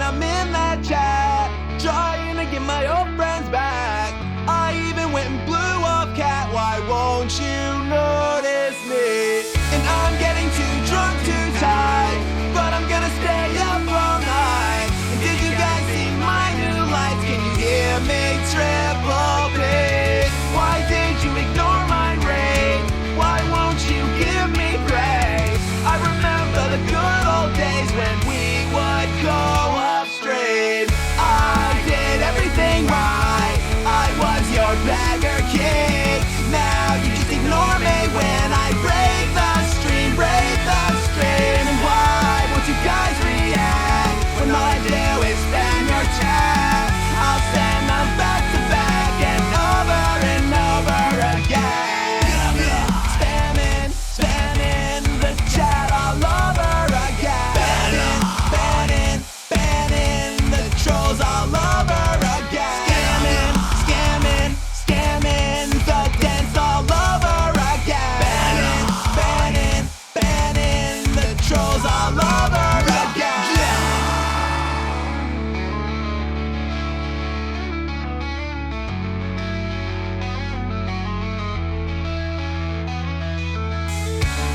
when I'm in that chat, trying to get my old friends back. I even went and blew up Cat, why won't you notice me? And I'm getting too drunk to type, but I'm gonna stay up all night. And did you guys see my new lights? Can you hear me triple pick? Why did you ignore my rate? Why won't you give me praise? I remember the good old days when we would go upstream. I did everything right, I was your beggar king. Now you just ignore me when I break the stream, break the stream. And why won't you guys react when all I do is spam your chat? I'll send them back to back and over again. Spamming, spamming the chat all over again. Banning, banning the trolls all over again. Scamming, scamming the dance all over again. Banning the trolls all over again.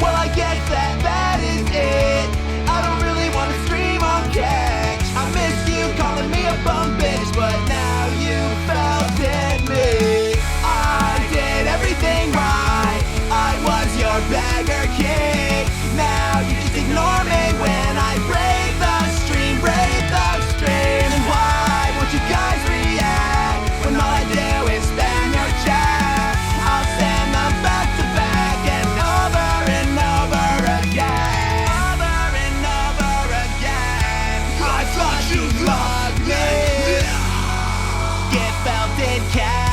Well, I guess that is it. I don't really want to stream on Catch. I miss you calling me a bum bitch, but now you felt in me. I did everything right, I was your beggar king. Now you just ignore me when I break the stream, break the stream. And why won't you guys react when all I do is spam your chat? I'll send them back to back and over again. Over and over again. I thought you loved me. Get belted cat.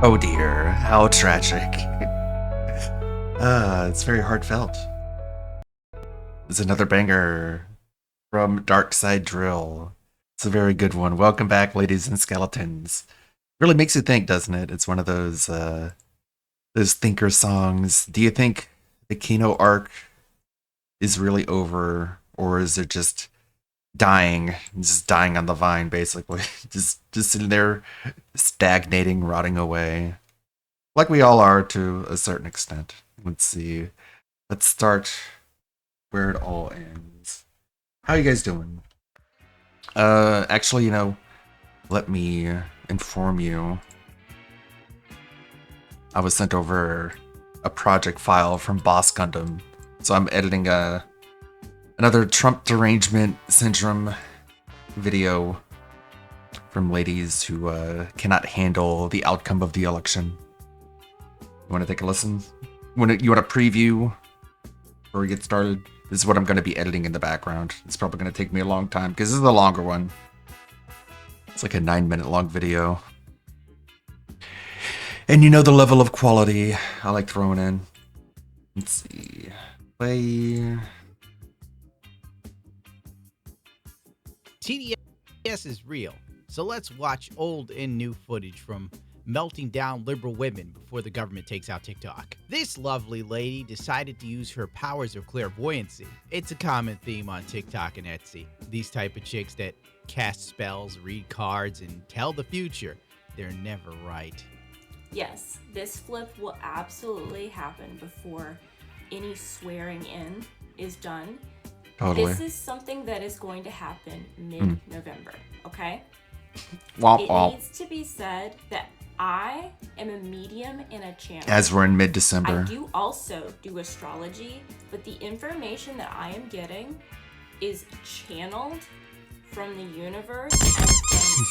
Oh dear, how tragic. It's very heartfelt. It's another banger from Dark Side Drill. It's a very good one. Welcome back, ladies and skeletons. Really makes you think, doesn't it? It's one of those thinker songs. Do you think the Kino arc is really over, or is it just dying on the vine, basically? just sitting there stagnating, rotting away, like we all are to a certain extent. Let's see. Let's start where it all ends. How you guys doing? Actually, let me inform you. I was sent over a project file from Boss Gundam, so I'm editing another Trump derangement syndrome video from ladies who cannot handle the outcome of the election. You want to take a listen? You want to preview before we get started? This is what I'm going to be editing in the background. It's probably going to take me a long time because this is a longer one. It's like a 9-minute long video. And you know the level of quality I like throwing in. Let's see. Play. TDS is real, so let's watch old and new footage from melting down liberal women before the government takes out TikTok. This lovely lady decided to use her powers of clairvoyancy. It's a common theme on TikTok and Etsy. These type of chicks that cast spells, read cards, and tell the future. They're never right. Yes, this flip will absolutely happen before any swearing in is done. Totally. This is something that is going to happen mid-November, okay? Womp It womp. needs to be said that I am a medium and a channel. As we're in I mid-December. do also do astrology, but the information that I am getting is channeled from the universe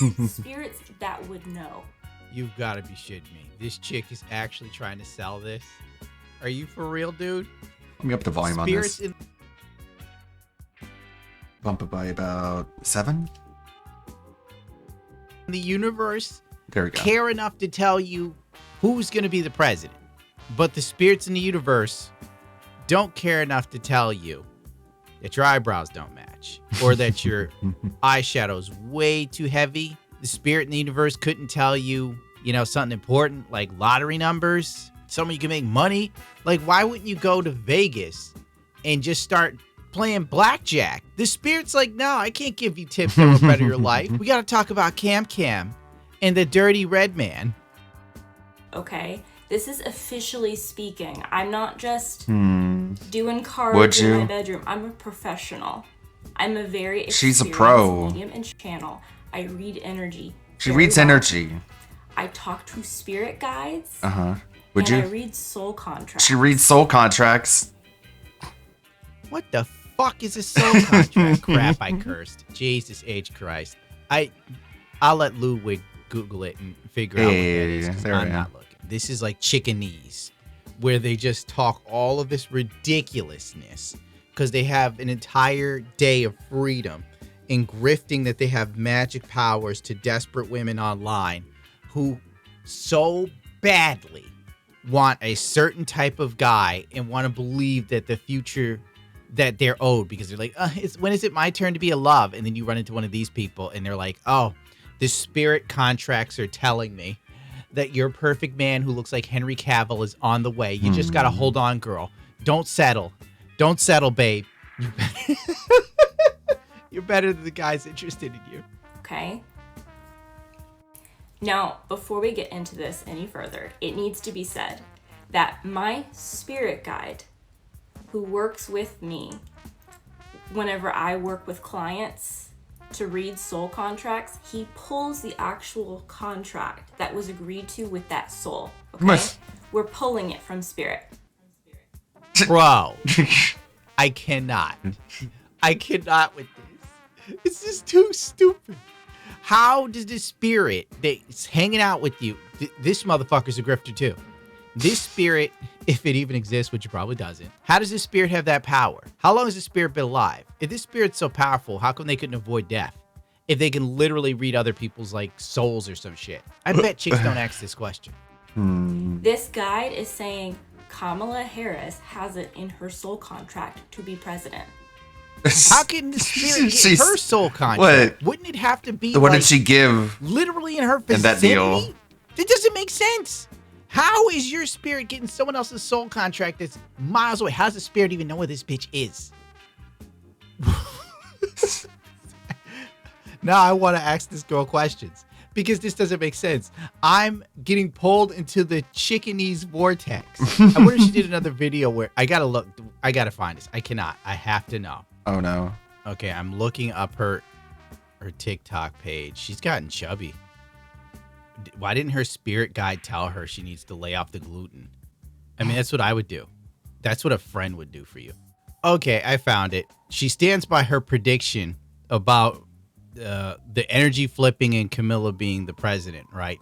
and spirits that would know. You've got to be shitting me. This chick is actually trying to sell this? Are you for real, dude? Let me up the volume on Spirits this. in Bump it by about 7. the universe There we go. care enough to tell you who's going to be the president. But the spirits in the universe don't care enough to tell you that your eyebrows don't match or that your eyeshadow's way too heavy. The spirit in the universe couldn't tell you, something important like lottery numbers. somewhere you can make money. Like, why wouldn't you go to Vegas and just start playing blackjack? The spirit's like, no, I can't give you tips that will better your life. We got to talk about Cam Cam and the dirty red man. Okay? This is officially speaking. I'm not just Hmm. doing cards Would in you? my bedroom. I'm a professional. I'm a very She's a experienced pro. medium and channel. I read energy. She very reads well. energy. I talk to spirit guides. Uh-huh. Would and I you? read soul contracts. She reads soul contracts. What the fuck is a soul contract? Crap, I cursed. Jesus H. Christ. I'll let Ludwig Google it and figure out what that is, 'cause there we I'm go. not looking. This is like Chickenese, where they just talk all of this ridiculousness because they have an entire day of freedom in grifting that they have magic powers to desperate women online who so badly want a certain type of guy and want to believe that the future that they're owed, because they're like, when is it my turn to be a love? And then you run into one of these people and they're like, oh, the spirit contracts are telling me that your perfect man who looks like Henry Cavill is on the way. You just got to hold on, girl. Don't settle. Don't settle, babe. You're better than the guys interested in you. Okay? Now, before we get into this any further, it needs to be said that my spirit guide, who works with me whenever I work with clients to read soul contracts, he pulls the actual contract that was agreed to with that soul. Okay? Must- We're pulling it from spirit. Bro, I cannot with this. It's just too stupid. How does this spirit that's hanging out with you, this motherfucker's a grifter too. This spirit, if it even exists, which it probably doesn't, how does this spirit have that power? How long has this spirit been alive? If this spirit's so powerful, how come they couldn't avoid death? If they can literally read other people's like souls or some shit. I bet chicks don't ask this question. This guide is saying Kamala Harris has it in her soul contract to be president. How can the spirit get She's- her soul contract? what? Wouldn't it have to be What like, did she give? literally in her In vicinity? that deal? That doesn't make sense. How is your spirit getting someone else's soul contract that's miles away? How does the spirit even know where this bitch is? Now I want to ask this girl questions because this doesn't make sense. I'm getting pulled into the Chickenese vortex. I wonder if she did another video where I gotta find this. I cannot. I have to know. Oh no. Okay, I'm looking up her TikTok page. She's gotten chubby. Why didn't her spirit guide tell her she needs to lay off the gluten? I mean, that's what I would do. That's what a friend would do for you. Okay, I found it. She stands by her prediction about the energy flipping and Camilla being the president, right?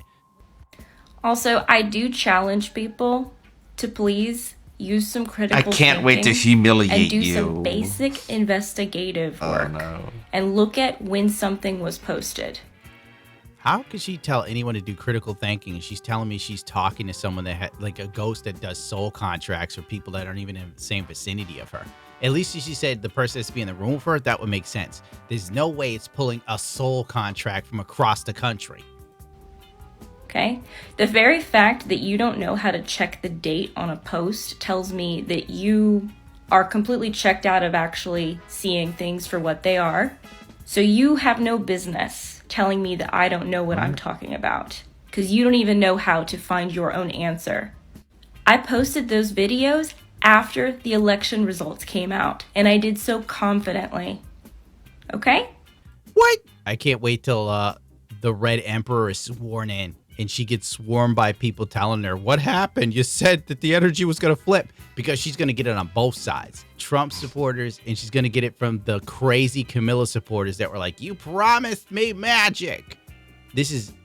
Also, I do challenge people to please use some I critical can't wait to thinking humiliate and do you. some basic investigative Oh work no. and look at when something was posted. How could she tell anyone to do critical thinking? And she's telling me she's talking to someone that had like a ghost that does soul contracts or people that aren't even in the same vicinity of her. At least if she said the person that's be in the room with her, that would make sense. There's no way it's pulling a soul contract from across the country. Okay? The very fact that you don't know how to check the date on a post tells me that you are completely checked out of actually seeing things for what they are. So you have no business telling me that I don't know what I'm talking about, because you don't even know how to find your own answer. I posted those videos after the election results came out, and I did so confidently. Okay? What? I can't wait till the Red Emperor is sworn in and she gets swarmed by people telling her, what happened? You said that the energy was going to flip, because she's going to get it on both sides. Trump supporters, and she's going to get it from the crazy Camilla supporters that were like, you promised me magic.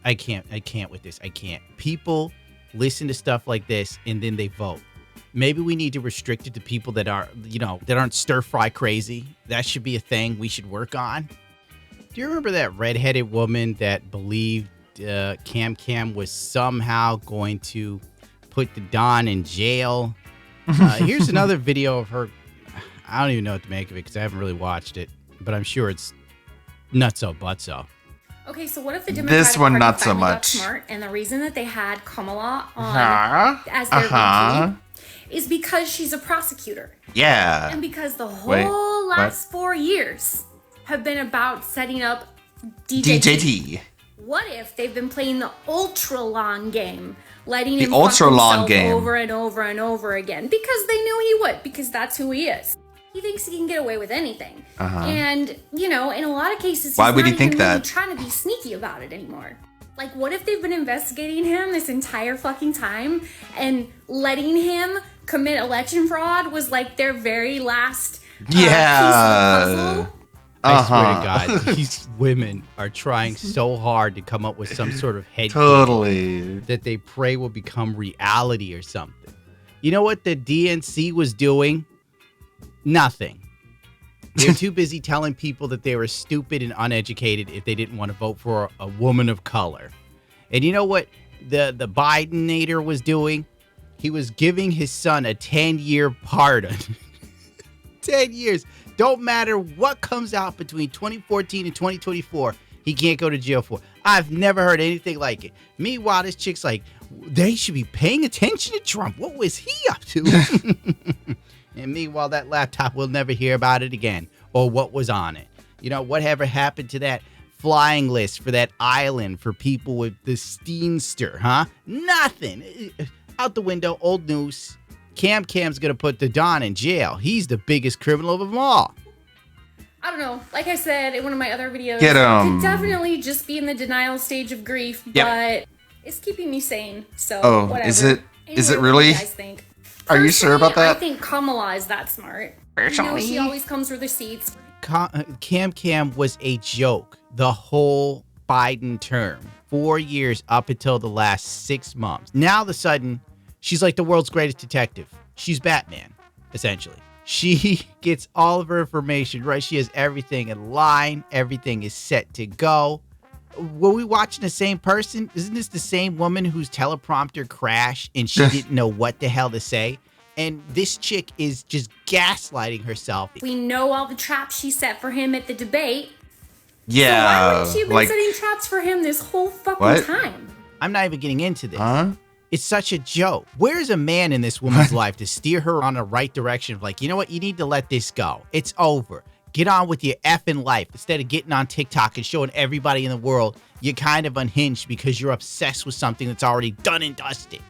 I can't with this. I can't. People listen to stuff like this and then they vote. Maybe we need to restrict it to people that are, that aren't stir fry crazy. That should be a thing we should work on. Do you remember that redheaded woman that believed Cam Cam was somehow going to put the Don in jail? Here's another video of her. I don't even know what to make of it because I haven't really watched it, but I'm sure it's nutso butso. Okay, so what if the Democratic This one Party not so finally got much. smart, and the reason that they had Kamala on Huh? as their Uh-huh. VP is because she's a prosecutor, Yeah. and because the whole Wait, last 4 years have been about setting up DJT. DJT. What if they've been playing the ultra long game, letting The him ultra fuck long himself game. over and over and over again because they knew he would, because that's who he is. He thinks he can get away with anything, and you know, in a lot of cases, Why he's would not he think even really that? trying to be sneaky about it anymore. Like, what if they've been investigating him this entire fucking time, and letting him commit election fraud was like their very last piece of the puzzle? I swear to God, these women are trying so hard to come up with some sort of head Totally. that they pray will become reality or something. You know what the DNC was doing? Nothing. They're too busy telling people that they were stupid and uneducated if they didn't want to vote for a woman of color. And you know what the Bidenator was doing? He was giving his son a 10-year pardon. 10 years. Don't matter what comes out between 2014 and 2024, he can't go to jail for. I've never heard anything like it. Meanwhile, this chick's like, they should be paying attention to Trump. What was he up to? And meanwhile, that laptop, we'll never hear about it again or what was on it. You know, whatever happened to that flying list for that island for people with the Steenster, huh? Nothing. Out the window, old news. Cam's going to put the Don in jail. He's the biggest criminal of them all. I don't know. Like I said in one of my other videos, Get 'em. I could definitely just be in the denial stage of grief, Yep. but it's keeping me sane. So Oh, whatever. is it- is it Anyway, what do really? you guys think? Are you sure about Personally, that? I think Kamala is that smart. You know, she always comes with receipts. Cam was a joke the whole Biden term. 4 years up until the last 6 months. Now, all of a sudden, she's like the world's greatest detective. She's Batman, essentially. She gets all of her information, right? She has everything in line. Everything is set to go. Were we watching the same person? Isn't this the same woman whose teleprompter crashed and she didn't know what the hell to say? And this chick is just gaslighting herself. We know all the traps she set for him at the debate. So why Yeah. wouldn't she have been Like, setting traps for him this whole fucking What? time? I'm not even getting into this. huh? It's such a joke. Where's a man in this woman's life to steer her on the right direction of like, you know what? You need to let this go. It's over. Get on with your effing life instead of getting on TikTok and showing everybody in the world you're kind of unhinged because you're obsessed with something that's already done and dusted.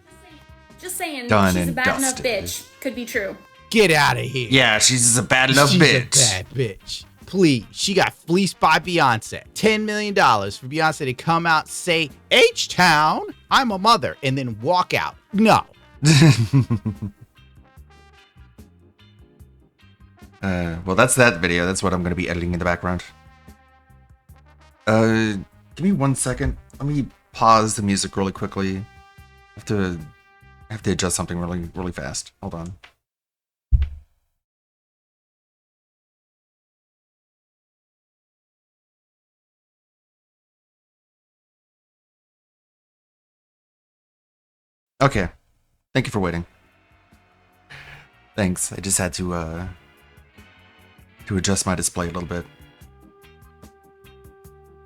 Just saying, Done she's a and bad enough dusted. bitch. Could be true. Get out of here. Yeah, she's just a bad enough She's bitch. a bad bitch. Please. She got fleeced by Beyonce. $10 million for Beyonce to come out, say, H-Town, I'm a mother, and then walk out. No. Well, that's that video. That's what I'm going to be editing in the background. Give me 1 second. Let me pause the music really quickly. I have to adjust something really fast. Hold on. Okay. Thank you for waiting. Thanks. I just had to adjust my display a little bit.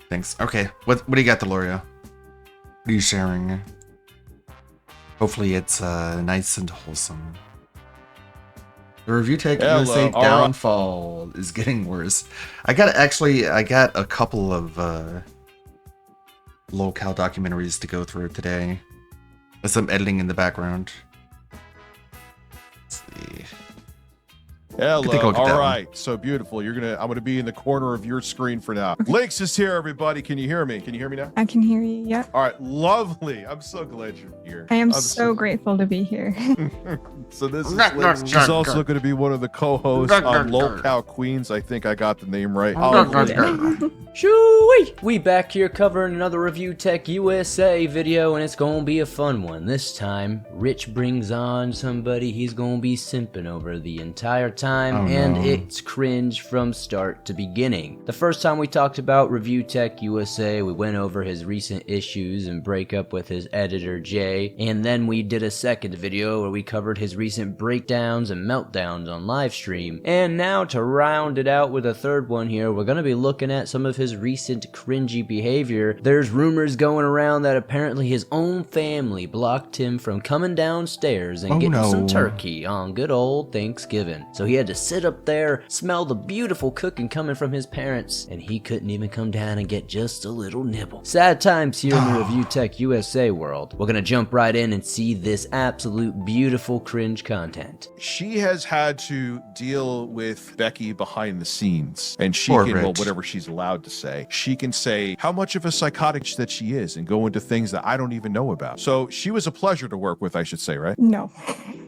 Thanks. Okay. What do you got, Deloria? What are you sharing? Hopefully it's nice and wholesome. The review tech Hello, USA all right. downfall is getting worse. I got a couple of locale documentaries to go through today. With some editing in the background. Let's see. Hello. take a look at that All one. right. So beautiful. I'm gonna be in the corner of your screen for now. Links is here, everybody. Can you hear me? Can you hear me now? I can hear you. Yep. All right. Lovely. I'm so glad you're here. I am I'm so grateful to be here. So this is Links. She's also going to be one of the co-hosts on Locale Queens. I think I got the name right. Shoo-wee! We back here covering another Review Tech USA video, and it's gonna be a fun one. This time, Rich brings on somebody he's gonna be simping over the entire time. time, and it's cringe from start to beginning. The first time we talked about Review Tech USA, we went over his recent issues and breakup with his editor Jay, and then we did a second video where we covered his recent breakdowns and meltdowns on livestream. And now to round it out with a third one here, we're gonna be looking at some of his recent cringy behavior. There's rumors going around that apparently his own family blocked him from coming downstairs and getting some turkey on good old Thanksgiving. So he had to sit up there, smell the beautiful cooking coming from his parents, and he couldn't even come down and get just a little nibble. Sad times here in the Review Tech USA world. We're gonna jump right in and see this absolute beautiful cringe content. She has had to deal with Becky behind the scenes, and she Poor can, well, Rich. whatever she's allowed to say. She can say how much of a psychotic that she is and go into things that I don't even know about. So she was a pleasure to work with, I should say, right? No,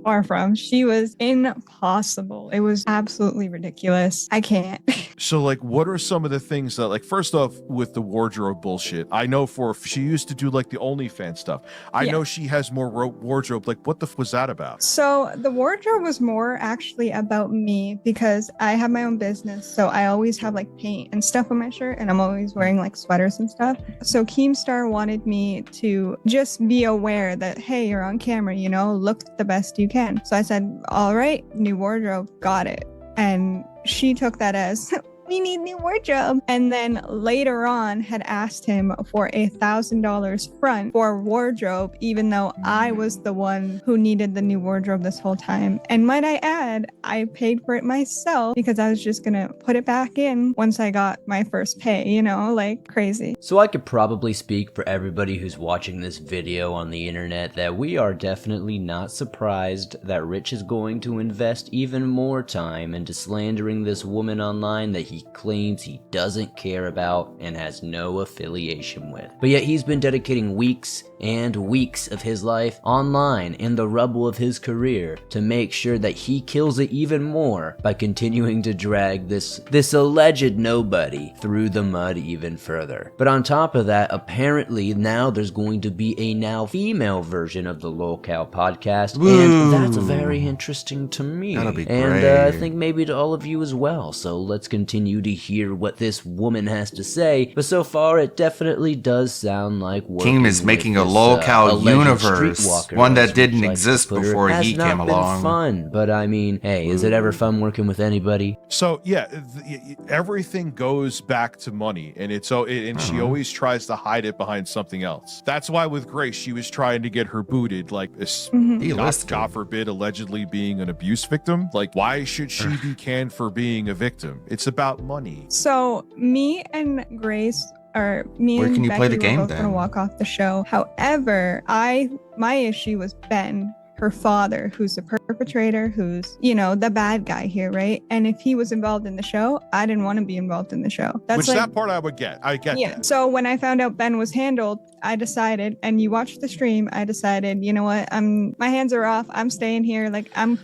far from. She was impossible. It was absolutely ridiculous. I can't. So, like, what are some of the things that, like, first off, with the wardrobe bullshit, I know she used to do, like, the OnlyFans stuff. I know she has more wardrobe. Like, what the f was that about? So the wardrobe was more actually about me because I have my own business. So I always have like paint and stuff on my shirt, and I'm always wearing like sweaters and stuff. So Keemstar wanted me to just be aware that, hey, you're on camera, you know, look the best you can. So I said, all right, new wardrobe, got it. And she took that as, we need new wardrobe. And then later on had asked him for $1,000 front for wardrobe, even though I was the one who needed the new wardrobe this whole time. And might I add, I paid for it myself because I was just gonna put it back in once I got my first pay, you know, like crazy. So I could probably speak for everybody who's watching this video on the internet that we are definitely not surprised that Rich is going to invest even more time into slandering this woman online that he claims he doesn't care about and has no affiliation with. But yet he's been dedicating weeks and weeks of his life online in the rubble of his career to make sure that he kills it even more by continuing to drag this alleged nobody through the mud even further. But on top of that, apparently now there's going to be a now female version of the Lolcow podcast, and that's very interesting to me. That'll be and great. I think maybe to all of you as well. So let's continue to hear what this woman has to say. But so far, it definitely does sound like Keem is making a Lolcow universe, one that didn't exist before he came along. Fun, but I mean, hey, is it ever fun working with anybody? So yeah, everything goes back to money, and she always tries to hide it behind something else. That's why with Grace, she was trying to get her booted, like this. God forbid, allegedly being an abuse victim. Like, why should she be canned for being a victim? It's about money. So me and Grace, or me Where and can you Becky play the were game both then? gonna walk off the show. However, my issue was Ben, her father, who's the perpetrator, who's, you know, the bad guy here, right? And if he was involved in the show, I didn't want to be involved in the show. That's that part I would get. I get that. So when I found out Ben was handled, I decided, and you watched the stream, I decided, you know what, my hands are off. I'm staying here. Like, I'm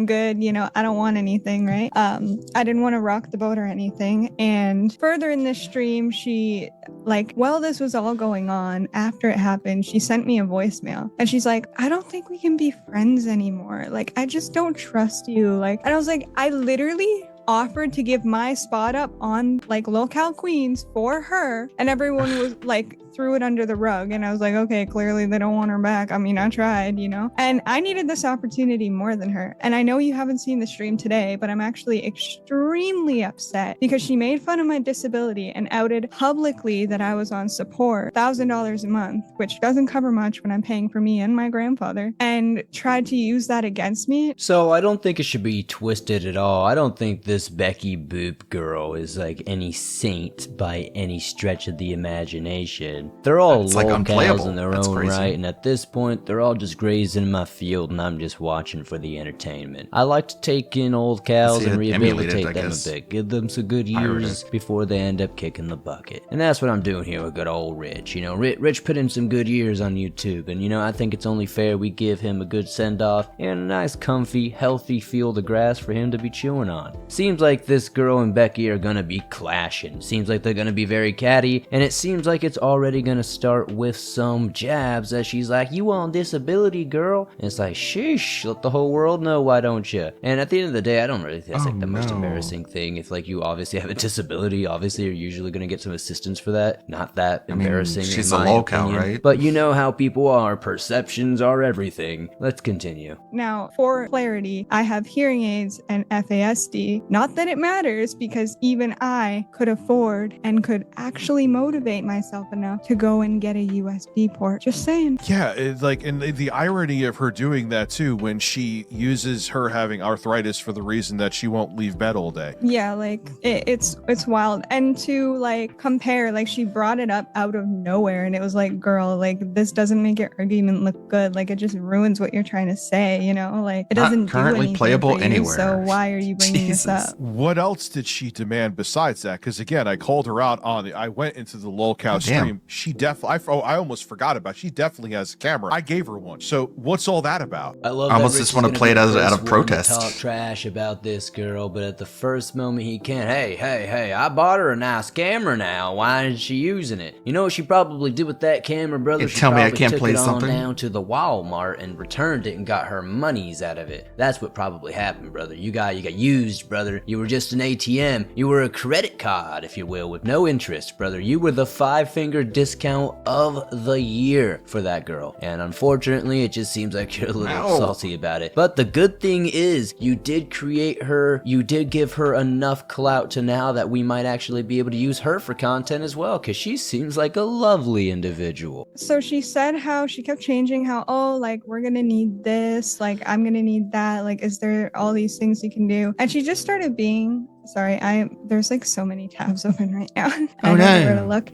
good. You know, I don't want anything, right? I didn't want to rock the boat or anything. And further in this stream, she, like, while this was all going on, after it happened, she sent me a voicemail, and she's like, I don't think we can be friends anymore. Like, I just don't trust you. Like, and I was like, I literally offered to give my spot up on like Lolcow Queens for her, and everyone was like threw it under the rug. And I was like, okay, clearly they don't want her back. I mean, I tried, you know, and I needed this opportunity more than her. And I know you haven't seen the stream today, but I'm actually extremely upset because she made fun of my disability and outed publicly that I was on support, $1,000 a month, which doesn't cover much when I'm paying for me and my grandfather, and tried to use that against me. So I don't think it should be twisted at all. I don't think this Becky Boop girl is like any saint by any stretch of the imagination. They're all Lolcows in their own right, and at this point, they're all just grazing in my field, and I'm just watching for the entertainment. I like to take in old cows and rehabilitate them a bit, give them some good years before they end up kicking the bucket. And that's what I'm doing here with good old Rich. You know, Rich put in some good years on YouTube, and you know, I think it's only fair we give him a good send-off and a nice, comfy, healthy field of grass for him to be chewing on. Seems like this girl and Becky are gonna be clashing. Seems like they're gonna be very catty, and it seems like it's already already gonna start with some jabs as she's like, you on disability, girl? And it's like, sheesh, let the whole world know, why don't you? And at the end of the day, I don't really think that's like the most embarrassing thing. If like you obviously have a disability, obviously you're usually gonna get some assistance for that. Not that embarrassing. She's in a my locale, opinion. right? But you know how people are. Perceptions are everything. Let's continue. Now, for clarity, I have hearing aids and FASD. Not that it matters, because even I could afford and could actually motivate myself enough to go and get a USB port. Just saying. Yeah, it's like, and the irony of her doing that too, when she uses her having arthritis for the reason that she won't leave bed all day. Yeah, like it's wild. And to like compare, like she brought it up out of nowhere, and it was like, girl, like this doesn't make your argument look good. Like it just ruins what you're trying to say, you know? Like it doesn't do currently anything playable for you, anywhere. So why are you bringing this up? What else did she demand besides that? Because again, I called her out on it. I went into the lolcow stream. She definitely, I almost forgot about it. She definitely has a camera. I gave her one. So what's all that about? I love I almost that just Rich want to is play it gonna be the out of first one to protest. Talk trash about this girl, but at the first moment he can, hey, I bought her a nice camera now. Why isn't she using it? You know what she probably did with that camera, brother? You She tell me I probably can't took play it on something? down to the Walmart and returned it and got her monies out of it. That's what probably happened, brother. You got used, brother. You were just an ATM. You were a credit card, if you will, with no interest, brother. You were the 5-finger discount of the year for that girl. And unfortunately, it just seems like you're a little salty about it. But the good thing is, you did create her, you did give her enough clout to now that we might actually be able to use her for content as well, because she seems like a lovely individual. So she said how she kept changing how, oh, like we're gonna need this, like I'm gonna need that, like is there all these things you can do? And she just started being, sorry, there's like so many tabs open right now. I don't know where to look.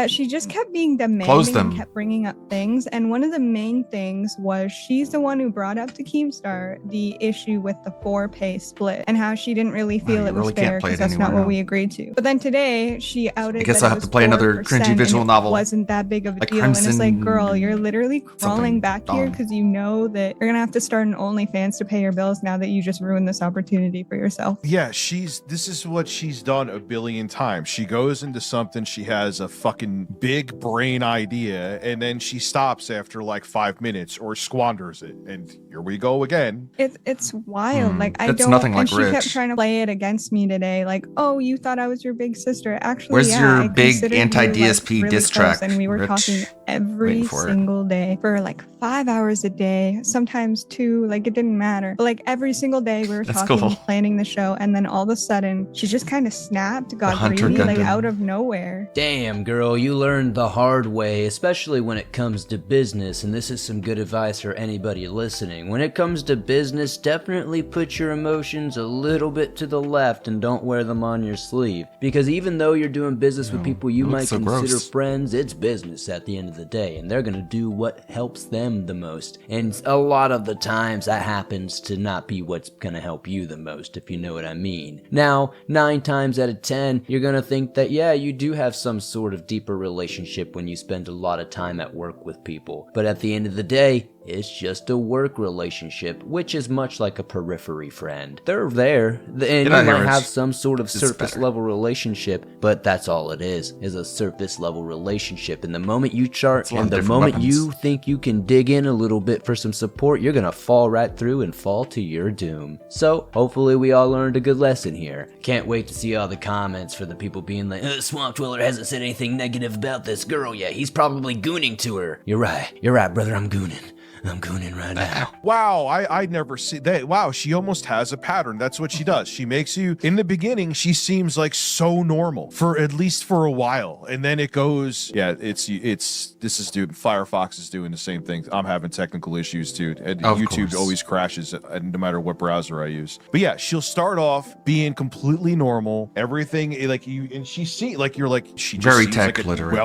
She just kept being demanding and kept bringing up things. And one of the main things was she's the one who brought up to Keemstar the issue with the 4-pay split and how she didn't really feel it was fair because that's not what we agreed to. But then today she outed. I guess that I'll have to play another cringy visual novel. Wasn't that big of a Like deal? And it's like, Crimson girl, you're literally crawling back here Dawn. because you know that you're gonna have to start an OnlyFans to pay your bills now that you just ruined this opportunity for yourself. Yeah, this is what she's done a billion times. She goes into something, she has a fucking big brain idea, and then she stops after like 5 minutes or squanders it. And here we go again. It's wild. Like I That's don't. nothing and like she Rich. kept trying to play it against me today. Like, oh, you thought I was your big sister. Actually, Where's yeah, your I big considered you, anti-DSP really diss close, track, and we were Rich? talking every Waiting for it. single day for like 5 hours a day, sometimes 2. Like it didn't matter. But like every single day we were That's talking, cool. planning the show, and then all of a sudden she just kind of snapped, got Hunter greedy, like Gundam. out of nowhere. Damn, girl, you learned the hard way, especially when it comes to business, and this is some good advice for anybody listening. When it comes to business, definitely put your emotions a little bit to the left and don't wear them on your sleeve. Because even though you're doing business with people you it looks might so consider gross. friends, it's business at the end of the day, and they're gonna do what helps them the most. And a lot of the times that happens to not be what's gonna help you the most, if you know what I mean. Now, 9 times out of 10, you're gonna think that, yeah, you do have some sort of deeper relationship when you spend a lot of time at work with people. But at the end of the day, it's just a work relationship, which is much like a periphery friend. They're there, and you out here, might Rich. have some sort of This is surface better. level relationship, but that's all it is a surface level relationship. And the moment you chart, It's a lot and of the different moment weapons. you think you can dig in a little bit for some support, you're gonna fall right through and fall to your doom. So hopefully we all learned a good lesson here. Can't wait to see all the comments for the people being like, Swamp Dweller hasn't said anything negative about this girl yet. He's probably gooning to her. You're right, brother. I'm gooning right now. Wow, I never see that. Wow, she almost has a pattern. That's what she does. She makes you, in the beginning, she seems like so normal for at least for a while. And then it goes, yeah, this is, dude, Firefox is doing the same thing. I'm having technical issues, dude. And Of YouTube course. always crashes no matter what browser I use. But yeah, she'll start off being completely normal. Everything, like you, and she see, like, you're like, she just Very seems tech like a literate.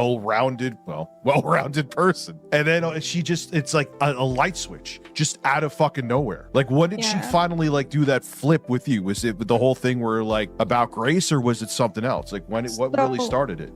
well-rounded person. And then it's like a light switch just out of fucking nowhere. Like, when did she Yeah. finally like do that flip with you? Was it the whole thing where like about Grace, or was it something else? Like, what really So- started it?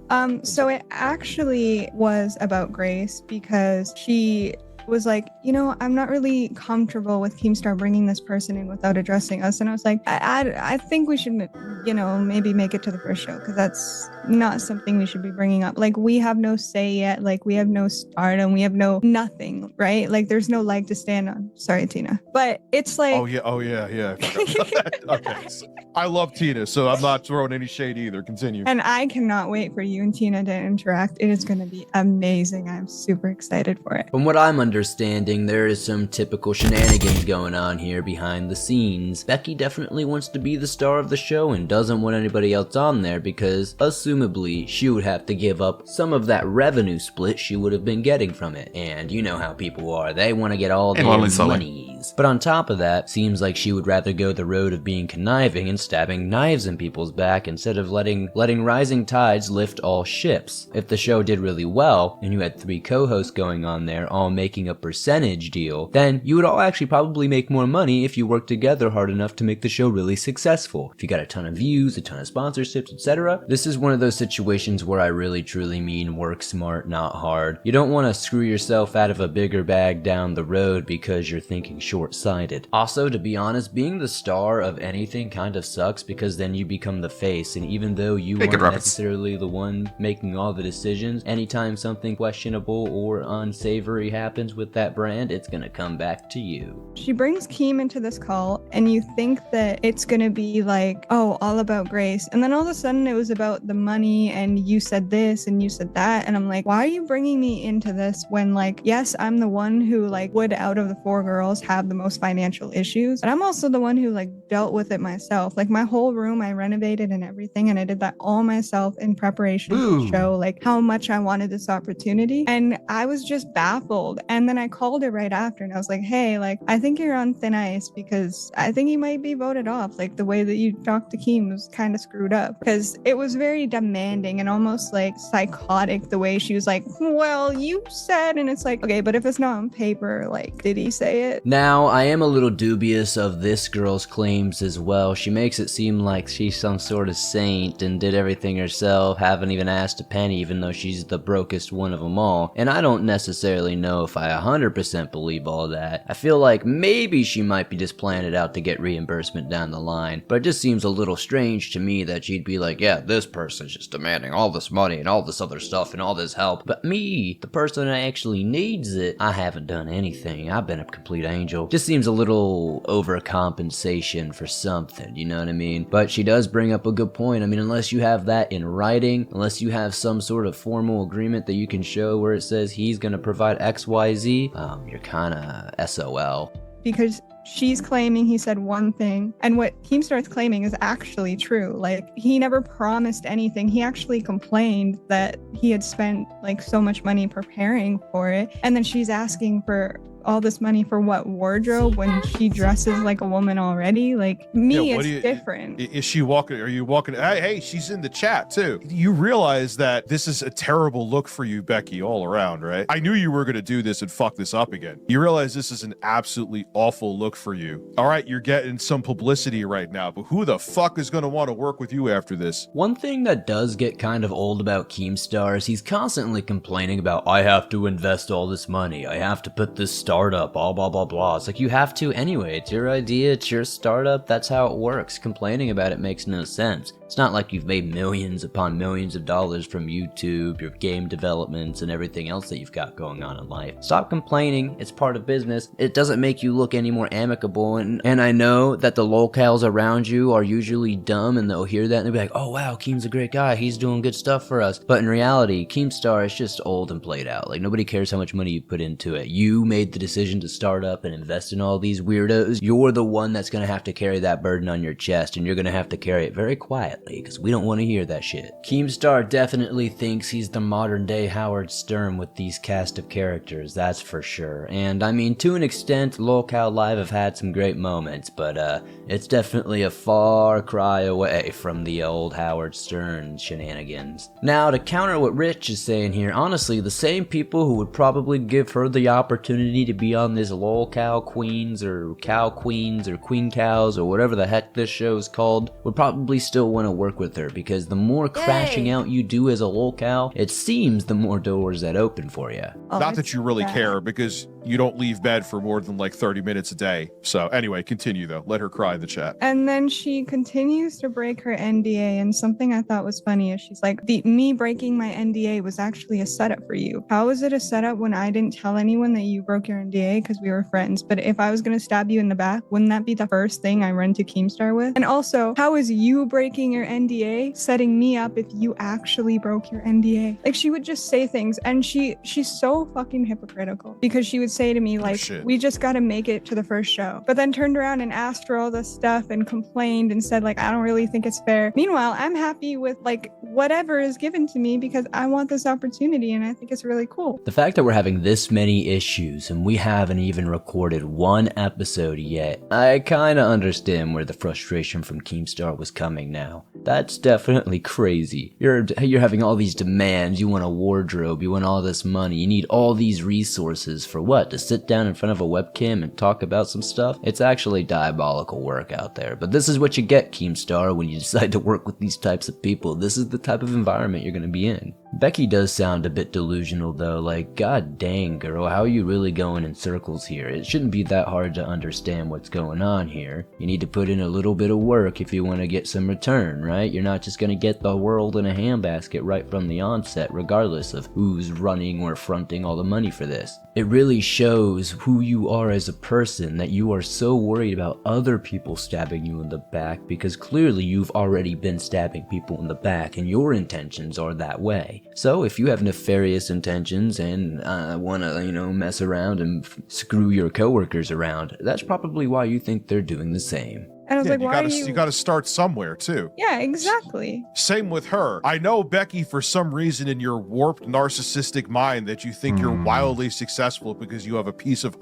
So it actually was about Grace because she was like, I'm not really comfortable with Keemstar bringing this person in without addressing us. And I was like, I think we should, maybe make it to the first show, because that's not something we should be bringing up. Like, we have no say yet. Like, we have no stardom. We have no nothing, right? Like, there's no leg to stand on. Sorry, Tina. But it's like... Oh, yeah. I forgot about that. Okay. So, I love Tina, so I'm not throwing any shade either. Continue. And I cannot wait for you and Tina to interact. It is going to be amazing. I'm super excited for it. From what I'm understanding, there is some typical shenanigans going on here behind the scenes. Becky definitely wants to be the star of the show and doesn't want anybody else on there because, assumably, she would have to give up some of that revenue split she would have been getting from it. And you know how people are. They want to get all the monies. But on top of that, seems like she would rather go the road of being conniving and stabbing knives in people's back instead of letting rising tides lift all ships. If the show did really well, and you had 3 co-hosts going on there all making a percentage deal, then you would all actually probably make more money if you worked together hard enough to make the show really successful. If you got a ton of views, a ton of sponsorships, etc. This is one of those situations where I really truly mean work smart, not hard. You don't want to screw yourself out of a bigger bag down the road because you're thinking short-sighted. Also, to be honest, being the star of anything kind of sucks because then you become the face, and even though you weren't necessarily the one making all the decisions, anytime something questionable or unsavory happens with that brand, it's gonna come back to you. She brings Keem into this call, and you think that it's gonna be like, oh, all about Grace, and then all of a sudden it was about the money, and you said this and you said that, and I'm like, why are you bringing me into this when, like, yes, I'm the one who, like, would out of the 4 girls have the most financial issues, but I'm also the one who, like, dealt with it myself. Like, my whole room I renovated and everything, and I did that all myself in preparation for the show, like how much I wanted this opportunity, and I was just baffled. And then I called her right after and I was like, hey, like, I think you're on thin ice because I think you might be voted off. Like, the way that you talked to Keem was kind of screwed up because it was very demanding and almost like psychotic the way she was like, well, you said, and it's like, okay, but if it's not on paper, like, did he say it? Now, I am a little dubious of this girl's claims as well. She makes it seem like she's some sort of saint and did everything herself, haven't even asked a penny, even though she's the brokest one of them all. And I don't necessarily know if I 100% believe all that. I feel like maybe she might be just planning it out to get reimbursement down the line, but it just seems a little strange to me that she'd be like, yeah, this person's just demanding all this money and all this other stuff and all this help, but me, the person that actually needs it, I haven't done anything. I've been a complete angel. Just seems a little overcompensation for something, you know what I mean? But she does bring up a good point. I mean, unless you have that in writing, unless you have some sort of formal agreement that you can show where it says he's gonna provide XYZ, you're kinda SOL. Because she's claiming he said one thing, and what Keemstar's claiming is actually true. Like, he never promised anything. He actually complained that he had spent, like, so much money preparing for it, and then she's asking for all this money for what, wardrobe, when she dresses like a woman already? Like, me, it's different. Is she walking? Are you walking? Hey, she's in the chat too. You realize that this is a terrible look for you, Becky, all around, right? I knew you were going to do this and fuck this up again. You realize this is an absolutely awful look for you. All right, you're getting some publicity right now, but who the fuck is going to want to work with you after this? One thing that does get kind of old about Keemstar is he's constantly complaining about, I have to invest all this money, I have to put this startup, blah blah blah blah. It's like, you have to anyway. It's your idea, it's your startup, that's how it works. Complaining about it makes no sense. It's not like you've made millions upon millions of dollars from YouTube, your game developments, and everything else that you've got going on in life. Stop complaining, it's part of business. It doesn't make you look any more amicable, and I know that the locals around you are usually dumb and they'll hear that and they'll be like, oh wow, Keem's a great guy, he's doing good stuff for us. But in reality, Keemstar is just old and played out. Like, nobody cares how much money you put into it. You made the decision to start up and invest in all these weirdos. You're the one that's gonna have to carry that burden on your chest, and you're gonna have to carry it very quietly because we don't want to hear that shit. Keemstar definitely thinks he's the modern day Howard Stern with these cast of characters, that's for sure. And I mean, to an extent, Lolcow Live have had some great moments, but it's definitely a far cry away from the old Howard Stern shenanigans. Now, to counter what Rich is saying here, honestly, the same people who would probably give her the opportunity to be on this Lolcow Queens or Cow Queens or Queen Cows or whatever the heck this show is called would probably still want to work with her, because the more crashing out you do as a lolcow, it seems the more doors that open for you. Oh, Not it's that you really bad. care, because you don't leave bed for more than like 30 minutes a day. So anyway, continue though. Let her cry in the chat. And then she continues to break her NDA. And something I thought was funny is she's like, me breaking my NDA was actually a setup for you. How is it a setup when I didn't tell anyone that you broke your NDA because we were friends? But if I was going to stab you in the back, wouldn't that be the first thing I run to Keemstar with? And also, how is you breaking your NDA setting me up if you actually broke your NDA? Like, she would just say things, and she's so fucking hypocritical, because she would say to me like, shit. we just got to make it to the first show, but then turned around and asked for all this stuff and complained and said like, I don't really think it's fair. Meanwhile, I'm happy with like whatever is given to me because I want this opportunity and I think it's really cool. The fact that we're having this many issues and we haven't even recorded one episode yet, I kinda understand where the frustration from Keemstar was coming now. That's definitely crazy. You're having all these demands, you want a wardrobe, you want all this money, you need all these resources for what? To sit down in front of a webcam and talk about some stuff? It's actually diabolical work out there. But this is what you get, Keemstar, when you decide to work with these types of people. This is the type of environment you're gonna be in. Becky does sound a bit delusional though, like, god dang girl, how are you really going in circles here? It shouldn't be that hard to understand what's going on here. You need to put in a little bit of work if you want to get some return, right? You're not just gonna get the world in a handbasket right from the onset, regardless of who's running or fronting all the money for this. It really shows who you are as a person, that you are so worried about other people stabbing you in the back, because clearly you've already been stabbing people in the back and your intentions are that way. So if you have nefarious intentions and want to, mess around and screw your coworkers around, that's probably why you think they're doing the same. And I was like, why are you got to start somewhere too. Yeah, exactly. Same with her. I know, Becky, for some reason in your warped narcissistic mind that you think you're wildly successful because you have a piece of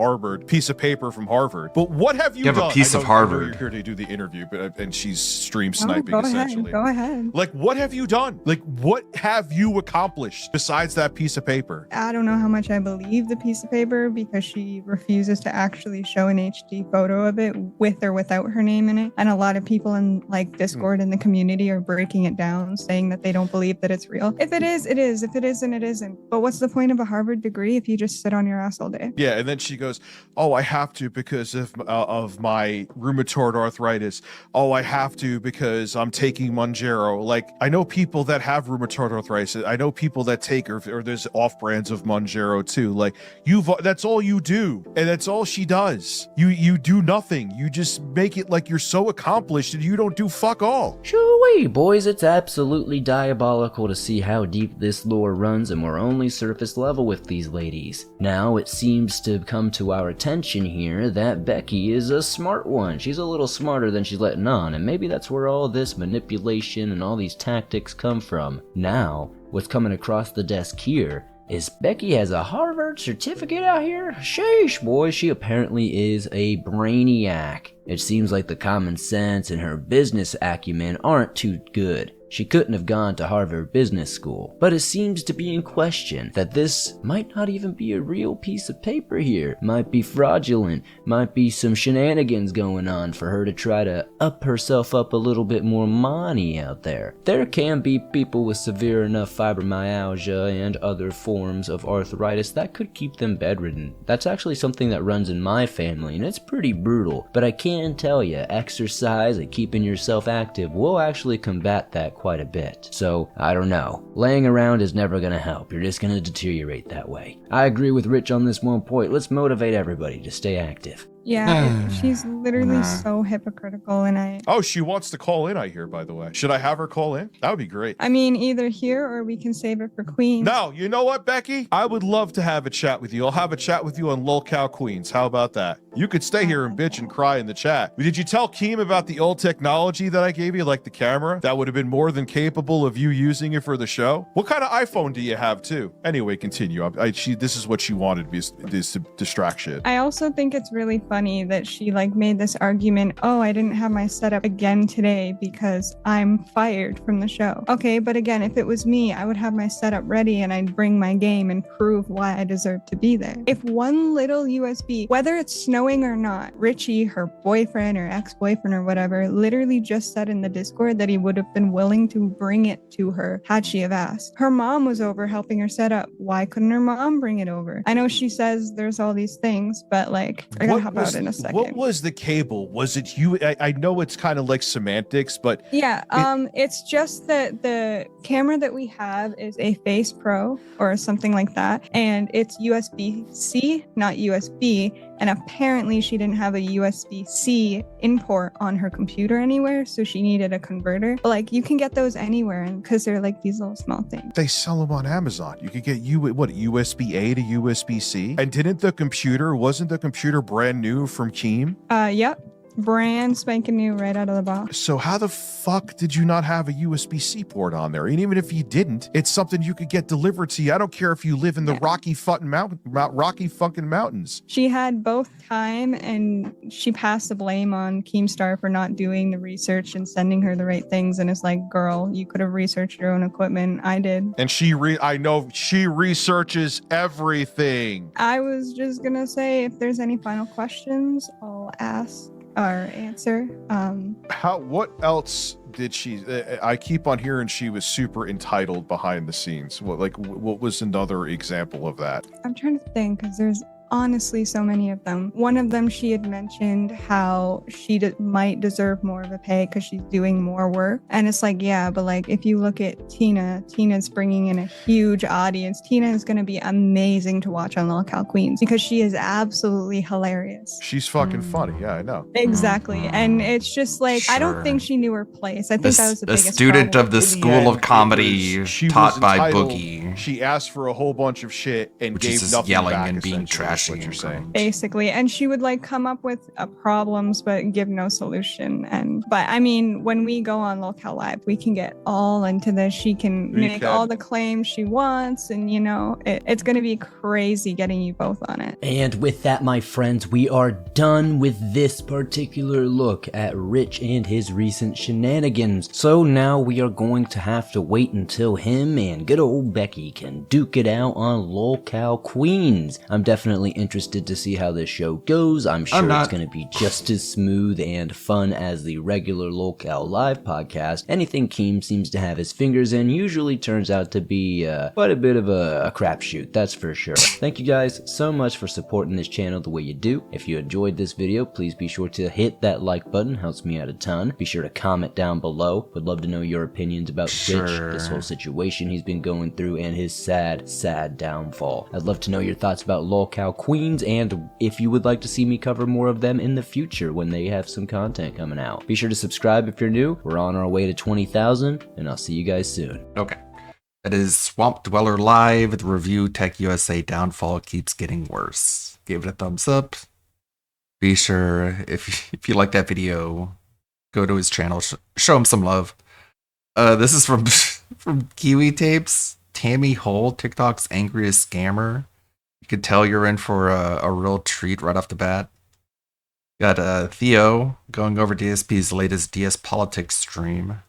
paper from Harvard. But what have you done? You have a piece of Harvard. You're here to do the interview, and she's stream sniping essentially. Go ahead. Like, what have you done? Like, what have you accomplished besides that piece of paper? I don't know how much I believe the piece of paper, because she refuses to actually show an HD photo of it with or without her name in it. And a lot of people in like Discord in the community are breaking it down, saying that they don't believe that it's real. If it is, it is. If it isn't, it isn't. But what's the point of a Harvard degree if you just sit on your ass all day? Yeah, and then she goes, oh, I have to because of my rheumatoid arthritis. Oh, I have to because I'm taking Mounjaro. Like, I know people that have rheumatoid arthritis. I know people that take, or there's off-brands of Mounjaro too. Like, that's all you do, and that's all she does. You do nothing. You just make it like you're so accomplished and you don't do fuck all. Shoo-wee, boys, it's absolutely diabolical to see how deep this lore runs, and we're only surface level with these ladies. Now it seems to come to our attention here that Becky is a smart one. She's a little smarter than she's letting on, and maybe that's where all this manipulation and all these tactics come from. Now, what's coming across the desk here is Becky has a Harvard certificate out here? Sheesh, boy, she apparently is a brainiac. It seems like the common sense and her business acumen aren't too good. She couldn't have gone to Harvard Business School, but it seems to be in question that this might not even be a real piece of paper here. Might be fraudulent, might be some shenanigans going on for her to try to up herself up a little bit more money out there. There can be people with severe enough fibromyalgia and other forms of arthritis that could keep them bedridden. That's actually something that runs in my family, and it's pretty brutal, but I can tell you, exercise and keeping yourself active will actually combat that quite a bit. So, I don't know. Laying around is never gonna help. You're just gonna deteriorate that way. I agree with Rich on this one point. Let's motivate everybody to stay active. Yeah, she's literally so hypocritical, and Oh, she wants to call in, I hear, by the way. Should I have her call in? That would be great. I mean, either here or we can save it for Queens. No, you know what, Becky? I would love to have a chat with you. I'll have a chat with you on LolCow Queens. How about that? You could stay here and bitch and cry in the chat. Did you tell Keem about the old technology that I gave you, like the camera? That would have been more than capable of you using it for the show? What kind of iPhone do you have, too? Anyway, continue. This is what she wanted, this distraction. I also think it's really funny funny that she like made this argument, oh, I didn't have my setup again today because I'm fired from the show. Okay, but again, if it was me, I would have my setup ready and I'd bring my game and prove why I deserve to be there. If one little USB, whether it's snowing or not, Richie, her boyfriend or ex-boyfriend or whatever, literally just said in the Discord that he would have been willing to bring it to her had she have asked. Her mom was over helping her set up. Why couldn't her mom bring it over? I know she says there's all these things, but like, I gotta hop out in a second. What was the cable? Was it you? I know it's kind of like semantics, but yeah, it's just that the camera that we have is a Face Pro or something like that, and it's USB-C, not USB, and apparently she didn't have a USB-C import on her computer anywhere, so she needed a converter. But like, you can get those anywhere, and because they're like these little small things. They sell them on Amazon. You could get USB-A to USB-C. And wasn't the computer brand new from Keem? Yep. Brand spanking new right out of the box. So how the fuck did you not have a USB-C port on there? And even if you didn't, it's something you could get delivered to you. I don't care if you live in the Rocky fucking Mountains. She had both time, and she passed the blame on Keemstar for not doing the research and sending her the right things. And it's like, girl, you could have researched your own equipment. I did. And I know she researches everything. I was just gonna say, if there's any final questions, I'll ask or answer. What else did she? I keep on hearing she was super entitled behind the scenes. What was another example of that? I'm trying to think, because there's honestly so many of them. One of them, she had mentioned how she might deserve more of a pay because she's doing more work. And it's like, yeah, but like, if you look at Tina's bringing in a huge audience. Tina is going to be amazing to watch on LolCal Queens because she is absolutely hilarious. She's fucking funny. Yeah, I know. Exactly. And it's just like, I don't think she knew her place. I think that was the biggest student problem. of the School of Comedy taught by Boogie. She asked for a whole bunch of shit and gave nothing yelling back, and being trashy. What you're saying. Basically, and she would like come up with problems but give no solution. But I mean, when we go on LolCal Live, we can get all into this. She can make all the claims she wants, and you know, it's going to be crazy getting you both on it. And with that, my friends, we are done with this particular look at Rich and his recent shenanigans. So now we are going to have to wait until him and good old Becky can duke it out on LolCal Queens. I'm definitely interested to see how this show goes. I'm sure it's going to be just as smooth and fun as the regular LolCal Live podcast. Anything Keem seems to have his fingers in usually turns out to be quite a bit of a crapshoot, that's for sure. Thank you guys so much for supporting this channel the way you do. If you enjoyed this video, please be sure to hit that like button, helps me out a ton. Be sure to comment down below. Would love to know your opinions about Rich, this whole situation he's been going through, and his sad downfall. I'd love to know your thoughts about LolCal Queens, and if you would like to see me cover more of them in the future when they have some content coming out. Be sure to subscribe if you're new. We're on our way to 20,000, and I'll see you guys soon. Okay. That is Swamp Dweller Live. The review Tech USA downfall keeps getting worse. Give it a thumbs up. Be sure, if you like that video, go to his channel, show him some love. This is from Kiwi Tapes. Tammy Hole, TikTok's angriest scammer. You could tell you're in for a real treat right off the bat. Got Theo going over DSP's latest DS Politics stream.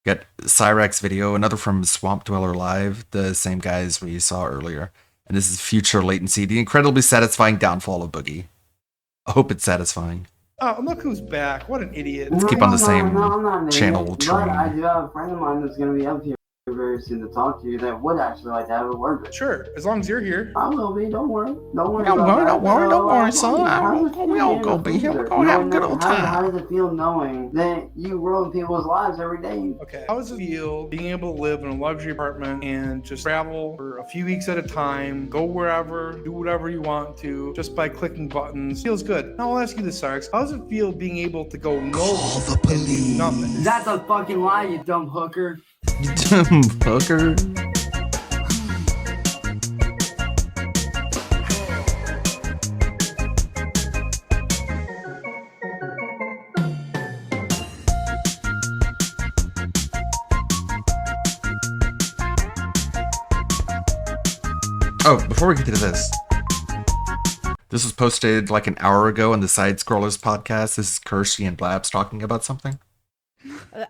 Got Cyrax video, another from Swamp Dweller Live, the same guys we saw earlier. And this is Future Latency, the incredibly satisfying downfall of Boogie. I hope it's satisfying. Oh, look who's back. What an idiot. Let's keep on the same channel But train. I do have a friend of mine that's going to be up here very soon to talk to you that would actually like to have a word with you. Sure, as long as you're here. I will be, don't worry. Don't worry. Don't worry, son. We all gonna be here. We're gonna have a good old time. How does it feel knowing that you ruin people's lives every day? Okay. How does it feel being able to live in a luxury apartment and just travel for a few weeks at a time, go wherever, do whatever you want to, just by clicking buttons? Feels good. Now I'll ask you this, Sarks. How does it feel being able to go nowhere and do nothing? That's a fucking lie, you dumb hooker. You dumb hooker. Oh, before we get to this, This was posted like an hour ago on the Side Scrollers podcast. This is Kershey and Blabs talking about something.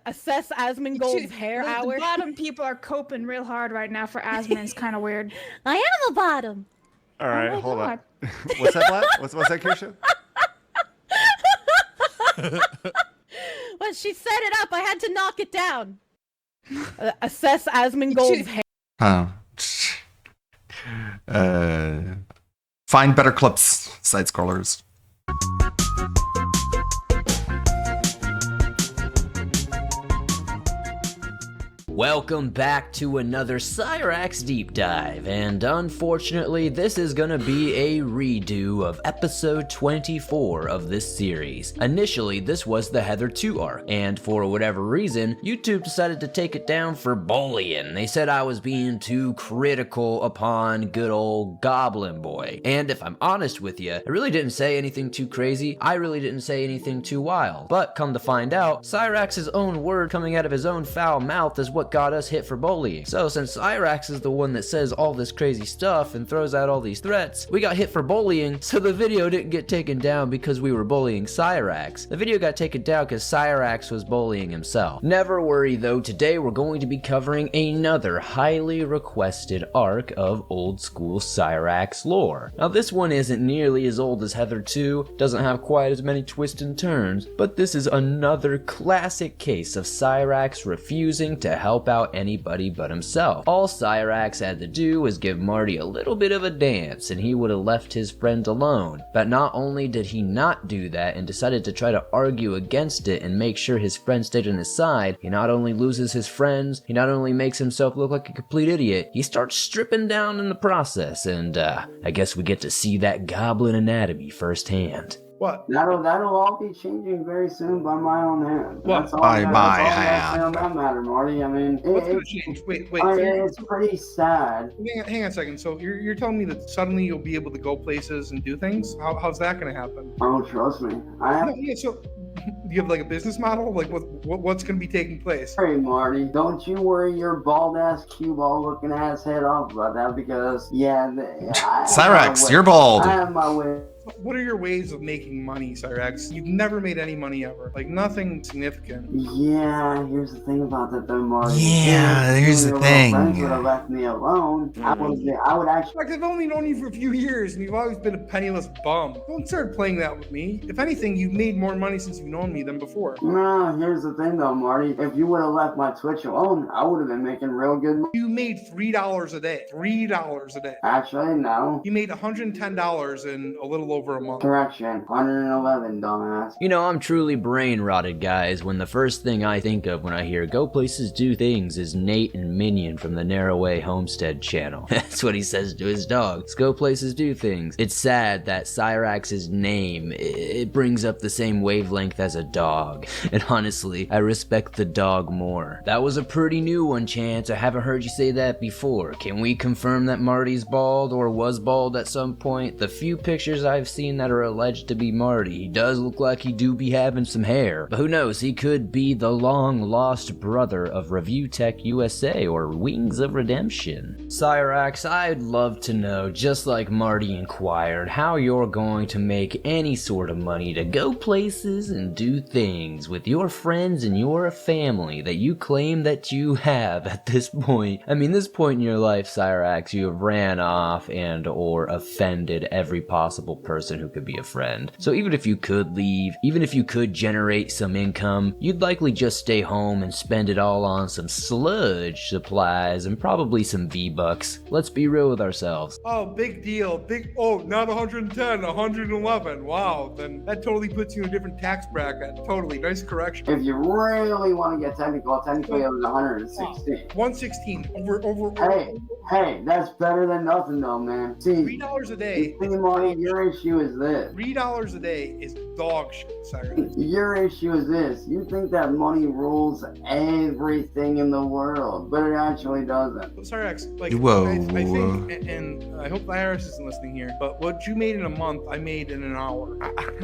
Assess Asmongold's hair The hour. bottom people are coping real hard right now for Asmon. It's kind of weird. I am a bottom. All right, my hold God. on. What's that, Black? What's that, Keisha? When she set it up, I had to knock it down. Assess Asmongold's hair. Huh. Find better clips, Side Scrollers. Welcome back to another Cyrax Deep Dive, and unfortunately this is gonna be a redo of episode 24 of this series. Initially this was the Heather 2 arc, and for whatever reason, YouTube decided to take it down for bullying. They said I was being too critical upon good old Goblin Boy, and if I'm honest with you, I really didn't say anything too crazy, I really didn't say anything too wild, but come to find out, Cyrax's own word coming out of his own foul mouth is what got us hit for bullying. So since Cyrax is the one that says all this crazy stuff and throws out all these threats, we got hit for bullying, so the video didn't get taken down because we were bullying Cyrax. The video got taken down because Cyrax was bullying himself. Never worry though, today we're going to be covering another highly requested arc of old school Cyrax lore. Now this one isn't nearly as old as Heather 2, doesn't have quite as many twists and turns, but this is another classic case of Cyrax refusing to help out anybody but himself. All Cyrax had to do was give Marty a little bit of a dance and he would have left his friend alone. But not only did he not do that and decided to try to argue against it and make sure his friend stayed on his side, he not only loses his friends, he not only makes himself look like a complete idiot, he starts stripping down in the process, and I guess we get to see that goblin anatomy firsthand. What? That'll all be changing very soon by my own hand. What? That's all By that's my all I gotta say hand. on that matter, Marty. I mean, What's gonna change? Wait. it's pretty sad. Hang on a second. So you're telling me that suddenly you'll be able to go places and do things? How's that gonna happen? Oh, trust me. I have. Yeah, so do you have like a business model? Like what's gonna be taking place? Hey, Marty, don't you worry your bald ass cue ball looking ass head off about that because, Cyrax, you're bald. I have my way. What are your ways of making money, Cyrax? You've never made any money ever. Like nothing significant. Yeah, here's the thing about that though, Marty. Yeah, here's the Your thing. friends would have left me alone. I would actually. Like I've only known you for a few years and you've always been a penniless bum. Don't start playing that with me. If anything, you've made more money since you've known me than before. No, here's the thing though, Marty. If you would have left my Twitch alone, I would have been making real good money. You made $3 a day. $3 a day. Actually, no. You made $110 in a little over a month. Correction, 111, dumbass. You know, I'm truly brain rotted, guys, when the first thing I think of when I hear Go Places Do Things is Nate and Minion from the Narrowway Homestead channel. That's what he says to his dog. It's Go Places Do Things. It's sad that Cyrax's name, it brings up the same wavelength as a dog. And honestly, I respect the dog more. That was a pretty new one, Chance. I haven't heard you say that before. Can we confirm that Marty's bald or was bald at some point? The few pictures I've seen that are alleged to be Marty, he does look like he do be having some hair. But who knows, he could be the long lost brother of Review Tech USA or Wings of Redemption. Cyrax, I'd love to know, just like Marty inquired, how you're going to make any sort of money to go places and do things with your friends and your family that you claim that you have at this point. I mean, this point in your life, Cyrax, you have ran off and or offended every possible person who could be a friend. So even if you could leave, even if you could generate some income, you'd likely just stay home and spend it all on some sludge supplies and probably some V-Bucks. Let's be real with ourselves. Oh, big deal. Not 110, 111. Wow, then that totally puts you in a different tax bracket. Totally, nice correction. If you really want to get technical, technically it was 116. 116 over. Hey, that's better than nothing though, man. See, $3 a day. See, Marty, your issue is this. $3 a day is dog shit, Cyrus. Your issue is this. You think that money rules everything in the world, but it actually doesn't. Cyrus, like, Whoa. I think, and I hope the IRS isn't listening here, but what you made in a month, I made in an hour.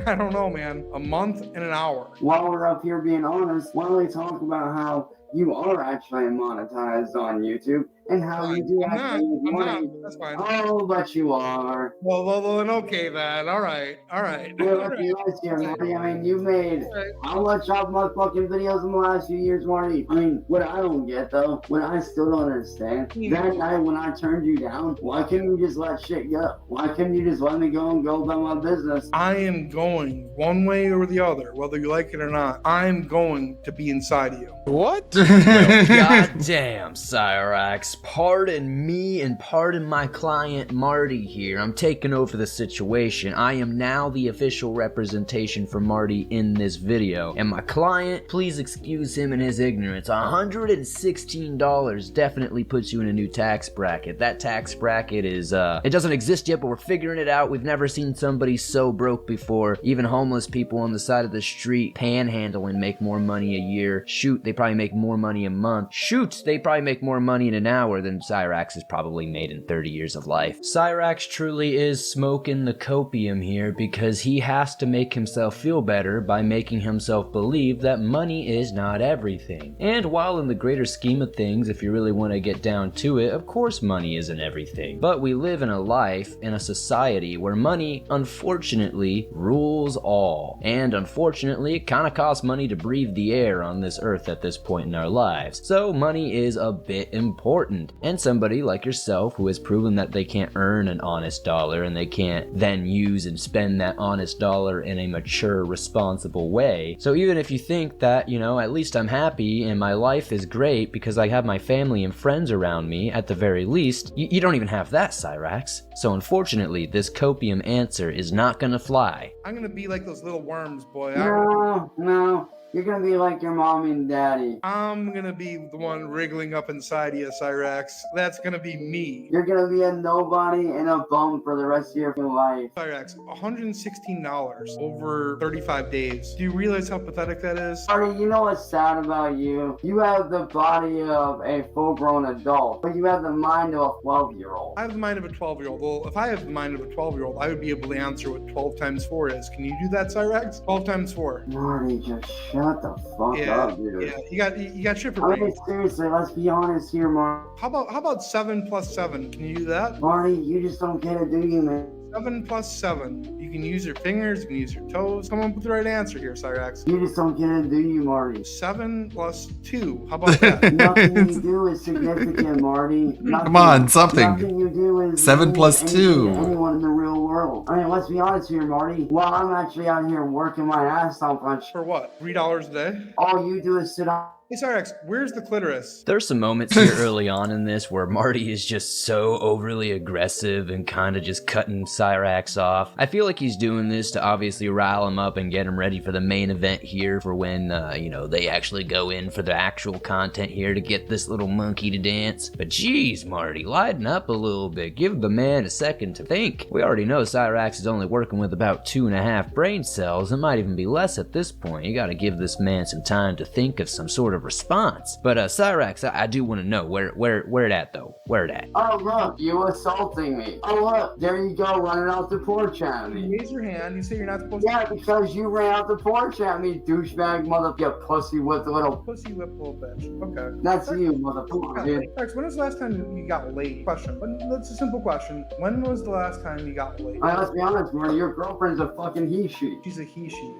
I don't know, man. A month and an hour. While we're up here being honest, why don't we talk about how you are actually monetized on YouTube, and how you do I'm not. actually make I'm money. not. That's fine. Oh, but you are. Well, then okay then. All right. Well, let's be honest here, Marty. I mean, you made how much off my fucking videos in the last few years, Marty? I mean, what I don't get though, what I still don't understand, that night when I turned you down, why couldn't you just let shit go? Why couldn't you just let me go and go about my business? I am going one way or the other, whether you like it or not. I'm going to be inside of you. What? Well, goddamn, Cyrax. Pardon me and pardon my client Marty here. I'm taking over the situation. I am now the official representation for Marty in this video. And my client, please excuse him and his ignorance. $116 definitely puts you in a new tax bracket. That tax bracket is, it doesn't exist yet, but we're figuring it out. We've never seen somebody so broke before. Even homeless people on the side of the street panhandling make more money a year. Shoot, they probably make more money a month. Shoot, they probably make more money in an hour than Cyrax has probably made in 30 years of life. Cyrax truly is smoking the copium here because he has to make himself feel better by making himself believe that money is not everything. And while in the greater scheme of things, if you really want to get down to it, of course money isn't everything. But we live in a life, in a society where money, unfortunately, rules all. And unfortunately, it kind of costs money to breathe the air on this earth at this point in our lives. So money is a bit important. And somebody like yourself who has proven that they can't earn an honest dollar and they can't then use and spend that honest dollar in a mature, responsible way. So even if you think that, you know, at least I'm happy and my life is great because I have my family and friends around me, at the very least, you don't even have that, Cyrax. So unfortunately, this copium answer is not gonna fly. I'm gonna be like those little worms, boy. No. You're gonna be like your mommy and daddy. I'm gonna be the one wriggling up inside you, Cyrax. That's gonna be me. You're gonna be a nobody and a bum for the rest of your life. Cyrax, $116 over 35 days. Do you realize how pathetic that is? Marty, you know what's sad about you? You have the body of a full-grown adult, but you have the mind of a 12-year-old. I have the mind of a 12-year-old. Well, if I have the mind of a 12-year-old, I would be able to answer what 12 times 4 is. Can you do that, Cyrax? 12 times 4. Marty, just shut the fuck up, dude. Yeah, you got shit for brain. Okay, seriously, let's be honest here, Marty. How about 7 plus 7? Can you do that? Marty, you just don't get it, do you, man? 7 plus 7. You can use your fingers, you can use your toes. Come up with the right answer here, Cyrax. You just don't get it, do you, Marty? 7 plus 2. How about that? Nothing you do is significant, Marty. Come on, something. Nothing you do is 7 plus 2. Anyone in the real world. I mean, let's be honest here, Marty. While I'm actually out here working my ass off on For what? $3 a day? all you do is sit on. Hey, Cyrax, where's the clitoris? There's some moments here early on in this where Marty is just so overly aggressive and kind of just cutting Cyrax off. I feel like he's doing this to obviously rile him up and get him ready for the main event here for when, you know, they actually go in for the actual content here to get this little monkey to dance. But geez, Marty, lighten up a little bit. Give the man a second to think. We already know Cyrax is only working with about 2.5 brain cells. It might even be less at this point. You gotta give this man some time to think of some sort of response. But Cyrax, I do want to know where it at though? Where it at? Oh look, you assaulting me. Oh look, there you go, running off the porch at me. Raise your hand. You say you're not supposed Yeah, because you ran out the porch at me, douchebag motherfucker, pussy with the little. Pussy whip little bitch. Okay. That's you, motherfucker, dude. Cyrax, when was the last time you got laid? Question. That's a simple question. When was the last time you got laid? Let's be honest, Marty, your girlfriend's a fucking he-she. She's a he-she.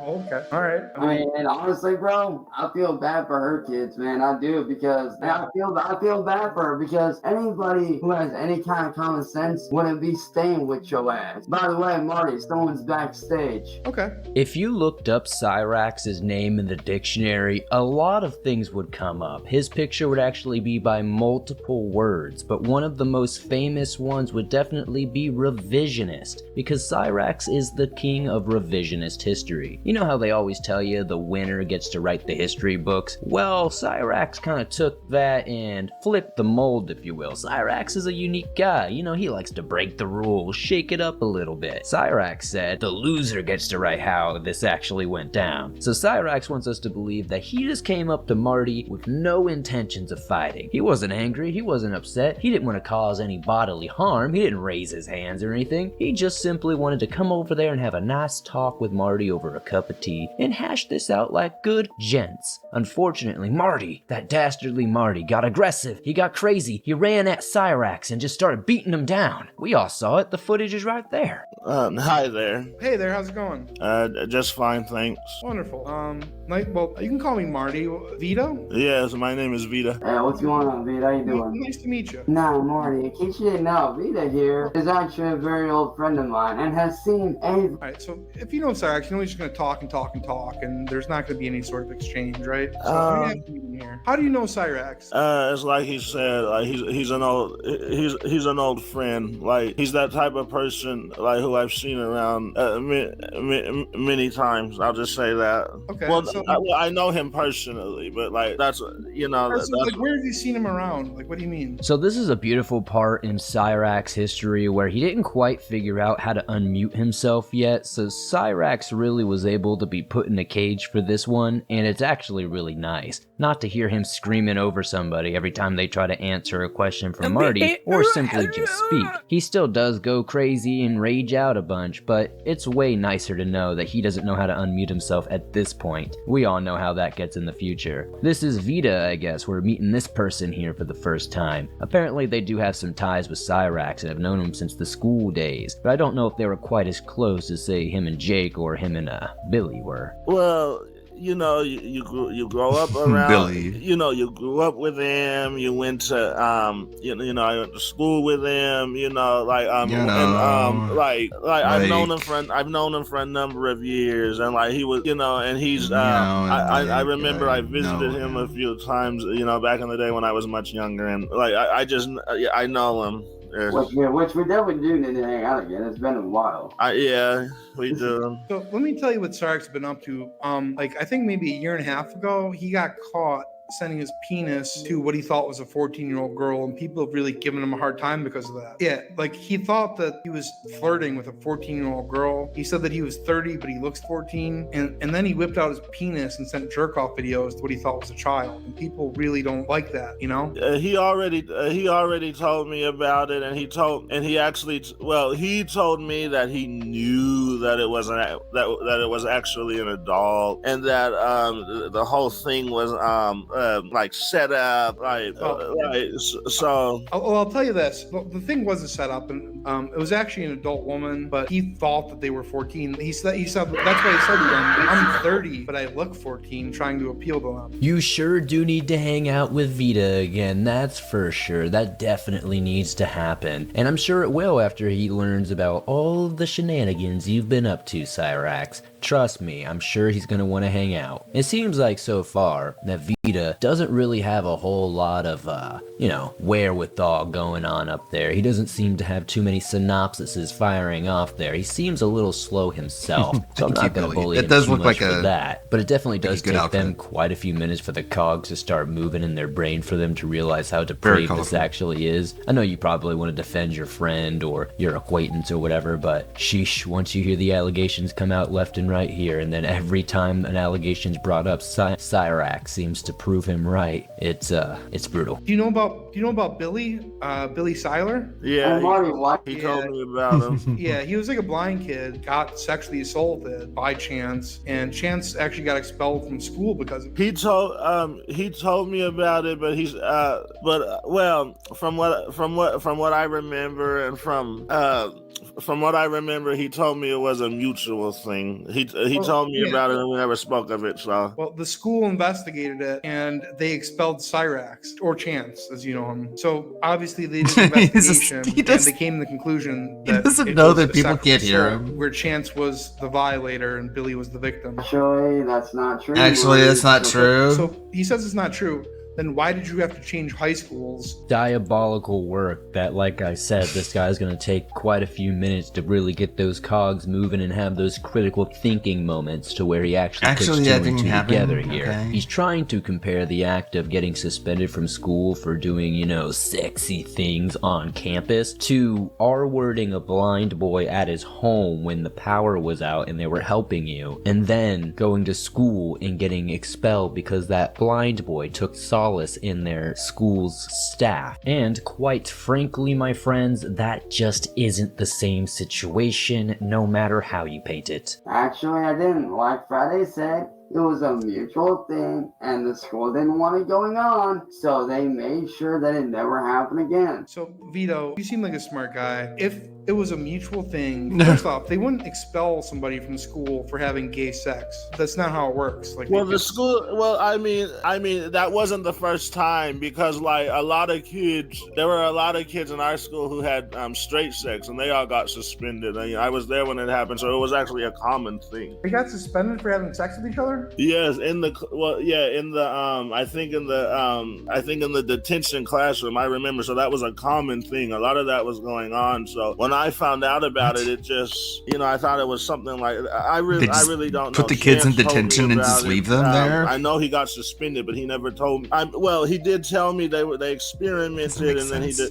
Oh, okay. All right. I mean, and honestly, bro, I feel bad for her kids, man. I do, because I feel bad for her because anybody who has any kind of common sense wouldn't be staying with your ass. By the way, Marty, someone's backstage. Okay. If you looked up Cyrax's name in the dictionary, a lot of things would come up. His picture would actually be by multiple words, but one of the most famous ones would definitely be revisionist, because Cyrax is the king of revisionist history. You know how they always tell you the winner gets to write the history books? Well, Cyrax kind of took that and flipped the mold, if you will. Cyrax is a unique guy. You know, he likes to break the rules, shake it up a little bit. Cyrax said the loser gets to write how this actually went down. So Cyrax wants us to believe that he just came up to Marty with no intentions of fighting. He wasn't angry, he wasn't upset, he didn't want to cause any bodily harm, he didn't raise his hands or anything. He just simply wanted to come over there and have a nice talk with Marty over a cup of tea and hash this out like good gents. Unfortunately, unfortunately, Marty, that dastardly Marty, got aggressive. He got crazy. He ran at Cyrax and just started beating him down. We all saw it. The footage is right there. Hi there. Hey there, how's it going? Just fine, thanks. Wonderful. Well, you can call me Marty. Vito? Yes, my name is Vita. Hey, what's going on, Vita? How you doing? Nice to meet you. Nah, Marty, in case you didn't know, Vita here is actually a very old friend of mine and has seen every... Alright, so if you know Cyrax, you know he's just gonna talk and talk and talk, and there's not gonna be any sort of exchange, right? So here. How do you know Cyrax? It's like he said, like he's an old friend. Like he's that type of person, like who I've seen around many times. I'll just say that. Okay. Well, So, I know him personally, but like that's like, where have you seen him around? Like, what do you mean? So this is a beautiful part in Cyrax's history where he didn't quite figure out how to unmute himself yet, so Cyrax really was able to be put in a cage for this one, and it's actually really nice. Not to hear him screaming over somebody every time they try to answer a question from Marty, or simply just speak. He still does go crazy and rage out a bunch, but it's way nicer to know that he doesn't know how to unmute himself at this point. We all know how that gets in the future. This is Vita, I guess. We're meeting this person here for the first time. Apparently they do have some ties with Cyrax and have known him since the school days, but I don't know if they were quite as close as, say, him and Jake or him and Billy were. Well, you grow up around Billy. You grew up with him. You went to I went to school with him. I've known him for a number of years, and like he was, and he's I remember I visited him a few times, back in the day when I was much younger, and like I know him. Which we definitely do need to hang out again. It's been a while. Yeah, we do. So let me tell you what Cyrax's been up to. I think maybe a year and a half ago, he got caught sending his penis to what he thought was a 14-year-old girl, and people have really given him a hard time because of that. Yeah, like he thought that he was flirting with a 14-year-old girl. He said that he was 30, but he looks 14, and then he whipped out his penis and sent jerk-off videos to what he thought was a child, and people really don't like that, He already told me about it, and he told me that he knew that it was that it was actually an adult, and that the whole thing was set up, so. I'll tell you this. The thing wasn't set up, and it was actually an adult woman, but he thought that they were 14. He said that's why he said to them, "I'm 30, but I look 14," trying to appeal to them. You sure do need to hang out with Vita again, that's for sure. That definitely needs to happen. And I'm sure it will after he learns about all of the shenanigans you've been up to, Cyrax. Trust me, I'm sure he's gonna want to hang out. It seems like so far that Vita doesn't really have a whole lot of, wherewithal going on up there. He doesn't seem to have too many synopsises firing off there. He seems a little slow himself, so I'm not gonna bully him too much for that. But it definitely does take them quite a few minutes for the cogs to start moving in their brain for them to realize how depraved this actually is. I know you probably want to defend your friend or your acquaintance or whatever, but sheesh, once you hear the allegations come out left and right here, and then every time an allegation's brought up, Cyrax seems to prove him right. It's brutal. Do you know about Billy? Billy Seiler? Yeah, he told me about him. Yeah, he was like a blind kid, got sexually assaulted by Chance, and Chance actually got expelled from school because of it. He told me about it, but from what I remember, and from what I remember, he told me it was a mutual thing. He told me about it, and we never spoke of it. So, well, the school investigated it, and they expelled Cyrax, or Chance, as you know him. So obviously they did an investigation, and they came to the conclusion that he doesn't know that people can't hear him. Where Chance was the violator and Billy was the victim. Actually, that's not true. Actually, that's not true. So he says it's not true. Then why did you have to change high schools? Diabolical work that, like I said, this guy's gonna take quite a few minutes to really get those cogs moving and have those critical thinking moments to where he actually puts two and two together here. Okay. He's trying to compare the act of getting suspended from school for doing, sexy things on campus to R-wording a blind boy at his home when the power was out and they were helping you, and then going to school and getting expelled because that blind boy took solace in their school's staff. And quite frankly, my friends, that just isn't the same situation, no matter how you paint it. Actually, I didn't. Like Friday said, It was a mutual thing, and the school didn't want it going on, so they made sure that it never happened again. So, Vito, you seem like a smart guy. If it was a mutual thing, first off, they wouldn't expel somebody from school for having gay sex. That's not how it works. Like, well, the school. Well, I mean, that wasn't the first time, because like there were a lot of kids in our school who had straight sex, and they all got suspended. I was there when it happened, so it was actually a common thing. They got suspended for having sex with each other? Yes, I think in the detention classroom, I remember. So that was a common thing. A lot of that was going on. So when I found out about it, it just, I thought it was something like, I really don't know. Put the kids in detention and just leave them there? I know he got suspended, but he never told me. Well, he did tell me they experimented,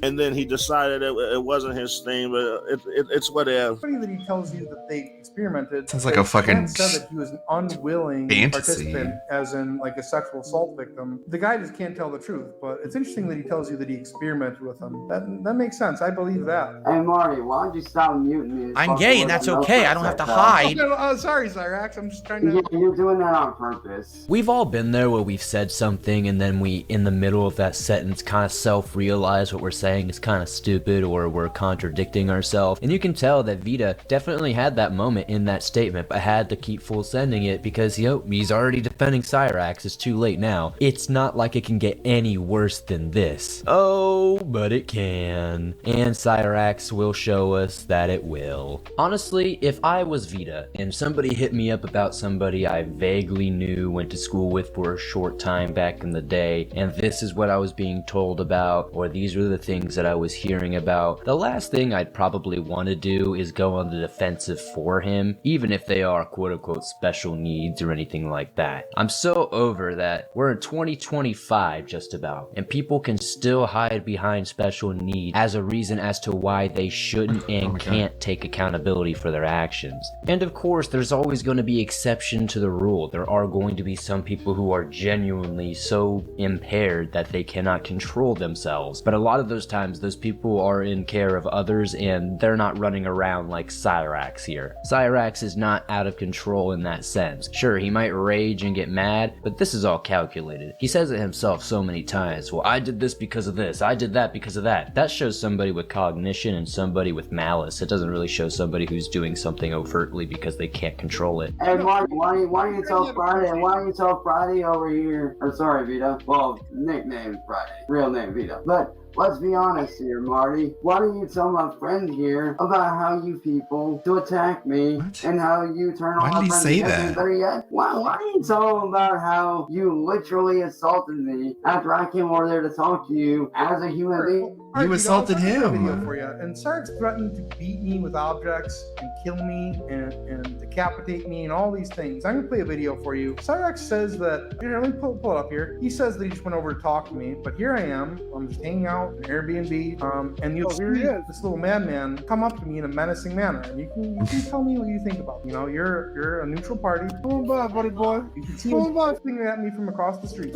and then he decided it wasn't his thing, but it's whatever. It's funny that he tells you that they experimented. Sounds like a fucking said that he was an unwilling fantasy. participant, as in like a sexual assault victim. The guy just can't tell the truth, but it's interesting that he tells you that he experimented with them. That makes sense. I believe that. Hey Marty, why don't you stop muting me? I'm gay, and that's okay. I don't have to hide. Sorry, Cyrax. I'm just trying to. Yeah, you're doing that on purpose. We've all been there where we've said something and then we, in the middle of that sentence, kind of self-realize what we're saying is kind of stupid or we're contradicting ourselves. And you can tell that Vita definitely had that moment in that statement, but had to keep full sending it because, he's already defending Cyrax. It's too late now. It's not like it can get any worse than this. Oh, but it can. And Cyrax will show us that it will. Honestly, if I was Vita and somebody hit me up about somebody I vaguely knew, went to school with for a short time back in the day, and this is what I was being told about, or these are the things that I was hearing about, the last thing I'd probably want to do is go on the defensive for him, even if they are quote-unquote special needs or anything like that. I'm so over that. We're in 2025 just about, and people can still hide behind special needs as a reason as to why they shouldn't and can't take accountability for their actions. And of course, there's always going to be exception to the rule. There are going to be some people who are genuinely so impaired that they cannot control themselves. But a lot of those times, those people are in care of others and they're not running around like Cyrax here. Cyrax is not out of control in that sense. Sure, he might rage and get mad, but this is all calculated. He says it himself so many times. Well, I did this because of this. I did that because of that. That shows somebody with cognition and somebody with malice. It doesn't really show somebody who's doing something overtly because they can't control it. Hey Marty, why don't you tell Friday? Why don't you tell Friday over here? Or sorry, Vita. Well, nickname Friday, real name Vita. But let's be honest here, Marty. Why don't you tell my friend here about how you people to attack me and how you turn on my friends against me? Better yet, why don't you tell him about how you literally assaulted me after I came over there to talk to you as a human being? You assaulted him. And Cyrax threatened to beat me with objects and kill me and decapitate me and all these things. I'm gonna play a video for you. Cyrax says that, here, let me pull it up here. He says that he just went over to talk to me, but here I am. I'm just hanging out in Airbnb, and you'll see this little madman come up to me in a menacing manner, and you can tell me what you think about me. You're a neutral party. Come on by, buddy boy. You can see him looking at me from across the street.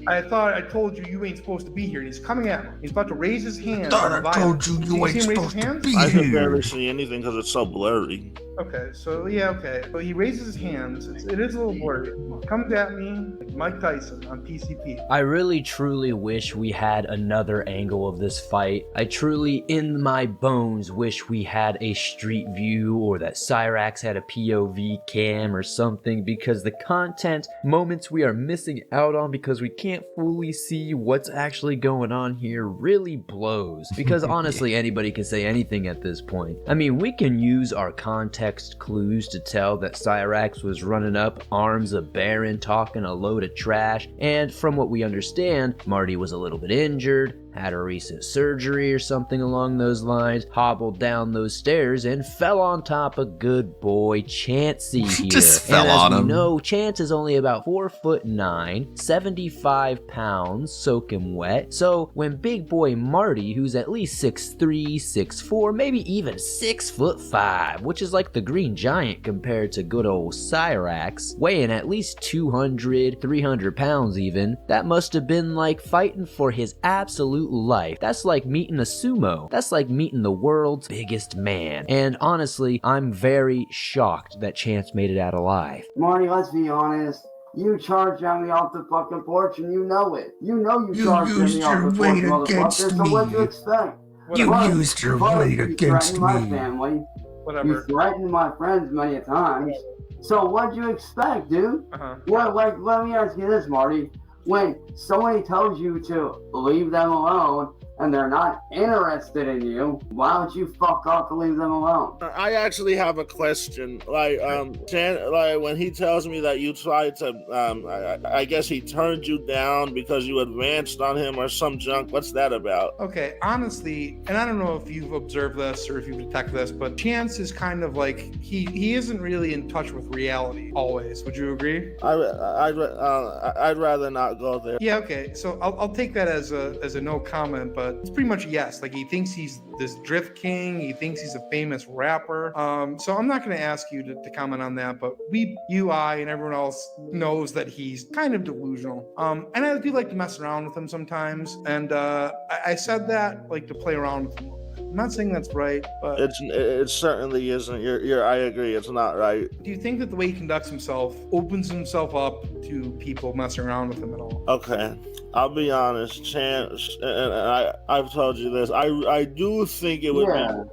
I thought I told you ain't supposed to be here, and he's coming at me. He's about to raise his hand. I told you ain't supposed to be here. I can barely see anything because it's so blurry. Okay, so he raises his hands. It is a little blurry. Comes at me like Mike Tyson on PCP. I really truly wish we had another angle of this fight. I truly, in my bones, wish we had a street view or that Cyrax had a POV cam or something, because the content moments we are missing out on because we can't fully see what's actually going on here really blows. Because honestly, anybody can say anything at this point. I mean, we can use our context clues to tell that Cyrax was running up, arms a Baron, talking a load of trash, and from what we understand, Marty was a little bit injured, had a recent surgery or something along those lines, hobbled down those stairs and fell on top of good boy Chansey here. Just fell on him. No, Chance is only about 4'9", 75 pounds, soaking wet. So when big boy Marty, who's at least 6'3", 6'4", maybe even 6'5", which is like the Green Giant compared to good old Cyrax, weighing at least 200, 300 pounds even, that must have been like fighting for his absolute absolute life. That's like meeting a sumo. That's like meeting the world's biggest man. And honestly, I'm very shocked that Chance made it out alive. Marty, let's be honest. You charged me off the fucking porch and you know it. You know you charged me off the porch, motherfucker. So what do you expect? You used your weight against you threatened me. my family. Whatever. You threatened my friends many a times. So what'd you expect, dude? Well, like, let me ask you this, Marty. When somebody tells you to leave them alone and they're not interested in you, why don't you fuck off to leave them alone? I actually have a question. Like, like when he tells me that you tried to, I guess he turned you down because you advanced on him or some junk. What's that about? Okay, honestly, and I don't know if you've observed this or if you've detected this, but Chance is kind of like he isn't really in touch with reality always. Would you agree? I'd rather not go there. Yeah. Okay. So I'll take that as a no comment, but it's pretty much yes. Like he thinks he's this drift king. He thinks he's a famous rapper. So I'm not going to ask you to comment on that, but I, and everyone else knows that he's kind of delusional. And I do like to mess around with him sometimes. And I said that like to play around with him. I'm not saying that's right, but it certainly isn't. I agree. It's not right. Do you think that the way he conducts himself opens himself up to people messing around with him at all? Okay, I'll be honest, Chance, and I've told you this. I do think it would. Yeah.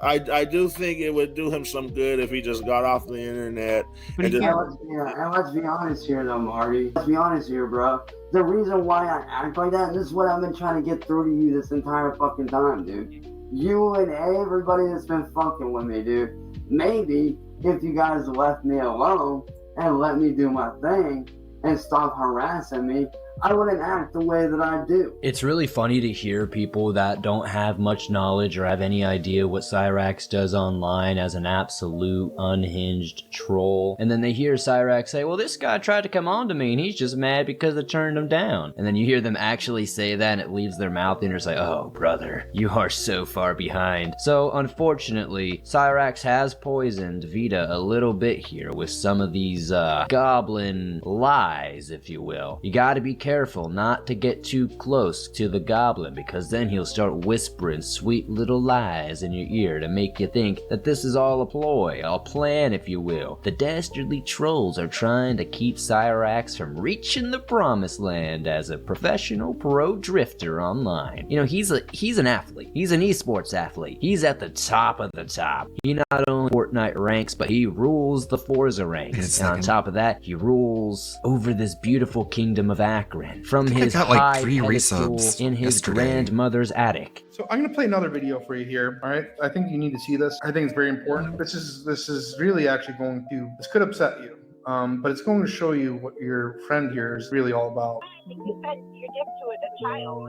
I do think it would do him some good if he just got off the internet. And let's be honest here, though, Marty. Let's be honest here, bro. The reason why I act like that, and this is what I've been trying to get through to you this entire fucking time, dude. You and everybody that's been fucking with me, dude. Maybe if you guys left me alone and let me do my thing and stop harassing me, I wouldn't act the way that I do. It's really funny to hear people that don't have much knowledge or have any idea what Cyrax does online as an absolute unhinged troll. And then they hear Cyrax say, well, this guy tried to come on to me and he's just mad because I turned him down. And then you hear them actually say that and it leaves their mouth and it's like, oh, brother, you are so far behind. So unfortunately, Cyrax has poisoned Vita a little bit here with some of these goblin lies, if you will. You gotta be careful not to get too close to the goblin because then he'll start whispering sweet little lies in your ear to make you think that this is all a ploy, a plan, if you will. The dastardly trolls are trying to keep Cyrax from reaching the promised land as a professional pro drifter online. You know, he's an athlete. He's an esports athlete. He's at the top of the top. He not only Fortnite ranks, but he rules the Forza ranks. And on top of that, he rules over this beautiful kingdom of Akron from his high pedestal in his grandmother's attic. So I'm gonna play another video for you here. All right, I think you need to see this. I think it's very important. This is really actually going to. This could upset you, but it's going to show you what your friend here is really all about. You said you're dipped to a child.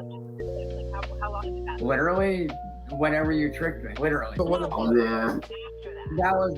Like how long is that? Literally, whenever you tricked me. Literally. Yeah. That was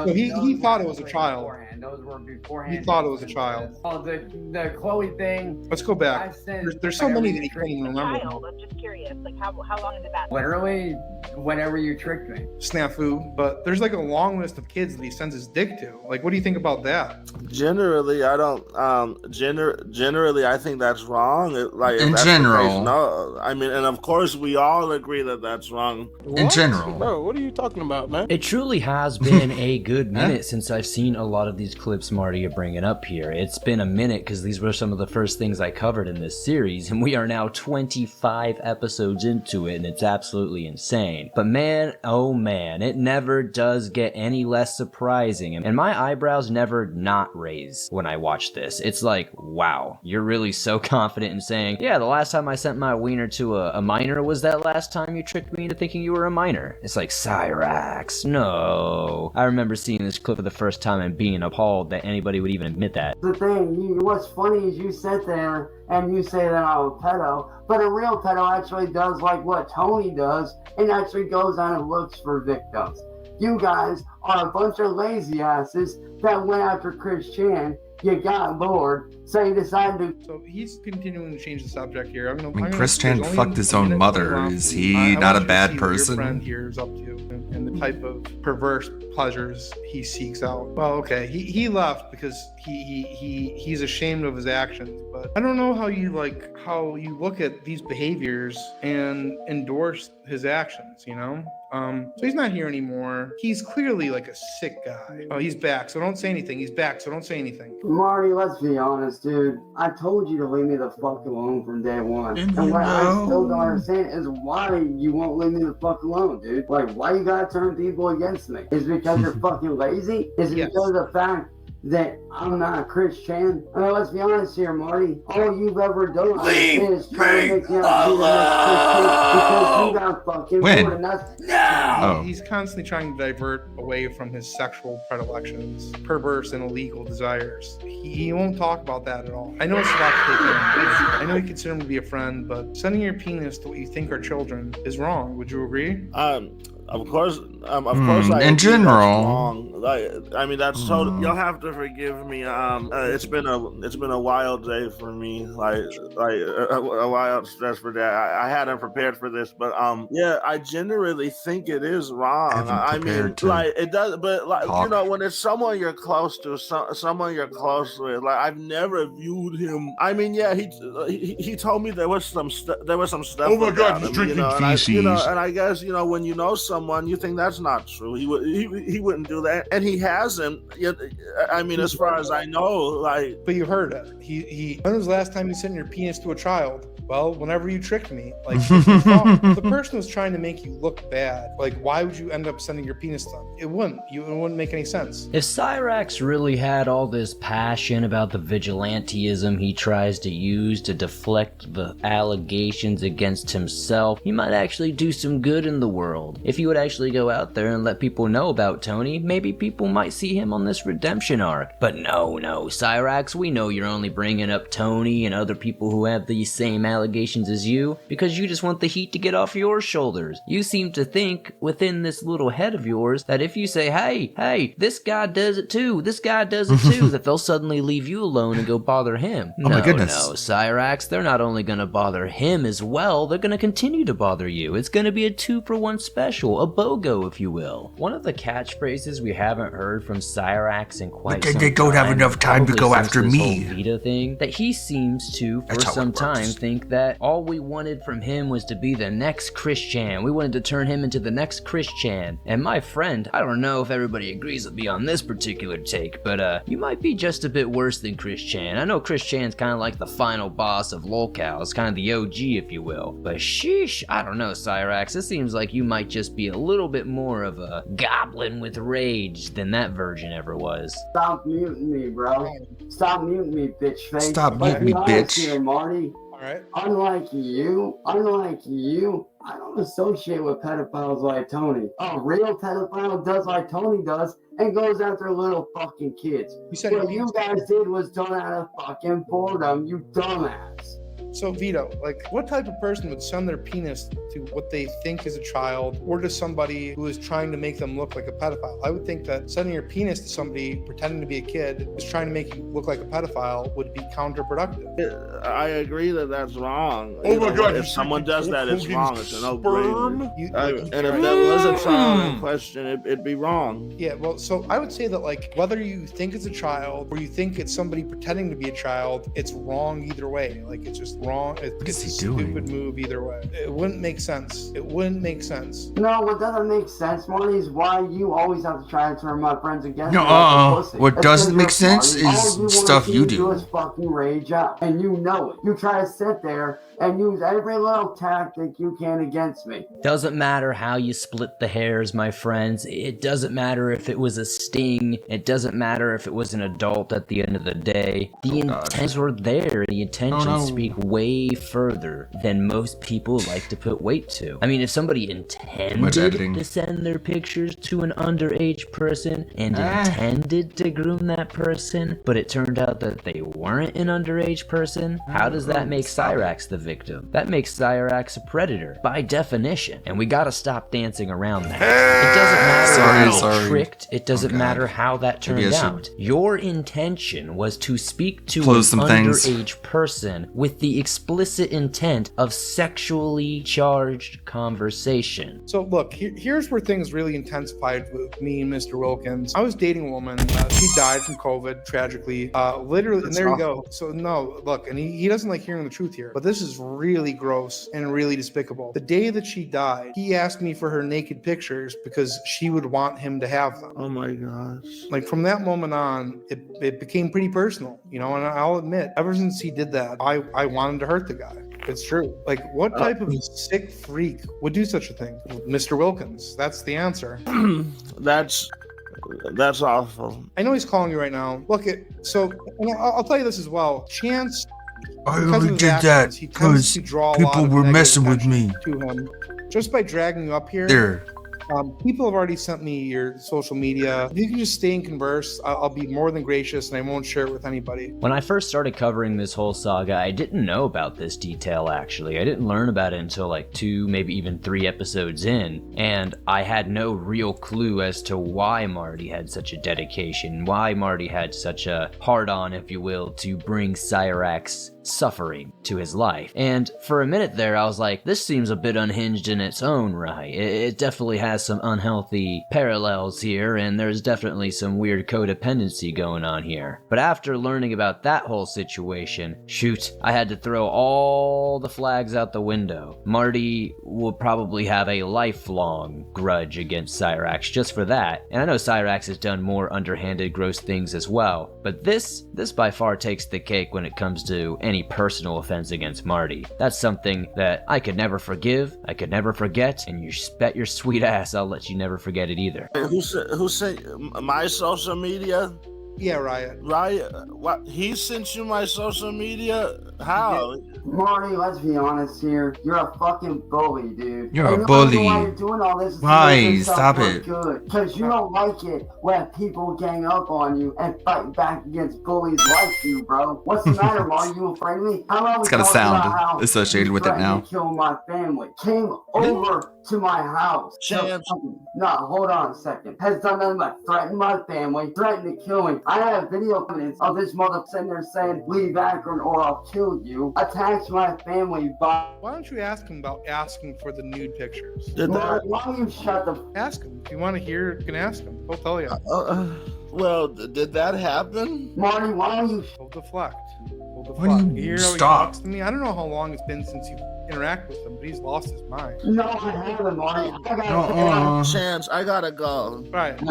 So he thought it was a child. Those were beforehand. He thought it was a child. Oh, the Chloe thing. Let's go back. There's so many that you can't even remember. I'm just curious. Like how long is that? Literally, whenever you tricked me. Snafu. But there's like a long list of kids that he sends his dick to. Like, what do you think about that? Generally, I don't. Generally, I think that's wrong. In general, no. I mean, and of course, we all agree that that's wrong. In general, bro, what are you talking about, man? It truly has been a good minute since I've seen a lot of these clips Marty are bringing up here. It's been a minute because these were some of the first things I covered in this series, and we are now 25 episodes into it, and it's absolutely insane. But man, oh man, it never does get any less surprising, and my eyebrows never not raise when I watch this. It's like, wow, you're really so confident in saying, yeah, the last time I sent my wiener to a minor was that last time you tricked me into thinking you were a minor. It's like, Cyrax, no. I remember seeing this clip for the first time and being appalled that anybody would even admit that. The thing, what's funny is you sit there and you say that I'm a pedo, but a real pedo actually does like what Tony does and actually goes on and looks for victims. You guys are a bunch of lazy asses that went after Chris Chan. You got bored, so you decided to. So he's continuing to change the subject here. I mean, Chris Chan fucked his own mother. Is he not a bad person? Your friend here is up to, and the type of perverse pleasures he seeks out. Well, okay, he left because he's ashamed of his actions, but I don't know how you look at these behaviors and endorse his actions, you know? So he's not here anymore. He's clearly like a sick guy. Oh, he's back, so don't say anything. He's back, so don't say anything. Marty, let's be honest, dude. I told you to leave me the fuck alone from day one. And what I still don't understand is why you won't leave me the fuck alone, dude. Like, why you gotta turn people against me? Is it because you're fucking lazy? Is it because of the fact that I'm not a Christian? I mean, let's be honest here, Marty. All you've ever done is try to make me out to be the next Christian because you got fucking bored, and that's He's constantly trying to divert away from his sexual predilections, perverse and illegal desires. He won't talk about that at all. I know it's a lot to take in. I know you consider him to be a friend, but sending your penis to what you think are children is wrong. Would you agree? Of course, I in general, wrong. Like, I mean, that's totally. You'll have to forgive me. It's been a wild day for me. Like a wild stressful day. I hadn't prepared for this, but yeah, I genuinely think it is wrong. I mean, like it does, but like you know, when it's someone you're close to, someone you're close with, like I've never viewed him. I mean, yeah, he told me there was some stuff. Oh my God, he's drinking feces. And I guess when you know someone, you think that's not true. He wouldn't do that, and he hasn't. Yet, I mean, as far as I know, like. But you heard it. When was the last time you sent your penis to a child? Well, whenever you tricked me. Like, if the person was trying to make you look bad, like, why would you end up sending your penis to them? It wouldn't. It wouldn't make any sense. If Cyrax really had all this passion about the vigilantism he tries to use to deflect the allegations against himself, he might actually do some good in the world. If he would actually go out there and let people know about Tony, maybe people might see him on this redemption arc. But no, Cyrax, we know you're only bringing up Tony and other people who have these same allegations as you because you just want the heat to get off your shoulders. You seem to think within this little head of yours that if you say, hey, this guy does it too, that they'll suddenly leave you alone and go bother him. Oh my goodness. No, Cyrax, they're not only gonna bother him as well, they're gonna continue to bother you. It's gonna be a 2-for-1 special, a BOGO if you will. One of the catchphrases we haven't heard from Cyrax in quite some time. They don't have enough time to go after me. Vita thing, that he seems to, for some time, think that all we wanted from him was to be the next Christian. We wanted to turn him into the next Christian. And my friend, I don't know if everybody agrees with me on this particular take, but you might be just a bit worse than Christian. I know Christian's kind of like the final boss of LOLCAL. It's kind of the OG, if you will. But sheesh, I don't know, Cyrax. It seems like you might just be a little bit more of a goblin with rage than that virgin ever was. Stop muting me, bro. Stop muting me, bitch face. Stop muting me, bitch. Here, Marty. Alright. Unlike you, I don't associate with pedophiles like Tony. A real pedophile does like Tony does and goes after little fucking kids. What you guys did was done out of fucking boredom, you dumbass. So Vito, like, what type of person would send their penis to what they think is a child or to somebody who is trying to make them look like a pedophile? I would think that sending your penis to somebody pretending to be a kid who's trying to make you look like a pedophile would be counterproductive. I agree that that's wrong. Oh my God! If someone does that, it's wrong. It's a no-brainer. And if that was a child in question, it'd be wrong. Yeah, well, so I would say that, like, whether you think it's a child or you think it's somebody pretending to be a child, it's wrong either way. Like, it's just wrong. It's a stupid move either way. It wouldn't make sense. No, what doesn't make sense, Marty, is why you always have to try to turn my friends against me. What doesn't make sense is stuff you do. Is fucking rage out, and you know it. You try to sit there and use every little tactic you can against me. Doesn't matter how you split the hairs, my friends. It doesn't matter if it was a sting. It doesn't matter if it was an adult at the end of the day. The intents were there. The intentions speak way further than most people like to put weight to. I mean, if somebody intended to send their pictures to an underage person and intended to groom that person, but it turned out that they weren't an underage person, how does that make Cyrax the victim? victim. That makes Cyrax a predator, by definition, and we gotta stop dancing around that. It doesn't matter how you tricked, it doesn't matter how that turned out. Your intention was to speak to an underage person with the explicit intent of sexually charged conversation. So look, here's where things really intensified with me and Mr. Wilkins. I was dating a woman. She died from COVID, tragically. Literally, and there you go. So no, look, and he doesn't like hearing the truth here, but this is really gross and really despicable. The day that she died, he asked me for her naked pictures because she would want him to have them. Oh my gosh. Like from that moment on, it became pretty personal, you know, and I'll admit, ever since he did that, I wanted to hurt the guy. It's true. Like, what type of sick freak would do such a thing? Mr. Wilkins. That's the answer. That's awful. I know he's calling you right now. Look, I'll tell you this as well. Chance, I only did that because people were messing with me. To him, just by dragging you up here. People have already sent me your social media. If you can just stay and converse, I'll be more than gracious, and I won't share it with anybody. When I first started covering this whole saga, I didn't know about this detail, actually. I didn't learn about it until like 2, maybe even 3 episodes in, and I had no real clue as to why Marty had such a dedication, why Marty had such a hard-on, if you will, to bring Cyrax suffering to his life. And for a minute there, I was like, this seems a bit unhinged in its own right. It definitely has some unhealthy parallels here, and there's definitely some weird codependency going on here. But after learning about that whole situation, shoot, I had to throw all the flags out the window. Marty will probably have a lifelong grudge against Cyrax just for that. And I know Cyrax has done more underhanded, gross things as well, but this by far takes the cake when it comes to any personal offense against Marty. That's something that I could never forgive, I could never forget, and you bet your sweet ass I'll let you never forget it either. Who sent my social media? Yeah, Riot. What? He sent you my social media? How? Marty, let's be honest here. You're a fucking bully, dude. You're a bully. Why you're doing all this? Why? Stop it. Because you don't like it when people gang up on you and fight back against bullies like you, bro. What's the matter, Marty? You afraid of me? It's got a sound associated with it now. Kill my family. Came over to my house. No, hold on a second. Has done nothing but threaten my family, threaten to kill me. I have video evidence of this mother sitting there saying, leave Akron or I'll kill you. Attacks my family by... Why don't you ask him about asking for the nude pictures? Why don't you shut the... Ask him. If you want to hear, you can ask him. He'll tell you. Well, did that happen? Marty, why don't you... Hold deflect. Why do you stop? To me? I don't know how long it's been since you interact with him, but he's lost his mind. No, I haven't, Marty. Chance, I gotta go. Right. I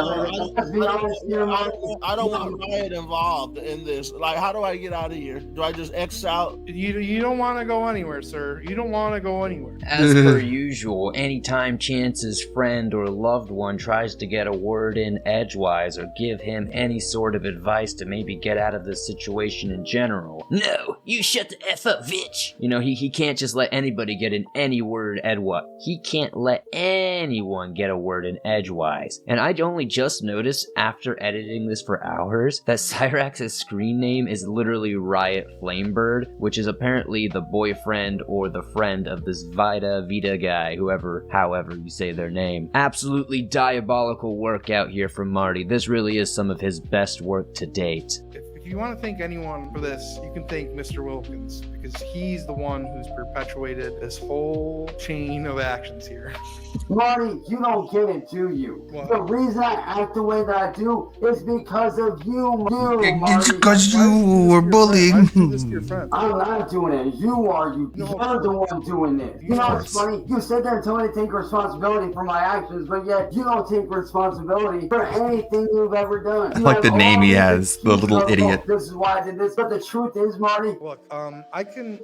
don't want Riot involved in this. Like, how do I get out of here? Do I just X out? You don't want to go anywhere, sir. You don't want to go anywhere. As per usual, anytime Chance's friend or loved one tries to get a word in edgewise or give him any sort of advice to maybe get out of this situation in general. No, you shut the F up, bitch. You know, he can't just let anybody get in any word edgewise. He can't let anyone get a word in edgewise. And I only just noticed after editing this for hours that Cyrax's screen name is literally Riot Flamebird, which is apparently the boyfriend or the friend of this Vita guy, however you say their name. Absolutely diabolical work out here from Marty. This really is some of his best work to date. If you want to thank anyone for this, you can thank Mr. Wilkins, because he's the one who's perpetuated this whole chain of actions here. Marty, you don't get it, do you? What? The reason I act the way that I do is because of you, It's because you were bullying. I'm not doing it. You are. You're the one doing this. You know what's funny? You sit there and tell me to take responsibility for my actions, but yet you don't take responsibility for anything you've ever done. I like the name he has, the little idiot. This is why I did this. But the truth is, Marty. Look, I can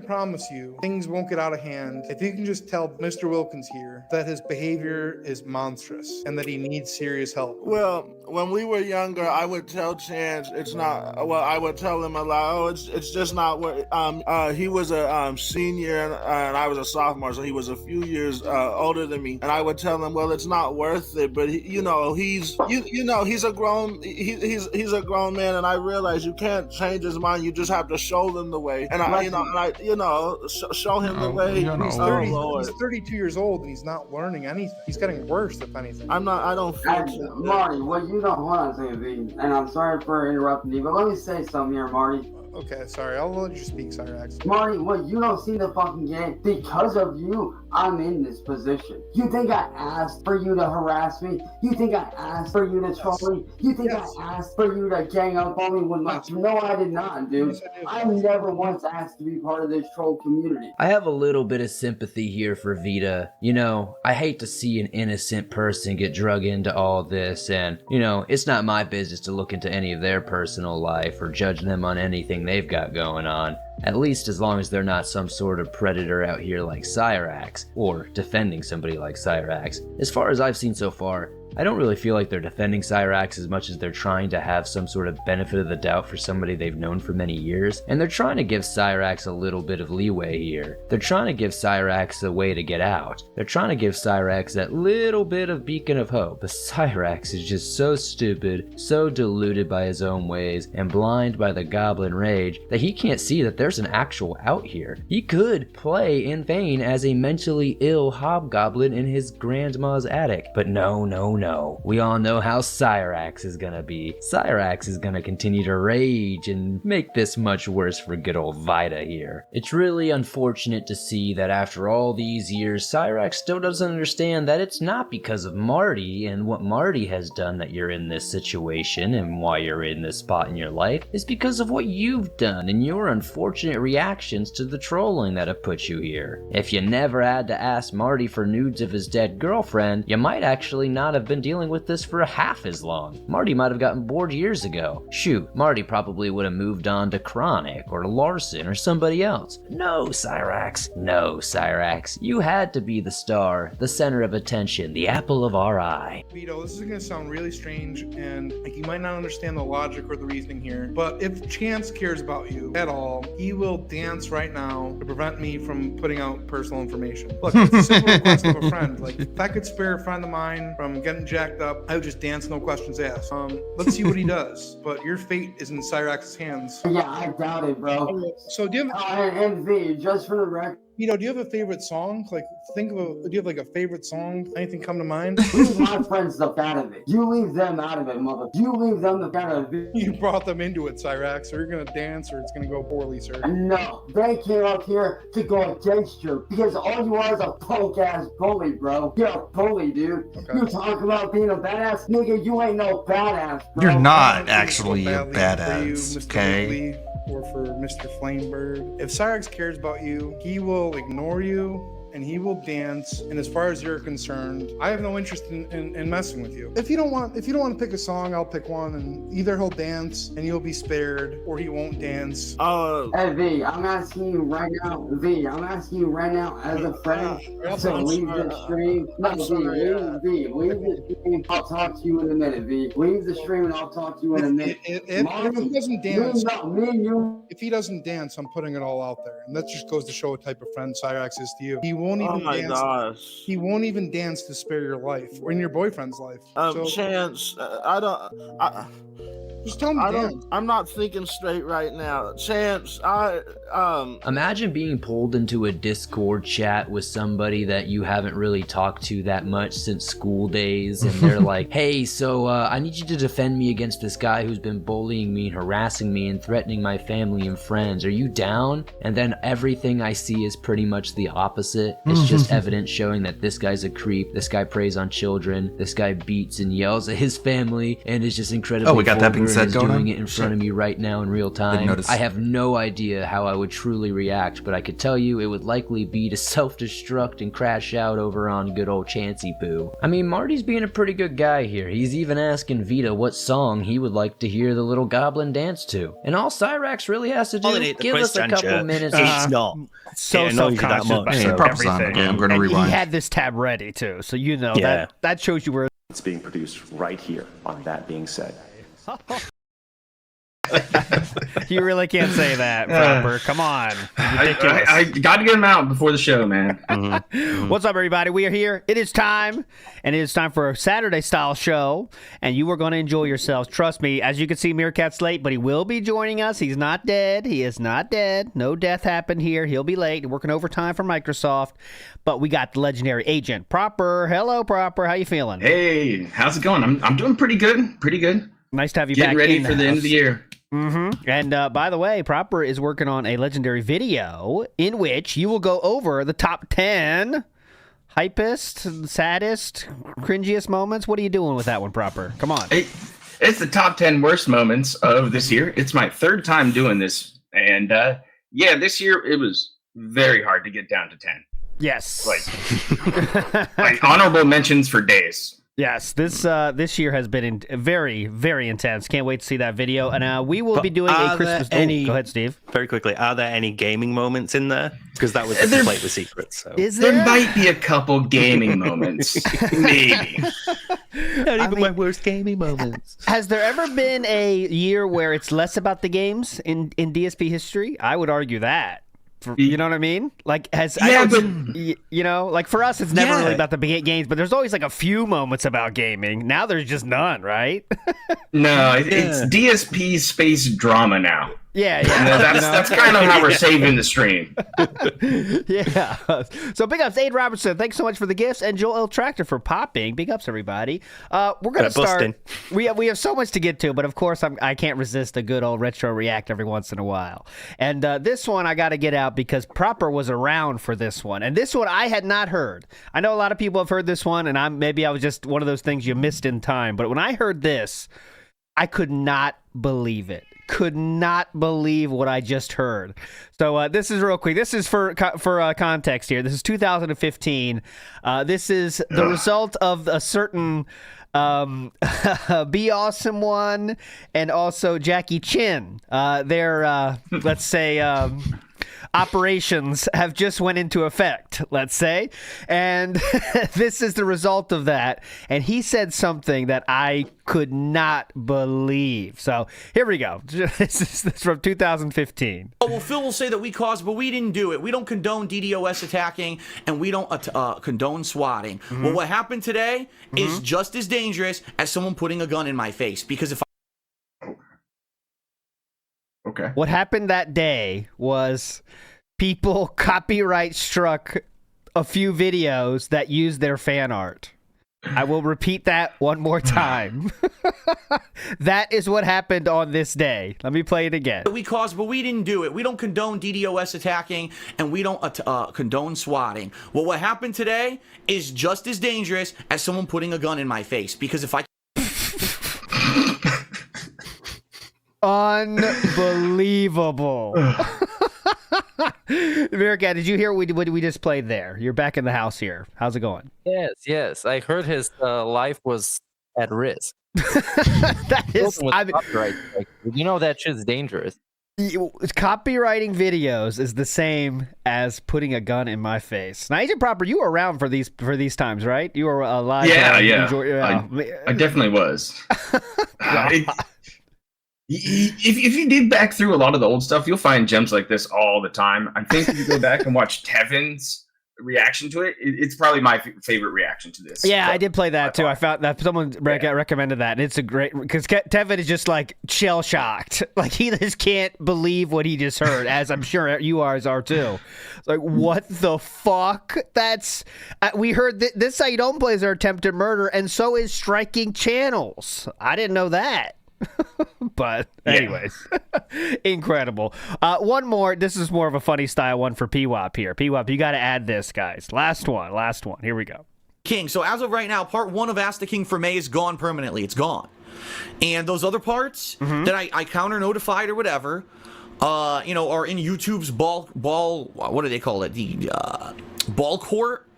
promise you things won't get out of hand if you can just tell Mr. Wilkins indications here that his behavior is monstrous and that he needs serious help. Well, when we were younger, I would tell Chance it's not. Well, I would tell him a lot. Oh, it's just not what. He was a senior and I was a sophomore, so he was a few years older than me. And I would tell him, well, it's not worth it. But he's a grown he's a grown man, and I realize you can't change his mind. You just have to show them the way. And show him the way. He's 32 years old and he's not learning anything. He's getting worse, if anything. I don't feel Marty, what you don't, hold on a second, V, and I'm sorry for interrupting you, but let me say something here, Marty. Okay, sorry, I'll let you speak, Cyrax. Marty, what you don't seem to fucking get, because of you, I'm in this position. You think I asked for you to harass me? You think I asked for you to troll me? You think I asked for you to gang up on me when no, I did not, dude. I never once asked to be part of this troll community. I have a little bit of sympathy here for Vita. I hate to see an innocent person get drug into all this, and, it's not my business to look into any of their personal life or judge them on anything they've got going on. At least as long as they're not some sort of predator out here like Cyrax, or defending somebody like Cyrax. As far as I've seen so far, I don't really feel like they're defending Cyrax as much as they're trying to have some sort of benefit of the doubt for somebody they've known for many years, and they're trying to give Cyrax a little bit of leeway here. They're trying to give Cyrax a way to get out. They're trying to give Cyrax that little bit of beacon of hope, but Cyrax is just so stupid, so deluded by his own ways, and blind by the goblin rage that he can't see that there's an actual out here. He could play in vain as a mentally ill hobgoblin in his grandma's attic, but no. We all know how Cyrax is gonna be. Cyrax is gonna continue to rage and make this much worse for good old Vita here. It's really unfortunate to see that after all these years, Cyrax still doesn't understand that it's not because of Marty and what Marty has done that you're in this situation and why you're in this spot in your life. It's because of what you've done and your unfortunate reactions to the trolling that have put you here. If you never had to ask Marty for nudes of his dead girlfriend, you might actually not have been dealing with this for half as long. Marty might have gotten bored years ago. Shoot, Marty probably would have moved on to Chronic or Larson or somebody else. No, Cyrax. You had to be the star, the center of attention, the apple of our eye. Vito, this is going to sound really strange, and you might not understand the logic or the reasoning here, but if Chance cares about you at all, he will dance right now to prevent me from putting out personal information. Look, it's a simple request of a friend. Like, if I could spare a friend of mine from getting jacked up, I would just dance, no questions asked. Let's see what he does. But your fate is in Cyrax's hands. Yeah, I doubt it, bro. So do you have and V, just for the record, do you have a favorite song? Like, do you have like a favorite song? Anything come to mind? Leave my friends the out of it. You leave them out of it, mother. You leave them the out of it. You brought them into it, Cyrax. So you're gonna dance, or it's gonna go poorly, sir. No, they came up here to go against you because all you are is a punk ass bully, bro. You're a bully, dude. Okay. You talk about being a badass, nigga. You ain't no badass, bro. You're not actually a badass, okay? Ridley, or for Mr. Flamebird. If Cyrax cares about you, he will ignore you and he will dance. And as far as you're concerned, I have no interest in messing with you. If you don't want to pick a song, I'll pick one, and either he'll dance and you'll be spared, or he won't dance. Hey V, I'm asking you right now. V, I'm asking you right now as a friend to leave the stream. No, V, leave the stream. I'll talk to you in a minute. V, leave the stream and I'll talk to you in a minute. If he doesn't dance, me and you. If he doesn't dance, I'm putting it all out there, and that just goes to show what type of friend Cyrax is to you. He won't even dance. Gosh. He won't even dance to spare your life or in your boyfriend's life. Chance, just tell me. I'm not thinking straight right now. Chance, Imagine being pulled into a Discord chat with somebody that you haven't really talked to that much since school days, and they're like, hey, so I need you to defend me against this guy who's been bullying me and harassing me and threatening my family and friends. Are you down? And then everything I see is pretty much the opposite. It's just evidence showing that this guy's a creep, this guy preys on children, this guy beats and yells at his family, and is just incredibly we got that being set is going doing on? it in front of me right now in real time. notice. I have no idea how I would truly react, but I could tell you it would likely be to self-destruct and crash out over on good old Chansey Poo. I mean, Marty's being a pretty good guy here. He's even asking Vita what song he would like to hear the little goblin dance to. And all Cyrax really has to do is give us a couple minutes. It's not. So self-conscious about Hey, props on it. everything. Okay, I'm gonna And rewind. He had this tab ready too, so you know Yeah. that shows you where. It's being produced right here. On that being said, You really can't say that, Proper. Come on. Ridiculous. I got to get him out before the show, man. What's up, everybody? We are here. It is time, and it is time for a Saturday-style show, and you are going to enjoy yourselves. Trust me. As you can see, Meerkat's late, but he will be joining us. He's not dead. He is not dead. No death happened here. He'll be late, working overtime for Microsoft, but we got the legendary Agent Proper. Hello, Proper. How you feeling? Hey, how's it going? I'm doing pretty good. Pretty good. Nice to have you Getting back ready in for the end of the year. Mm-hmm. And by the way, Proper is working on a legendary video in which you will go over the top 10 hypest, saddest, cringiest moments. What are you doing with that one, Proper? Come on. It's the top 10 worst moments of this year. It's my third time doing this. And yeah, this year it was very hard to get down to 10. Yes. Like honorable mentions for days. Yes, this year has been very, very intense. Can't wait to see that video. And we will be doing a Christmas... go ahead, Steve. Very quickly, are there any gaming moments in there? Because that was the complaint with Secrets. So. Is there might be a couple gaming moments. Maybe. Not even my worst gaming moments. Has there ever been a year where it's less about the games in DSP history? I would argue that. You know what I mean? Like, you know, like for us, it's never really about the games, but there's always like a few moments about gaming. Now there's just none, right? No, it's DSP space drama now. Yeah. That's kind of how we're saving the stream. Yeah. So big ups, Aid Robertson. Thanks so much for the gifts, and Joel L. Tractor for popping. Big ups, everybody. We're gonna start. We have so much to get to, but of course I can't resist a good old retro react every once in a while. And this one I got to get out because Proper was around for this one, and this one I had not heard. I know a lot of people have heard this one, and maybe I was just one of those things you missed in time. But when I heard this, I could not believe it. Could not believe what I just heard. So this is real quick. This is for context here. This is 2015. This is the result of a certain Be Awesome one and also Jackie Chin. Their let's say operations have just went into effect, let's say, and this is the result of that. And he said something that I could not believe. So here we go. This is from 2015. Oh, well, Phil will say that we caused, but we didn't do it. We don't condone DDoS attacking, and we don't condone swatting. Well, what happened today is just as dangerous as someone putting a gun in my face. Because if Okay. What happened that day was people copyright struck a few videos that used their fan art. I will repeat that one more time. That is what happened on this day. Let me play it again. we caused, but we didn't do it. We don't condone DDoS attacking, and we don't condone swatting. Well, what happened today is just as dangerous as someone putting a gun in my face. Because if I Unbelievable. Meerkat, did you hear what we just played there? You're back in the house here. How's it going? Yes. I heard his life was at risk. That is, copyright. Like, you know that shit's dangerous. Copywriting videos is the same as putting a gun in my face. Now, Agent Proper, you were around for these times, right? You were alive. Yeah. I definitely was. If you dig back through a lot of the old stuff, you'll find gems like this all the time. I think if you go back and watch Tevin's reaction to it, it's probably my favorite reaction to this. Yeah, I did play that too. I found that someone recommended that, and it's a great, because Tevin is just like shell shocked, like he just can't believe what he just heard, as I'm sure you are too. It's like, what the fuck? That's we heard this site don't play their attempted murder, and so is striking channels. I didn't know that. But anyways, incredible. One more. This is more of a funny style one for PWAP here. PWAP, you got to add this, guys. Last one. Here we go. King. So as of right now, part 1 of Ask the King for May is gone permanently. It's gone. and those other parts that I counter notified or whatever, you know, are in YouTube's ball. What do they call it? The ball court.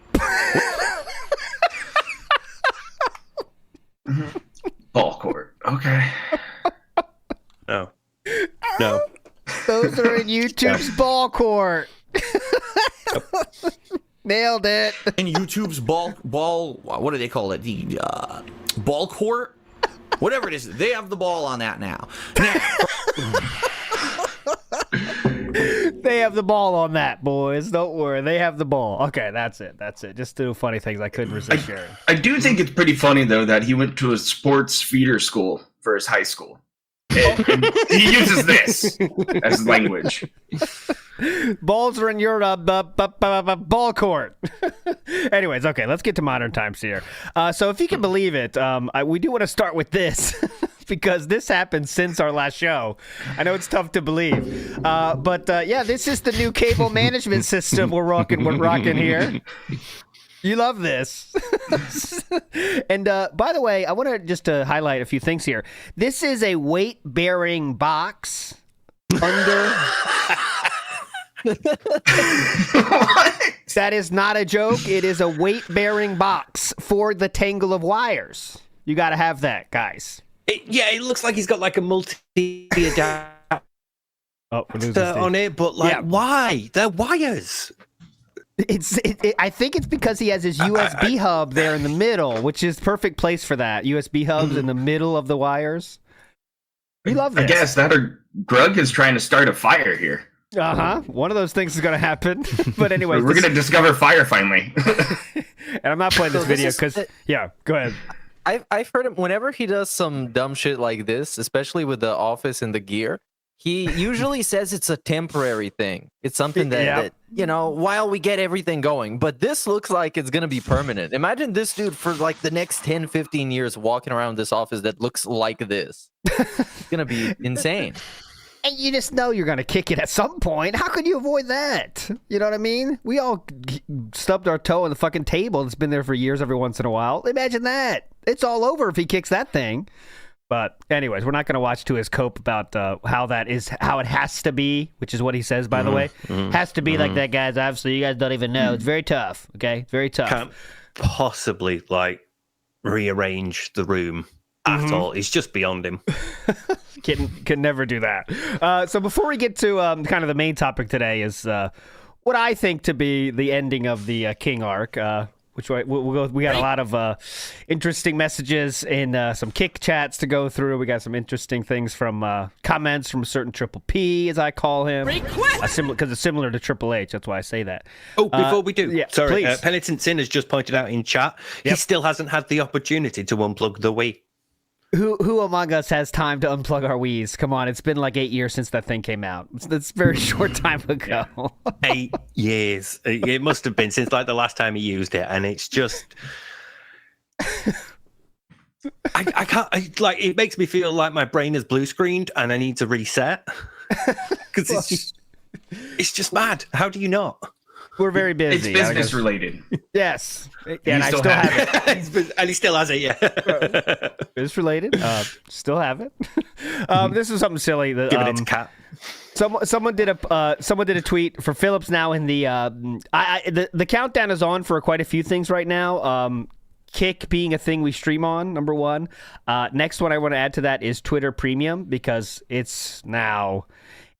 Ball court. Okay. No. Those are in YouTube's ball court. Nailed it. In YouTube's ball. What do they call it? The ball court. Whatever it is, they have the ball on that now. They have the ball on that, boys. Don't worry. They have the ball. Okay, that's it. Just two funny things I couldn't resist sharing. I do think it's pretty funny, though, that he went to a sports feeder school for his high school. And he uses this as language. Balls are in your ball court. Anyways, okay, let's get to modern times here. So if you can believe it, we do want to start with this because this happened since our last show. I know it's tough to believe, but yeah, this is the new cable management system we're rocking here. You love this. And by the way, I want to just highlight a few things here. This is a weight-bearing box under... That is not a joke. It is a weight-bearing box for the tangle of wires. You got to have that, guys. It looks like he's got like a multi-adapter on it, but like, why? They're wires. I think it's because he has his USB hub there in the middle, which is perfect place for that. USB hubs in the middle of the wires. We love this. I guess that or Grug is trying to start a fire here. One of those things is going to happen. But anyway, we're going to discover fire finally. And I'm not playing this video because, yeah, go ahead. I've heard him whenever he does some dumb shit like this, especially with the office and the gear. He usually says it's a temporary thing. It's something that, you know, while we get everything going. But this looks like it's going to be permanent. Imagine this dude for like the next 10, 15 years walking around this office that looks like this. It's going to be insane. And you just know you're going to kick it at some point. How could you avoid that? You know what I mean? We all stubbed our toe on the fucking table that's been there for years every once in a while. Imagine that. It's all over if he kicks that thing. But anyways, we're not going to watch to his cope about how it has to be, which is what he says, by the way. Has to be like that, guys. Obviously, you guys don't even know. It's very tough, okay? Very tough. Can't possibly, like, rearrange the room at all. It's just beyond him. Can never do that. So before we get to kind of the main topic today is what I think to be the ending of the King arc, which we'll go. We got a lot of interesting messages and some kick chats to go through. We got some interesting things from comments from a certain Triple P, as I call him, because it's similar to Triple H. That's why I say that. Oh, before we do, sorry, please. Penitent Sin has just pointed out in chat he still hasn't had the opportunity to unplug the Wii. Who among us has time to unplug our Wiis? Come on, it's been like 8 years since that thing came out. It's a very short time ago. 8 years. It must have been since like the last time he used it, and it's just I can't like it makes me feel like my brain is blue screened and I need to reset because it's just mad. How do you not? We're very busy. It's business related. Yes. And I still have it. And he still has it, yeah. Business related. Still have it. This is something silly. That, Give it its cat. Someone did a tweet for Phillips now in the the countdown is on for quite a few things right now. Kick being a thing we stream on, number one. Next one I want to add to that is Twitter Premium, because it's now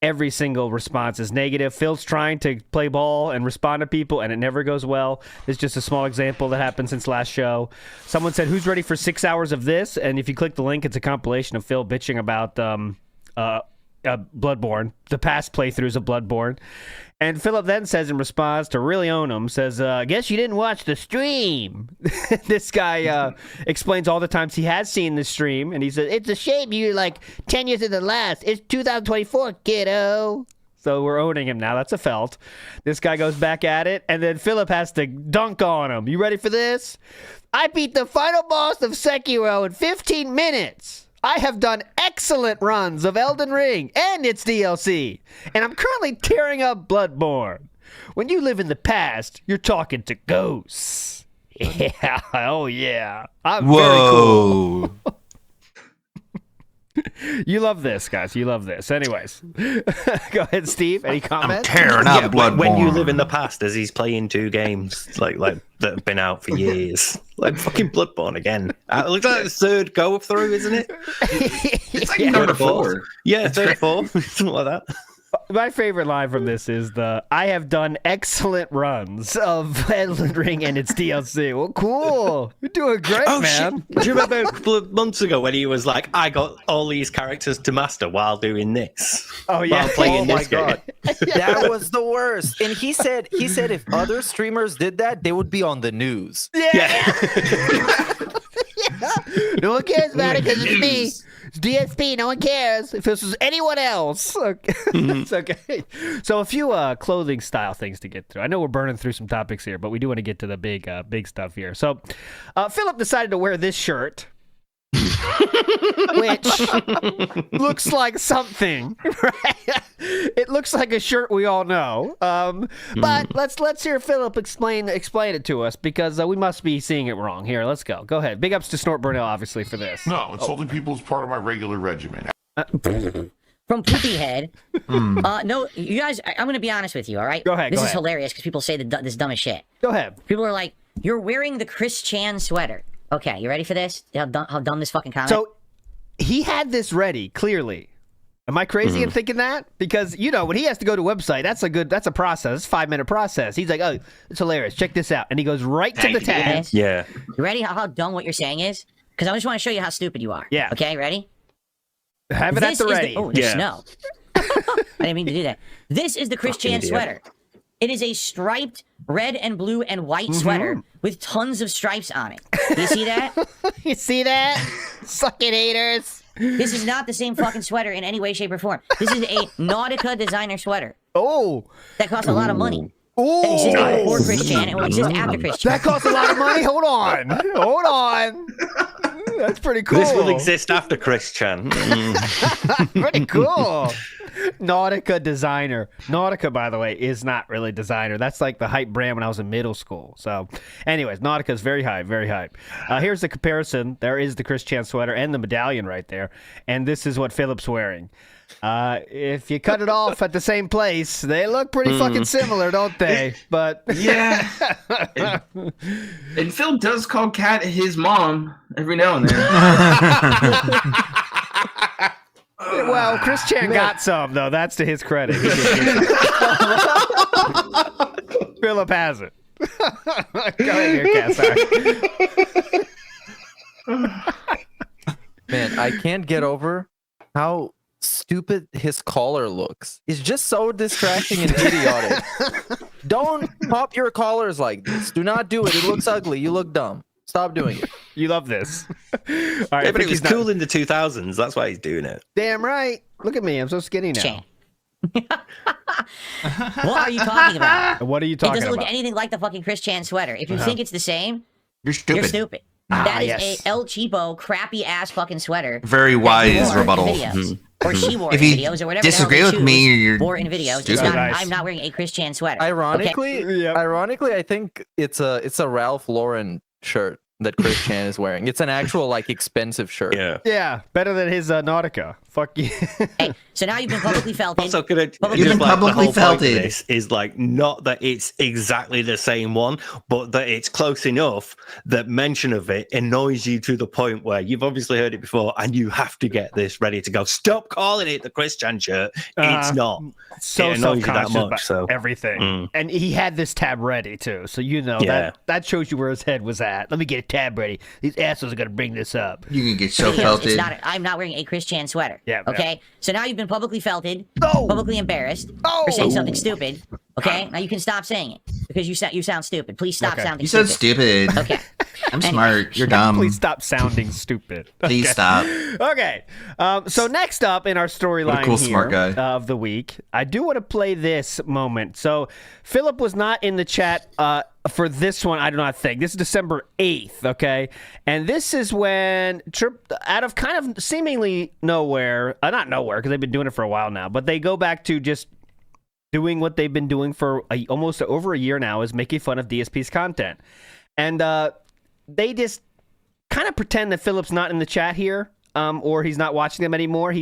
every single response is negative. Phil's trying to play ball and respond to people, and it never goes well. It's just a small example that happened since last show. Someone said, who's ready for 6 hours of this? And if you click the link, it's a compilation of Phil bitching about Bloodborne, the past playthroughs of Bloodborne. And Philip then says in response to really own him, says, guess you didn't watch the stream. This guy explains all the times he has seen the stream, and he says, it's a shame you're like 10 years in the last. It's 2024, kiddo. So we're owning him now. That's a felt. This guy goes back at it, and then Philip has to dunk on him. You ready for this? I beat the final boss of Sekiro in 15 minutes. I have done excellent runs of Elden Ring and its DLC, and I'm currently tearing up Bloodborne. When you live in the past, you're talking to ghosts. Yeah, oh yeah. I'm very cool. You love this, guys. You love this. Anyways, go ahead, Steve. Any comments? Tearing up Bloodborne. When you live in the past, as he's playing 2 games like that have been out for years, like fucking Bloodborne again. It looks like the 3rd go through, isn't it? It's like number 4. Yeah, 3rd or 4, something like that. My favorite line from this is I have done excellent runs of Elden Ring and its DLC. Well, cool. You're doing great, man. Shit. Do you remember a couple of months ago when he was like, I got all these characters to master while doing this? Oh, yeah. While playing Oh my this game. god. That was the worst. And he said if other streamers did that, they would be on the news. Yeah. No one cares about it because it's me. It's DSP. No one cares if this was anyone else. Okay. It's okay. So a few clothing style things to get through. I know we're burning through some topics here, but we do want to get to the big stuff here. So Philip decided to wear this shirt. Which looks like something, right? It looks like a shirt we all know. But let's hear Philip explain it to us because we must be seeing it wrong. Here, let's go. Go ahead. Big ups to Snort Burnell, obviously, for this. No, insulting people is part of my regular regimen. From Poopy Head. No, you guys, I'm going to be honest with you, all right? Go ahead. This is hilarious because people say this dumb as shit. Go ahead. People are like, you're wearing the Chris Chan sweater. Okay, you ready for this? How dumb this fucking comment? So he had this ready, clearly. Am I crazy in thinking that? Because, when he has to go to a website, that's a process. It's a 5-minute process. He's like, oh, it's hilarious. Check this out. And he goes right to the tab. Yeah. You ready how dumb what you're saying is? Because I just want to show you how stupid you are. Yeah. Okay, ready? Have it at the ready. There's snow. I didn't mean to do that. This is the Chris Chan sweater. It is a striped red and blue and white sweater with tons of stripes on it. You see that? You see that? Suck it, haters. This is not the same fucking sweater in any way, shape, or form. This is a Nautica designer sweater. Oh. That costs a lot of money. Oh. That existed before Chris Chan and will exist after Chris Chan. That costs a lot of money? Hold on. That's pretty cool. This will exist after Chris Chan. Pretty cool. Nautica designer. Nautica, by the way, is not really designer. That's like the hype brand when I was in middle school. So, anyways, Nautica is very hype, very hype. Here's the comparison. There is the Chris Chan sweater and the medallion right there. And this is what Philip's wearing. If you cut it off at the same place, they look pretty fucking similar, don't they? But yeah. And Phil does call Kat his mom every now and then. Well, Chris Chan got some, though. That's to his credit. Philip has it. Go ahead here, Kat. Man, I can't get over how stupid his collar looks. It's just so distracting and idiotic. Don't pop your collars like this. Do not do it. It looks ugly. You look dumb. Stop doing it. You love this. All right, yeah, but it was cool in the 2000s. That's why he's doing it. Damn right. Look at me. I'm so skinny now. What are you talking about? What are you talking about? It doesn't look anything like the fucking Chris Chan sweater. If you think it's the same, you're stupid. You're stupid. That is a El Cheapo, crappy ass fucking sweater. Very wise rebuttal. Or she wore if in you videos, or whatever. Disagree with me, you're wore in videos. stupid. It's not, I'm not wearing a Chris Chan sweater. Ironically, I think it's a Ralph Lauren shirt that Chris Chan is wearing. It's an actual expensive shirt. Yeah, better than his Nautica. Fuck you. Hey, so now you've been publicly felted. Also, could it You've been publicly felted. This is not that it's exactly the same one, but that it's close enough that mention of it annoys you to the point where you've obviously heard it before and you have to get this ready to go. Stop calling it the Chris Chan shirt. It's not. So it annoys you that self-conscious much. about everything. And he had this tab ready too, so that shows you where his head was at. Let me get a tab ready. These assholes are gonna bring this up. You can get so felted. I'm not wearing a Chris Chan sweater. Yeah. Okay. So now you've been publicly felted, publicly embarrassed for saying something stupid. Okay. Now you can stop saying it because you sound stupid. Please stop sounding. You said stupid. Okay. I'm smart. You're dumb. Please stop sounding stupid. Please stop. Okay. So next up in our storyline cool, here smart guy. of the week, I do want to play this moment. So Philip was not in the chat for this one, I do not think. This is December 8th, okay? And this is when, out of kind of seemingly nowhere, not nowhere, because they've been doing it for a while now, but they go back to just doing what they've been doing for almost over a year now, is making fun of DSP's content. And they just kind of pretend that Philip's not in the chat here. or he's not watching them anymore.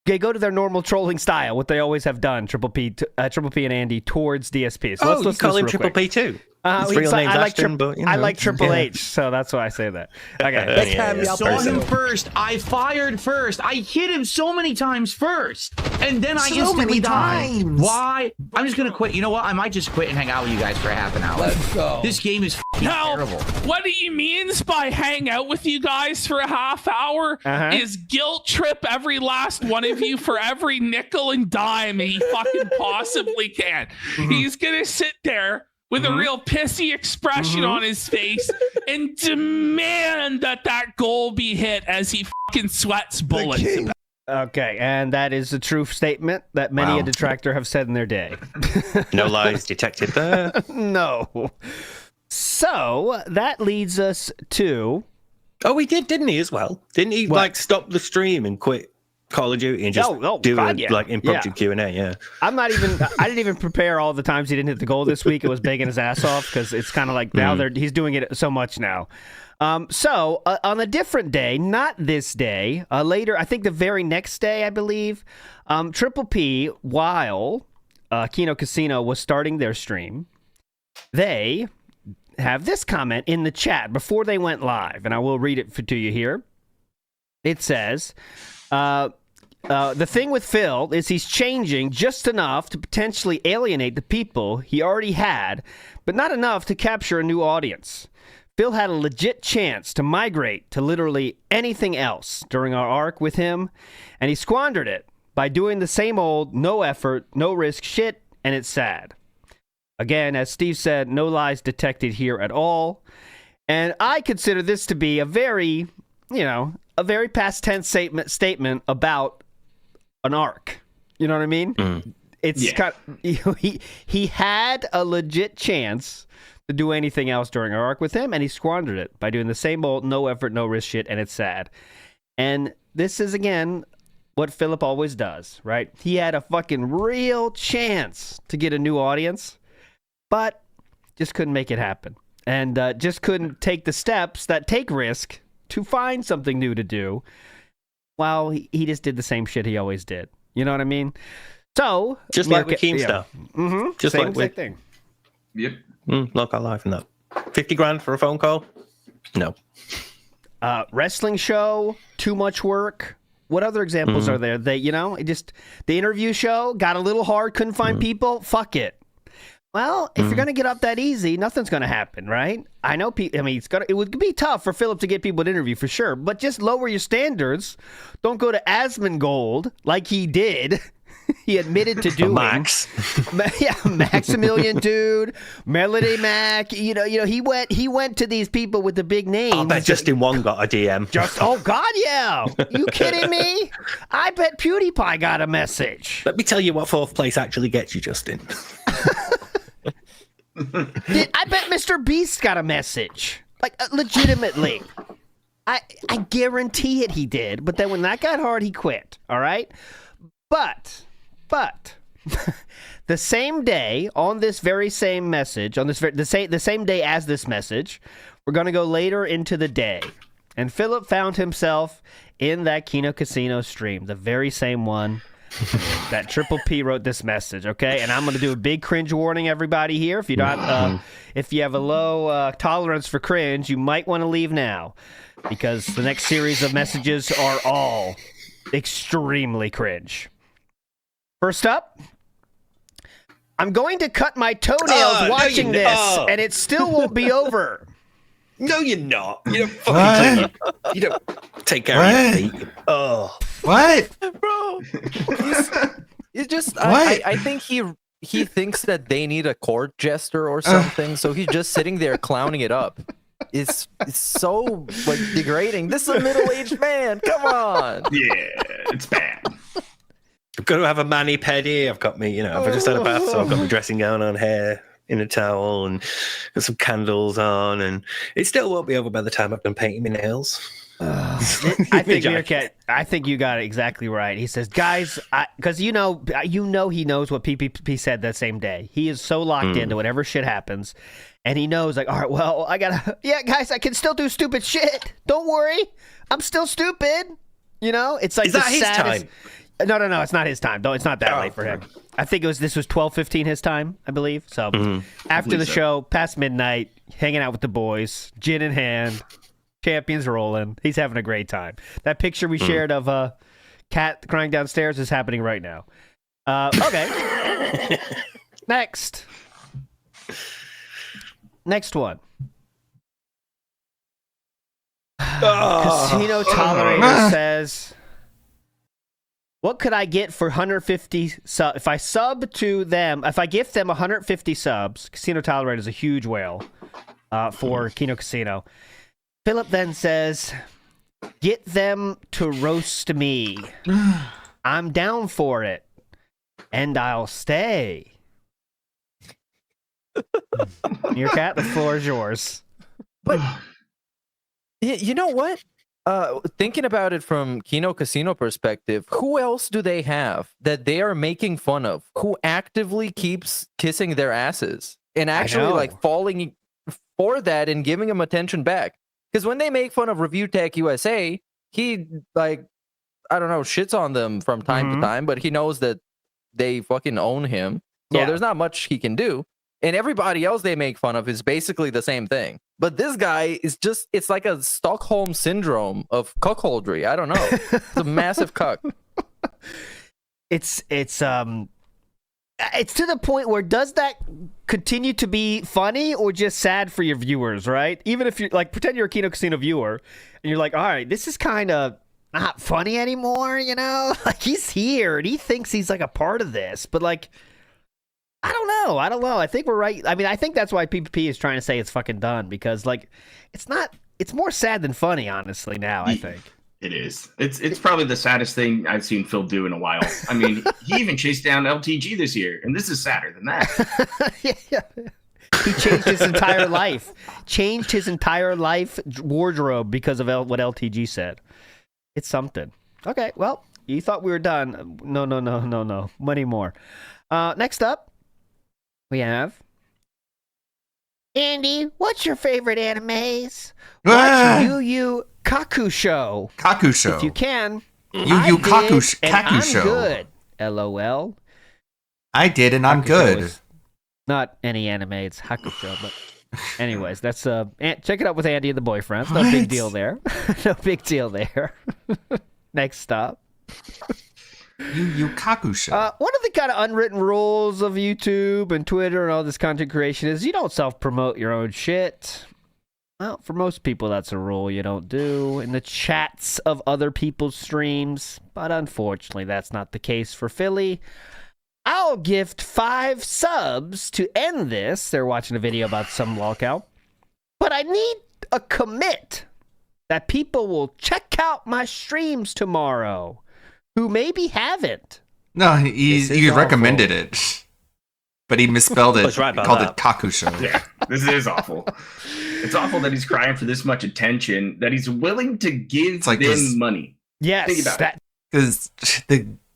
They go to their normal trolling style, what they always have done, Triple P and Andy, towards DSP. So let's call him Triple P too. His real name's Ashton, but I like Triple H, so that's why I say that. Okay. I saw him first. I fired first. I hit him so many times first, and then I instantly died. Why? I'm just gonna quit. You know what? I might just quit and hang out with you guys for half an hour. Let's go. This game is terrible. What he means by hang out with you guys for a half hour is guilt trip every last one of you for every nickel and dime he fucking possibly can. He's gonna sit there with a real pissy expression on his face and demand that goal be hit as he fucking sweats bullets. Okay, and that is a true statement that many a detractor have said in their day. No lies detected there. No. So that leads us to... Oh, he didn't he, as well? Didn't he, stop the stream and quit Call of Duty and just impromptu Q&A? Yeah. I didn't even prepare all the times he didn't hit the goal this week. It was begging his ass off because it's kind of like now he's doing it so much now. So on a different day, not this day, later, I think the very next day, I believe, Triple P, while Kino Casino was starting their stream, they have this comment in the chat before they went live, and I will read it to you here. It says... the thing with Phil is he's changing just enough to potentially alienate the people he already had, but not enough to capture a new audience. Phil had a legit chance to migrate to literally anything else during our arc with him, and he squandered it by doing the same old, no effort, no risk shit, and it's sad. Again, as Steve said, no lies detected here at all, and I consider this to be a very past tense statement about an arc. You know what I mean? It's kind of, he had a legit chance to do anything else during our arc with him, and he squandered it by doing the same old no effort, no risk shit, and it's sad. And this is, again, what Philip always does, right? He had a fucking real chance to get a new audience, but just couldn't make it happen. And just couldn't take the steps that take risk to find something new to do, while he just did the same shit he always did. You know what I mean? So just like with Keemstar. Just same like with thing. Yep. Not got live in that. 50 grand for a phone call? No. Wrestling show, too much work. What other examples are there? They, the interview show got a little hard, couldn't find people. Fuck it. Well, if you're gonna get up that easy, nothing's gonna happen, right? I know. It would be tough for Philip to get people to interview for sure, but just lower your standards. Don't go to Asmongold like he did. He admitted to doing Max. Maximilian, dude, Melody Mac. He went to these people with the big names. I bet Justin Wong got a DM. Oh God, yeah. You kidding me? I bet PewDiePie got a message. Let me tell you what 4th place actually gets you, Justin. I bet Mr. Beast got a message. Legitimately. I guarantee it he did. But then when that got hard, he quit. All right? But the same day, on this very same message, the same day as this message, we're going to go later into the day. And Philip found himself in that Kino Casino stream, the very same one that Triple P wrote this message, okay? And I'm going to do a big cringe warning, everybody here. If you don't, if you have a low tolerance for cringe, you might want to leave now, because the next series of messages are all extremely cringe. First up, I'm going to cut my toenails watching this, and it still won't be over. No, you're not. You don't fucking you don't take care of your feet. Oh. What? Bro. He's just I think he thinks that they need a court jester or something, so he's just sitting there clowning it up. It's so degrading. This is a middle-aged man. Come on. Yeah, it's bad. I've got to have a mani-pedi. I've got me, I've just had a bath, so I've got my dressing gown on, hair in a towel, and got some candles on, and it still won't be over by the time I've done painting my nails. I think Meerkat, I think you got it exactly right. He says, guys, because he knows what PPP said that same day. He is so locked into whatever shit happens. And he knows, like, all right, well, yeah, guys, I can still do stupid shit. Don't worry. I'm still stupid. You know? It's like Is that his time? No, it's not his time. Though it's not that late for him. I think this was 12:15 his time, I believe. So after the show, past midnight, hanging out with the boys, gin in hand, champions rolling. He's having a great time. That picture we shared of Cat crying downstairs is happening right now. Okay. Next one. Casino Tolerator says, what could I get for 150 subs? If I sub to them, if I gift them 150 subs, Casino Tolerator is a huge whale for Kino Casino. Philip then says, get them to roast me. I'm down for it. And I'll stay. Meerkat, the floor is yours. But you know what? Thinking about it from Kino Casino perspective, who else do they have that they are making fun of? Who actively keeps kissing their asses and actually like falling for that and giving them attention back? Because when they make fun of Review Tech USA, he like, I don't know, shits on them from time to time, but he knows that they fucking own him. So there's not much he can do. And everybody else they make fun of is basically the same thing. But this guy is just, it's like a Stockholm syndrome of cuckoldry. I don't know. It's a massive cuck. It's to the point where does that continue to be funny or just sad for your viewers, right? Even if you're like, pretend you're a Kino Casino viewer and you're like, all right, this is kind of not funny anymore, you know? Like he's here and he thinks he's like a part of this, but like, I don't know. I think we're right. I mean, I think that's why PPP is trying to say it's fucking done because like, it's more sad than funny, honestly, now, I think. It is. It's probably the saddest thing I've seen Phil do in a while. I mean, he even chased down LTG this year, and this is sadder than that. He changed his entire life. Changed his entire life wardrobe because of what LTG said. It's something. Okay, well, you thought we were done. No. Many more. Next up, we have... Andy, what's your favorite animes? Watch Yu Yu Kakusho. Kakusho. If you can. Yu Yu Kakusho. I'm good. LOL. I did, and I'm good. Not any anime, it's Hakusho. But anyways, that's check it out with Andy and the boyfriends. No big deal there. No big deal there. Next up. Yu Yu Kakusho. One of the kind of unwritten rules of YouTube and Twitter and all this content creation is you don't self-promote your own shit. Well, for most people, that's a rule you don't do in the chats of other people's streams. But unfortunately, that's not the case for Philly. I'll gift 5 subs to end this. They're watching a video about some lolcow. But I need a commit that people will check out my streams tomorrow who maybe haven't. No, he recommended it. But he misspelled it. Right, called it Kakusho. Yeah, this is awful. It's awful that he's crying for this much attention, that he's willing to give them money. Yes. Think about it. Because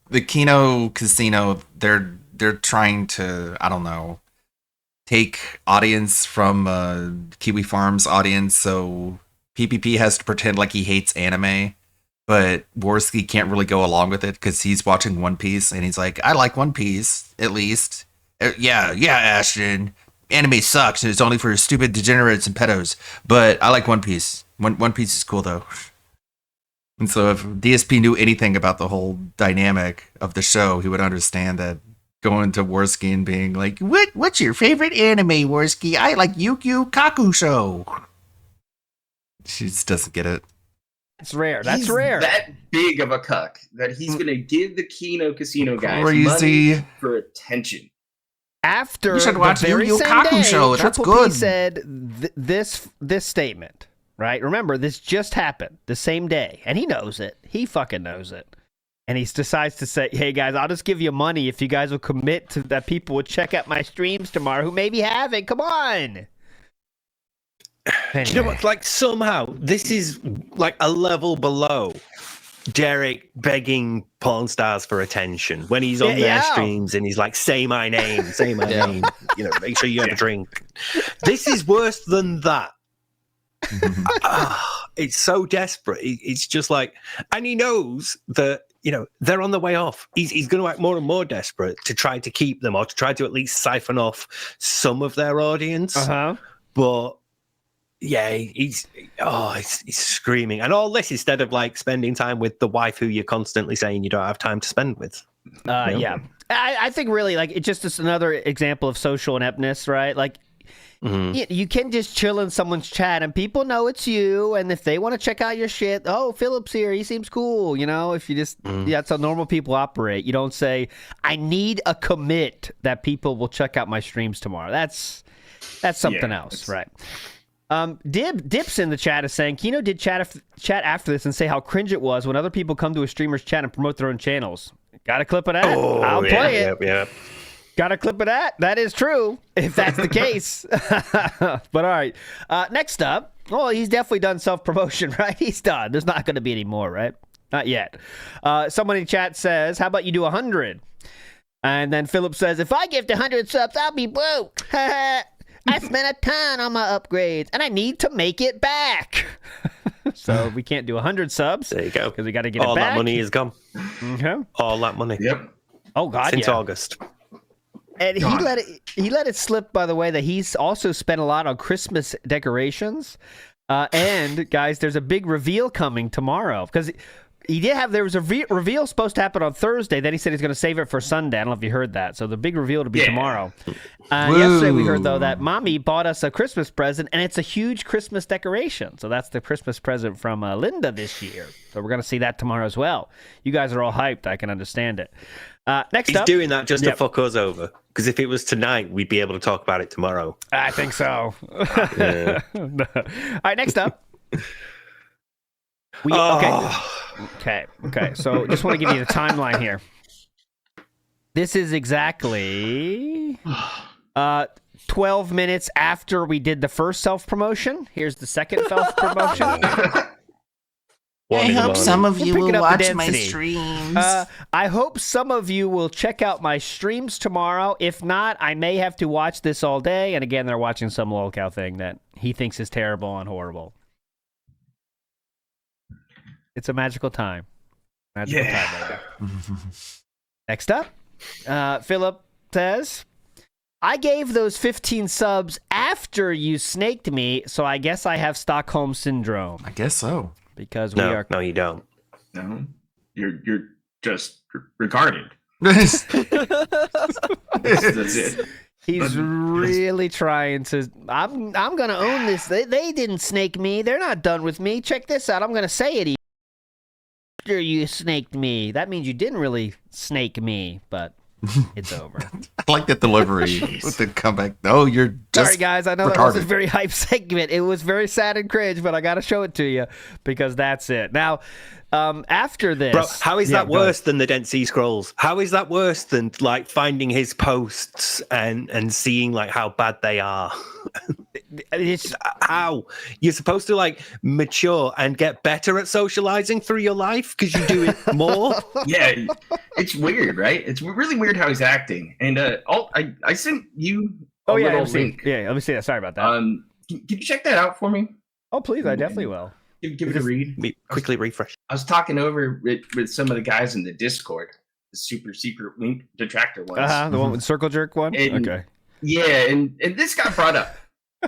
the Kino Casino, they're trying to, I don't know, take audience from Kiwi Farm's audience, so PPP has to pretend like he hates anime. But Worski can't really go along with it because he's watching One Piece and he's like, I like One Piece, at least. Yeah, Ashton. Anime sucks and it's only for stupid degenerates and pedos. But I like One Piece. One Piece is cool, though. And so if DSP knew anything about the whole dynamic of the show, he would understand that going to Worski and being like, what's your favorite anime, Worski? I like Yu Yu Kakusho. She just doesn't get it. It's rare. That's he's rare. That big of a cuck that he's going to give the Kino Casino guys Crazy. money for attention. After you should watch the very Yu Yu same Kakusho. day, That's Triple good. P said this statement, right? Remember, this just happened the same day, and he knows it. He fucking knows it. And he decides to say, hey, guys, I'll just give you money if you guys will commit to that people will check out my streams tomorrow who maybe haven't. Come on. Anyway. You know what? Like, somehow, this is like a level below Derek begging porn stars for attention when he's on their streams and he's like, say my name, make sure you have a drink. This is worse than that. It's so desperate. It's just like, and he knows that, they're on the way off. He's going to act more and more desperate to try to keep them or to try to at least siphon off some of their audience. But yeah, he's screaming. And all this instead of like spending time with the wife who you're constantly saying you don't have time to spend with. Yeah. I think really like it's just another example of social ineptness, right? Like, you can just chill in someone's chat and people know it's you, and if they want to check out your shit, oh, Philip's here, he seems cool, if you just that's how normal people operate. You don't say, I need a commit that people will check out my streams tomorrow. That's something else, right? Dips in the chat is saying Kino did chat after this and say how cringe it was when other people come to a streamer's chat and promote their own channels. Got a clip of that? I'll play it. Yeah. Got a clip of that? That is true, if that's the case. But all right. Next up, well, he's definitely done self-promotion, right? He's done. There's not going to be any more, right? Not yet. Someone in chat says, how about you do 100? And then Philip says, if I give 100 subs, I'll be broke. I spent a ton on my upgrades, and I need to make it back. So we can't do 100 subs. There you go. Because we got to get it back. All that money is gone. Okay. All that money. Yep. Oh, God, Since August. And he let it slip, by the way, that he's also spent a lot on Christmas decorations. And guys, there's a big reveal coming tomorrow because there was a reveal supposed to happen on Thursday. Then he said he's going to save it for Sunday. I don't know if you heard that. So the big reveal to be tomorrow. Yesterday we heard though that Mommy bought us a Christmas present, and it's a huge Christmas decoration. So that's the Christmas present from Linda this year. So we're going to see that tomorrow as well. You guys are all hyped. I can understand it. Next He's up, doing that just to fuck us over. Because if it was tonight, we'd be able to talk about it tomorrow. I think so. All right, next up. Okay. So just want to give you the timeline here. This is exactly 12 minutes after we did the first self-promotion. Here's the second self-promotion. I hope some of you will watch my streams. I hope some of you will check out my streams tomorrow. If not, I may have to watch this all day. And again, they're watching some lolcow thing that he thinks is terrible and horrible. It's a magical time. Magical time right there. Next up, Philip says, I gave those 15 subs after you snaked me, so I guess I have Stockholm Syndrome. I guess so. Because no, we are... No, you don't. No. You're just retarded. That's it. He's really trying to... I'm going to own this. They didn't snake me. They're not done with me. Check this out. I'm going to say it after you snaked me. That means you didn't really snake me, but it's over. I like that delivery with the comeback. No, you're just Sorry, guys. I know that was a very hype segment. It was very sad and cringe, but I got to show it to you because that's it. Now, after this... Bro, how is that worse than the Dead Sea Scrolls? How is that worse than, like, finding his posts and seeing, like, how bad they are? It's how? You're supposed to, like, mature and get better at socializing through your life because you do it more? Yeah, it's weird, right? It's really weird how he's acting. And I sent you a little link. Yeah, let me see that. Sorry about that. Can you check that out for me? Oh, please. I definitely will. Give it a read. Quickly refresh. I was talking over with some of the guys in the Discord, the super secret link detractor ones. The one with Circle Jerk one? Okay. Yeah, and this got brought up.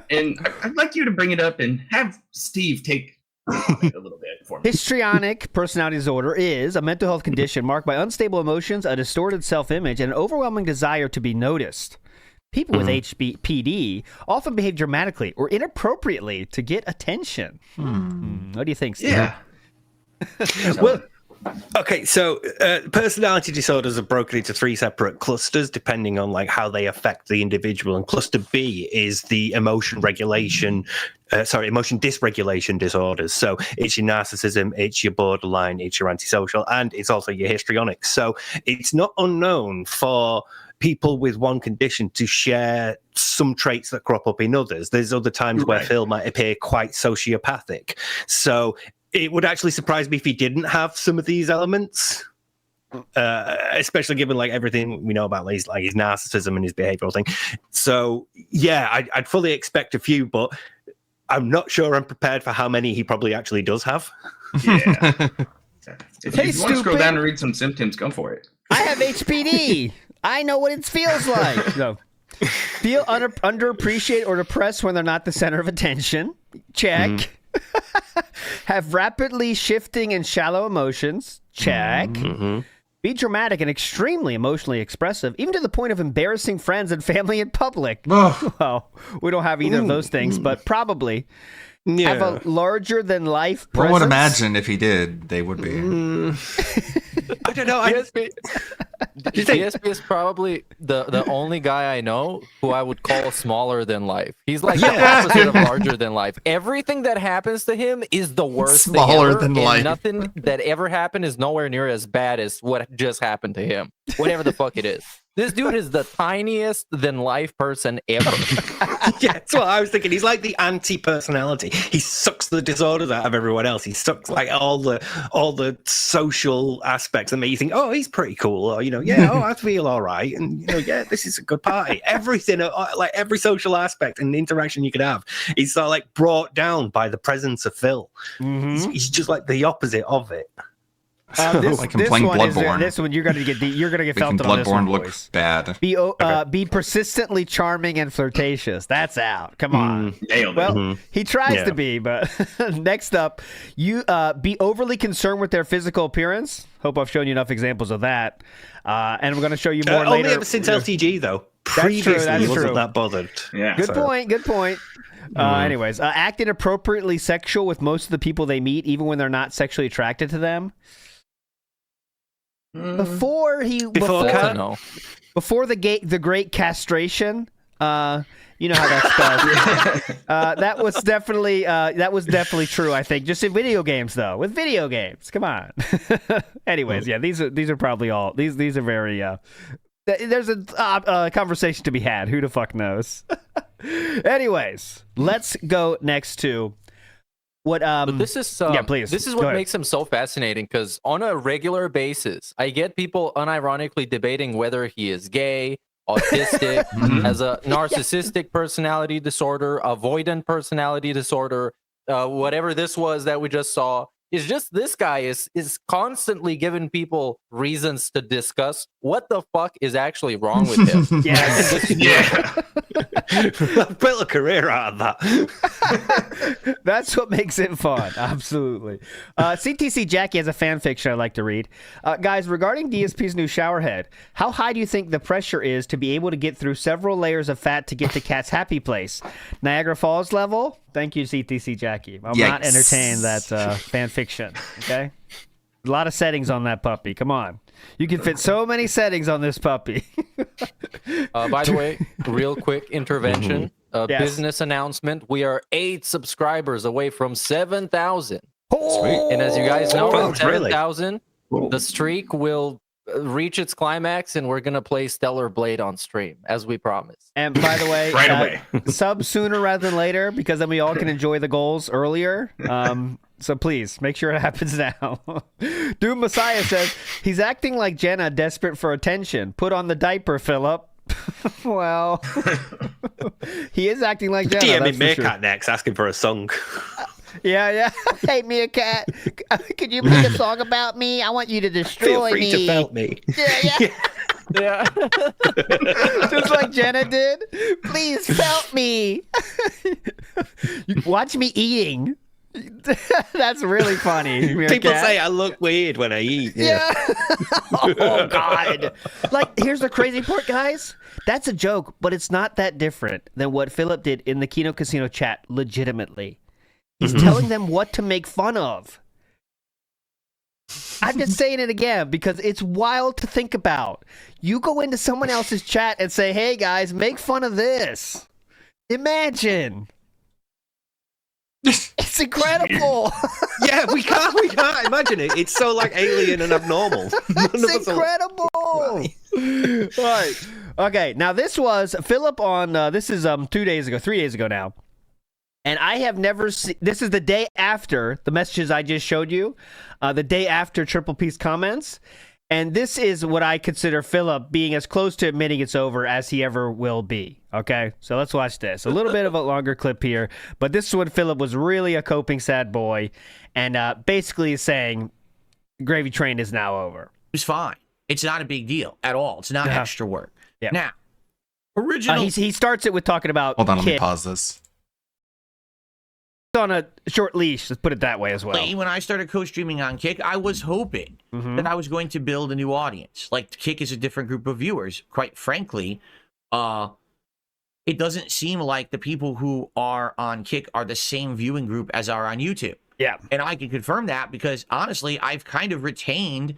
And I'd like you to bring it up and have Steve take it a little bit for me. Histrionic personality disorder is a mental health condition marked by unstable emotions, a distorted self-image, and an overwhelming desire to be noticed. People with HPD often behave dramatically or inappropriately to get attention. What do you think, Steve? Yeah. Well, okay, so personality disorders are broken into 3 separate clusters depending on like how they affect the individual. And cluster B is the emotion dysregulation disorders. So it's your narcissism, it's your borderline, it's your antisocial, and it's also your histrionic. So it's not unknown for people with one condition to share some traits that crop up in others. There's other times where Phil might appear quite sociopathic. So it would actually surprise me if he didn't have some of these elements. Especially given like everything we know about his narcissism and his behavioral thing. So yeah, I'd fully expect a few, but I'm not sure I'm prepared for how many he probably actually does have. Yeah. If you want to scroll down and read some symptoms, go for it. I have HPD. I know what it feels like. No. Feel underappreciated or depressed when they're not the center of attention. Check. Have rapidly shifting and shallow emotions. Check. Be dramatic and extremely emotionally expressive, even to the point of embarrassing friends and family in public. Well, we don't have either of those things, but probably. Yeah. Have a larger than life One presence. would imagine if he did, they would be. I don't know. DSP is probably the only guy I know who I would call smaller than life. He's like the opposite of larger than life. Everything that happens to him is the worst Smaller thing ever, than and life. nothing that ever happened is nowhere near as bad as what just happened to him. Whatever the fuck it is. This dude is the tiniest than life person ever. Yeah, that's what I was thinking. He's like the anti-personality. He sucks the disorders out of everyone else. He sucks like all the social aspects that make you think, oh, he's pretty cool, or I feel all right, and yeah, this is a good party. Everything, like every social aspect and interaction you could have, is sort of like brought down by the presence of Phil. He's just like the opposite of it. Like him playing Bloodborne. This one you're gonna get felt Making on this one, Bloodborne look boys. bad. Be persistently charming and flirtatious. That's out. Come on. Nailed it. Well, he tries to be, but next up, you be overly concerned with their physical appearance. Hope I've shown you enough examples of that. And I'm going to show you more later. Only ever since LTG though. Previously, that's he wasn't true. that bothered. Yeah. Good point. Anyways, act inappropriately sexual with most of the people they meet, even when they're not sexually attracted to them. Before the great castration, you know how that's spelled. That was definitely true. I think just in video games, though. With video games, come on. Anyways, yeah, these are probably all these are very. There's a conversation to be had. Who the fuck knows? Anyways, let's go next to. But this is please. This is Go what ahead. makes him so fascinating, because on a regular basis, I get people unironically debating whether he is gay, autistic, has a narcissistic personality disorder, avoidant personality disorder, whatever this was that we just saw. It's just this guy is constantly giving people reasons to discuss what the fuck is actually wrong with him. I've built a career out of that. That's what makes it fun. Absolutely. CTC Jackie has a fan fiction I'd like to read. Guys, regarding DSP's new shower head, how high do you think the pressure is to be able to get through several layers of fat to get to Cat's happy place? Niagara Falls level? Thank you, CTC Jackie. I'll not entertain that fan fiction. Okay? A lot of settings on that puppy. Come on. You can fit so many settings on this puppy. By the way, real quick intervention. Business announcement. We are 8 subscribers away from 7,000. And as you guys know, at 7,000, the streak will reach its climax, and we're going to play Stellar Blade on stream, as we promised. And by the way, sub sooner rather than later, because then we all can enjoy the goals earlier. So please, make sure it happens now. Doom Messiah says, he's acting like Jenna, desperate for attention. Put on the diaper, Philip. Well, he is acting like Jenna. DM that's me for sure. Meerkat next, asking for a song. Yeah. Hey, Meerkat, could you make a song about me? I want you to destroy Feel free me. to felt me. Yeah. Just like Jenna did. Please felt me. Watch me eating. That's really funny. People say I look weird when I eat. Yeah. Oh, God. Like, here's the crazy part, guys. That's a joke, but it's not that different than what Philip did in the Kino Casino chat, legitimately. He's telling them what to make fun of. I'm just saying it again because it's wild to think about. You go into someone else's chat and say, hey, guys, make fun of this. Imagine. It's incredible. Yeah, we can't imagine it. It's so like alien and abnormal. It's incredible. All right. Okay. Now this was Philip on. This is 3 days ago now. And I have never seen. This is the day after the messages I just showed you, the day after Triple P's comments. And this is what I consider Philip being as close to admitting it's over as he ever will be. Okay, so let's watch this. A little bit of a longer clip here, but this is when Philip was really a coping sad boy and basically saying Gravy Train is now over. It's fine. It's not a big deal at all. It's not extra work. Yeah. Now, original. He starts it with talking about. Hold on, let me Kit. pause this. On a short leash, let's put it that way as well. When I started co-streaming on Kick, I was hoping that I was going to build a new audience. Like, Kick is a different group of viewers. Quite frankly, it doesn't seem like the people who are on Kick are the same viewing group as are on YouTube. Yeah. And I can confirm that because, honestly, I've kind of retained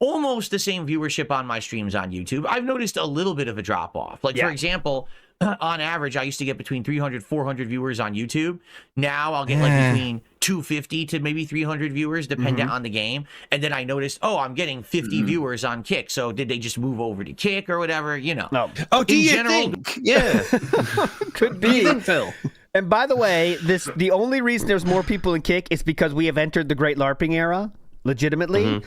almost the same viewership on my streams on YouTube. I've noticed a little bit of a drop-off. Like, for example, on average, I used to get between 300, 400 viewers on YouTube. Now I'll get like between 250 to maybe 300 viewers, depending on the game. And then I noticed, I'm getting 50 viewers on Kick. So did they just move over to Kick or whatever? You know. No. Oh, do you think? Yeah. Could be. Phil. And by the way, the only reason there's more people in Kick is because we have entered the Great LARPing era. Legitimately.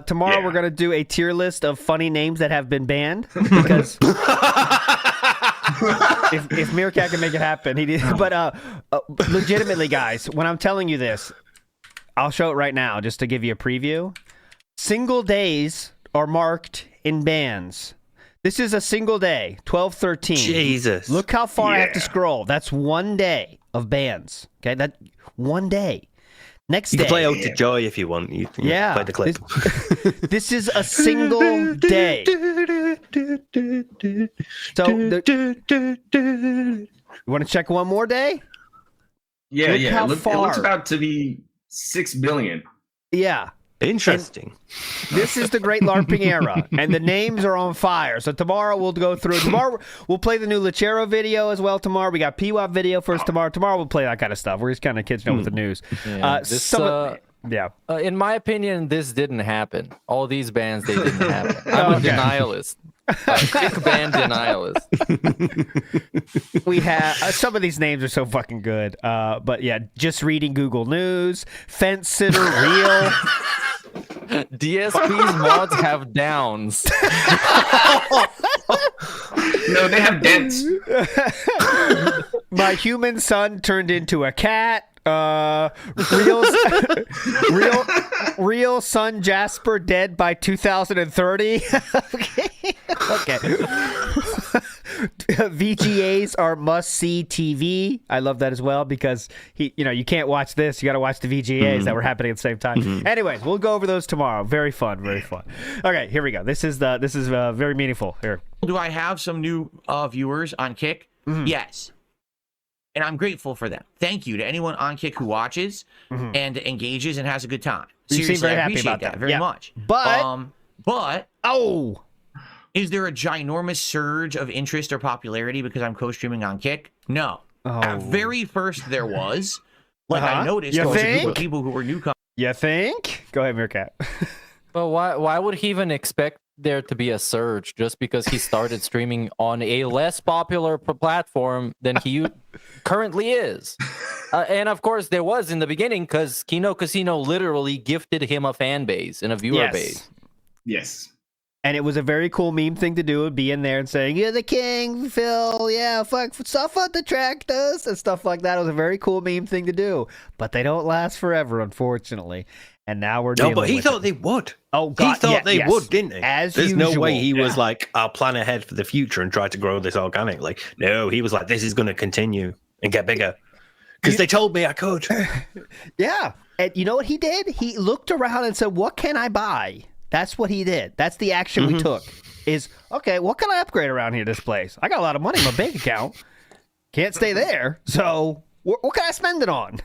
Tomorrow we're going to do a tier list of funny names that have been banned because if Meerkat can make it happen, he did. But legitimately, guys, when I'm telling you this, I'll show it right now just to give you a preview. Single days are marked in bans. This is a single day, 12/13. Jesus. Look how far I have to scroll. That's 1 day of bans. Okay, that 1 day. Next you day. can play Ode to Joy if you want. You play the clip. This is a single day. So, you want to check one more day? Yeah, Look yeah. how It far. looks about to be 6 billion. Yeah. Interesting. And this is the Great LARPing era, and the names are on fire. So tomorrow we'll go through. Tomorrow we'll play the new Lechero video as well. Tomorrow we got PWAP video first. Tomorrow we'll play that kind of stuff. We're just kind of catching up with the news. Yeah, in my opinion, this didn't happen. All these bans, they didn't happen. I'm a denialist. Kick ban denialist. We have some of these names are so fucking good. But yeah, just reading Google News, Fence Sitter, Real. DSP's mods have downs. No, they have dents. My human son turned into a cat. Real son Jasper dead by 2030. Okay. VGAs are must-see TV. I love that as well because you can't watch this. You got to watch the VGAs that were happening at the same time. Anyways, we'll go over those tomorrow. Very fun, very fun. Okay, here we go. This is very meaningful. Here. Do I have some new viewers on Kick? Yes. And I'm grateful for them. Thank you to anyone on Kick who watches and engages and has a good time. You Seriously, seem very I happy appreciate about that. very Yeah. much. But is there a ginormous surge of interest or popularity because I'm co-streaming on Kick? No. At very first there was. I noticed there was a group of people who were newcomers. You think? Go ahead, Meerkat. But why would he even expect there to be a surge just because he started streaming on a less popular platform than he currently is? And of course there was in the beginning because Kino Casino literally gifted him a fan base and a viewer base. Yes. And it was a very cool meme thing to do, be in there and saying, "You're the king, Phil. Yeah, fuck, suffer detract us," and stuff like that. It was a very cool meme thing to do. But they don't last forever, unfortunately. And now we're dealing but he with thought it. they would. Oh, God. He thought they would, didn't he? As There's usual. no way he was like, I'll plan ahead for the future and try to grow this organically. No, he was like, this is going to continue and get bigger. Because they told me I could. Yeah. And you know what he did? He looked around and said, what can I buy? That's what he did. That's the action we took. Is, okay, what can I upgrade around here, this place? I got a lot of money in my bank account. Can't stay there. So what can I spend it on?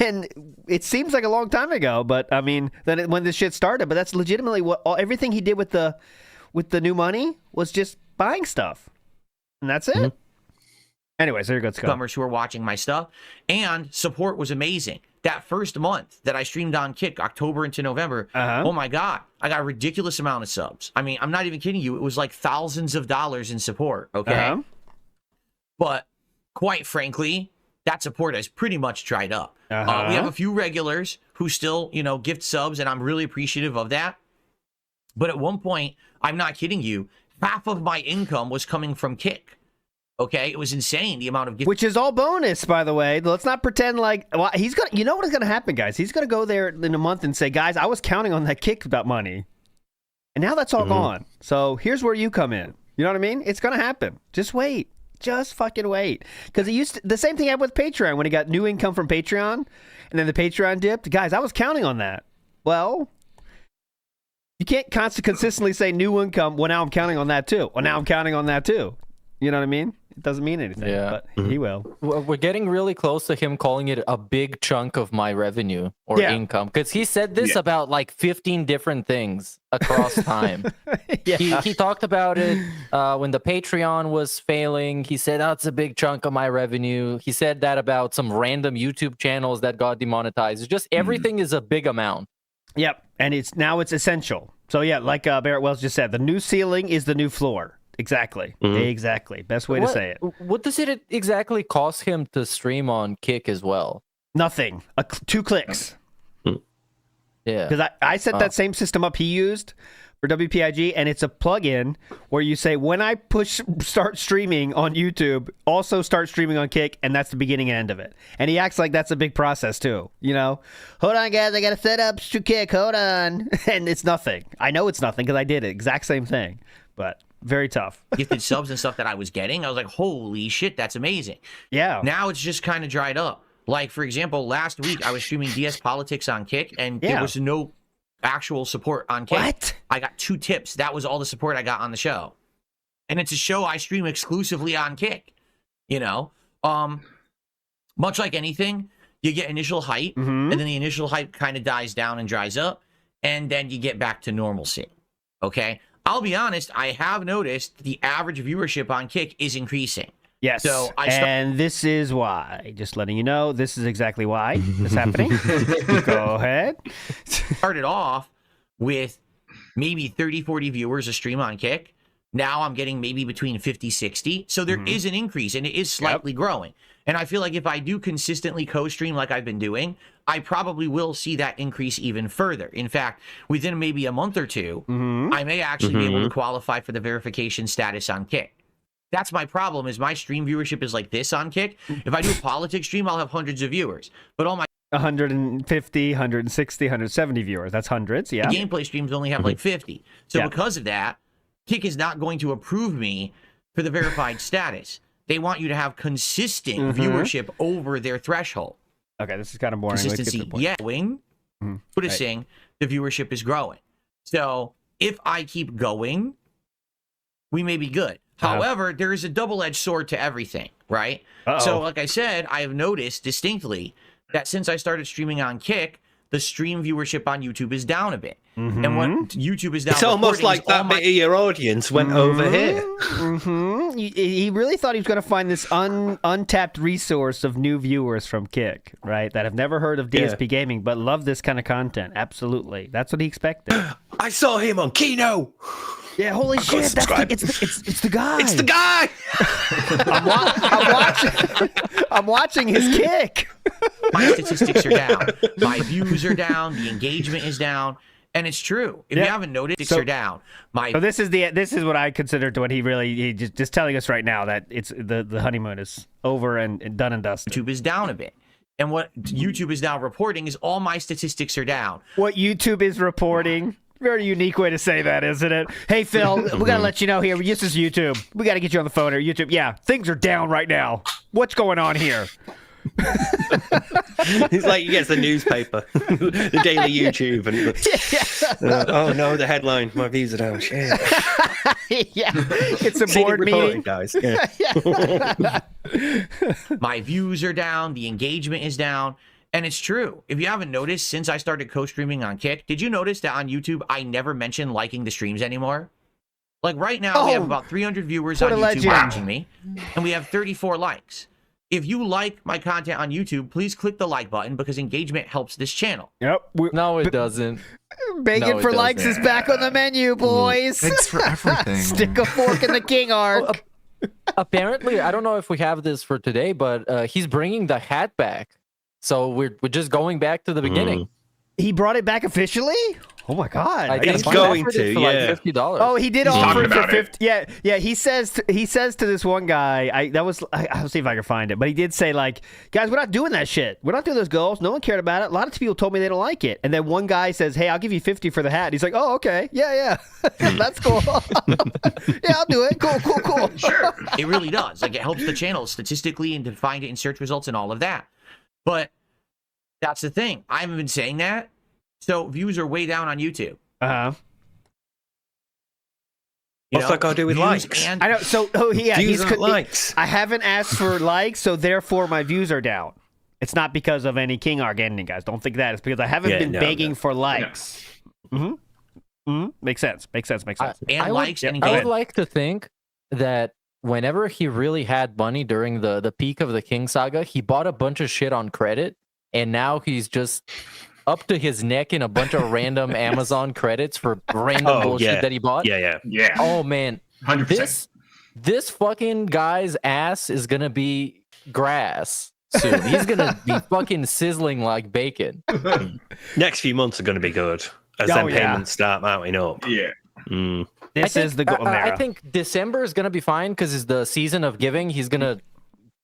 And it seems like a long time ago, but I mean, when this shit started, but that's legitimately everything he did with the new money was just buying stuff. And that's it. Anyways, there you go. Newcomers who are watching my stuff, and support was amazing. That first month that I streamed on Kick, October into November, oh my God, I got a ridiculous amount of subs. I mean, I'm not even kidding you. It was like thousands of dollars in support, okay? But quite frankly, that support has pretty much dried up. We have a few regulars who still, gift subs, and I'm really appreciative of that. But at one point, I'm not kidding you, half of my income was coming from Kick. Okay, it was insane the amount of gift. Which is all bonus, by the way. Let's not pretend like he's gonna. You know what is gonna happen, guys? He's gonna go there in a month and say, "Guys, I was counting on that Kick about money, and now that's all gone. So here's where you come in." You know what I mean? It's gonna happen. Just wait. Just fucking wait. Because the same thing happened with Patreon when he got new income from Patreon, and then the Patreon dipped. Guys, I was counting on that. Well, you can't consistently say new income. Well, now I'm counting on that too. Well, now I'm counting on that too. You know what I mean? It doesn't mean anything, but he will. We're getting really close to him calling it a big chunk of my revenue or income, because he said this about like 15 different things across time. He talked about it when the Patreon was failing. He said, "Oh, it's a big chunk of my revenue." He said that about some random YouTube channels that got demonetized. It's just everything is a big amount. Yep, and it's essential. So yeah, like Barrett Wells just said, the new ceiling is the new floor. Exactly. Exactly. Best way to say it. What does it exactly cost him to stream on Kick as well? Nothing. 2 clicks. Yeah. Because I set that same system up he used for WPIG, and it's a plugin where you say, when I start streaming on YouTube, also start streaming on Kick, and that's the beginning and end of it. And he acts like that's a big process too. Hold on, guys, I got to set up Kick. Hold on. And it's nothing. I know it's nothing because I did it. Exact same thing. But very tough. Gifted subs and stuff that I was getting, I was like, holy shit, that's amazing. Yeah. Now it's just kind of dried up. Like, for example, last week I was streaming DS Politics on Kick, and there was no actual support on Kick. What? I got 2 tips. That was all the support I got on the show. And it's a show I stream exclusively on Kick. Much like anything, you get initial hype, and then the initial hype kind of dies down and dries up, and then you get back to normalcy. Okay? I'll be honest, I have noticed the average viewership on Kick is increasing. Yes, so and this is why. Just letting you know, this is exactly why it's happening. Go ahead. Started off with maybe 30, 40 viewers a stream on Kick. Now I'm getting maybe between 50, 60. So there is an increase, and it is slightly growing. And I feel like if I do consistently co-stream like I've been doing, I probably will see that increase even further. In fact, within maybe a month or two, I may actually be able to qualify for the verification status on Kick. That's my problem, is my stream viewership is like this on Kick. If I do a politics stream, I'll have hundreds of viewers. But all my 150, 160, 170 viewers. That's hundreds, yeah. Gameplay streams only have like 50. So because of that, Kick is not going to approve me for the verified status. They want you to have consistent viewership over their threshold. Okay, this is kind of boring. Consistency, noticing the viewership is growing. So if I keep going, we may be good. However, there is a double-edged sword to everything, right? So like I said, I have noticed distinctly that since I started streaming on Kick, the stream viewership on YouTube is down a bit. And what YouTube is now it's almost like that bit of your audience went over here. He really thought he was going to find this untapped resource of new viewers from Kick, right? That have never heard of DSP Gaming, but love this kind of content. Absolutely. That's what he expected. I saw him on Kino. Yeah, holy shit! It's the guy. It's the guy. I'm watching his Kick. My statistics are down. My views are down. The engagement is down, and it's true. If you haven't noticed, statistics are down. So this is what I consider to what he just telling us right now, that it's the honeymoon is over and done and dusted. YouTube is down a bit. And what YouTube is now reporting is all my statistics are down. What YouTube is reporting. Very unique way to say that, isn't it? Hey, Phil, we got to let you know here. This is YouTube. We got to get you on the phone here. YouTube, yeah, things are down right now. What's going on here? It's like he gets the newspaper, the daily YouTube, and oh no, the headline, my views are down. Shit. Yeah, it's a board meeting, guys. My views are down. The engagement is down. And it's true. If you haven't noticed, since I started co-streaming on Kick, did you notice that on YouTube, I never mention liking the streams anymore? Like right now, we have about 300 viewers on YouTube watching me, and we have 34 likes. If you like my content on YouTube, please click the like button because engagement helps this channel. Yep. No, it doesn't. Begging for likes is back on the menu, boys. Thanks for everything. Stick a fork in the king arc. apparently, I don't know if we have this for today, but he's bringing the hat back. So we're just going back to the beginning. He brought it back officially? Oh my god! I guess going to for like $50. Oh, he did offer it for 50. Yeah. He says to this one guy. I'll see if I can find it. But he did say like, guys, we're not doing that shit. We're not doing those goals. No one cared about it. A lot of people told me they don't like it. And then one guy says, hey, I'll give you 50 for the hat. He's like, oh, okay, yeah, that's cool. Yeah, I'll do it. Cool. Sure. It really does. Like it helps the channel statistically and to find it in search results and all of that. But that's the thing. I haven't been saying that. So views are way down on YouTube. What's that got to do with likes? I know. So views aren't likes. I haven't asked for likes, so therefore my views are down. It's not because of any King Arc ending, guys. Don't think that. It's because I haven't been begging for likes. Makes sense. I would like to think that whenever he really had money during the peak of the King Saga, he bought a bunch of shit on credit, and now he's just up to his neck in a bunch of random Amazon credits for random bullshit that he bought. Yeah. Oh man, 100%. This fucking guy's ass is gonna be grass soon. He's gonna be fucking sizzling like bacon. Next few months are gonna be good as then payments start mounting up. Yeah. This is the goal. I think December is gonna be fine because it's the season of giving. He's gonna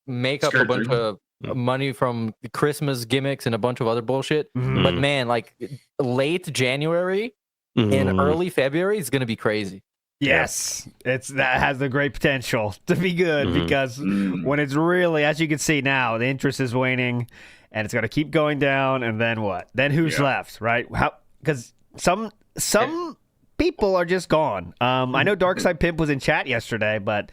make up a bunch of money from Christmas gimmicks and a bunch of other bullshit. But man, like late January and early February is gonna be crazy. Yes, that has the great potential to be good because when it's really, as you can see now, the interest is waning and it's gonna keep going down. And then what? Then who's left, right? Because some people are just gone. I know Darkside Pimp was in chat yesterday, but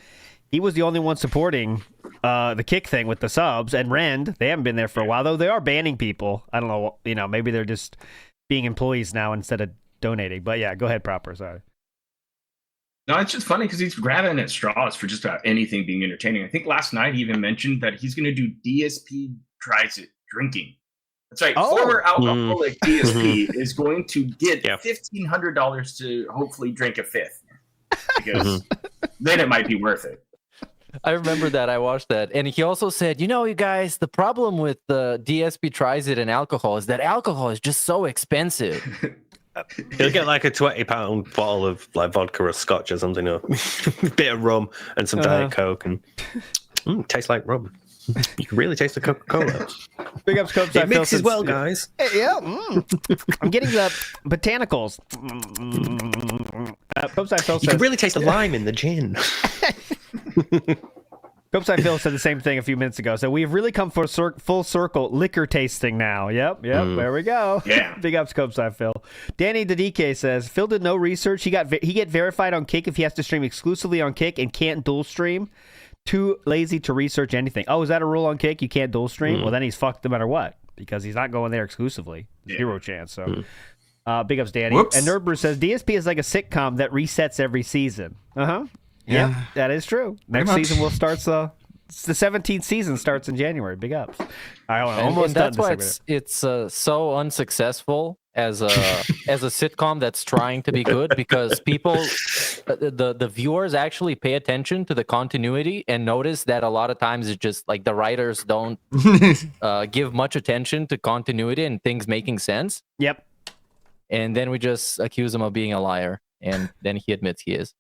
he was the only one supporting the kick thing with the subs, and Rend, they haven't been there for a while, though they are banning people. I don't know, maybe they're just being employees now instead of donating. But yeah, go ahead, Proper, sorry. No, it's just funny because he's grabbing at straws for just about anything being entertaining. I think last night he even mentioned that he's going to do DSP tries it drinking. That's right. Former alcoholic DSP is going to get $1,500 to hopefully drink a fifth because then it might be worth it. I remember that. I watched that. And he also said, you guys, the problem with the DSP Tries It and alcohol is that alcohol is just so expensive. He'll get like a £20 bottle of like vodka or scotch or something, or a bit of rum and some Diet Coke, and tastes like rum. You can really taste the Coca-Cola. Big ups, Copes. It mixes well, guys. Yeah. I'm getting the botanicals. You can really taste the lime in the gin. Copeside Phil said the same thing a few minutes ago. So we've really come full circle liquor tasting now. Yep. There we go. Yeah. Big ups, Copeside Phil. Danny the DK says Phil did no research. He get verified on Kick if he has to stream exclusively on Kick and can't dual stream. Too lazy to research anything. Oh, is that a rule on Kick? You can't dual stream? Well, then he's fucked no matter what because he's not going there exclusively. Zero chance. So. Big ups, Danny. Whoops. And Nerdbrew says DSP is like a sitcom that resets every season. Yep, that is true. Next season will start. The 17th season starts in January. Big ups. And that's why it's so unsuccessful as a sitcom that's trying to be good because people, the viewers actually pay attention to the continuity and notice that a lot of times it's just like the writers don't give much attention to continuity and things making sense. Yep. And then we just accuse him of being a liar, and then he admits he is.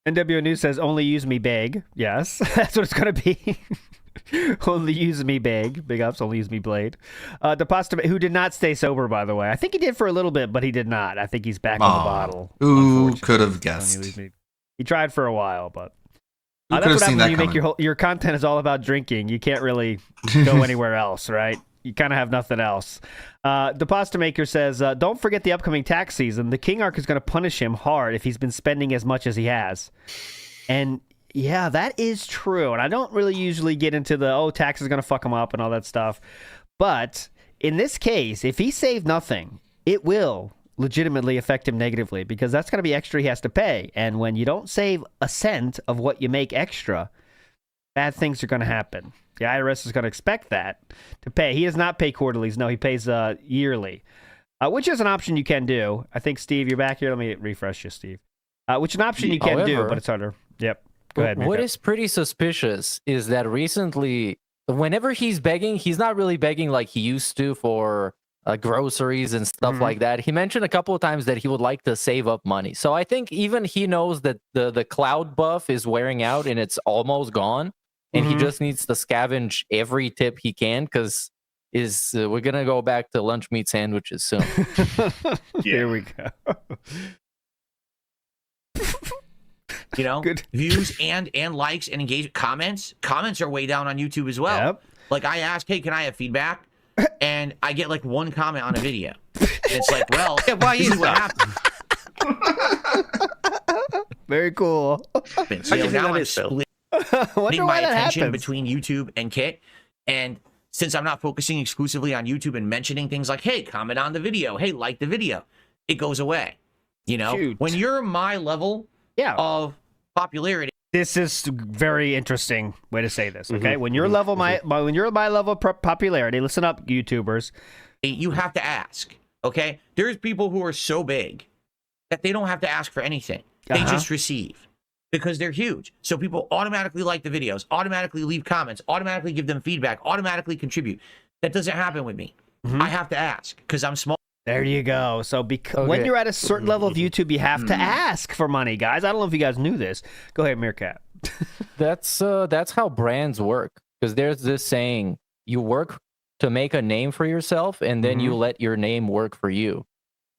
NWO News says, only use me big. Yes, that's what it's going to be. Only use me big. Big ups, only use me blade. The pasta, who did not stay sober, by the way. I think he did for a little bit, but he did not. I think he's back on the bottle. Who could have guessed? He tried for a while, but that's what happens when you make your content is all about drinking. You can't really go anywhere else, right? You kind of have nothing else. The Pasta Maker says, don't forget the upcoming tax season. The King Arc is going to punish him hard if he's been spending as much as he has. And yeah, that is true. And I don't really usually get into the, tax is going to fuck him up and all that stuff. But in this case, if he saved nothing, it will legitimately affect him negatively because that's going to be extra he has to pay. And when you don't save a cent of what you make extra, bad things are going to happen. The IRS is going to expect that to pay. He does not pay quarterlies. No, he pays yearly, which is an option you can do. I think, Steve, you're back here. Let me refresh you, Steve. Which is an option you can do, but it's harder. Yep. Go ahead. What is pretty suspicious is that recently, whenever he's begging, he's not really begging like he used to for groceries and stuff like that. He mentioned a couple of times that he would like to save up money. So I think even he knows that the cloud buff is wearing out and it's almost gone, and he just needs to scavenge every tip he can because we're gonna go back to lunch meat sandwiches soon. Here we go. You know, views and likes and engagement. Comments are way down on YouTube as well. Yep. Like I ask, hey, can I have feedback? And I get like one comment on a video. And it's like, well, this is what happened. Very cool. So now I'm splitting my attention between YouTube and Kit. And since I'm not focusing exclusively on YouTube and mentioning things like, hey, comment on the video, hey, like the video, it goes away. You know, when you're my level of popularity. This is a very interesting way to say this. Okay, when you're level when you're my level of popularity, listen up, YouTubers. You have to ask. Okay, there's people who are so big that they don't have to ask for anything. They just receive because they're huge. So people automatically like the videos, automatically leave comments, automatically give them feedback, automatically contribute. That doesn't happen with me. I have to ask because I'm small. There you go. So when you're at a certain level of YouTube, you have to ask for money, guys. I don't know if you guys knew this. Go ahead, Meerkat. That's how brands work. Because there's this saying, you work to make a name for yourself, and then you let your name work for you.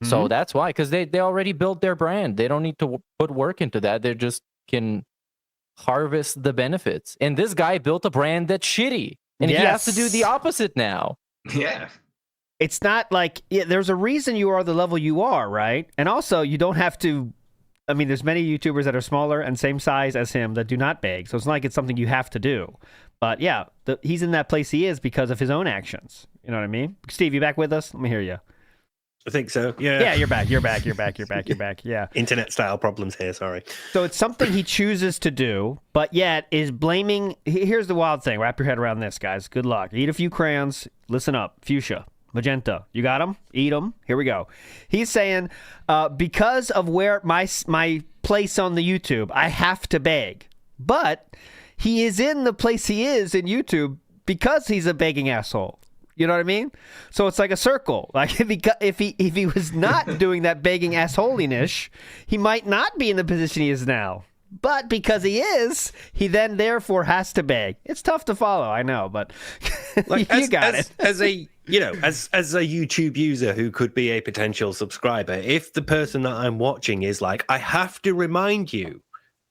So that's why, because they already built their brand. They don't need to put work into that. They just can harvest the benefits. And this guy built a brand that's shitty. And he has to do the opposite now. Yeah. It's not like there's a reason you are the level you are, right? And also, you don't have to. I mean, there's many YouTubers that are smaller and same size as him that do not beg. So it's not like it's something you have to do. But yeah, he's in that place he is because of his own actions. You know what I mean? Steve, you back with us? Let me hear you. I think so. Yeah. Yeah, you're back. You're back. You're back. You're back. You're back. Yeah. Internet style problems here. Sorry. So it's something he chooses to do, but yet is blaming. Here's the wild thing. Wrap your head around this, guys. Good luck. Eat a few crayons. Listen up. Fuchsia. Magenta, you got them? Eat them. Here we go. He's saying, because of where my place on the YouTube, I have to beg. But he is in the place he is in YouTube because he's a begging asshole. You know what I mean? So it's like a circle. Like if he was not doing that begging assholiness, he might not be in the position he is now. But because he is, he then therefore has to beg. It's tough to follow, I know, but you got it. As a YouTube user who could be a potential subscriber, if the person that I'm watching is like, I have to remind you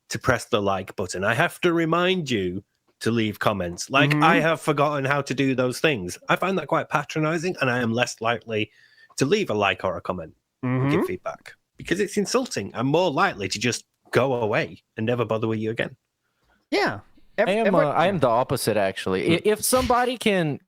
to press the like button, I have to remind you to leave comments, like I have forgotten how to do those things, I find that quite patronizing, and I am less likely to leave a like or a comment or give feedback because it's insulting. I'm more likely to just go away and never bother with you again. Yeah. I am the opposite, actually. If somebody can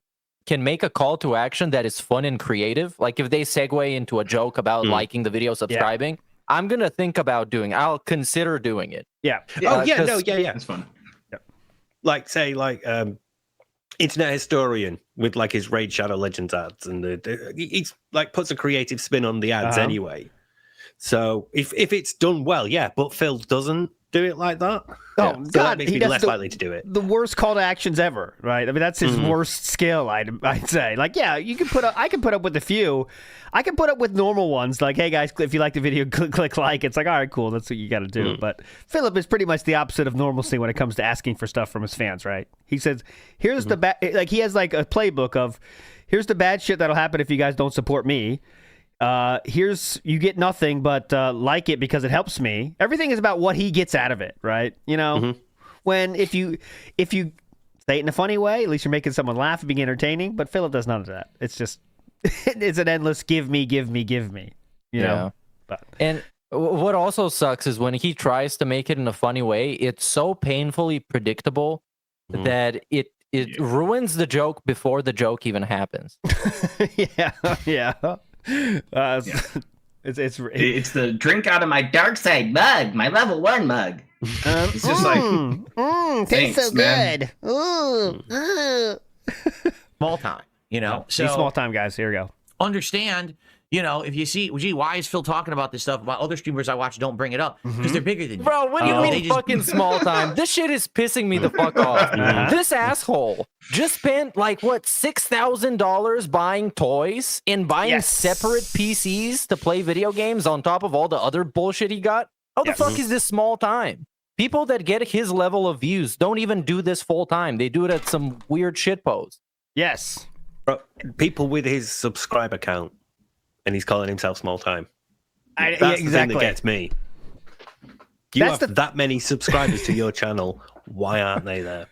make a call to action that is fun and creative, like if they segue into a joke about liking the video, subscribing, I'm going to think about I'll consider doing it. Yeah. It's fun. Yep. Like, say, Internet Historian with like his Raid Shadow Legends ads, and he's like puts a creative spin on the ads anyway. So if it's done well, but Phil doesn't do it like that. Oh, so God, that makes me less likely to do it. The worst call to actions ever, right? I mean, that's his worst skill, I'd say. Like, you can I can put up with a few. I can put up with normal ones, like, hey guys, if you like the video, click like. It's like, all right, cool, that's what you got to do. But Philip is pretty much the opposite of normalcy when it comes to asking for stuff from his fans, right? He says, here's the bad, like he has like a playbook of, here's the bad shit that'll happen if you guys don't support me. Here's, you get nothing but like it because it helps me. Everything is about what he gets out of it, right? You know, when if you say it in a funny way, at least you're making someone laugh and being entertaining. But Philip does none of that. It's just it's an endless give me. You know? And what also sucks is when he tries to make it in a funny way, it's so painfully predictable that it ruins the joke before the joke even happens. Yeah. It's the drink out of my dark side mug, my level 1 mug. It's just tastes so man. good. Ooh. Small time, you know. So small time guys. Here we go. Understand, You know, if you see, gee, why is Phil talking about this stuff? While other streamers I watch don't bring it up because they're bigger than you. Bro, what do you mean fucking small time? This shit is pissing me the fuck off. This asshole just spent like what $6,000 buying toys and buying separate PCs to play video games on top of all the other bullshit he got. How the fuck is this small time? People that get his level of views don't even do this full time. They do it at some weird shit post. Yes. Bro, people with his subscriber count. And he's calling himself small time. That's the thing that gets me. You have that many subscribers to your channel. Why aren't they there?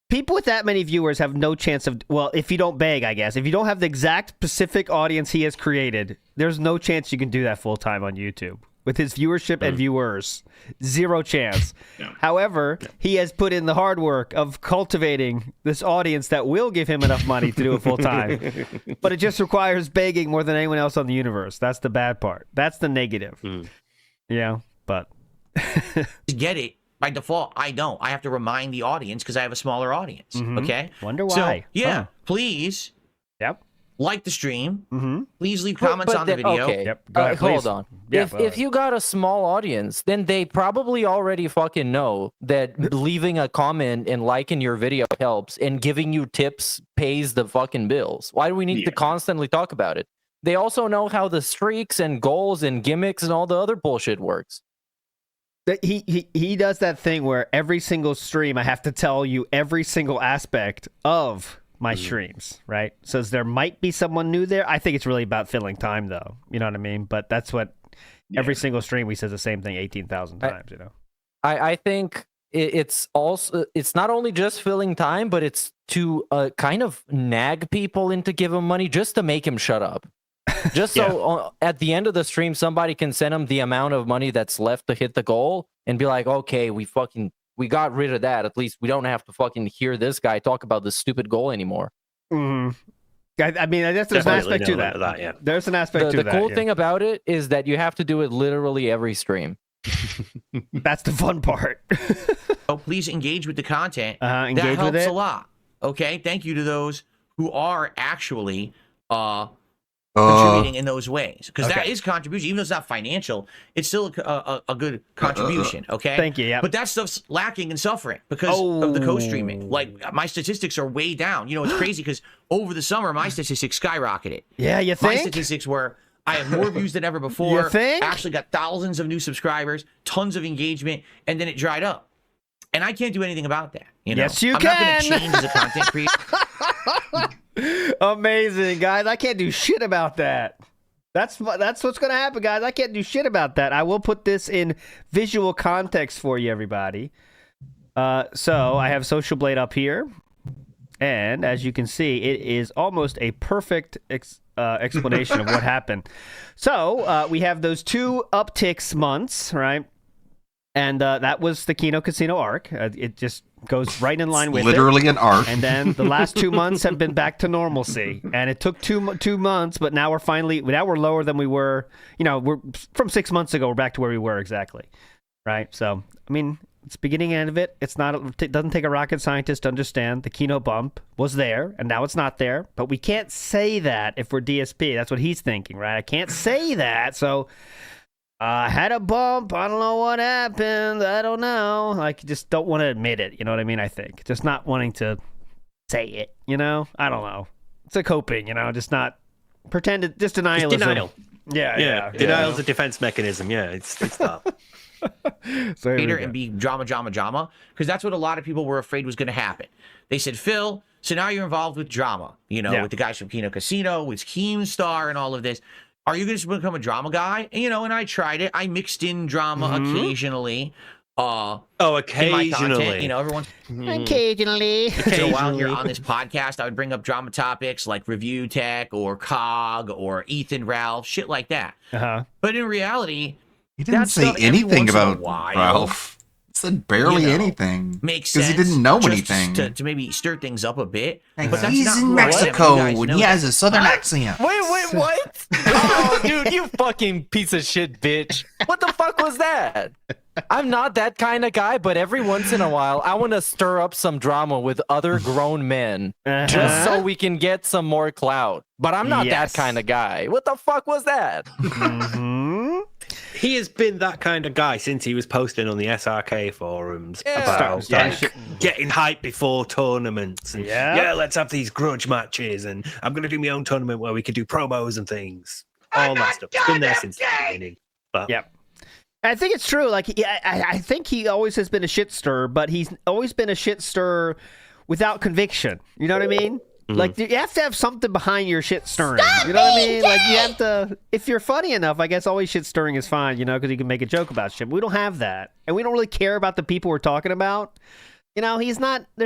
People with that many viewers have no chance of, well, if you don't beg, I guess. If you don't have the exact specific audience he has created, there's no chance you can do that full time on YouTube. With his viewership and viewers, zero chance. However, he has put in the hard work of cultivating this audience that will give him enough money to do it full time. But it just requires begging more than anyone else on the universe. That's the bad part. That's the negative. Yeah, but get it by default. I don't. I have to remind the audience because I have a smaller audience. Okay. Wonder why? So, please. Yep. Like the stream. Please leave comments on the video. Okay. Yep. Go ahead, hold on. If you got a small audience, then they probably already fucking know that leaving a comment and liking your video helps, and giving you tips pays the fucking bills. Why do we need to constantly talk about it? They also know how the streaks and goals and gimmicks and all the other bullshit works. He does that thing where every single stream I have to tell you every single aspect of my streams, right? So there might be someone new there. I think it's really about filling time, though. You know what I mean? But that's what every single stream we says the same thing 18,000 times. You know, I think it's also, it's not only just filling time, but it's to kind of nag people into give him money just to make him shut up. Just so at the end of the stream, somebody can send him the amount of money that's left to hit the goal and be like, okay, we got rid of that. At least we don't have to fucking hear this guy talk about this stupid goal anymore. I mean, I guess there's an aspect to that. There's an aspect to that. The cool thing about it is that you have to do it literally every stream. That's the fun part. So please engage with the content. Engage that helps with it. a lot. Okay, thank you to those who are actually contributing in those ways, because that is contribution. Even though it's not financial, it's still a good contribution. Okay, thank you. Yeah, but that stuff's lacking and suffering because of the co-streaming. Like, my statistics are way down. You know, it's crazy because over the summer my statistics skyrocketed. Yeah, you think? My statistics were, I have more views than ever before. You think? Actually got thousands of new subscribers, tons of engagement, and then it dried up. And I can't do anything about that. You know? Yes, you I'm can. not going to change as a content creator. Amazing, guys. I can't do shit about that. That's what's going to happen, guys. I can't do shit about that. I will put this in visual context for you, everybody. So I have Social Blade up here. And as you can see, it is almost a perfect explanation of what happened. So we have those 2 upticks months, right? And that was the Kino Casino arc. It just goes right in line with literally an arc. And then the last 2 months have been back to normalcy. And it took two months, but now we're lower than we were. You know, we're from 6 months ago. We're back to where we were exactly, right? So I mean, it's beginning and end of it. It doesn't take a rocket scientist to understand the Kino bump was there, and now it's not there. But we can't say that if we're DSP. That's what he's thinking, right? I can't say that, so. I had a bump. I don't know what happened. I don't know. Like, just don't want to admit it. You know what I mean? I think just not wanting to say it. You know? I don't know. It's a coping. You know, just not pretend. Just denialism. Just denial. Yeah. Denial's a defense mechanism. Yeah, it's that. So and be drama, because that's what a lot of people were afraid was going to happen. They said, Phil, so now you're involved with drama. You know, with the guys from Kino Casino, with Keemstar, and all of this. Are you going to become a drama guy? And, you know, and I tried it. I mixed in drama occasionally. Occasionally. In my content, you know, everyone's occasionally. So while here on this podcast, I would bring up drama topics like Review Tech or COG or Ethan Ralph, shit like that. But in reality, he didn't say anything about Ralph. He said barely anything. Makes sense. Because he didn't know anything. To maybe stir things up a bit. Like, but that's he's not in who I am. Mexico You guys and know he that. has a southern accent. Wait, what? Oh, dude, you fucking piece of shit, bitch. What the fuck was that? I'm not that kind of guy, but every once in a while, I want to stir up some drama with other grown men just so we can get some more clout. But I'm not that kind of guy. What the fuck was that? He has been that kind of guy since he was posting on the SRK forums about getting hyped before tournaments. And, let's have these grudge matches, and I'm going to do my own tournament where we can do promos and things. All that stuff. It's been there since the beginning. But I think it's true. Like, I think he always has been a shit stirrer, but he's always been a shit stirrer without conviction. You know what I mean? Like, you have to have something behind your shit stirring. You know what I mean? Like, you have to, if you're funny enough, I guess always shit stirring is fine, you know, because you can make a joke about shit. But we don't have that. And we don't really care about the people we're talking about. You know, there's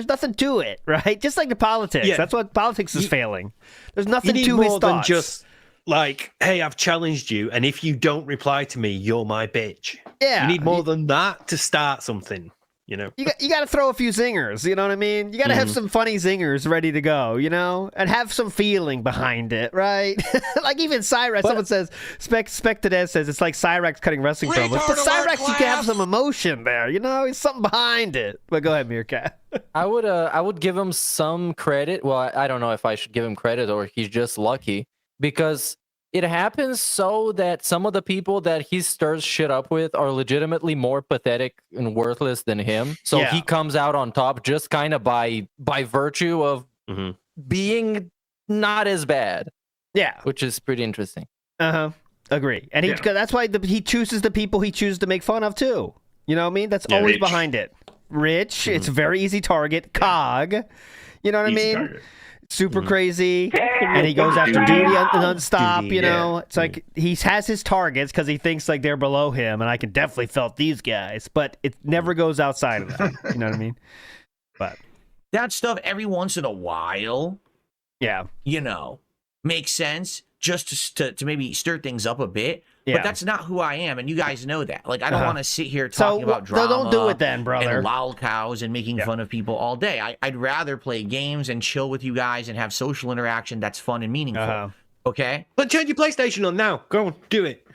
nothing to it, right? Just like the politics. Yeah. That's what politics is failing. There's nothing you to need his more thoughts. than just, like, hey, I've challenged you, and if you don't reply to me, you're my bitch. Yeah. You need more than that to start something. You know, you got to throw a few zingers. You know what I mean? You got to have some funny zingers ready to go. You know, and have some feeling behind it, right? Like even Cyrax. Someone says Spectadez says it's like Cyrax cutting wrestling promos. But Cyrax, you can have some emotion there. You know, it's something behind it. But go ahead, Meerkat. I would give him some credit. Well, I don't know if I should give him credit or he's just lucky, because it happens so that some of the people that he stirs shit up with are legitimately more pathetic and worthless than him. So he comes out on top just kind of by virtue of being not as bad. Yeah. Which is pretty interesting. Agree. And that's why he chooses the people he chooses to make fun of too. You know what I mean? That's always Rich. Behind it. Rich, it's a very easy target. Cog, you know what I mean? Target. Super crazy, and he goes after Duty nonstop. You know, it's like he has his targets because he thinks like they're below him, and I can definitely felt these guys, but it never goes outside of that. You know what I mean? But that stuff every once in a while, you know, makes sense just to maybe stir things up a bit. Yeah. But that's not who I am, and you guys know that. Like, I don't want to sit here talking about drama. Don't do it then, brother. And lolcows and making fun of people all day. I'd rather play games and chill with you guys and have social interaction that's fun and meaningful. Okay? But turn your PlayStation on now. Go on, do it.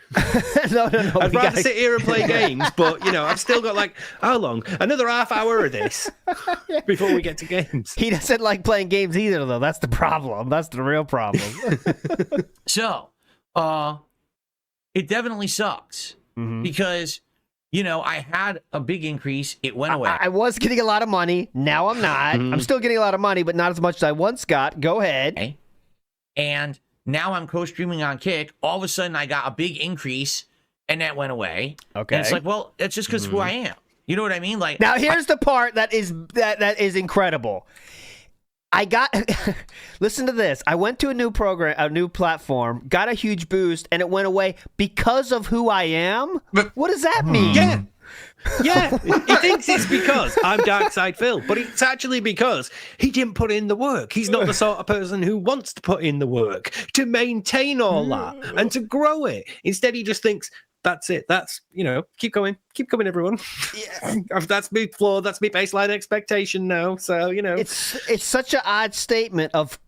No. I'd rather sit here and play games, but, you know, I've still got, like, how long? Another half hour of this before we get to games. He doesn't like playing games either, though. That's the problem. That's the real problem. So, it definitely sucks because, you know, I had a big increase. It went away. I was getting a lot of money. Now I'm not. I'm still getting a lot of money, but not as much as I once got. Go ahead. Okay. And now I'm co-streaming on Kick. All of a sudden, I got a big increase, and that went away. Okay. And it's like, well, it's just because who I am. You know what I mean? Like, now here's the part that is incredible. I got listen to this. I went to a new program, a new platform, got a huge boost, and it went away because of who I am. What does that mean? Yeah, he thinks it's because I'm Darkside Phil, but it's actually because he didn't put in the work. He's not the sort of person who wants to put in the work to maintain all that and to grow it. Instead, he just thinks, that's it. That's, you know, keep going, everyone. That's me flaw. That's me baseline expectation now. So, you know, it's such an odd statement of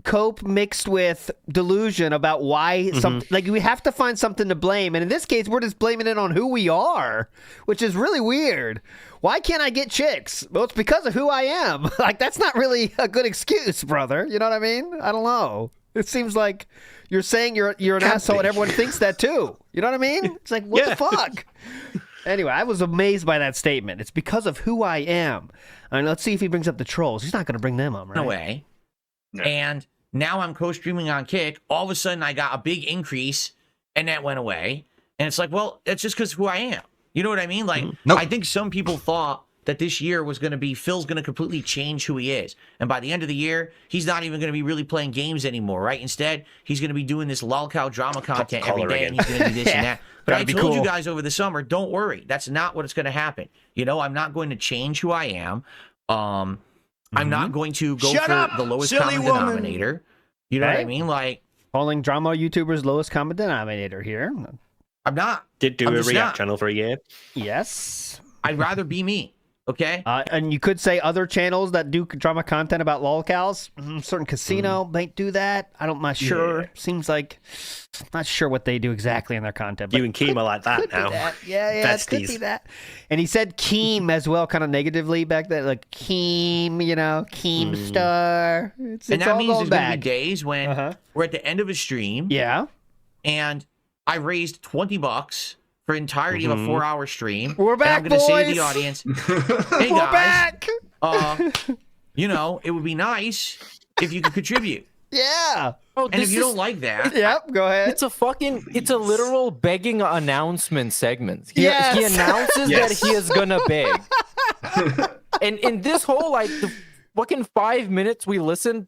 cope mixed with delusion about why something, like, we have to find something to blame, and in this case we're just blaming it on who we are, which is really weird. Why can't I get chicks? Well, it's because of who I am. Like, that's not really a good excuse, brother. You know what I mean? I don't know. It seems like you're saying you're an asshole and everyone thinks that too. You know what I mean? It's like, what the fuck? Anyway, I was amazed by that statement. It's because of who I am. And let's see if he brings up the trolls. He's not going to bring them up, right? No way. And now I'm co-streaming on Kick. All of a sudden, I got a big increase, and that went away. And it's like, well, it's just because of who I am. You know what I mean? Like, I think some people thought that this year was going to be Phil's going to completely change who he is. And by the end of the year, he's not even going to be really playing games anymore, right? Instead, he's going to be doing this lolcow drama content every day, and he's going to do this and that. But I told you guys over the summer, don't worry. That's not what's going to happen. You know, I'm not going to change who I am. I'm not going to go for the lowest common denominator. You know what I mean? Like, calling drama YouTubers lowest common denominator here. I'm not. Did do a React channel for a year. Yes. I'd rather be me. Okay. And you could say other channels that do drama content about lolcows. Certain casino might do that. I'm not sure. Yeah. Seems like not sure what they do exactly in their content. But You and Keem are like that now. Yeah, it could be that. And he said Keem as well, kind of negatively back then, like Keem, Keemstar. It's And that all means going there's back. going to be days when we're at the end of a stream. Yeah. And I raised $20 for entirety of a 4-hour stream. We're back, and I'm gonna say to boys. the audience, hey We're guys, back. It would be nice if you could contribute. Yeah. Oh, And if you don't like that, go ahead. It's a literal begging announcement segment. He Yes. announces Yes. that he is gonna beg. And in this whole the fucking 5 minutes we listened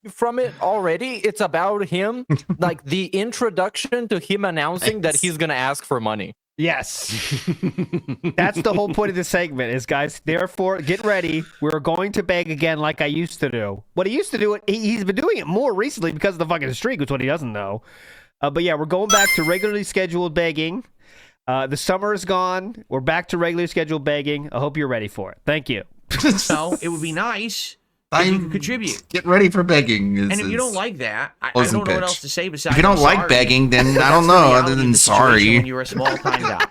from it already, it's about him, like the introduction to him announcing that he's gonna ask for money. Yes. That's the whole point of this segment is, guys, therefore, get ready. We're going to beg again like I used to do. What he used to do, he's been doing it more recently because of the fucking streak, which what he doesn't know. But yeah, we're going back to regularly scheduled begging. The summer is gone. We're back to regularly scheduled begging. I hope you're ready for it. Thank you. so it would be nice if you could contribute. Get ready for begging. And if you don't like that, I don't know what else to say besides. If you don't I'm like sorry. begging, then I That's don't the know, reality other of than the situation sorry. When you're a small time guy.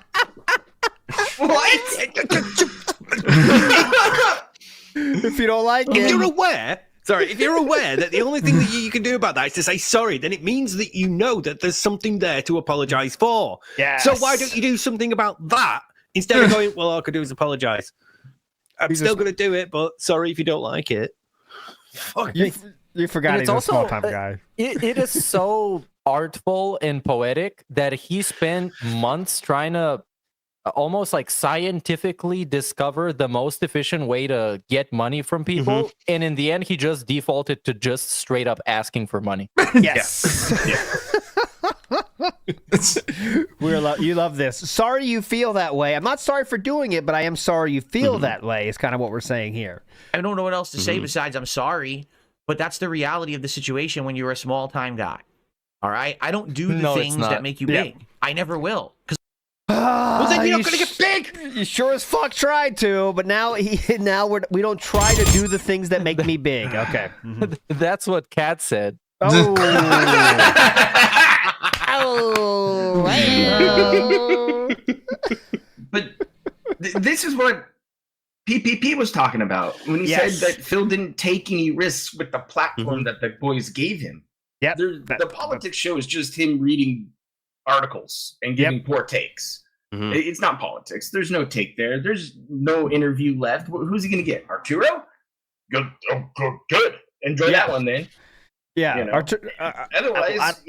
If you don't like If it. you're aware that the only thing that you can do about that is to say sorry, then it means that you know that there's something there to apologize for. Yes. So why don't you do something about that instead of going, well, all I could do is apologize. I'm still going to do it, but sorry if you don't like it. Fuck you forgot And he's it's a small also, time guy. It is so artful and poetic that he spent months trying to almost like scientifically discover the most efficient way to get money from people, and in the end he just defaulted to just straight up asking for money. Yes. You love this. Sorry you feel that way. I'm not sorry for doing it, but I am sorry you feel that way is kind of what we're saying here. I don't know what else to say besides I'm sorry, but that's the reality of the situation when you're a small time guy. All right, I don't do the things that make you big. I never will. Well, then you're not going to get big. You sure as fuck tried to, but now we don't try to do the things that make me big. Okay. That's what Kat said. Oh. But this is what PPP was talking about when he Yes. said that Phil didn't take any risks with the platform that the boys gave him. Yeah, the politics show is just him reading articles and giving poor takes. It's not politics. There's no take there. There's no interview left. Who's he going to get? Arturo? Good. Enjoy that one then. Yeah. You know? Otherwise,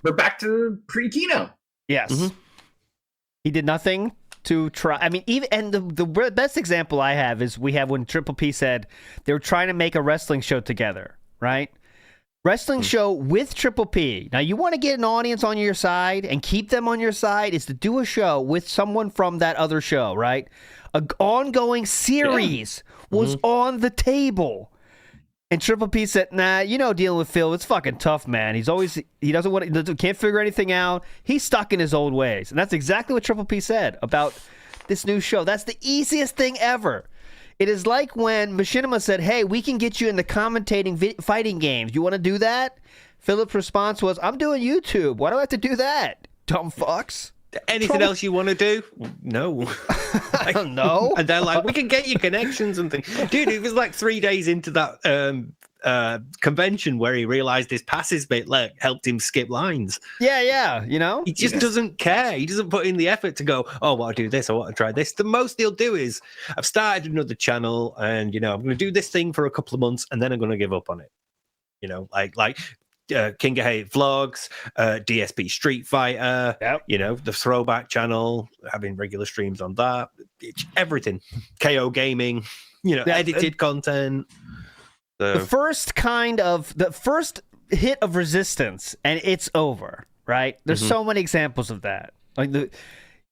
we're back to pre-Kino. Yes. He did nothing to try. I mean, even and the best example I have is we have when Triple P said they were trying to make a wrestling show together, right? Wrestling show with Triple P. Now, you want to get an audience on your side and keep them on your side is to do a show with someone from that other show, right? An ongoing series was on the table. And Triple P said, nah, dealing with Phil, it's fucking tough, man. He can't figure anything out. He's stuck in his old ways. And that's exactly what Triple P said about this new show. That's the easiest thing ever. It is like when Machinima said, hey, we can get you into commentating fighting games. You want to do that? Philip's response was, I'm doing YouTube. Why do I have to do that? Dumb fucks. Anything else you want to do? No. I don't know. And they're like, we can get you connections and things. Dude, it was like 3 days into that convention where he realized his passes bit helped him skip lines. Yeah. He just doesn't care. He doesn't put in the effort to go, oh, well, I'll do this. I want to try this. The most he'll do is, I've started another channel and, I'm going to do this thing for a couple of months and then I'm going to give up on it. Like King of Hate Vlogs, DSP Street Fighter, the Throwback channel, having regular streams on that, everything. KO Gaming, edited content. So. The first hit of resistance, and it's over, right? There's so many examples of that. Like the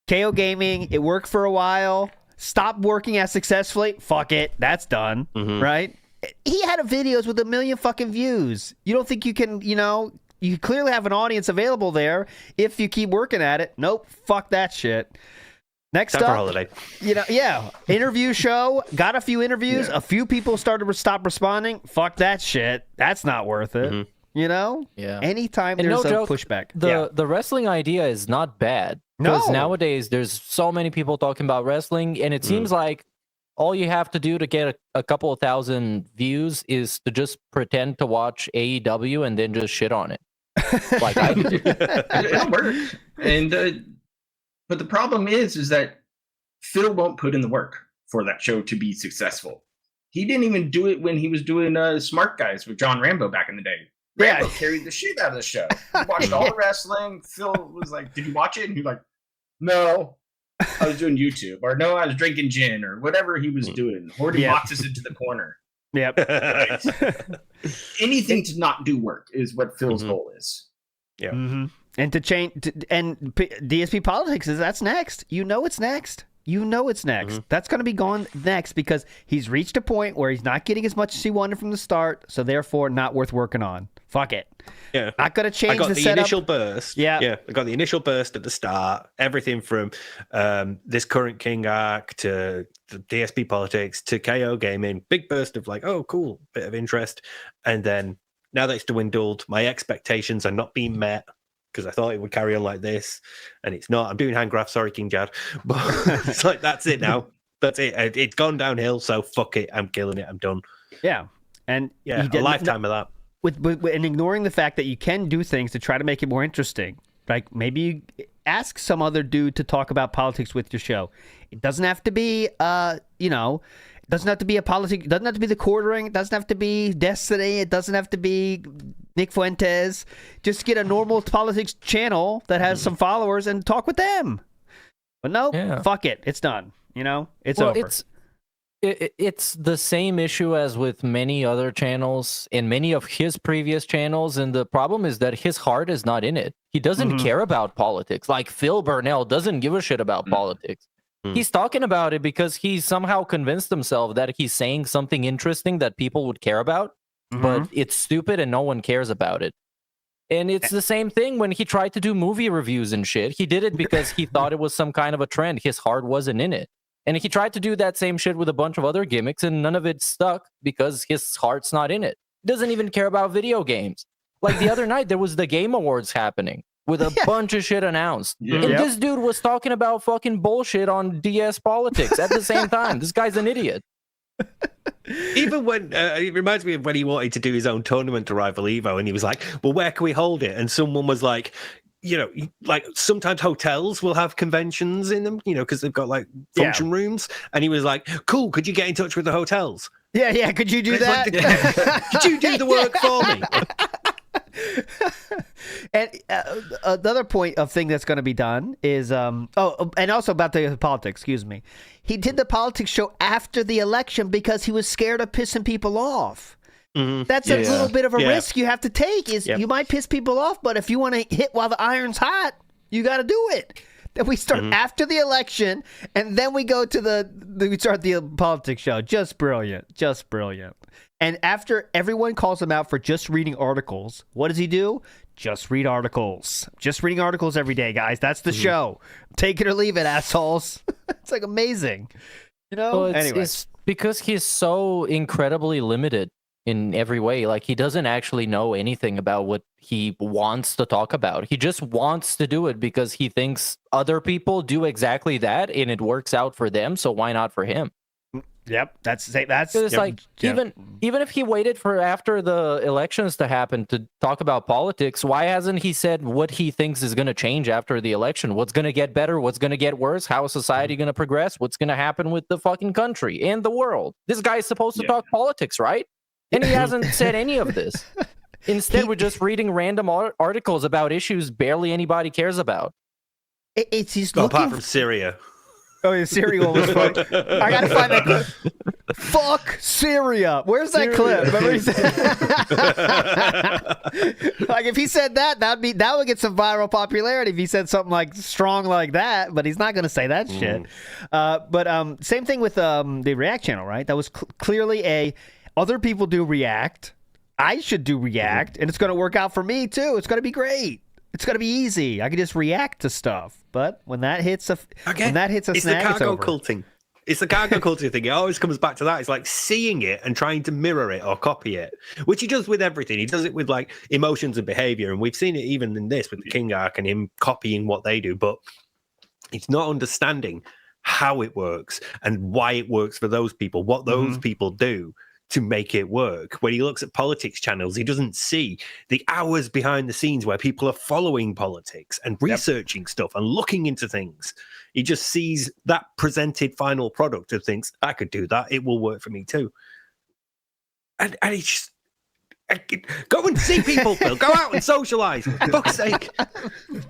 KO Gaming, it worked for a while, stopped working as successfully. Fuck it, that's done, right? He had videos with 1 million fucking views. You don't think you can, you clearly have an audience available there if you keep working at it. Nope, fuck that shit. Next Time for up, holiday. Interview show. Got a few interviews. A few people started to stop responding. Fuck that shit. That's not worth it. You know? Yeah. Anytime And there's no a joke, pushback. The wrestling idea is not bad. Because No. nowadays there's so many people talking about wrestling, and it seems like all you have to do to get a couple of thousand views is to just pretend to watch AEW and then just shit on it. Like I do. It'll work. And but the problem is that Phil won't put in the work for that show to be successful. He didn't even do it when he was doing Smart Guys with John Rambo back in the day. Rambo carried the shit out of the show. He watched all the wrestling. Phil was like, "Did you watch it?" And he was like, "No, I was doing YouTube," or "No, I was drinking gin," or whatever he was doing, hoarding boxes into the corner. Yep. Right. Anything to not do work is what Phil's goal is. Yeah. And to change, DSP politics that's next. You know it's next. That's going to be gone next because he's reached a point where he's not getting as much as he wanted from the start, so therefore not worth working on. Fuck it. Yeah. Not going to change I got the setup. initial burst. Yeah. I got the initial burst at the start. Everything from this current King arc to the DSP politics to KO gaming. Big burst of like, oh, cool, bit of interest. And then now that it's dwindled, my expectations are not being met because I thought it would carry on like this, and it's not. I'm doing hand graphs. Sorry, King Jad. But it's like, that's it now. That's it. It's gone downhill, so fuck it. I'm killing it. I'm done. Yeah. And yeah, a lifetime of that. And ignoring the fact that you can do things to try to make it more interesting. Like maybe you ask some other dude to talk about politics with your show. It doesn't have to be, it doesn't have to be a politic. It doesn't have to be the Quartering. It doesn't have to be Destiny. It doesn't have to be Nick Fuentes. Just get a normal politics channel that has some followers and talk with them. But no, fuck it. It's done. It's over. It's the same issue as with many other channels in many of his previous channels, and the problem is that his heart is not in it. He doesn't care about politics. Like Phil Burnell doesn't give a shit about politics. He's talking about it because he somehow convinced himself that he's saying something interesting that people would care about, but it's stupid and no one cares about it. And it's the same thing when he tried to do movie reviews and shit. He did it because he thought it was some kind of a trend. His heart wasn't in it. And he tried to do that same shit with a bunch of other gimmicks, and none of it stuck because his heart's not in it. He doesn't even care about video games. Like the other night, there was the Game Awards happening with a bunch of shit announced. And this dude was talking about fucking bullshit on DS politics at the same time. This guy's an idiot. Even when it reminds me of when he wanted to do his own tournament to rival Evo, and he was like, well, where can we hold it? And someone was like, like sometimes hotels will have conventions in them, because they've got like function rooms. And he was like, cool, could you get in touch with the hotels? Yeah, could you do that? Could you do the work for me? And another point of thing that's going to be done is, and also about the politics, excuse me. He did the politics show after the election because he was scared of pissing people off. That's a little bit of a risk you have to take. You might piss people off, but if you want to hit while the iron's hot, you got to do it. Then we start after the election, and then we go to we start the politics show. Just brilliant. And after everyone calls him out for just reading articles, what does he do? Just read articles. Just reading articles every day, guys. That's the show. Take it or leave it, assholes. It's like amazing. It's because he's so incredibly limited in every way. Like he doesn't actually know anything about what he wants to talk about. He just wants to do it because he thinks other people do exactly that and it works out for them, so why not for him? Yep, that's like even if he waited for after the elections to happen to talk about politics, why hasn't he said what he thinks is going to change after the election? What's going to get better? What's going to get worse? How is society going to progress? What's going to happen with the fucking country and the world? This guy is supposed to talk politics, right? And he hasn't said any of this. Instead, we're just reading random articles about issues barely anybody cares about. He's apart from Syria. Oh, yeah, Syria was fun. I gotta find that clip. Fuck Syria. Where's that clip? Remember he said like if he said that would get some viral popularity if he said something like strong like that, but he's not gonna say that shit. But same thing with the React channel, right? That was clearly other people do React. I should do React, and it's gonna work out for me too. It's gonna be great. It's gonna be easy. I can just react to stuff. But when that hits a snag, it's the cargo culting. It's the cargo culture thing. It always comes back to that. It's like seeing it and trying to mirror it or copy it, which he does with everything. He does it with like emotions and behavior. And we've seen it even in this with the King Arc and him copying what they do. But it's not understanding how it works and why it works for those people, what those people do to make it work. When he looks at politics channels, he doesn't see the hours behind the scenes where people are following politics and researching stuff and looking into things. He just sees that presented final product and thinks, I could do that. It will work for me too. And he just go and see people, Phil. Go out and socialize. For fuck's sake.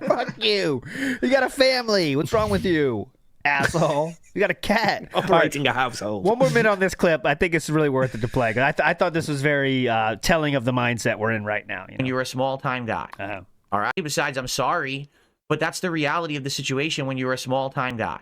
Fuck you. You got a family. What's wrong with you, asshole? You got a cat. Operating a household. One more minute on this clip. I think it's really worth it to play. I thought this was very telling of the mindset we're in right now. And you're a small-time guy. All right? Besides, I'm sorry, but that's the reality of the situation when you're a small-time guy.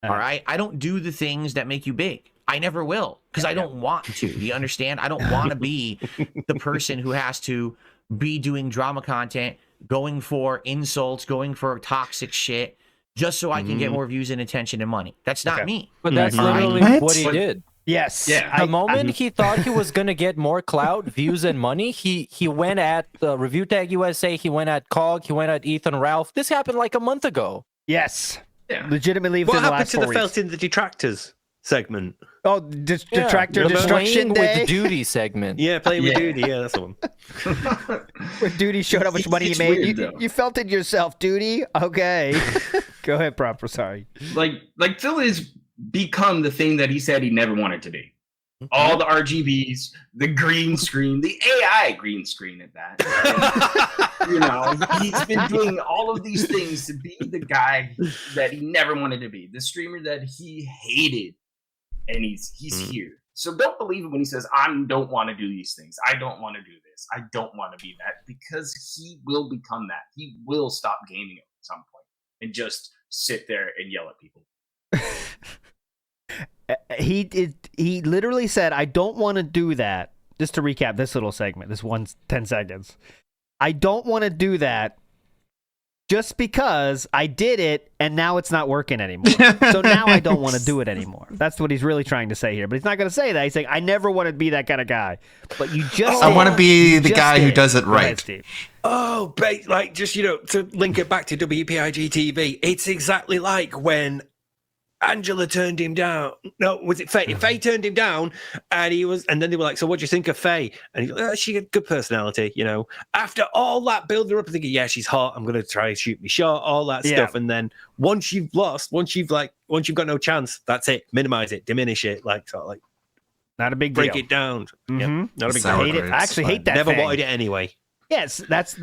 All right? I don't do the things that make you big. I never will, because I don't want to. Do you understand? I don't want to be the person who has to be doing drama content, going for insults, going for toxic shit, just so I can get more views and attention and money. That's not me. But that's literally what he did. Yes. Yeah. The moment he thought he was going to get more clout, views, and money, he went at Review Tag USA, he went at COG, he went at Ethan Ralph. This happened like a month ago. Yes. Yeah. Legitimately within the last 4 weeks. What happened to the Felt in the Detractors segment? Oh, Detractor Destruction Day? With Duty segment. Yeah, playing with Duty. Yeah, that's the one. Where Duty showed how much money he made. You felt it yourself, Duty? Okay. Go ahead, Proper. Sorry. Like Phil has become the thing that he said he never wanted to be. All the RGBs, the green screen, the AI green screen at that. You know, he's been doing all of these things to be the guy that he never wanted to be, the streamer that he hated, and he's here. So don't believe him when he says, I don't want to do these things. I don't want to do this. I don't want to be that, because he will become that. He will stop gaming at some point and just sit there and yell at people. He literally said, I don't want to do that. Just to recap this little segment, this 10 seconds. I don't want to do that just because I did it and now it's not working anymore. So now I don't want to do it anymore. That's what he's really trying to say here. But he's not going to say that. He's saying, I never want to be that kind of guy. But you just I want to be the guy who does it right. Oh, like just, to link it back to WPIG TV, it's exactly like when Angela turned him down. No, was it Faye? Faye turned him down, and then they were like, "So, what do you think of Faye?" And he's like, "She had good personality, After all that build her up, thinking, "Yeah, she's hot. I'm gonna try to shoot me shot." All that stuff, and then once you've lost, once you've got no chance, that's it. Minimize it, diminish it, not a big break deal. it down. Mm-hmm. Yeah, not a big deal. I actually hate that. Never thing. wanted it anyway. Yes, that's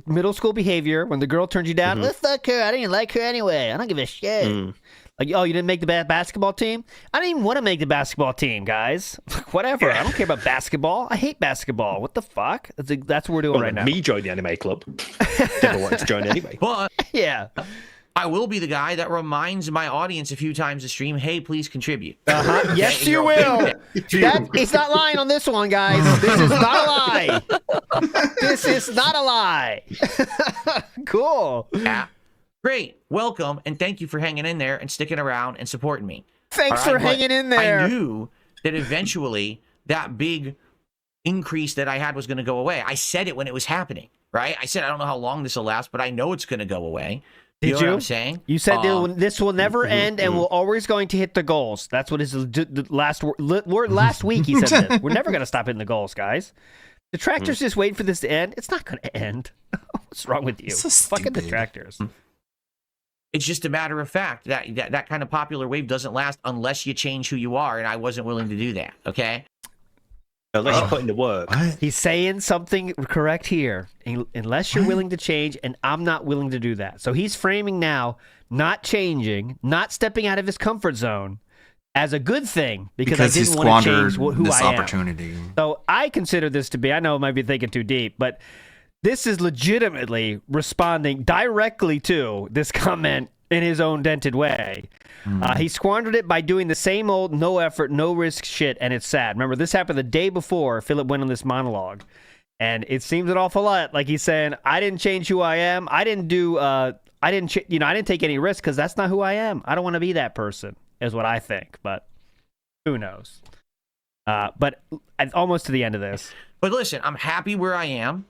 middle school behavior. When the girl turns you down, well, fuck her. I didn't like her anyway. I don't give a shit. Like, oh, you didn't make the basketball team? I didn't even want to make the basketball team, guys. Whatever. I don't care about basketball. I hate basketball. What the fuck? That's what we're doing right now. Me join the anime club. Never wanted to join anyway. But yeah, I will be the guy that reminds my audience a few times a stream, hey, please contribute. Yes, you will. He's not lying on this one, guys. This is not a lie. This is not a lie. Cool. Yeah. Great. Welcome, and thank you for hanging in there and sticking around and supporting me. Thanks for hanging in there. I knew that eventually that big increase that I had was going to go away. I said it when it was happening, right? I said, I don't know how long this will last, but I know it's going to go away. Did you? Know what I'm saying? You said this will never end, and we're always going to hit the goals. That's what his last week he said this. We're never going to stop hitting the goals, guys. The Detractors just waiting for this to end. It's not going to end. What's wrong with you? So fucking Detractors. It's just a matter of fact that kind of popular wave doesn't last unless you change who you are, and I wasn't willing to do that, okay? Unless you put in the work. He's saying something correct here. Unless you're willing to change, and I'm not willing to do that. So he's framing now not changing, not stepping out of his comfort zone as a good thing because I didn't want to change who this I am. opportunity. So I consider this to be, I know I might be thinking too deep, but this is legitimately responding directly to this comment in his own dented way. He squandered it by doing the same old no effort, no risk shit, and it's sad. Remember, this happened the day before Philip went on this monologue. And it seems an awful lot like he's saying, I didn't change who I am. I didn't take any risk because that's not who I am. I don't want to be that person, is what I think. But who knows? But almost to the end of this. But listen, I'm happy where I am.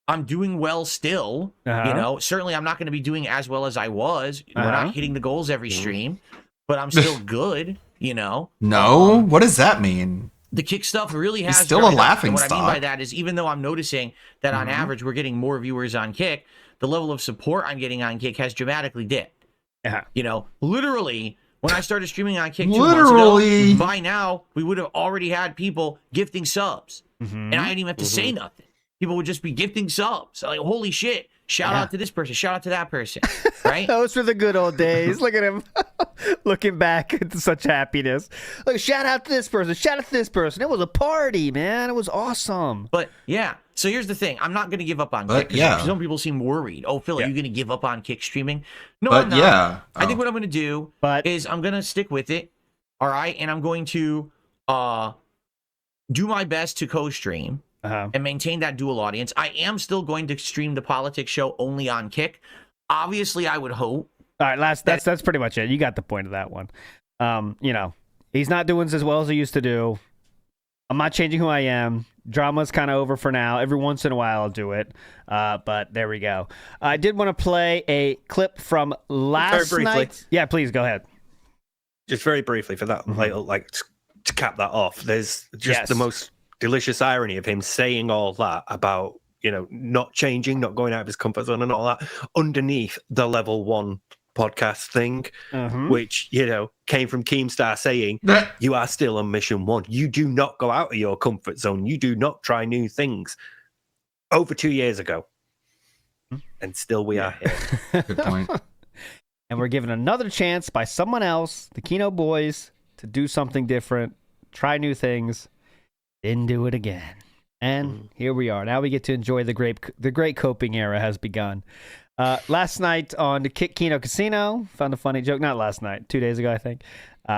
I'm doing well still. Certainly I'm not going to be doing as well as I was. We're not hitting the goals every stream, but I'm still good, No, what does that mean? The kick stuff really has still a laughing stock. stock. What I mean by that is, even though I'm noticing that on average we're getting more viewers on Kick, the level of support I'm getting on Kick has dramatically dipped. Literally, when I started streaming on Kick 2 months ago, by now we would have already had people gifting subs, and I didn't even have to say nothing. People would just be gifting subs. Like, holy shit! Shout out to this person. Shout out to that person. Right? Those were the good old days. Look at him looking back at such happiness. Look, shout out to this person. Shout out to this person. It was a party, man. It was awesome. But yeah. So here's the thing. I'm not going to give up on Kick. Some people seem worried. Oh, Phil, are you going to give up on Kick streaming? No, I'm not. I think what I'm going to do is I'm going to stick with it. All right. And I'm going to do my best to co-stream. And maintain that dual audience. I am still going to stream the politics show only on Kick. Obviously, I would hope. All right, that's pretty much it. You got the point of that one. He's not doing as well as he used to do. I'm not changing who I am. Drama's kind of over for now. Every once in a while, I'll do it. But there we go. I did want to play a clip from last night. Yeah, please go ahead. Just very briefly for that, to cap that off. There's just the most delicious irony of him saying all that about, not changing, not going out of his comfort zone and all that underneath the level 1 podcast thing, which, came from Keemstar saying, you are still on mission 1. You do not go out of your comfort zone. You do not try new things. Over 2 years ago. And still we are here. Good point. And we're given another chance by someone else, the Kino Boys, to do something different, try new things. Didn't do it again. And here we are. Now we get to enjoy the great coping era has begun. Last night on the Kino Casino, found a funny joke. Not last night, 2 days ago, I think.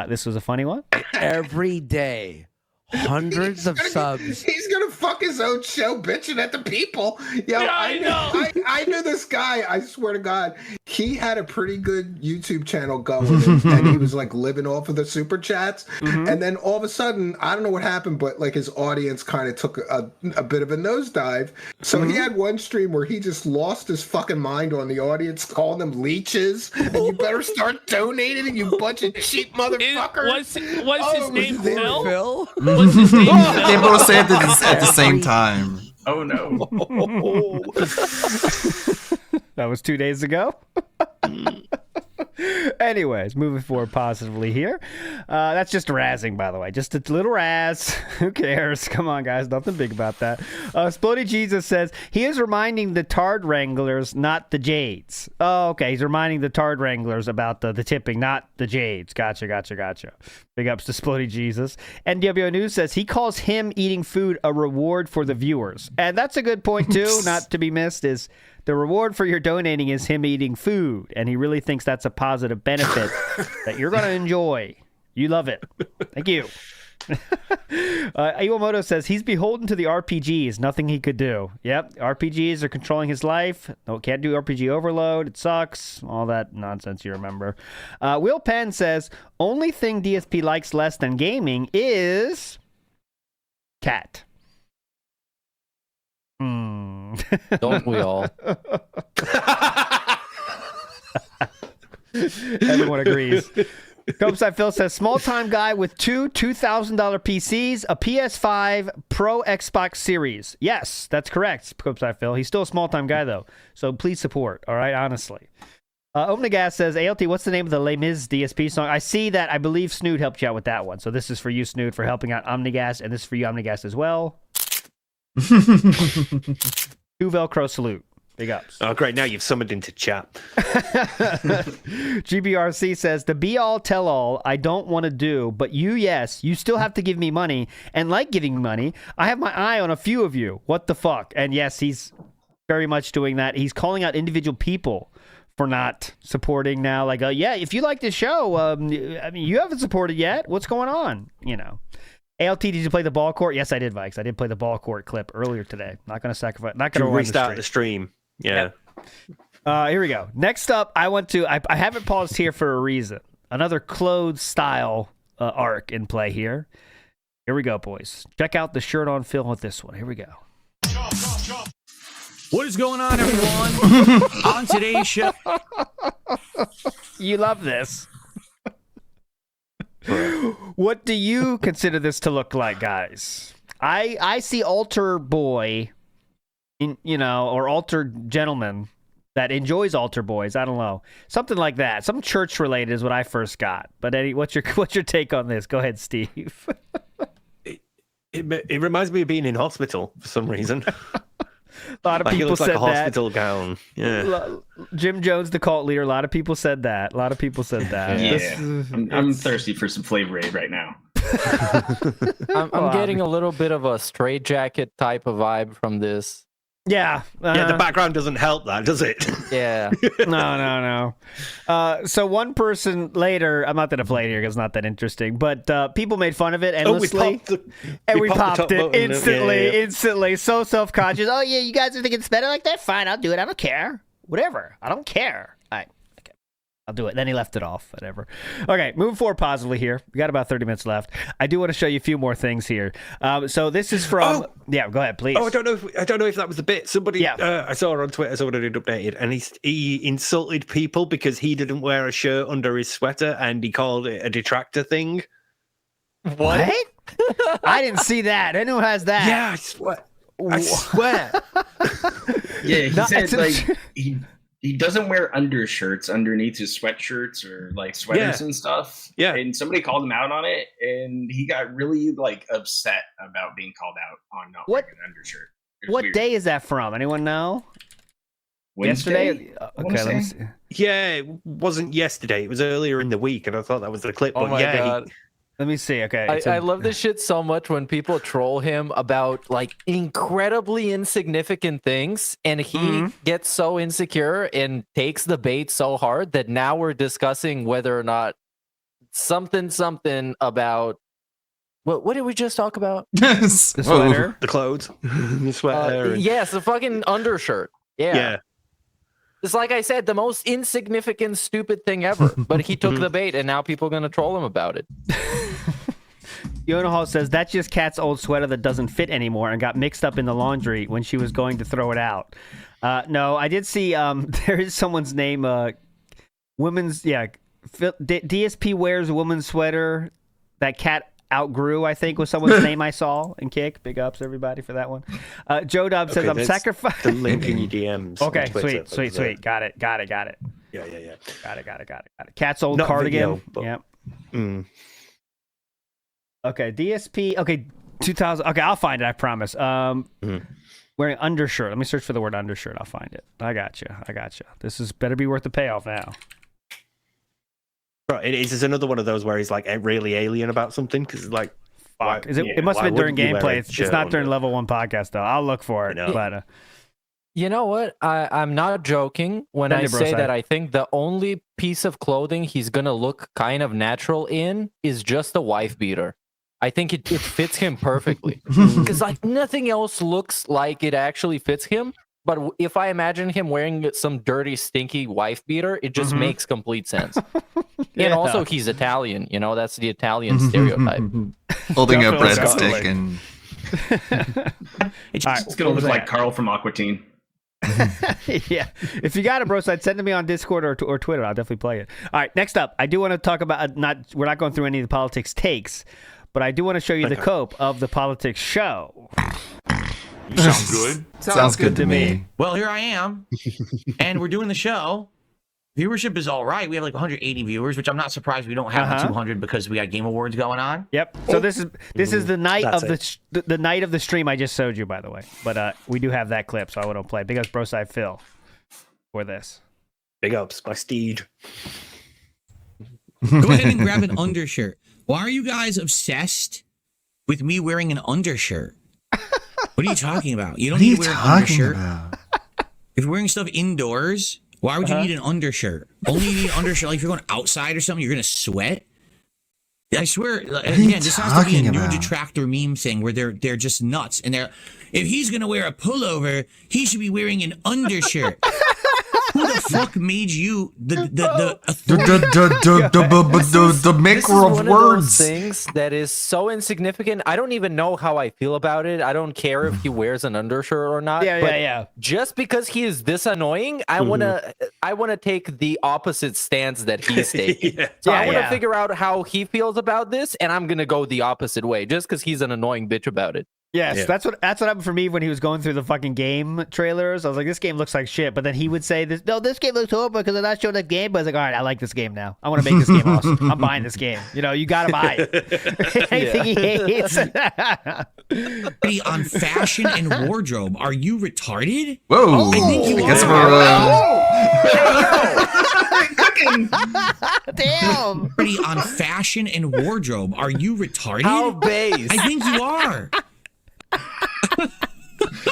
This was a funny one. Every day, hundreds of subs. He's gonna fuck his own show bitching at the people. I know. I knew this guy, I swear to God. He had a pretty good YouTube channel going, and he was like living off of the super chats. And then all of a sudden, I don't know what happened, but like his audience kind of took a bit of a nosedive. So he had one stream where he just lost his fucking mind on the audience, calling them leeches, and you better start donating, you bunch of cheap motherfuckers. Was his name Phil? What's his name? They both said it at the same time. Oh no. That was 2 days ago. Anyways, moving forward positively here. That's just razzing, by the way. Just a little razz. Who cares? Come on, guys. Nothing big about that. Splody Jesus says, he is reminding the Tard Wranglers, not the Jades. Oh, okay. He's reminding the Tard Wranglers about the tipping, not the Jades. Gotcha. Big ups to Splody Jesus. NWO News says he calls him eating food a reward for the viewers. And that's a good point, too, not to be missed, is the reward for your donating is him eating food, and he really thinks that's a positive benefit that you're going to enjoy. You love it. Thank you. Iwamoto says he's beholden to the RPGs. Nothing he could do. Yep, RPGs are controlling his life. No, can't do RPG overload. It sucks. All that nonsense you remember. Will Penn says only thing DSP likes less than gaming is cat. Don't we all? Everyone agrees. Copeside Phil says small-time guy with two $2,000 PCs, a PS5, Pro Xbox Series. Yes, that's correct, Copeside Phil. He's still a small-time guy, though. So please support, all right, honestly. Omnigas says, ALT, what's the name of the Les Mis DSP song? I see that. I believe Snood helped you out with that one. So this is for you, Snood, for helping out Omnigas, and this is for you, Omnigas, as well. Two Velcro salute. Big ups. Oh, great. Now you've summoned into chat. GBRC says, the be-all, tell-all I don't want to do, but you still have to give me money. And like giving me money, I have my eye on a few of you. What the fuck? And yes, he's very much doing that. He's calling out individual people for not supporting now. Like, if you like this show, I mean, you haven't supported yet. What's going on? You know. ALT, did you play the ball court? Yes, I did, Vikes. I did play the ball court clip earlier today. Not going to sacrifice. Not going to restart the stream. Yeah. Here we go. Next up, I have it paused here for a reason. Another clothes style arc in play here. Here we go, boys. Check out the shirt on Phil with this one. Here we go. What is going on, everyone? On today's show. You love this. What do you consider this to look like, guys? I see altar boy, or altar gentleman that enjoys altar boys. I don't know, something like that. Some church related is what I first got. But Eddie, what's your take on this? Go ahead, Steve. It reminds me of being in hospital for some reason. A lot of people looks said like a hospital gown. Yeah. Jim Jones, the cult leader. A lot of people said that. Yeah. I'm thirsty for some Flavor Aid right now. I'm getting a little bit of a straitjacket type of vibe from this. Yeah. The background doesn't help that, does it? Yeah. No. So one person later, I'm not going to play it here because it's not that interesting, but people made fun of it endlessly. We popped it instantly. So self-conscious. Oh, yeah, you guys are thinking it's better like that? Fine, I'll do it. I don't care. Whatever. I don't care. All right. Okay. I'll do it. Then he left it off. Whatever. Okay, moving forward positively here. We got about 30 minutes left. I do want to show you a few more things here. So this is from... Yeah, go ahead, please. I don't know if that was the bit. Somebody I saw on Twitter, someone had updated, and he insulted people because he didn't wear a shirt under his sweater, and he called it a detractor thing. What? I didn't see that. Anyone has that? Yeah, I swear. Yeah, he said like he doesn't wear undershirts underneath his sweatshirts or like sweaters and stuff. Yeah. And somebody called him out on it, and he got really like upset about being called out on not wearing an undershirt. What day is that from? Anyone know? Wednesday? Yesterday? Okay, let me see. Yeah, it wasn't yesterday. It was earlier in the week, and I thought that was the clip. Oh my God. Let me see. Okay. I love this shit so much when people troll him about like incredibly insignificant things, and he gets so insecure and takes the bait so hard that now we're discussing whether or not something about what did we just talk about? The sweater, the clothes, the sweater. Yes, the fucking undershirt. Yeah. It's like I said, the most insignificant, stupid thing ever. But he took the bait, and now people are going to troll him about it. Yona Hall says, that's just Kat's old sweater that doesn't fit anymore and got mixed up in the laundry when she was going to throw it out. No, I did see there is someone's name, DSP wears a woman's sweater that Kat outgrew, I think, was someone's name I saw in Kick. Big ups, everybody, for that one. Joe Dobb says, I'm sacrificing. The link in your DMs. Okay, sweet. Got it. Yeah. Got it. Cat's old Not cardigan. Video, but... Yep. Okay, DSP. Okay, 2000. Okay, I'll find it, I promise. Wearing undershirt. Let me search for the word undershirt. I'll find it. I got you. This is better be worth the payoff now. Right, it is another one of those where he's like really alien about something because like, fuck. It must have been during gameplay. It's not during level 1 podcast though. I'll look for it. But you know what? I'm not joking when I say that I think the only piece of clothing he's gonna look kind of natural in is just a wife beater. I think it fits him perfectly because like nothing else looks like it actually fits him. But if I imagine him wearing some dirty, stinky wife beater, it just makes complete sense. And also, he's Italian. You know, that's the Italian stereotype. Holding a breadstick and... It's going to look like Carl from Aqua Teen. Yeah. If you got it, bro, send it to me on Discord or Twitter. I'll definitely play it. All right, next up, I do want to talk about... We're not going through any of the politics takes, but I do want to show you the cope of the politics show. You sound good. Sounds good to me. Well, here I am, and we're doing the show. Viewership is all right. We have like 180 viewers, which I'm not surprised we don't have 200 because we got Game Awards going on. Yep. So this is the night of the night of the stream I just showed you, by the way. But we do have that clip, so I want to play. Big ups, Broside Phil, for this. Big ups, my steed. Go ahead and grab an undershirt. Why are you guys obsessed with me wearing an undershirt? What are you talking about? You don't need to wear an undershirt. If you're wearing stuff indoors, why would you need an undershirt? Only you need an undershirt like if you're going outside or something, you're going to sweat. I swear, again, this has to be a new detractor meme thing where they're just nuts, and if he's gonna wear a pullover, he should be wearing an undershirt. Who the fuck made you the maker of words? Things that is so insignificant. I don't even know how I feel about it. I don't care if he wears an undershirt or not. Yeah. Just because he is this annoying, I wanna take the opposite stance that he's taking. So I wanna figure out how he feels about this, and I'm gonna go the opposite way, just because he's an annoying bitch about it. Yes, that's what happened for me when he was going through the fucking game trailers. I was like, this game looks like shit. But then he would say, this game looks horrible because I'm not showing the game. But I was like, all right, I like this game now. I want to make this game awesome. I'm buying this game. You know, you got to buy it. Anything he hates. On fashion and wardrobe, are you retarded? Whoa. I think you Guess are. Damn. Pretty on fashion and wardrobe, are you retarded? How base? I think you are.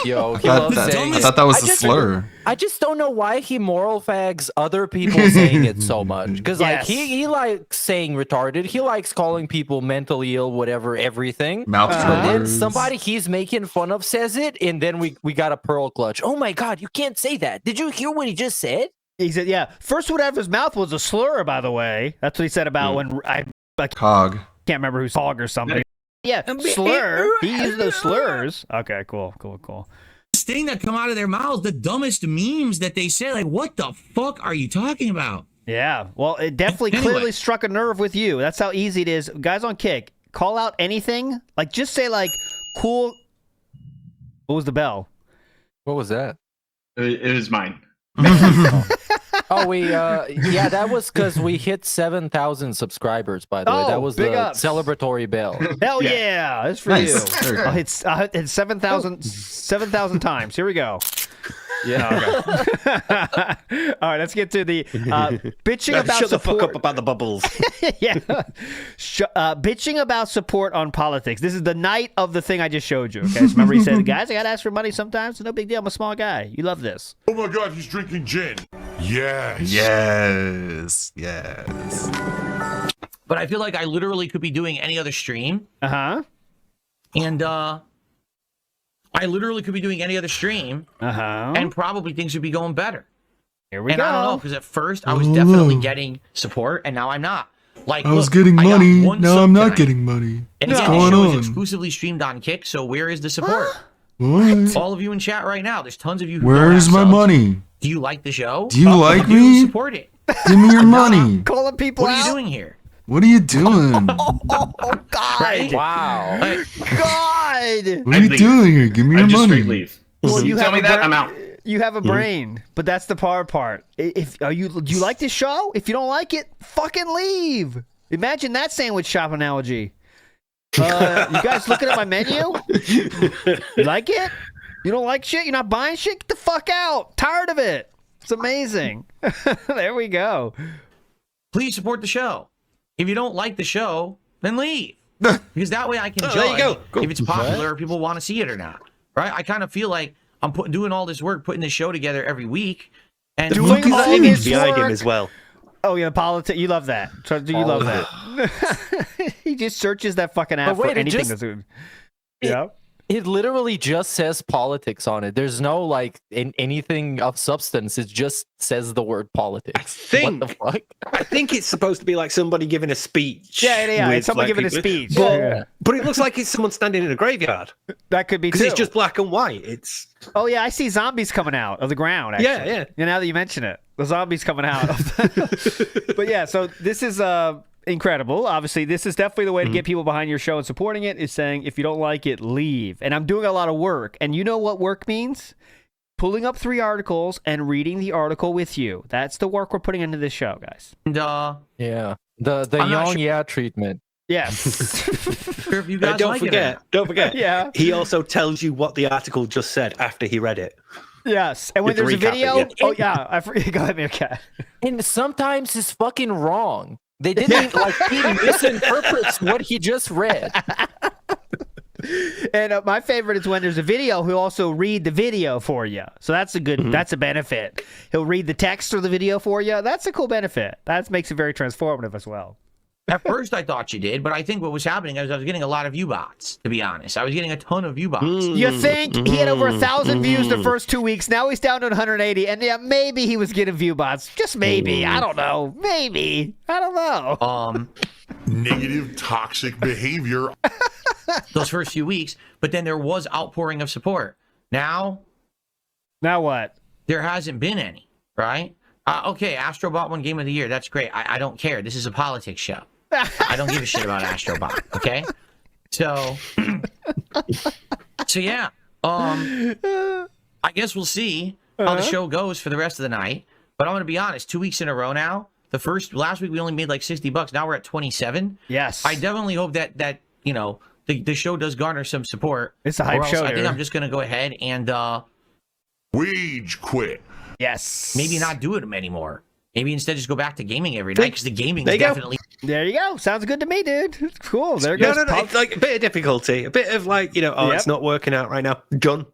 Yo, I thought that was a slur. I just don't know why he moral fags other people saying it so much. Because like he likes saying retarded. He likes calling people mentally ill, whatever, everything. Mouth then somebody he's making fun of says it, and then we got a pearl clutch. Oh my god, you can't say that. Did you hear what he just said? He said, yeah. First one out of his mouth was a slur, by the way. That's what he said about when Cog. Can't remember who's Hog or something. Yeah, slur. He used those slurs. Okay, cool. This thing that come out of their mouths, the dumbest memes that they say, like, what the fuck are you talking about? Yeah, well, it definitely clearly struck a nerve with you. That's how easy it is. Guys on Kick, call out anything. Like, just say, like, cool. What was the bell? What was that? It was mine. Yeah, that was because we hit 7,000 subscribers, by the way. That was the celebratory bell. Hell yeah, that's for you. I'll hit 7,000 times. Here we go. Yeah. Okay. All right, let's get to the bitching about shut support. the fuck up about the bubbles. Yeah. Bitching about support on politics. This is the night of the thing I just showed you. Okay, so remember he said, guys, I gotta ask for money sometimes. So no big deal. I'm a small guy. You love this. Oh my god, he's drinking gin. Yes. But I feel like I literally could be doing any other stream. And I literally could be doing any other stream. And probably things would be going better. Here we go. And I don't know, because at first I was definitely getting support, and now I'm not. Like, I was getting money. Now I'm not getting money. And What's again, going the show on? is exclusively streamed on Kick, so where is the support? What? All of you in chat right now, there's tons of you who Where don't is have my subs. money? Do you like the show? Do you like Do me? you support it? Give me your money. Calling people What are out. you doing here? What are you doing? Oh God! Right? Wow. God! What are you doing here? Give me your I just money. straight leave. Well, you tell me that, I'm out. You have a brain, but that's the hard part. Do you like this show? If you don't like it, fucking leave. Imagine that sandwich shop analogy. You guys looking at my menu? You like it? You don't like shit? You're not buying shit? Get the fuck out. Tired of it. It's amazing. There we go. Please support the show. If you don't like the show, then leave. Because that way I can judge there you go. if it's popular or people want to see it or not. Right? I kind of feel like I'm doing all this work, putting this show together every week. And Doing all this behind him work. as well. Oh yeah, politics. You love that. You love that. He just searches that fucking app for anything. It literally just says politics on it. There's no like anything of substance. It just says the word politics. What the fuck? I think it's supposed to be like somebody giving a speech. Yeah. with, It's someone like, giving a people- speech. But it looks like it's someone standing in a graveyard. That could be because too. it's just black and white. It's Oh yeah, I see zombies coming out of the ground. Actually. Yeah. Now that you mention it, the zombies coming out. But yeah, so this is incredible. Obviously, this is definitely the way to get people behind your show and supporting it. Is saying if you don't like it, leave. And I'm doing a lot of work, and you know what work means? Pulling up 3 articles and reading the article with you. That's the work we're putting into this show, guys. And Yeah. The I'm not young sure- treatment. Yes. Sure if you guys don't like forget. it. Don't forget. Yeah. He also tells you what the article just said after he read it. Yes. And when You have there's to a recap video, it, yeah. oh yeah, I forget. Go ahead, Meerkat. And sometimes it's fucking wrong. They didn't like he misinterprets what he just read. And my favorite is when there's a video, he'll also read the video for you. So that's a good, that's a benefit. He'll read the text or the video for you. That's a cool benefit. That makes it very transformative as well. At first, I thought you did, but I think what was happening is I was getting a lot of view bots. To be honest, I was getting a ton of view bots. You think he had over 1,000 views the first 2 weeks? Now he's down to 180, and yeah, maybe he was getting view bots. Just maybe. I don't know. Maybe. I don't know. Negative, toxic behavior. Those first few weeks, but then there was outpouring of support. Now what? There hasn't been any, right? Okay, Astrobot won Game of the Year. That's great. I don't care. This is a politics show. I don't give a shit about Astrobot. Okay, so yeah. I guess we'll see how the show goes for the rest of the night. But I'm gonna be honest. 2 weeks in a row now. Last week we only made like $60. Now we're at 27. Yes. I definitely hope that the show does garner some support. It's a hype show. I think I'm just gonna go ahead and rage quit. Yes. Maybe not do it anymore. Maybe instead just go back to gaming every night, because the gaming is definitely. There you go. Sounds good to me, dude. Cool. There goes. No. It's like a bit of difficulty, a bit of like, it's not working out right now. Done.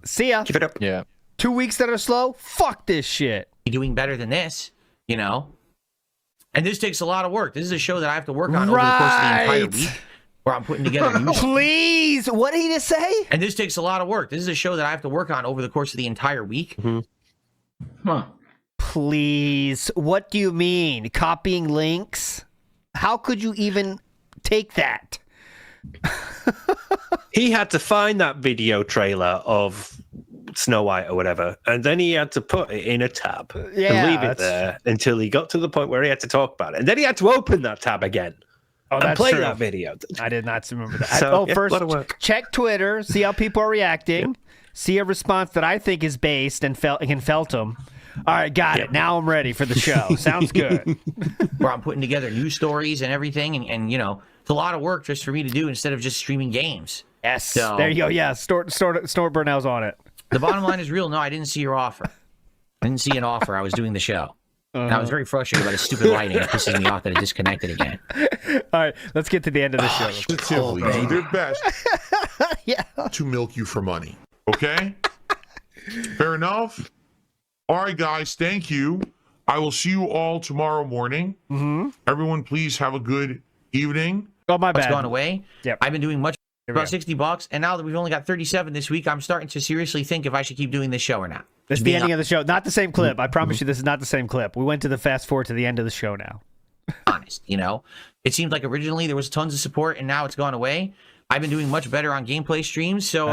See ya. Give it up. Yeah. 2 weeks that are slow. Fuck this shit. Doing better than this, And this takes a lot of work. This is a show that I have to work on over the course of the entire week, where I'm putting together news. Please, what did he just say? And this takes a lot of work. This is a show that I have to work on over the course of the entire week. Huh. Please, what do you mean? Copying links? How could you even take that? He had to find that video trailer of Snow White or whatever, and then he had to put it in a tab and leave it there until he got to the point where he had to talk about it. And then he had to open that tab again. And play that video. I did not remember that. So, first, check Twitter, see how people are reacting, see a response that I think is based and Feltum. All right, got it. Now I'm ready for the show. Sounds good. Where I'm putting together news stories and everything, and it's a lot of work just for me to do instead of just streaming games. Yes. So, there you go. Yeah, Snort Burnell's on it. The bottom line is real. No, I didn't see your offer. I didn't see an offer. I was doing the show. And I was very frustrated by the stupid lighting. It pisses me off that it disconnected again. All right, let's get to the end of the show. Positively do their best to milk you for money. Okay? Fair enough? All right, guys, thank you. I will see you all tomorrow morning. Mm-hmm. Everyone, please have a good evening. Oh, my bad. It's gone away. Yep. I've been doing much about $60, and now that we've only got 37 this week, I'm starting to seriously think if I should keep doing this show or not. This is the ending of the show. Not the same clip. I promise you this is not the same clip. We went to the fast forward to the end of the show now. Honest, It seemed like originally there was tons of support, and now it's gone away. I've been doing much better on gameplay streams, so,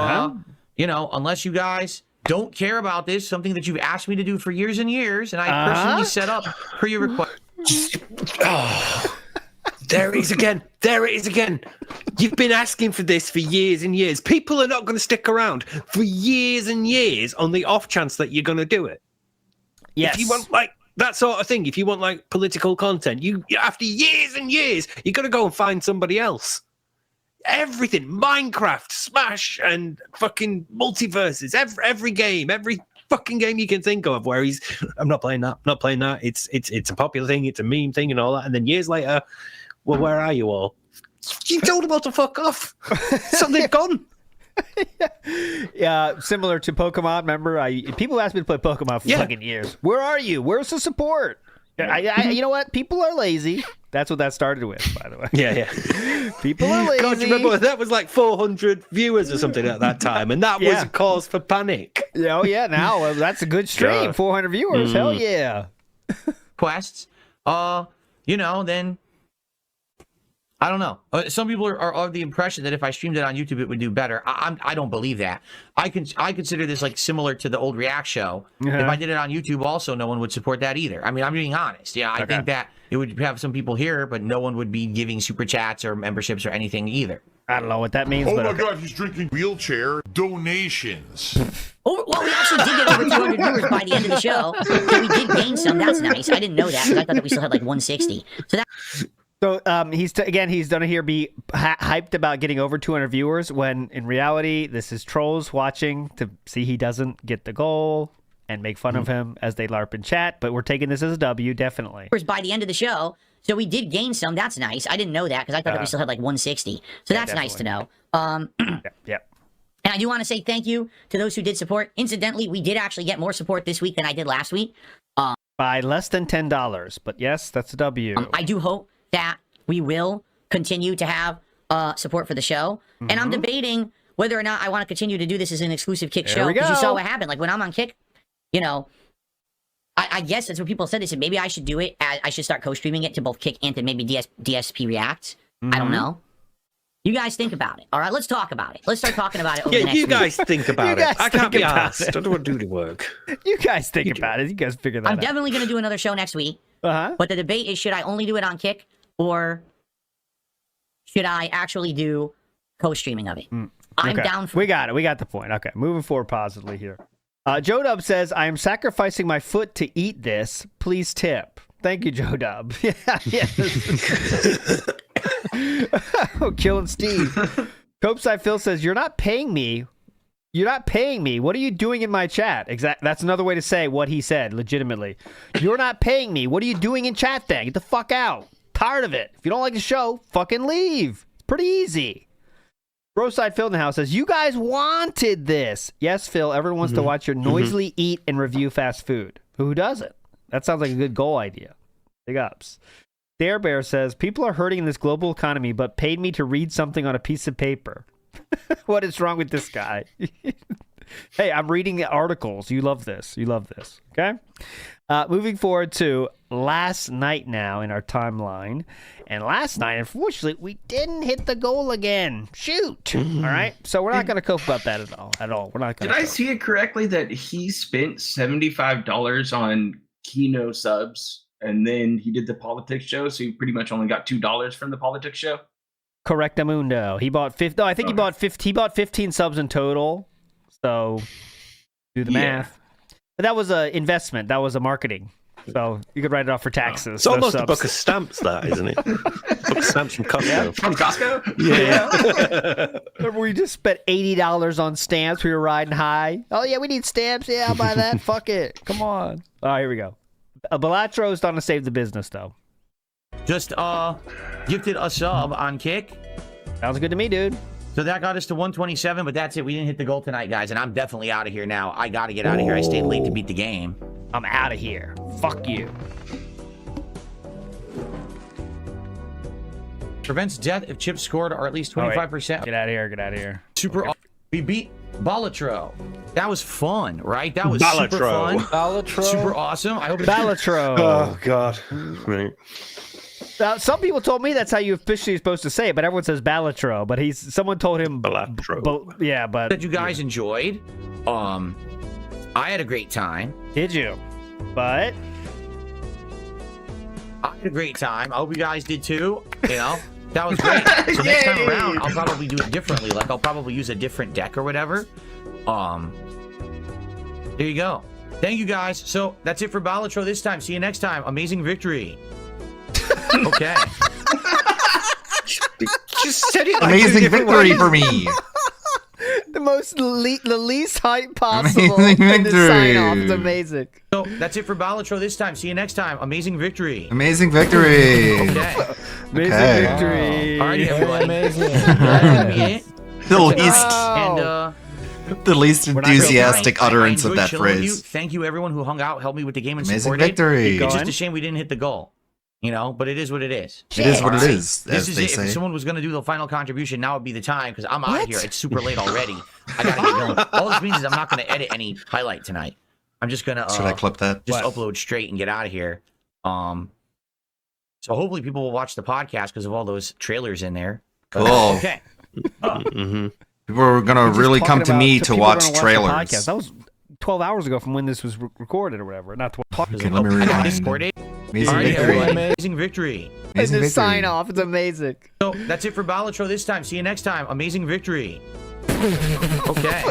unless you guys don't care about this, something that you've asked me to do for years and years, and I personally set up per your request. There it is again. There it is again. You've been asking for this for years and years. People are not going to stick around for years and years on the off chance that you're going to do it. Yes. If you want that sort of thing, if you want political content, you after years and years, you got to go and find somebody else. Everything, Minecraft, Smash, and fucking multiverses. Every game, every fucking game you can think of where I'm not playing that. Not playing that. It's a popular thing. It's a meme thing and all that. And then years later, well, where are you all? You told them all to fuck off. So they've gone. Yeah, similar to Pokemon. Remember, people asked me to play Pokemon for fucking years. Where are you? Where's the support? You know what? People are lazy. That's what that started with, by the way. Yeah. People are lazy. God, remember that was like 400 viewers or something at that time, and that was a cause for panic. Oh yeah, now that's a good stream. God. 400 viewers. Hell yeah. Quests. Then. I don't know. Some people are of the impression that if I streamed it on YouTube, it would do better. I don't believe that. I consider this like similar to the old React show. If I did it on YouTube, also no one would support that either. I mean, I'm being honest. Yeah, I think that it would have some people here, but no one would be giving super chats or memberships or anything either. I don't know what that means. Oh my God, he's drinking wheelchair donations. Oh, well, we actually did get over 200 viewers by the end of the show. So we did gain some. That's nice. I didn't know that because I thought that we still had like 160. So he's done it here be hyped about getting over 200 viewers when in reality this is trolls watching to see he doesn't get the goal and make fun of him as they LARP in chat. But we're taking this as a W, definitely. By the end of the show, so we did gain some. That's nice. I didn't know that because I thought that we still had like 160. So that's nice to know. Yep. And I do want to say thank you to those who did support. Incidentally, we did actually get more support this week than I did last week. By less than $10, but yes, that's a W. I do hope that we will continue to have support for the show. And I'm debating whether or not I want to continue to do this as an exclusive Kick show. Because you saw what happened. Like when I'm on Kick, you know, I guess that's what people said. They said maybe I should do it. I should start co-streaming it to both Kick and to maybe DSP React. I don't know. You guys think about it. All right, let's talk about it. Let's start talking about it over the next you guys week. think about it. I can't be asked. I don't want to do the work. You guys think about it. You guys figure that out. I'm definitely going to do another show next week. But the debate is, should I only do it on Kick or should I actually do co-streaming of it? I'm down for We got it. We got the point. Okay, moving forward positively here. Joe Dub says, I am sacrificing my foot to eat this. Please tip. Thank you, Joe Dub. Oh, killing Steve. Copeside Phil says, you're not paying me. You're not paying me. What are you doing in my chat? That's another way to say what he said, legitimately. You're not paying me. What are you doing in chat then? Get the fuck out. Tired of it. If you don't like the show, fucking leave. It's pretty easy. Broside Phil in the house says, you guys wanted this. Yes, Phil, everyone wants to watch your noisily eat and review fast food. Who doesn't? That sounds like a good goal idea. Big ups. Dare Bear says, people are hurting in this global economy, but paid me to read something on a piece of paper. What is wrong with this guy? Hey, I'm reading articles. You love this. You love this. Okay? Moving forward to last night now in our timeline. And last night, unfortunately, we didn't hit the goal again. Shoot. All right? So we're not going to cope about that at all. We're not going to. Did I see it correctly that he spent $75 on Kino subs and then he did the politics show? So he pretty much only got $2 from the politics show? Correctamundo. He bought 50. No, I think he bought 50. He bought 15 subs in total. So do the math. But that was a investment. That was a marketing. So you could write it off for taxes. It's almost a book of stamps, that, isn't it? Book of stamps from Costco. Yeah. From Costco? Yeah. Remember we just spent $80 on stamps. We were riding high. Oh yeah, we need stamps. Yeah, I'll buy that. Fuck it. Come on. All right, here we go. Balatro's trying to save the business though. Just gifted a sub on Kick. Sounds good to me, dude. So that got us to 127, but that's it. We didn't hit the goal tonight, guys, and I'm definitely out of here now. I got to get out of here. I stayed late to beat the game. I'm out of here. Fuck you. Prevents death if chips scored are at least 25%. Get out of here. Get out of here. Super. We beat Balatro. That was fun, right? That was super fun. Balatro. Super awesome. I hope Balatro. Oh, God. Right. Some people told me that's how you officially supposed to say it, but everyone says Balatro. But someone told him Balatro. Yeah, but that you guys enjoyed. I had a great time. Did you? But I had a great time. I hope you guys did too. You know, that was great. So next time around, I'll probably do it differently. Like I'll probably use a different deck or whatever. There you go. Thank you guys. So that's it for Balatro this time. See you next time. Amazing victory. Okay. Just said it like amazing victory for me. The least hype possible. Amazing and the victory. sign off is amazing. So that's it for Balatro this time. See you next time. Amazing victory. Amazing victory. Okay. Amazing victory. Alrighty, everybody. Amazing. The least enthusiastic utterance of that phrase. Thank you, everyone who hung out, helped me with the game, and Amazing supported. victory. It's just a shame we didn't hit the goal. You know, but it is what it is. It is what it is, This as is they it. say. If someone was going to do the final contribution, now would be the time because I'm out of here. It's super late already. I got to get going. All this means is I'm not going to edit any highlight tonight. I'm just going to Should I clip that? Just upload straight and get out of here. So hopefully people will watch the podcast because of all those trailers in there. Cool. Okay. People are going to really come to me to watch trailers. That was 12 hours ago from when this was recorded or whatever. Not 12. Okay, let me rewind. Amazing victory. Amazing victory. And the sign off. It's amazing. So that's it for Balatro this time. See you next time. Amazing victory. Okay.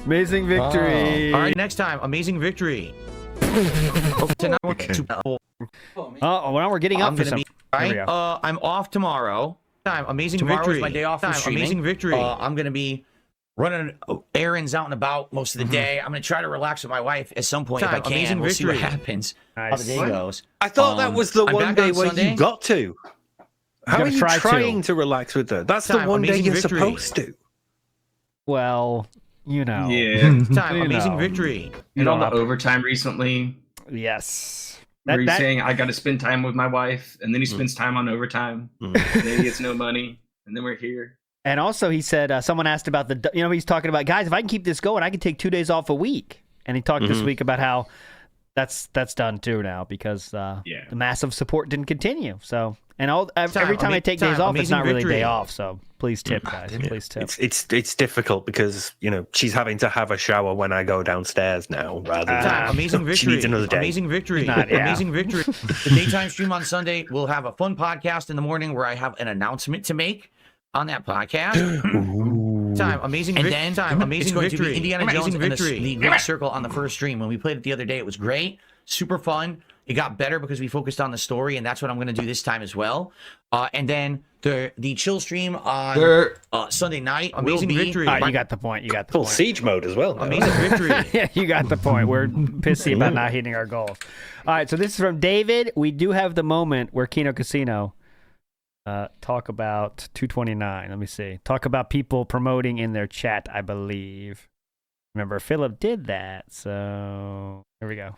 Amazing victory. All right, next time. Amazing victory. Okay. Now we're getting up for something. I'm off tomorrow. Amazing victory. My day off from streaming. Amazing victory. I'm gonna be running errands out and about most of the day. I'm gonna try to relax with my wife at some point if I can. Amazing we'll see what victory. happens. Nice. How the day goes. I thought that was the I'm one back day on where Sunday. you got to. How are you try trying to relax with that? That's the one day Amazing you're victory. supposed to. Well, you know. Yeah. Time. You Amazing know. victory. And on the overtime recently. Yes. where he's saying, I got to spend time with my wife. And then he spends time on overtime. And then he gets no money. And then we're here. And also, he said, someone asked about he's talking about, guys, if I can keep this going, I can take 2 days off a week. And he talked this week about how that's done too now because the massive support didn't continue. So, and every time I take days off, it's not really a day off. So please tip, guys. Please tip. It's difficult because she's having to have a shower when I go downstairs now rather than amazing victory. She needs another day. Amazing victory. Amazing victory. The daytime stream on Sunday. We'll have a fun podcast in the morning where I have an announcement to make on that podcast. Amazing victory. Indiana Jones victory. The Great Circle on the first stream. When we played it the other day, it was great, super fun. It got better because we focused on the story, and that's what I'm going to do this time as well. And then the chill stream on Sunday night. Amazing victory. You got the point. Full siege mode as well. Amazing victory. Yeah, you got the point. We're pissy about not hitting our goals. All right, so this is from David. We do have the moment where Kino Casino talk about 229. Let me see. Talk about people promoting in their chat, I believe. Remember, Philip did that. So here we go.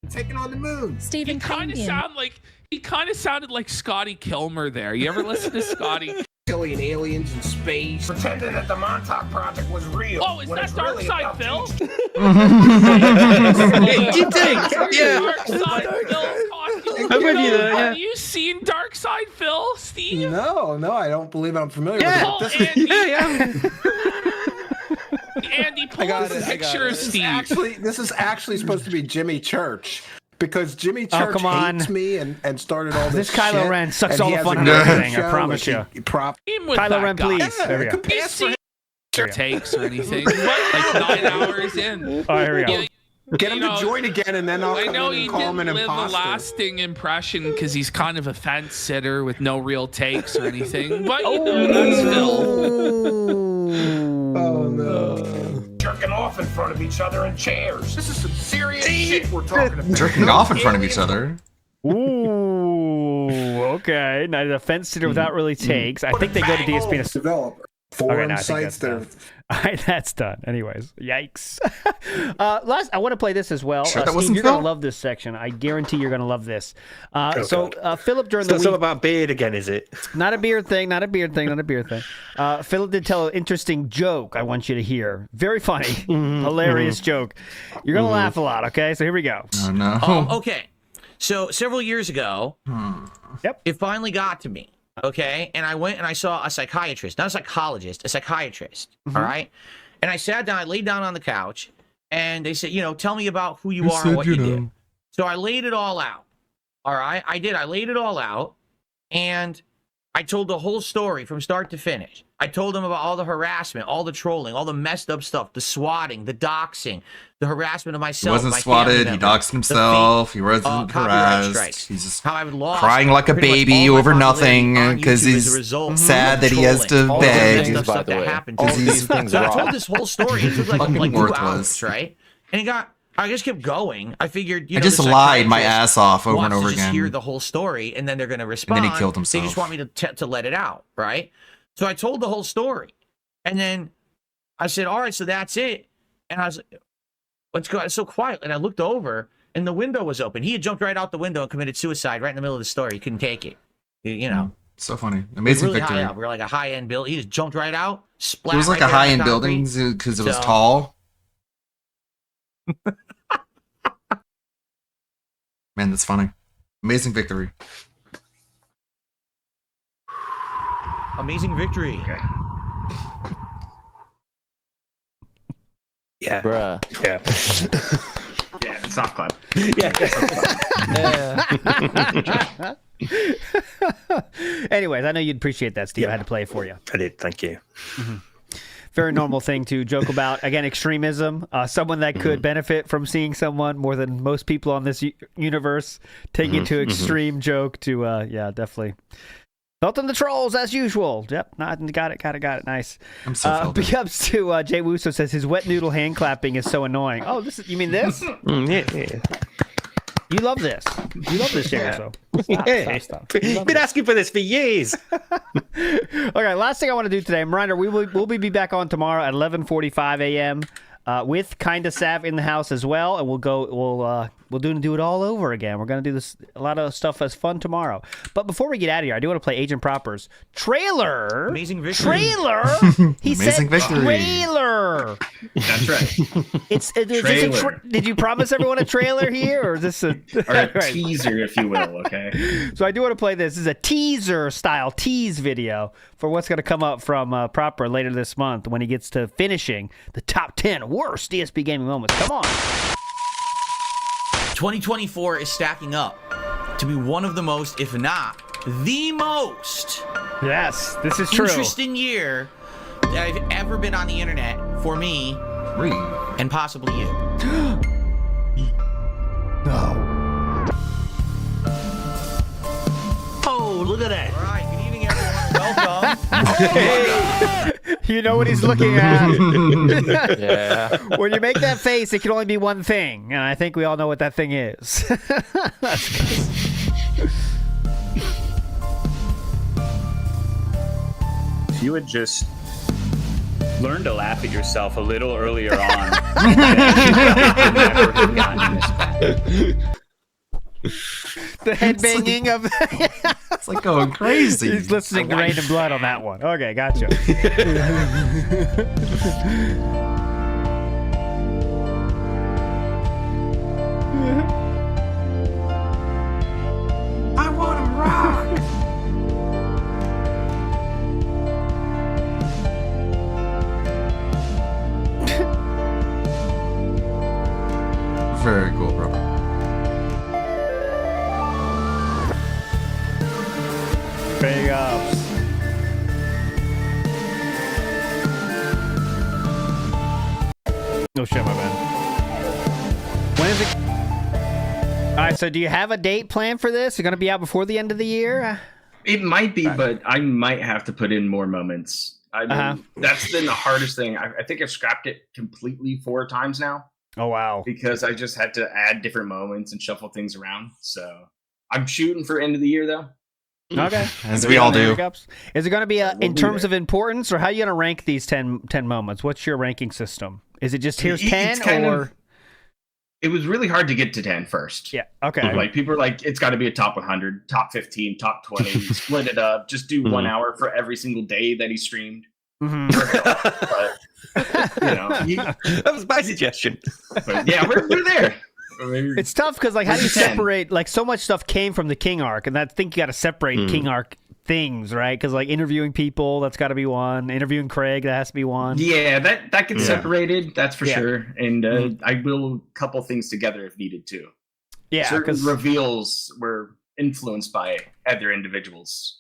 Taking on the moon. Stephen He kind of sounded like Scotty Kilmer there. You ever listen to Scotty? Alien aliens in space. Pretending that the Montauk Project was real. Oh, is that Dark Side Phil? You think? Yeah. Dark Side Phil talking. I'm with you there, Have you seen Dark Side Phil, Steve? No, I don't believe I'm familiar with Andy, it. Andy, pull up a picture of Steve. This is actually supposed to be Jimmy Church. Because Jimmy Church hates me and started all this Kylo shit, Ren sucks and all he the has fun a out of YouTube everything, I show, promise you. Kylo Ren, please. Yeah, there we go. You see takes or anything? Like 9 hours in. Oh, here we go. Get him to join again, and then I'll come in and call him an live imposter. a lasting impression because he's kind of a fence sitter with no real takes or anything. But that's Phil. Oh no. Jerking off in front of each other in chairs. This is some serious shit we're talking about. Jerking off in front of each other. Ooh, okay. Now the fence sitter without really takes. I think they go to DSP to developer. Forum sites that are... All right, that's done. Anyways, yikes. I want to play this as well. Sure, that Steve, wasn't you're going Phil? to love this section. I guarantee you're going to love this. Philip, during the It's week... all about beard again, is it? Not a beard thing. Philip did tell an interesting joke I want you to hear. Very funny. Hilarious joke. You're going to laugh a lot, okay? So here we go. Oh, no. Okay. So several years ago, it finally got to me. Okay. And I went and I saw a psychiatrist, not a psychologist, a psychiatrist. All right. And I sat down, I laid down on the couch, and they said, tell me about who you are and what you did. So I laid it all out. All right. I did. I laid it all out. And I told the whole story from start to finish. I told them about all the harassment, all the trolling, all the messed up stuff, the swatting, the doxing, the harassment of He myself. wasn't my swatted. family He members, doxed himself. He wasn't harassed. strikes. He's just How I would lost crying like a pretty much baby all my over popularity nothing on because YouTube as a he's result of sad that he has to trolling. beg. All the stuff that happened to Because me. he's So I told this whole story. It took like fucking 2 worthless. hours, right? And I just kept going. I figured, I just lied my ass off over and over to just again. hear the whole story, and then they're going to respond. then he killed They himself. just want me to let it out, right? So I told the whole story, and then I said, "All right, so that's it." And I was like, "Let's go." It's so quiet, and I looked over, and the window was open. He had jumped right out the window and committed suicide right in the middle of the story. He couldn't take it. So funny. It was Amazing really victory. high up. We're like a high-end building. He just jumped right out. Splat It was like right a there on high-end the building concrete. because it was So- tall. Man, that's funny. Amazing victory. Amazing victory. Okay. Yeah. Bruh. Yeah. Yeah, soft clap. Anyways, I know you'd appreciate that, Steve. I had to play it for you. I did. Thank you. Very normal thing to joke about. Again, extremism. Someone that could benefit from seeing someone more than most people on this universe take it to extreme joke to, definitely. Felt in the trolls as usual. Yep, got it. Nice. I'm so felt big ups to Jay Wusso says his wet noodle hand clapping is so annoying. Oh, you mean this? Yeah. You love this. You love this, Jay Wusso. Stop. Been asking for this for years. Okay, last thing I want to do today, reminder, we'll be back on tomorrow at 11:45 a.m. with Kinda Sav in the house as well, and we'll do it all over again. We're gonna do this a lot of stuff as fun tomorrow. But before we get out of here, I do want to play Agent Proper's trailer. Amazing victory. Trailer. He Amazing said victory. trailer. That's right. Did you promise everyone a trailer here, or is this a or a teaser, if you will? Okay. So I do want to play this. This is a teaser style tease video for what's going to come up from Proper later this month when he gets to finishing the top 10 worst DSP gaming moments. Come on. 2024 is stacking up to be one of the most, if not the most, yes, this is true, interesting year that I've ever been on the internet for me and possibly you. No. Oh, look at that. All right, good evening, everyone. Welcome. You know what he's looking at. Yeah. When you make that face, it can only be one thing, and I think we all know what that thing is. If you had just learned to laugh at yourself a little earlier on, the headbanging of it's like going crazy. He's listening to Rain and Blood on that one. Okay, gotcha. I want to rock. Very cool, bro. Big ups. Oh shit, my bad. When is it? All right, so do you have a date planned for this? Is it going to be out before the end of the year? It might be, but I might have to put in more moments. I mean, that's been the hardest thing. I think I've scrapped it completely 4 times now. Oh, wow. Because I just had to add different moments and shuffle things around. So I'm shooting for end of the year, though. Okay. As we all do. Is it going to be in terms of importance, or how are you going to rank these 10 moments? What's your ranking system? Is it just here's 10 or? It was really hard to get to 10 first. Yeah. Okay. Like people are like, it's got to be a top 100, top 15, top 20. Split it up. Just do 1 hour for every single day that he streamed. But, you know, that was my suggestion. But yeah, we're there. It's tough because like how do you separate? Like so much stuff came from the King arc, and I think you got to separate King arc things, right? Because like interviewing people, that's got to be one. Interviewing Craig, that has to be one. Yeah, that gets separated. That's for sure. And I will couple things together if needed too. Yeah, certain reveals were influenced by other individuals.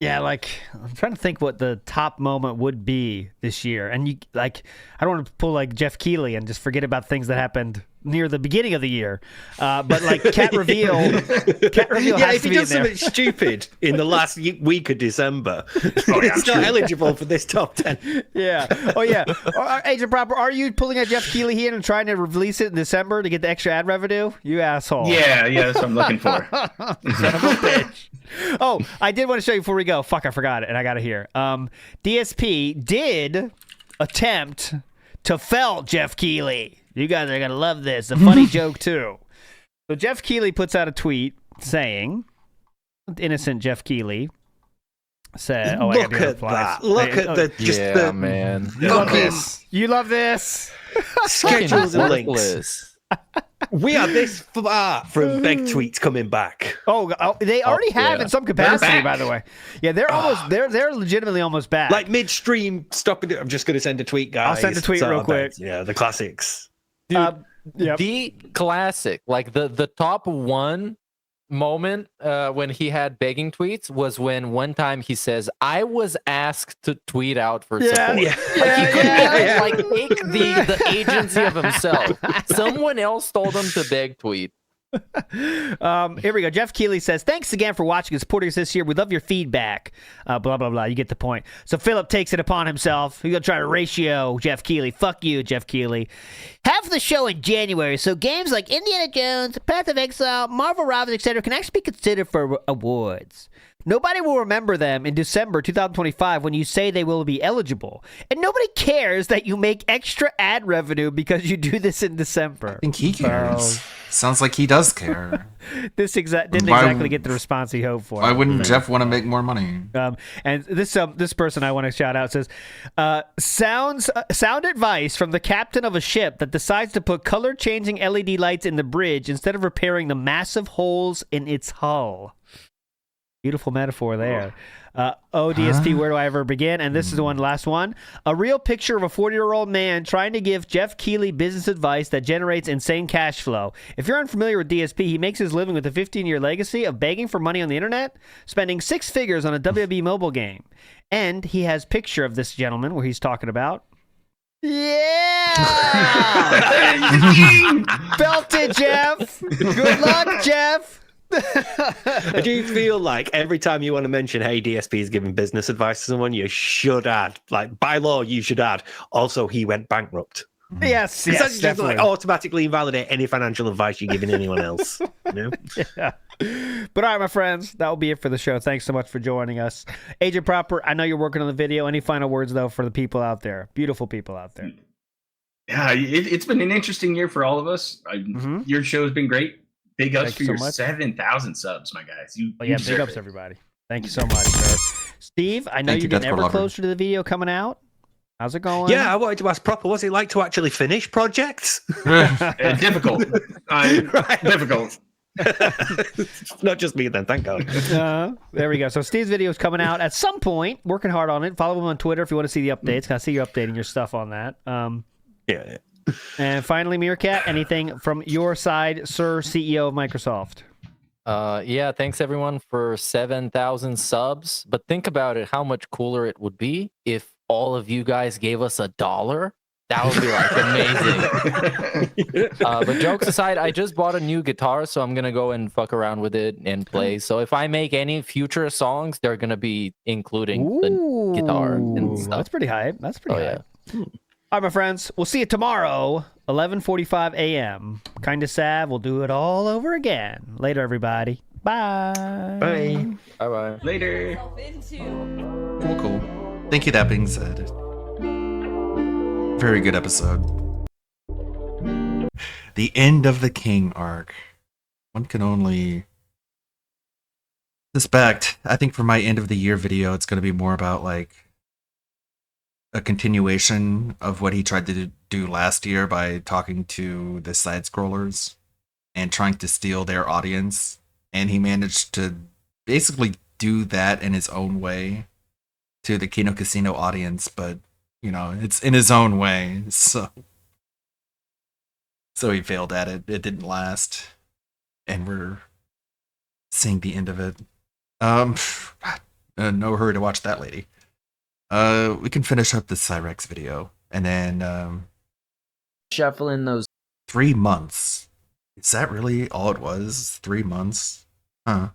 Yeah, like I'm trying to think what the top moment would be this year, and you like I don't want to pull like Jeff Keighley and just forget about things that happened near the beginning of the year, but like cat reveal. Yeah, if he does something stupid in the last week of December, it's not eligible for this top 10. Yeah. Oh yeah. Agent Proper, are you pulling a Jeff Keighley here and trying to release it in December to get the extra ad revenue? You asshole. Yeah, that's what I'm looking for. Son of a bitch. Oh, I did want to show you before we go. Fuck, I forgot it, and I got it here. DSP did attempt to felt Jeff Keighley. You guys are going to love this. A funny joke, too. So Jeff Keighley puts out a tweet saying, innocent Jeff Keighley said, oh, look at that. Look at the man. You love this. You love this. Schedule the links. We are this far from Beg tweets coming back. Oh, they already have in some capacity, by the way. Yeah, they're almost they're legitimately almost back. Like midstream, stop it. I'm just going to send a tweet, guys. I'll send a tweet real quick. Yeah, the classics. Dude, the classic, like the top one moment when he had begging tweets was when one time he says, I was asked to tweet out for support. Like he couldn't like take the agency of himself. Someone else told him to beg tweet. Here we go. Jeff Keighley says, thanks again for watching and supporting us this year. We love your feedback. Blah, blah, blah. You get the point. So Philip takes it upon himself. He's going to try to ratio Jeff Keighley. Fuck you, Jeff Keighley. Half the show in January, so games like Indiana Jones, Path of Exile, Marvel Rivals, etc. can actually be considered for awards. Nobody will remember them in December 2025 when you say they will be eligible. And nobody cares that you make extra ad revenue because you do this in December. I think he cares. Sounds like he does care. This didn't exactly get the response he hoped for. Why wouldn't Jeff want to make more money? And this person I want to shout out says, sound advice from the captain of a ship that decides to put color-changing LED lights in the bridge instead of repairing the massive holes in its hull. Beautiful metaphor there. DSP, where do I ever begin? And this is the last one. A real picture of a 40-year-old man trying to give Jeff Keighley business advice that generates insane cash flow. If you're unfamiliar with DSP, he makes his living with a 15-year legacy of begging for money on the internet, spending 6 figures on a WWE mobile game. And he has picture of this gentleman where he's talking about. Yeah! Felt it, Jeff! Good luck, Jeff! I do feel like every time you want to mention, hey, DSP is giving business advice to someone, you should add, like by law, you should add, also he went bankrupt. Yes, yes, definitely. Just like automatically invalidate any financial advice you're giving anyone else. You know? Yeah. But all right, my friends, that will be it for the show. Thanks so much for joining us. Agent Proper, I know you're working on the video. Any final words, though, for the people out there? Beautiful people out there. Yeah, it's been an interesting year for all of us. Your show has been great. Big ups for your 7,000 subs, my guys. Big ups, everybody. Thank you so much, sir. Steve, I know you're getting ever closer to the video coming out. How's it going? Yeah, I wanted to ask Proper, what's it like to actually finish projects? Difficult. Difficult. Not just me then, thank God. There we go. So Steve's video is coming out at some point. Working hard on it. Follow him on Twitter if you want to see the updates. I see you updating your stuff on that. Yeah. And finally, Meerkat, anything from your side, sir, CEO of Microsoft? Yeah, thanks everyone for 7,000 subs. But think about it, how much cooler it would be if all of you guys gave us $1. That would be like amazing. But jokes aside, I just bought a new guitar, so I'm gonna go and fuck around with it and play. So if I make any future songs, they're gonna be including the guitar and stuff. That's pretty high. That's pretty high. Yeah. All right, my friends. We'll see you tomorrow, 11:45 a.m. Kinda sad. We'll do it all over again. Later, everybody. Bye. Bye. Bye-bye. Later. Cool. Thank you, that being said. Very good episode. The end of the King arc. One can only suspect. I think for my end of the year video, it's going to be more about like a continuation of what he tried to do last year by talking to the side scrollers and trying to steal their audience. And he managed to basically do that in his own way to the Kino Casino audience, but you know, it's in his own way. So he failed at it. It didn't last. And we're seeing the end of it. No hurry to watch that lady. We can finish up the Cyrex video and then shuffling those 3 months. Is that really all it was? 3 months? Huh.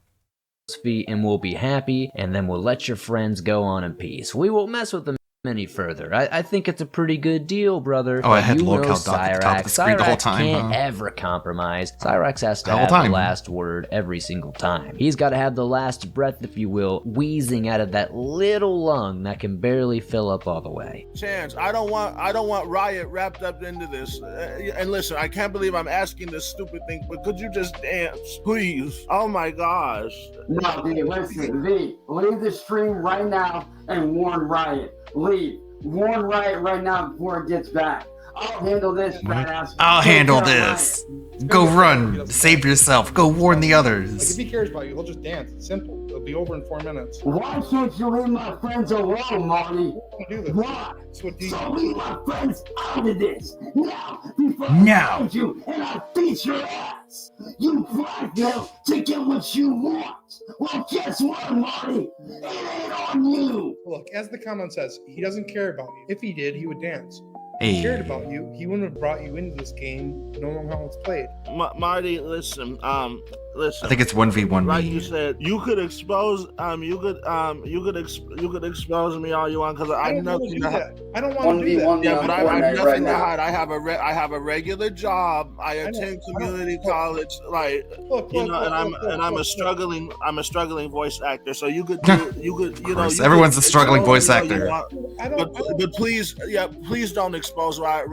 feet and we'll be happy, and then we'll let your friends go on in peace. We won't mess with them any further. I think it's a pretty good deal, brother. Oh, I had locale at the top of the screen the whole time. Can't ever compromise. Cyrax has to have the last word every single time. He's got to have the last breath, if you will, wheezing out of that little lung that can barely fill up all the way. Chance, I don't want Riot wrapped up into this. And listen, I can't believe I'm asking this stupid thing, but could you just dance, please? Oh my gosh. No, V, listen, V, leave the stream right now and warn Riot. Leave. Warn Riot right now before it gets back. I'll handle this, badass. I'll handle this. Go run. Save yourself. Go warn the others. Like, if he cares about you, he'll just dance. It's simple. It'll be over in 4 minutes. Why can't you leave my friends alone, Marty? Do this. Why? So leave my friends out of this. Now, before now. I find you and I beat your ass. You blackmail to get what you want. Well, guess what, Marty? It ain't on you. Look, as the comment says, he doesn't care about you. If he did, he would dance. Hey. If he cared about you, he wouldn't have brought you into this game knowing how it's played. Marty, listen, listen. I think it's 1v1 Like me. you said, you could expose you could expose me all you want because I know I don't want to do that. Yeah, but I have nothing to hide. I have a regular job. I attend community college, like and I'm a struggling voice actor. So you could Everyone's a struggling voice actor. But please don't expose my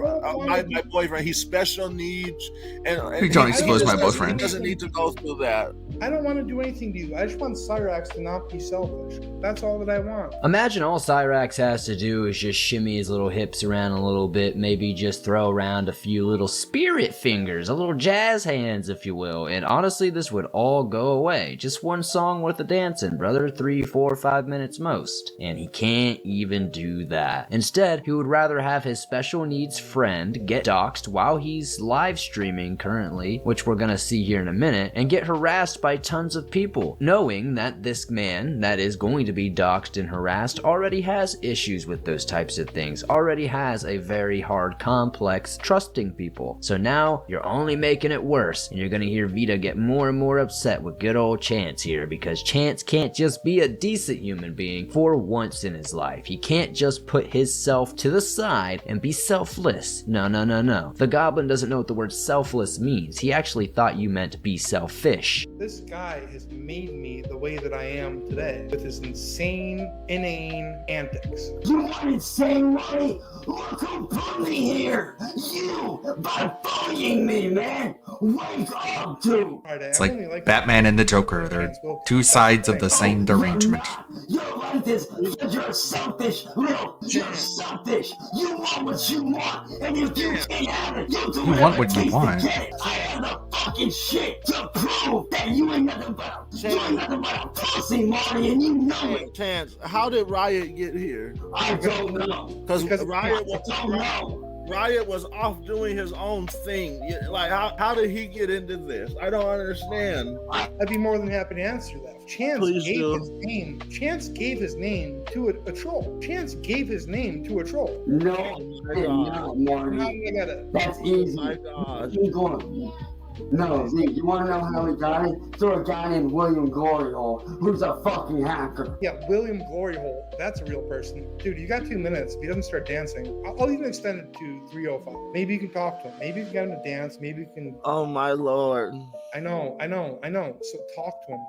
boyfriend. He's special needs, and don't expose my boyfriend. He doesn't need to go through that. I don't want to do anything to you. I just want Cyrax to not be selfish. That's all that I want. Imagine all Cyrax has to do is just shimmy his little hips around a little bit, maybe just throw around a few little spirit fingers, a little jazz hands, if you will, and honestly, this would all go away. Just one song worth of dancing, brother, 3, 4, 5 minutes most. And he can't even do that. Instead, he would rather have his special needs friend get doxxed while he's live streaming currently, which we're gonna see here in a minute, and get harassed by tons of people, knowing that this man that is going to be doxxed and harassed already has issues with those types of things, already has a very hard complex trusting people. So now you're only making it worse, and you're gonna hear Vita get more and more upset with good old Chance here, because Chance can't just be a decent human being for once in his life. He can't just put his self to the side and be selfless. No. The goblin doesn't know what the word selfless means. He actually thought you meant to be selfish. This guy has made me the way that I am today with his inane antics. You want insane money? Look who put me here! You! By bullying me, man! Wake up, dude! It's like Batman and the Joker. They're two sides of the same derangement. You're like this because you're selfish, you're selfish! You want what you want, and if you can't have it, you do You want what you want. I have the fucking shit to prove that you ain't nothing but a pussy, Marty, and you know it! Chance, how did Riot get here? I don't know. Because Riot was off doing his own thing. Like, how did he get into this? I don't understand. I'd be more than happy to answer that. Chance gave his name to a troll. Chance gave his name to a troll. No, Marty. That's easy. Oh my God. No, you want to know how he got it? Through a guy named William Gloryhole, who's a fucking hacker. Yeah, William Gloryhole. That's a real person. Dude, you got 2 minutes. If he doesn't start dancing, I'll even extend it to 3:05. Maybe you can talk to him. Maybe you can get him to dance. Maybe you can... Oh, my Lord. I know. So talk to him.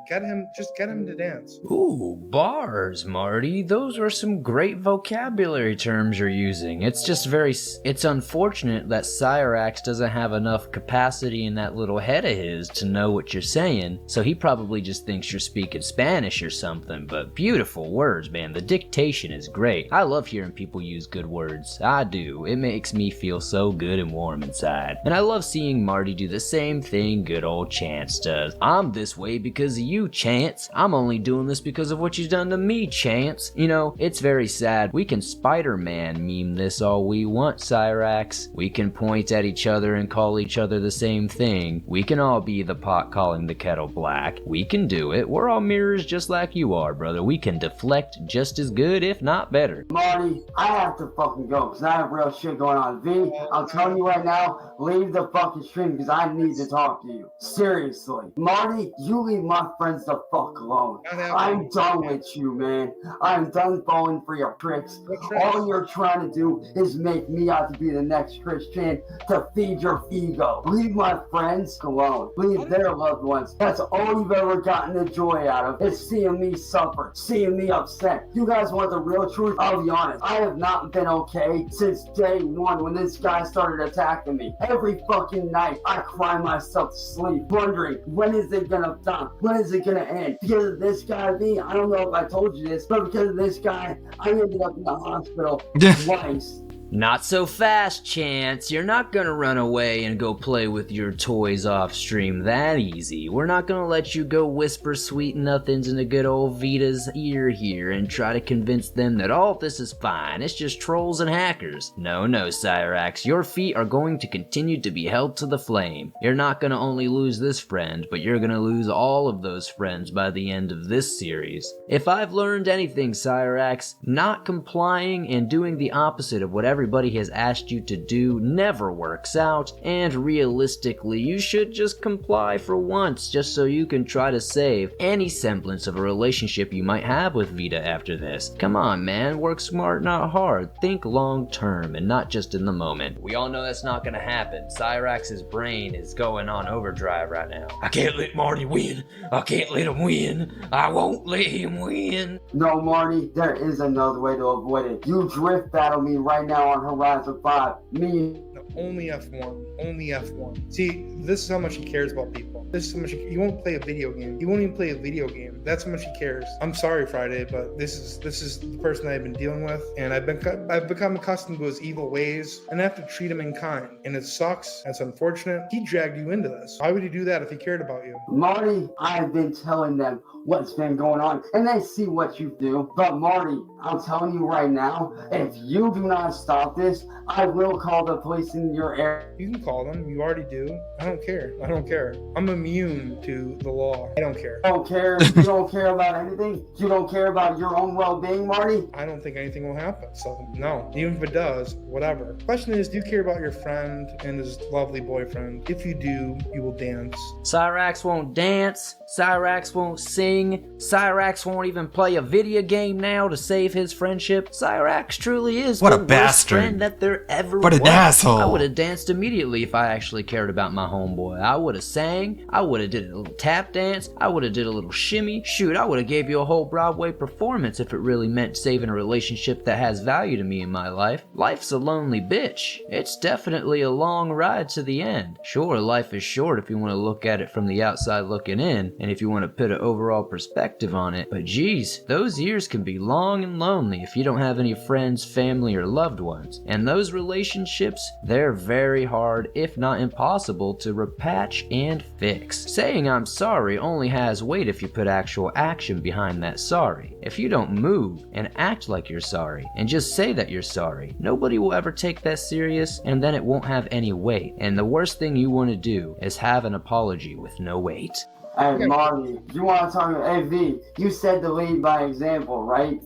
Just get him to dance. Ooh, bars, Marty. Those are some great vocabulary terms you're using. It's just it's unfortunate that Cyrax doesn't have enough capacity in that little head of his to know what you're saying, so he probably just thinks you're speaking Spanish or something. But beautiful words, man. The dictation is great. I love hearing people use good words. I do. It makes me feel so good and warm inside. And I love seeing Marty do the same thing good old Chance does. I'm this way because of you, Chance. I'm only doing this because of what you've done to me, Chance. You know, it's very sad. We can Spider-Man meme this all we want, Cyrax. We can point at each other and call each other the same thing. We can all be the pot calling the kettle black. We can do it. We're all mirrors just like you are, brother. We can deflect just as good, if not better. Marty, I have to fucking go because I have real shit going on. V, I'm telling you right now, leave the fucking stream because I need to talk to you. Seriously. Marty, you leave my friends the fuck alone. I'm done with you, man. I'm done falling for your tricks. All you're trying to do is make me out to be the next Christian to feed your ego. Leave my friends alone. Leave their loved ones. That's all you've ever gotten the joy out of, is seeing me suffer, seeing me upset. You guys want the real truth? I'll be honest. I have not been okay since day one when this guy started attacking me. Every fucking night, I cry myself to sleep, wondering, when is it gonna stop? When is it gonna end? Because of this guy, V, I don't know if I told you this, but because of this guy, I ended up in the hospital twice. Not so fast, Chance. You're not gonna run away and go play with your toys off stream that easy. We're not gonna let you go whisper sweet nothings into good old Vita's ear here and try to convince them that all this is fine. It's just trolls and hackers. No, Cyrax. Your feet are going to continue to be held to the flame. You're not gonna only lose this friend, but you're gonna lose all of those friends by the end of this series. If I've learned anything, Cyrax, not complying and doing the opposite of what everyone everybody has asked you to do never works out, and realistically, you should just comply for once, just so you can try to save any semblance of a relationship you might have with Vita after this. Come on, man, work smart, not hard. Think long term and not just in the moment. We all know that's not gonna happen. Cyrax's brain is going on overdrive right now. I can't let Marty win. I can't let him win. I won't let him win. No, Marty, there is another way to avoid it. You drift battle me right now on Horizon 5. Me. Only F1. Only F1. See, this is how much he cares about people. This is how much he won't play a video game. He won't even play a video game. That's how much he cares. I'm sorry, Friday, but this is the person I've been dealing with, and I've become accustomed to his evil ways, and I have to treat him in kind. And it sucks. It's unfortunate. He dragged you into this. Why would he do that if he cared about you? Marty, I've been telling them what's been going on, and they see what you do. But Marty, I'm telling you right now, if you do not stop this, I will call the police in your area. You can call them. You already do. I don't care. I don't care. I'm immune to the law. I don't care. You don't care? You don't care about anything? You don't care about your own well-being, Marty? I don't think anything will happen. So, no. Even if it does, whatever. Question is, do you care about your friend and his lovely boyfriend? If you do, you will dance. Cyrax won't dance. Cyrax won't sing. Cyrax won't even play a video game now to save his friendship. Cyrax truly is what the a worst bastard. friend that there ever what was. An asshole. I would have danced immediately if I actually cared about my homeboy. I would have sang. I would have did a little tap dance. I would have did a little shimmy. Shoot, I would have gave you a whole Broadway performance if it really meant saving a relationship that has value to me in my life. Life's a lonely bitch. It's definitely a long ride to the end. Sure, life is short if you want to look at it from the outside looking in, and if you want to put an overall perspective on it, but geez, those years can be long and lonely if you don't have any friends, family, or loved ones. And those relationships, they're very hard, if not impossible, to repatch and fix. Saying I'm sorry only has weight if you put actual action behind that sorry. If you don't move and act like you're sorry, and just say that you're sorry, nobody will ever take that serious, and then it won't have any weight. And the worst thing you want to do is have an apology with no weight. Hey, Marty, you want to talk to AV? You said to lead by example, right?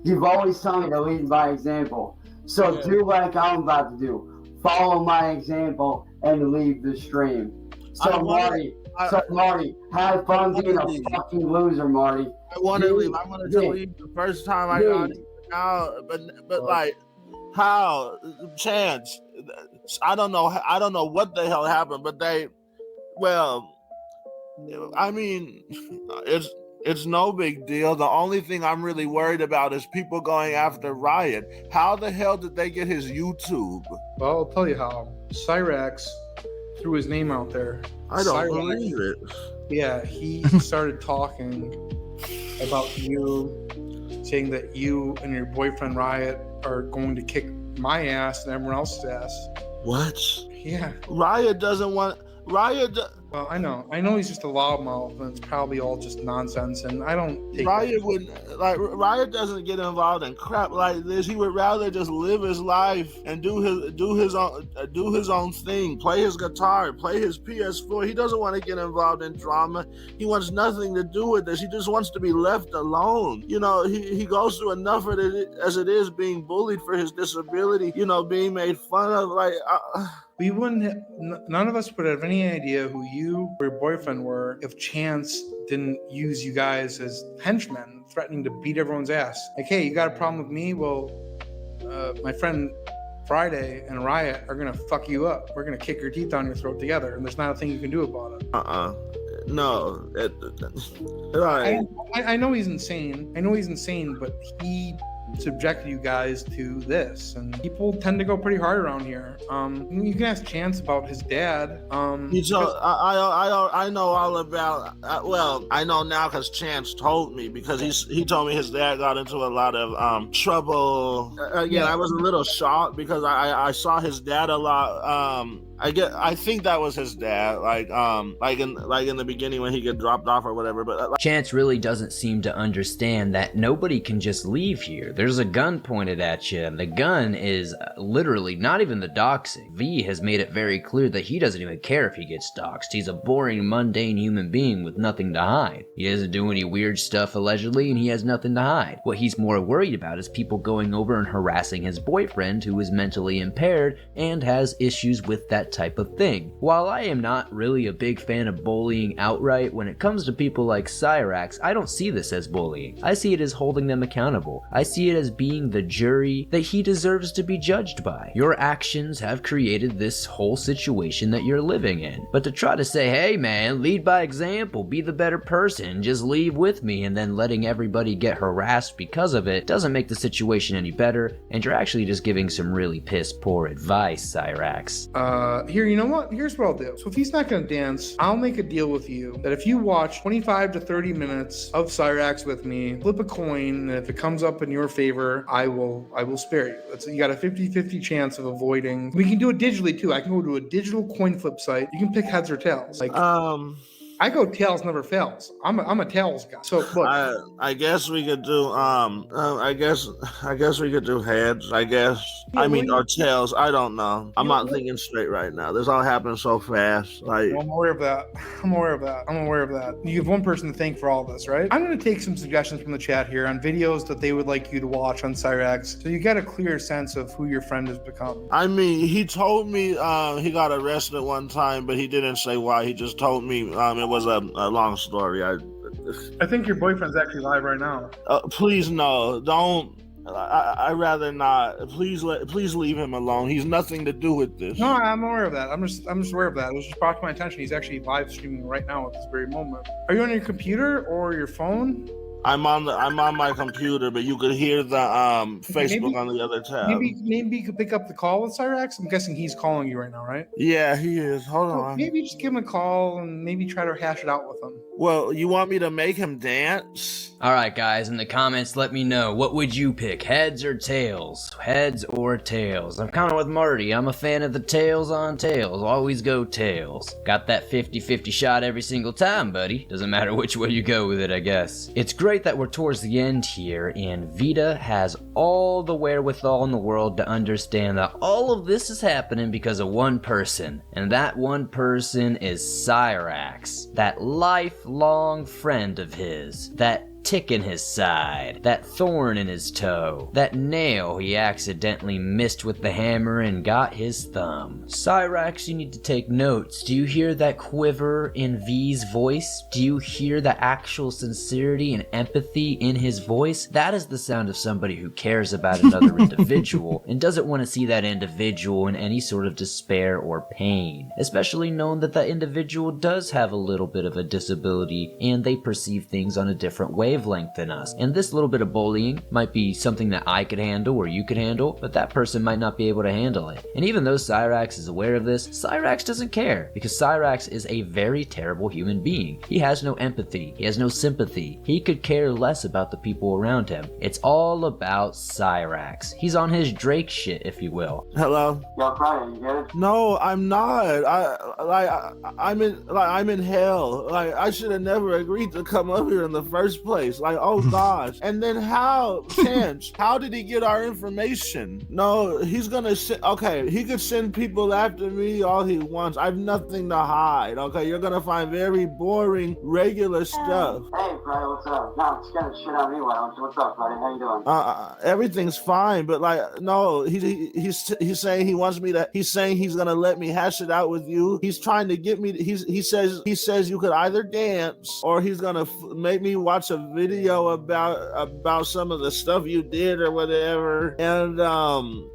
You've always told me to lead by example. So do like I'm about to do. Follow my example and leave the stream. So Marty, have fun being a fucking loser, Marty. I want to leave. I wanted to leave the first time I got it out, but like, how? Chance? I don't know. I don't know what the hell happened, but I mean, it's no big deal. The only thing I'm really worried about is people going after Riot. How the hell did they get his YouTube? Well, I'll tell you how. Cyrax threw his name out there. I don't believe it. Yeah, he started talking about you, saying that you and your boyfriend Riot are going to kick my ass and everyone else's ass. What? Yeah. Riot doesn't want... Well, I know he's just a loudmouth, and it's probably all just nonsense, and I don't take Riot Riot doesn't get involved in crap like this. He would rather just live his life and do his own thing, play his guitar, play his PS4. He doesn't want to get involved in drama. He wants nothing to do with this. He just wants to be left alone. You know, he goes through enough of it as it is, being bullied for his disability, you know, being made fun of. We none of us would have any idea who you or your boyfriend were if Chance didn't use you guys as henchmen, threatening to beat everyone's ass. Like, hey, you got a problem with me? Well, my friend Friday and Riot are gonna fuck you up. We're gonna kick your teeth down your throat together, and there's not a thing you can do about it. No. I know he's insane. But he subjected you guys to this, and people tend to go pretty hard around here. You can ask Chance about his dad. I know all about. I know now because Chance told me, because he told me his dad got into a lot of trouble. I was a little shocked because I saw his dad a lot. I think that was his dad, like in the beginning when he get dropped off or whatever. But Chance really doesn't seem to understand that nobody can just leave here. There's a gun pointed at you, and the gun is literally not even the doxing. V has made it very clear that he doesn't even care if he gets doxed. He's a boring, mundane human being with nothing to hide. He doesn't do any weird stuff allegedly, and he has nothing to hide. What he's more worried about is people going over and harassing his boyfriend, who is mentally impaired and has issues with that type of thing. While I am not really a big fan of bullying outright, when it comes to people like Cyrax, I don't see this as bullying. I see it as holding them accountable. I see it as being the jury that he deserves to be judged by. Your actions have created this whole situation that you're living in. But to try to say, hey man, lead by example, be the better person, just leave with me, and then letting everybody get harassed because of it doesn't make the situation any better, and you're actually just giving some really piss poor advice, Cyrax. Here, you know what? Here's what I'll do. So if he's not gonna dance, I'll make a deal with you that if you watch 25 to 30 minutes of Cyrax with me, flip a coin, and if it comes up in your favor, I will spare you. You got a 50-50 chance of avoiding. We can do it digitally too. I can go to a digital coin flip site. You can pick heads or tails. I go tails never fails. I'm a tails guy. So look, I guess we could do I guess we could do heads. I guess or tails. I don't know. I'm not thinking straight right now. This all happened so fast. I'm aware of that. I'm aware of that. You have one person to thank for all this, right? I'm going to take some suggestions from the chat here on videos that they would like you to watch on Cyrax, so you get a clear sense of who your friend has become. I mean, he told me he got arrested one time, but he didn't say why. He just told me it was a long story. I think your boyfriend's actually live right now. Please no, don't. I rather not. Please leave him alone. He's nothing to do with this. No, I'm aware of that. I'm just aware of that. It was just brought to my attention. He's actually live streaming right now at this very moment. Are you on your computer or your phone? I'm on my computer, but you could hear the Facebook on the other tab. Maybe you could pick up the call with Cyrax. I'm guessing he's calling you right now, right? Yeah, he is. Hold on. Maybe just give him a call and maybe try to hash it out with him. Well, you want me to make him dance? Alright guys, in the comments let me know, what would you pick, heads or tails? Heads or tails? I'm kinda with Marty, I'm a fan of the tails on tails, always go tails. Got that 50-50 shot every single time, buddy. Doesn't matter which way you go with it, I guess. It's great that we're towards the end here, and Vita has all the wherewithal in the world to understand that all of this is happening because of one person, and that one person is Cyrax, that lifelong friend of his, that tick in his side, that thorn in his toe, that nail he accidentally missed with the hammer and got his thumb. Cyrax, you need to take notes. Do you hear that quiver in V's voice? Do you hear the actual sincerity and empathy in his voice? That is the sound of somebody who cares about another individual and doesn't want to see that individual in any sort of despair or pain, especially knowing that that individual does have a little bit of a disability and they perceive things on a different wavelength than us. And this little bit of bullying might be something that I could handle or you could handle, but that person might not be able to handle it. And even though Cyrax is aware of this, Cyrax doesn't care, because Cyrax is a very terrible human being. He has no empathy, he has no sympathy, he could care less about the people around him. It's all about Cyrax. He's on his Drake shit, if you will. Hello? Yo, Friday, you good? No, I'm not. I'm in hell. Like, I should have never agreed to come up here in the first place. Like, oh gosh. And then how did he get our information? No, he's gonna okay, he could send people after me all he wants. I have nothing to hide. Okay, you're gonna find very boring, regular stuff. Hey, Friday, what's up? No, I'm scared of shit out of me. What's up, Friday? How you doing? Everything's fine, but like, no, he's saying he wants me to. He's saying he's gonna let me hash it out with you. He's trying to get me. He says you could either dance or he's gonna make me watch a video about some of the stuff you did or whatever, and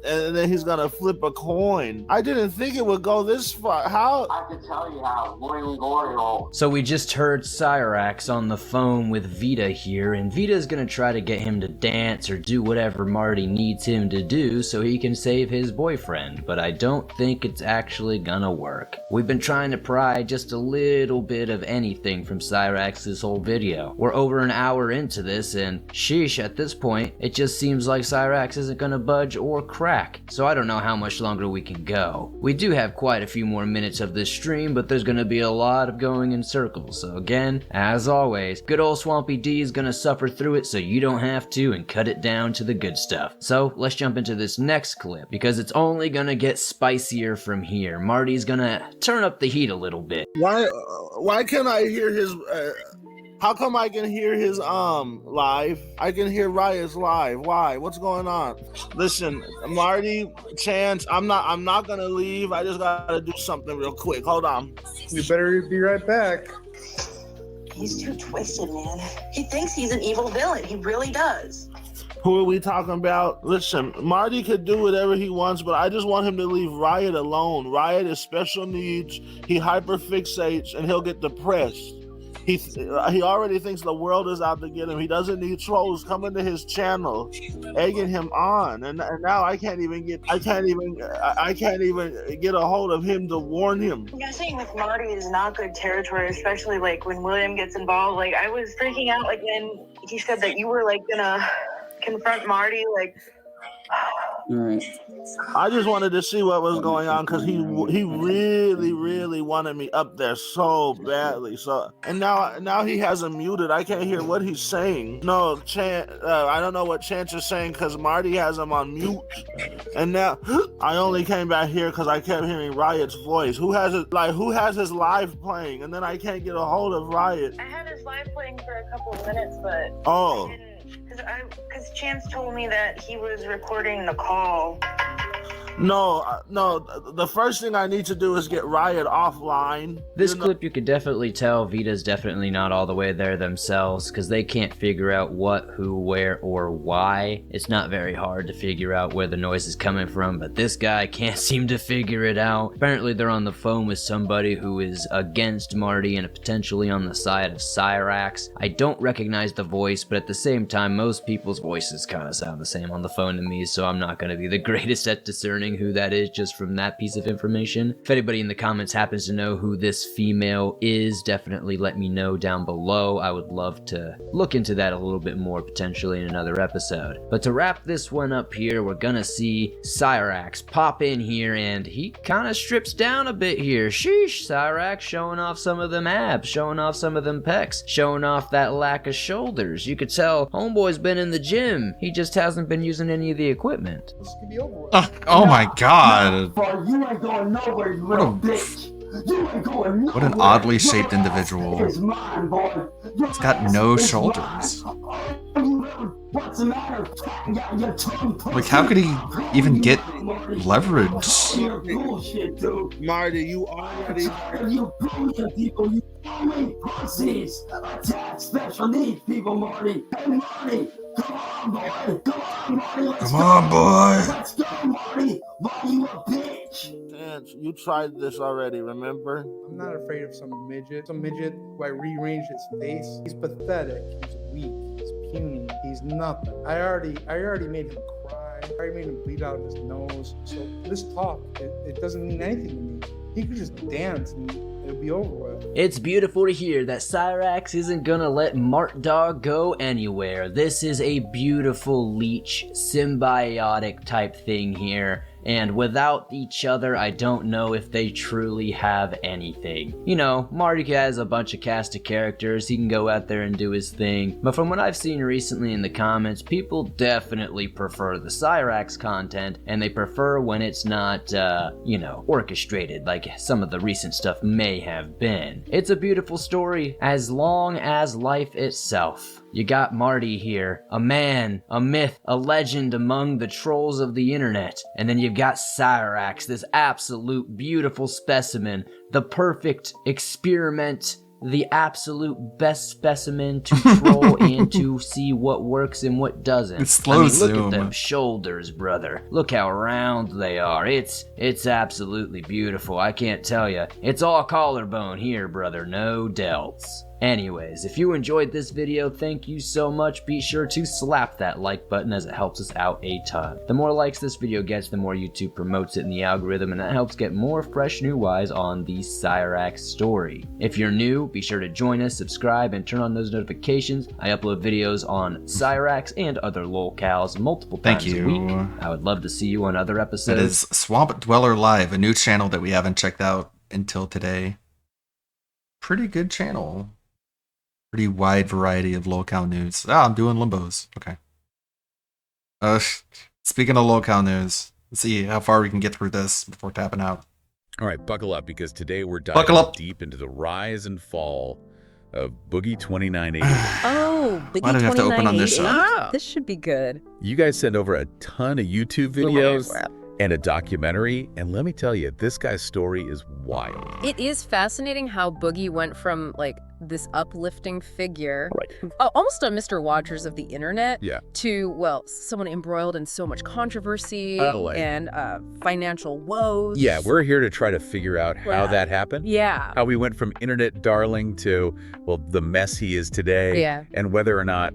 then he's gonna flip a coin. I didn't think it would go this far. How? I can tell you how. Boring glory hole. So we just heard Cyrax on the phone phone with Vita here, and Vita's gonna try to get him to dance or do whatever Marty needs him to do so he can save his boyfriend, but I don't think it's actually gonna work. We've been trying to pry just a little bit of anything from Cyrax this whole video. We're over an hour into this, and sheesh, at this point, it just seems like Cyrax isn't gonna budge or crack, so I don't know how much longer we can go. We do have quite a few more minutes of this stream, but there's gonna be a lot of going in circles, so again, as always, good old Swampy D is gonna suffer through it so you don't have to and cut it down to the good stuff. So let's jump into this next clip, because it's only gonna get spicier from here. Marty's gonna turn up the heat a little bit. Why can't I hear his how come I can hear his live? I can hear Riot's live. Why? What's going on? Listen, Marty, Chance, I'm not gonna leave. I just gotta do something real quick. Hold on. You better be right back. He's too twisted, man. He thinks he's an evil villain. He really does. Who are we talking about? Listen, Marty could do whatever he wants, but I just want him to leave Riot alone. Riot is special needs. He hyperfixates and he'll get depressed. He already thinks the world is out to get him. He doesn't need trolls coming to his channel, egging him on, and now I can't even get a hold of him to warn him. Guessing with Marty is not good territory, especially like when William gets involved. Like I was freaking out like when he said that you were like gonna confront Marty. Like, I just wanted to see what was going on because he really wanted me up there so badly. So and now he has him muted. I can't hear what he's saying. No, I don't know what Chance is saying because Marty has him on mute. And now I only came back here because I kept hearing Riot's voice. Who has his live playing? And then I can't get a hold of Riot. I had his live playing for a couple of minutes, but oh. Because Chance told me that he was recording the call. No, the first thing I need to do is get Riot offline. This clip, you could definitely tell Vita's definitely not all the way there themselves, because they can't figure out what, who, where, or why. It's not very hard to figure out where the noise is coming from, but this guy can't seem to figure it out. Apparently they're on the phone with somebody who is against Marty and potentially on the side of Cyrax. I don't recognize the voice, but at the same time, most people's voices kind of sound the same on the phone to me, so I'm not going to be the greatest at discerning who that is just from that piece of information. If anybody in the comments happens to know who this female is, definitely let me know down below. I would love to look into that a little bit more potentially in another episode. But to wrap this one up here, we're gonna see Cyrax pop in here, and he kind of strips down a bit here. Sheesh, Cyrax showing off some of them abs, showing off some of them pecs, showing off that lack of shoulders. You could tell homeboy's been in the gym. He just hasn't been using any of the equipment. This could be over with. Oh my god. You ain't going nowhere, you little bitch. You ain't going nowhere. What an oddly shaped individual. It's mine, boy. It's got no shoulders. What's the matter? Like, how could he even get leverage? Bullshit, dude. Marty, you already. You bullshit people, you only pussies. Attack special needs people, Marty. Hey, Marty. Come on, boy. Come on, Marty. Let's Come on, boy. Let's go, Marty. Why you a bitch? Chance, you tried this already, remember? I'm not afraid of some midget. Some midget who I rearranged his face. He's pathetic. He's weak. He's puny. He's nothing. I already made him cry. I already made him bleed out of his nose. So this talk, it doesn't mean anything to me. He could just dance and it'll be over with. It's beautiful to hear that Cyrax isn't gonna let Mart Dog go anywhere. This is a beautiful leech, symbiotic type thing here. And without each other, I don't know if they truly have anything. You know, Marty has a bunch of cast of characters, he can go out there and do his thing, but from what I've seen recently in the comments, people definitely prefer the Cyrax content, and they prefer when it's not, you know, orchestrated like some of the recent stuff may have been. It's a beautiful story, as long as life itself. You got Marty here, a man, a myth, a legend among the trolls of the internet. And then you've got Cyrax, this absolute beautiful specimen, the perfect experiment, the absolute best specimen to troll and to see what works and what doesn't. It's slow zoom. Look at them shoulders, brother. Look how round they are. It's absolutely beautiful. I can't tell you. It's all collarbone here, brother. No delts. Anyways, if you enjoyed this video, thank you so much. Be sure to slap that like button as it helps us out a ton. The more likes this video gets, the more YouTube promotes it in the algorithm, and that helps get more fresh new eyes on the Cyrax story. If you're new, be sure to join us, subscribe, and turn on those notifications. I upload videos on Cyrax and other lolcows multiple times a week. I would love to see you on other episodes. That is Swamp Dweller Live, a new channel that we haven't checked out until today. Pretty good channel. Pretty wide variety of lolcow news. I'm doing limbos. Okay. Speaking of lolcow news, let's see how far we can get through this before tapping out. All right, buckle up, because today we're diving deep into the rise and fall of Boogie 2980. Oh, Boogie 2980. Why do we have to open on this side? This should be good. You guys sent over a ton of YouTube videos and a documentary, and let me tell you, this guy's story is wild. It is fascinating how Boogie went from like this uplifting figure, almost a Mr. Rogers of the internet, to, well, someone embroiled in so much controversy and financial woes. Yeah, we're here to try to figure out how that happened. Yeah. How we went from internet darling to, well, the mess he is today. Yeah. And whether or not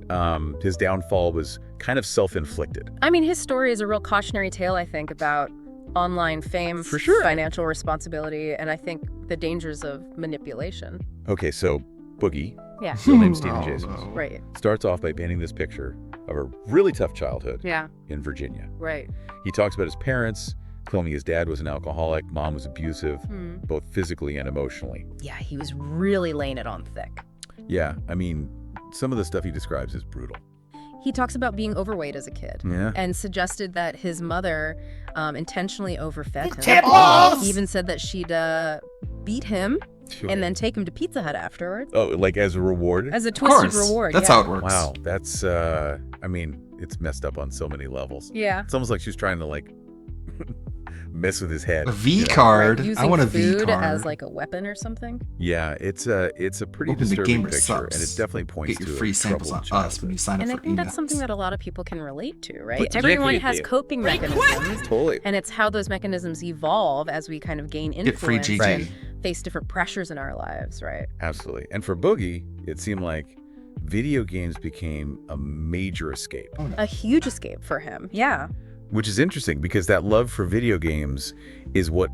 his downfall was kind of self-inflicted. I mean, his story is a real cautionary tale, I think, about online fame, For sure. financial responsibility, and I think the dangers of manipulation. Okay, so Boogie, Yeah. real name Stephen Jason, Right. starts off by painting this picture of a really tough childhood Yeah. in Virginia. Right. He talks about his parents, claiming his dad was an alcoholic, mom was abusive, Hmm. both physically and emotionally. Yeah, he was really laying it on thick. Yeah, I mean, some of the stuff he describes is brutal. He talks about being overweight as a kid and suggested that his mother intentionally overfed him. He even said that she'd beat him and then take him to Pizza Hut afterwards. Oh, like as a reward? As a twisted reward. That's how it works. Wow, that's, I mean, it's messed up on so many levels. Yeah. It's almost like she's trying to, like, mess with his head. A V card? Using I want a food V card. as like a weapon or something. Yeah, it's a pretty Open the disturbing gamer picture, subs. and it definitely points Get your to free a samples on troubled us when you sign up And I for think emails. that's something that a lot of people can relate to, right? Particularly Everyone if has you- coping mechanisms. Totally. And it's how those mechanisms evolve as we kind of gain Get free influence GG. and face different pressures in our lives, right? Absolutely. And for Boogie, it seemed like video games became a major escape, A huge escape for him. Yeah. which is interesting because that love for video games is what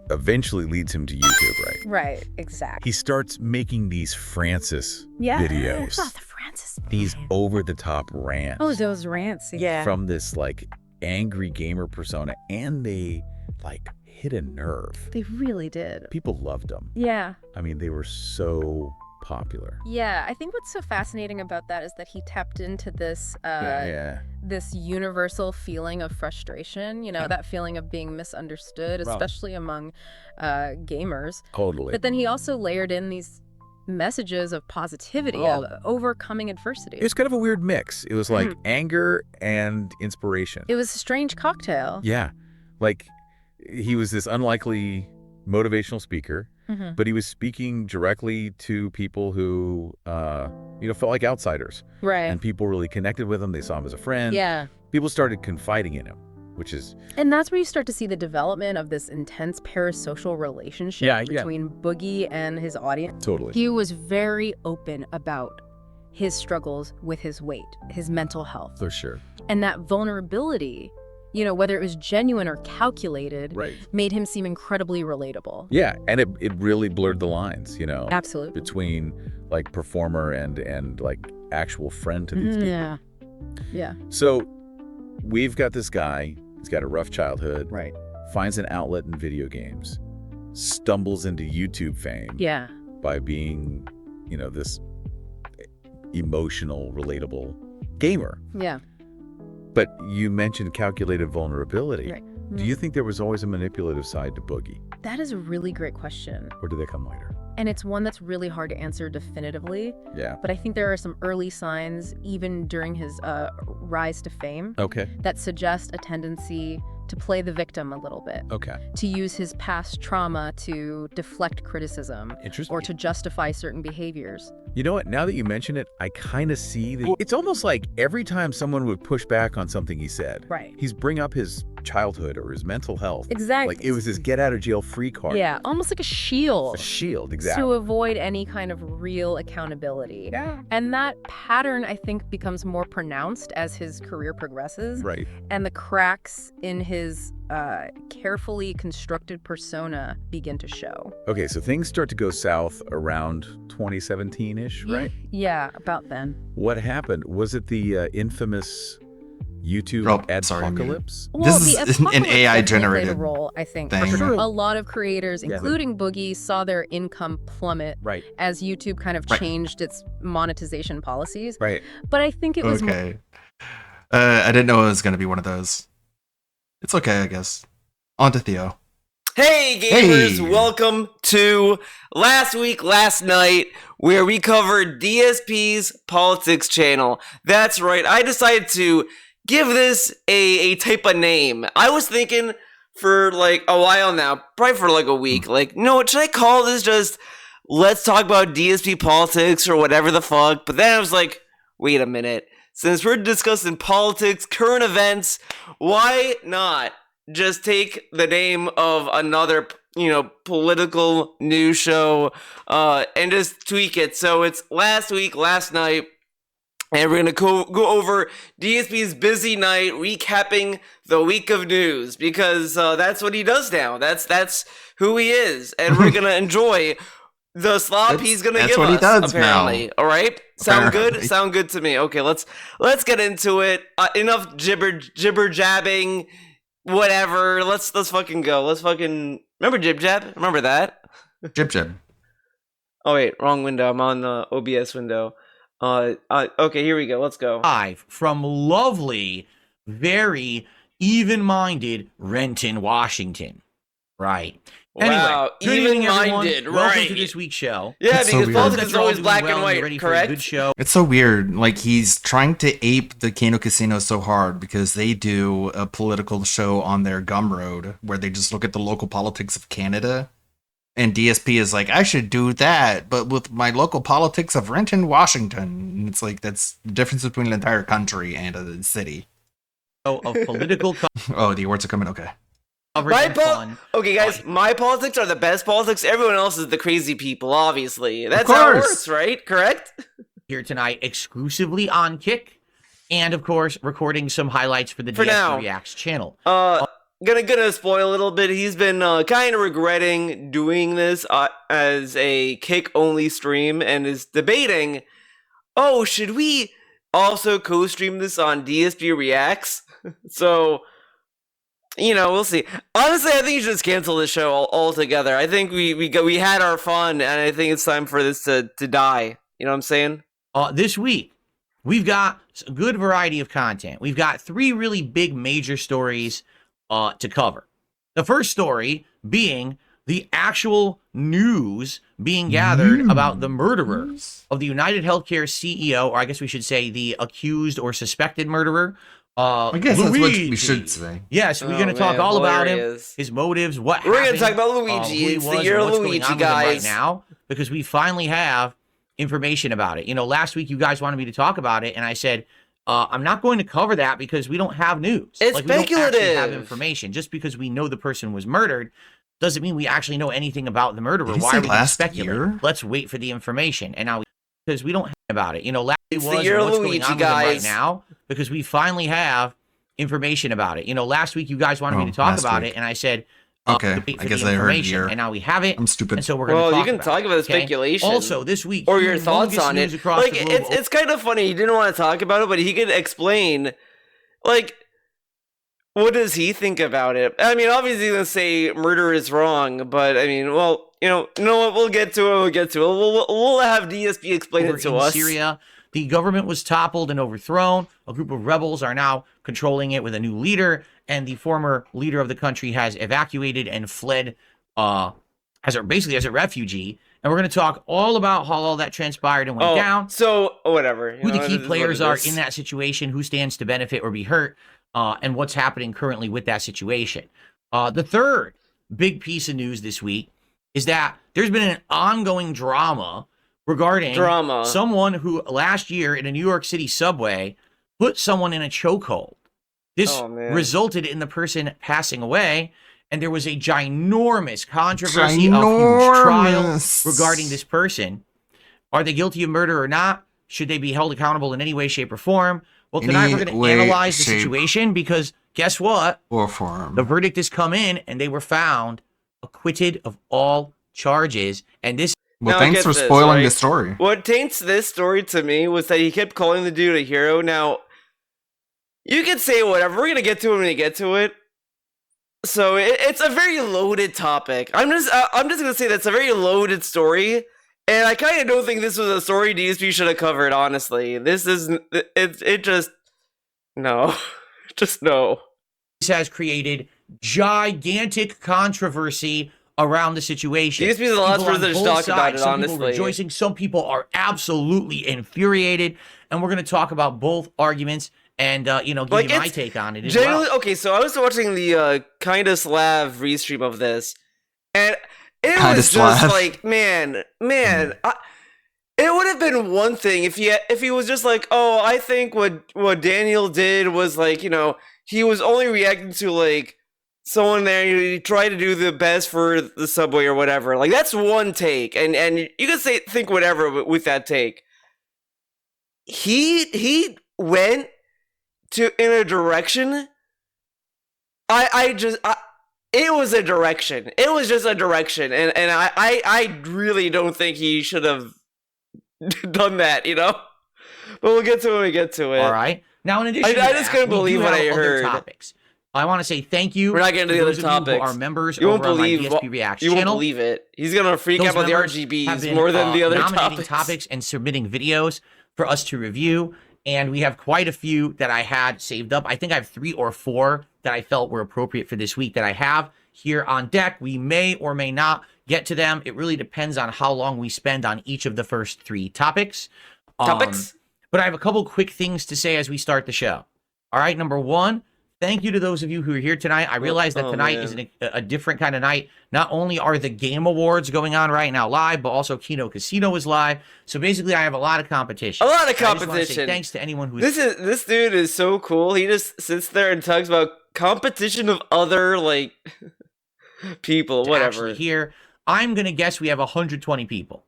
eventually leads him to YouTube, right? Right, exactly. He starts making these Francis Yeah. videos, Oh, the Francis. these over-the-top rants Oh, those rants. Yeah. from this like angry gamer persona, and they like hit a nerve. They really did. People loved them. Yeah. I mean, they were so popular. Yeah, I think what's so fascinating about that is that he tapped into this this universal feeling of frustration, you know, that feeling of being misunderstood, Wow. especially among gamers. Totally. But then he also layered in these messages of positivity, of overcoming adversity. It was kind of a weird mix. It was like Mhm. anger and inspiration. It was a strange cocktail. Yeah. Like he was this unlikely motivational speaker, Mhm. but he was speaking directly to people who, felt like outsiders. Right. And people really connected with him. They saw him as a friend. Yeah. People started confiding in him, which is, And that's where you start to see the development of this intense parasocial relationship Yeah. between Boogie and his audience. Totally. He was very open about his struggles with his weight, his mental health. for sure. And that vulnerability, you know, whether it was genuine or calculated, Right. made him seem incredibly relatable. Yeah. And it really blurred the lines, Absolutely. between like performer and like actual friend to these people. Yeah. Yeah. So we've got this guy, he's got a rough childhood, right? Finds an outlet in video games, stumbles into YouTube fame. Yeah. By being, this emotional, relatable gamer. Yeah. But you mentioned calculated vulnerability. Right. Do you think there was always a manipulative side to Boogie, That is a really great question. or did they come later? And it's one that's really hard to answer definitively. Yeah. But I think there are some early signs, even during his rise to fame, Okay. that suggest a tendency to play the victim a little bit. Okay. To use his past trauma to deflect criticism. Interesting. Or to justify certain behaviors. You know what? Now that you mention it, I kind of see that it's almost like every time someone would push back on something he said, Right. he's bring up his childhood or his mental health. Exactly. Like it was his get out of jail free card. Yeah, almost like a shield. A shield, exactly. To avoid any kind of real accountability. Yeah. And that pattern, I think, becomes more pronounced as his career progresses. Right. And the cracks in his carefully constructed persona begin to show. Okay, so things start to go south around 2017-ish, right? Yeah, about then. What happened? Was it the infamous YouTube adpocalypse? Well, this the is apocalypse an AI definitely played generated a role, I think. thing. For sure. A lot of creators, including Boogie, saw their income plummet as YouTube kind of changed its monetization policies. Right. But I think it was okay. I didn't know it was going to be one of those. It's okay, I guess. On to Theo. Hey gamers, welcome to Last Week, Last Night, where we covered DSP's politics channel. That's right, I decided to give this a type of name. I was thinking for like a while now, probably for like a week, like, no, should I call this just Let's Talk About DSP Politics or whatever the fuck? But then I was like, wait a minute. Since we're discussing politics, current events, why not just take the name of another, political news show and just tweak it? So it's Last Week, Last Night, and we're going to go over DSP's busy night recapping the week of news because that's what he does now. That's who he is, and we're going to enjoy the slop he's gonna give what us, he does apparently. now. All right, sound Apparently. good? Sound good to me. Okay, let's get into it. Enough jibber jabbing, whatever. Let's fucking go. Let's fucking remember Jib Jab. Remember that? Jib Jab. Oh wait, wrong window. I'm on the OBS window. Okay, here we go. Let's go. Live from lovely, very even-minded Renton, Washington. Right. Wow, Anyway, good evening, everyone. even-minded, Welcome right. to this week's show. Yeah, It's so because weird. politics is always black and Well, white, you're ready for a correct? good show. It's so weird. Like, he's trying to ape the Kano Casino so hard because they do a political show on their Gumroad where they just look at the local politics of Canada. And DSP is like, I should do that, but with my local politics of Renton, Washington. And it's like, that's the difference between an entire country and a city. Of political Oh, the awards are coming? Okay. Okay, guys, my politics are the best politics. Everyone else is the crazy people, obviously. That's how it works, right? Correct? Here tonight, exclusively on Kick, and of course, recording some highlights for the DSP now. Reacts channel. Gonna spoil a little bit. He's been kind of regretting doing this as a Kick-only stream and is debating, oh, should we also co-stream this on DSP Reacts? So... we'll see. Honestly, I think you should just cancel this show altogether. I think we had our fun, and I think it's time for this to die. You know what I'm saying? This week, we've got a good variety of content. We've got 3 really big major stories to cover. The first story being the actual news being gathered about the murderer of the United Healthcare CEO, or I guess we should say the accused or suspected murderer. I guess that's what Luigi. we should say. Yes, we're going to talk all about him, his motives, what happened. We're going to talk about Luigi. Who he It's was, the year and of what's Luigi, going on with him guys. right now, because we finally have information about it. Last week you guys wanted me to talk about it, and I said, I'm not going to cover that because we don't have news. It's we don't actually have speculative. information. Just because we know the person was murdered doesn't mean we actually know anything about the murderer. Did he Why say are we going to last speculate? year? Let's wait for the information. And now, because we don't have about it. Last week It's was the year of what's Luigi, going on with him right guys. now, because we finally have information about it. Last week you guys wanted me to talk last about week. it, and I said, Okay, wait I for guess the I heard information, year. and now we have it. I'm stupid. And so we're going to Well, talk you can talk about the okay? speculation. Also, this week, or your thoughts humongous on news it. across Like, the globe. it's kind of funny. He didn't want to talk about it, but he could explain, like, what does he think about it? I mean, obviously he's going to say murder is wrong, but I mean, well, you know what? We'll get to it. We'll have DSP explain it to in us. Syria, the government was toppled and overthrown. A group of rebels are now controlling it with a new leader, and the former leader of the country has evacuated and fled as a refugee. And we're going to talk all about how all that transpired and went down. So, whatever. Who the key players are in that situation, who stands to benefit or be hurt, and what's happening currently with that situation. The third big piece of news this week is that there's been an ongoing drama regarding someone who last year in a New York City subway put someone in a chokehold. This resulted in the person passing away, and there was a ginormous controversy, a huge trial regarding this person. Are they guilty of murder or not? Should they be held accountable in any way, shape, or form? Well, tonight we're going to analyze the situation because guess what? Or form. The verdict has come in, and they were found acquitted of all charges. And this. Well, thanks for spoiling the story. What taints this story to me was that he kept calling the dude a hero. Now, you can say whatever. We're going to get to it when we get to it. So it's a very loaded topic. I'm just going to say that's a very loaded story. And I kind of don't think this was a story DSP should have covered, honestly. This is, it just, no. Just no. This has created gigantic controversy around the situation. DSP is the last person to talk about it, honestly. Some people rejoicing, some people are absolutely infuriated. And we're going to talk about both arguments and, give you my take on it as well. Okay, so I was watching the Kinda Slav restream of this. And it was just like, man, it would have been one thing if he was just like, oh, I think what Daniel did was like, he was only reacting to like someone there. He tried to do the best for the subway or whatever. Like that's one take, and you can think whatever with that take. He went in a direction. It was a direction. It was just a direction, and I really don't think he should have done that, But we'll get to it when we get to it. All right. Now, in addition, I just couldn't believe what I heard. Topics. I want to say thank you. We're not getting to the other topics. Who are members you won't believe on my DSP Reaction You won't channel. believe it. He's gonna freak out about the RGBs more than the other topics and submitting videos for us to review. And we have quite a few that I had saved up. I think I have 3 or 4 that I felt were appropriate for this week that I have here on deck. We may or may not get to them. It really depends on how long we spend on each of the first 3 topics. But I have a couple quick things to say as we start the show. All right, number 1, thank you to those of you who are here tonight. I realize that tonight is a different kind of night. Not only are the Game Awards going on right now live, but also Kino Casino is live. So basically, I have a lot of competition. A lot of I just wanna competition. say thanks to anyone who's... This dude is so cool. He just sits there and talks about competition of other, like, people, whatever. Here, I'm going to guess we have 120 people.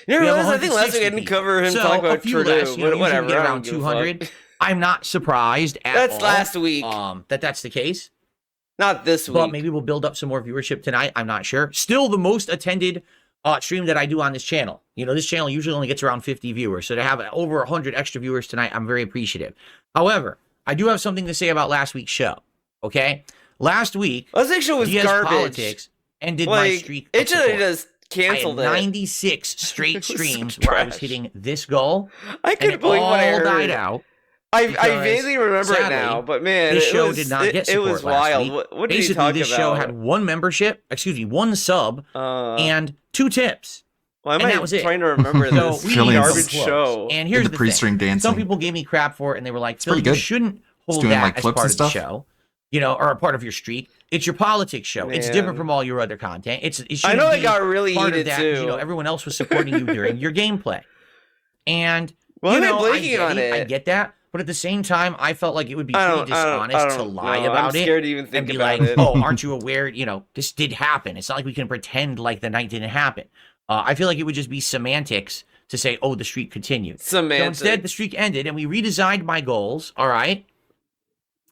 You know, I think last week I didn't cover him talking about Trudeau, but whatever. Get around 200. I'm not surprised at all. That's last week. That's the case. Not this week. But maybe we'll build up some more viewership tonight. I'm not sure. Still the most attended stream that I do on this channel. This channel usually only gets around 50 viewers. So to have over 100 extra viewers tonight, I'm very appreciative. However, I do have something to say about last week's show. Okay? Last week, last week's show was DS garbage. Politics ended my streak. It should have just canceled I had 96 straight streams where I was hitting this goal. I couldn't believe what I heard. Died out. I vaguely remember it now, but man, this show did not get support. It was wild. Week. What did Basically, he talk this about? show had 1 membership, one sub, and 2 tips. Why am I trying to remember this garbage show? And here's the pre-stream thing. dancing. Some people gave me crap for it, and they were like, Phil, you shouldn't hold that as part of the show. Or a part of your streak. It's your politics show. Man. It's different from all your other content. I know it got really heated too. Everyone else was supporting you during your gameplay. And I've been blinking on it. I get that. But at the same time, I felt like it would be pretty dishonest to lie about it. I'm scared to even think about it. Oh, aren't you aware? This did happen. It's not like we can pretend like the night didn't happen. I feel like it would just be semantics to say, oh, the streak continued. Semantics. So instead, the streak ended, and we redesigned my goals. All right.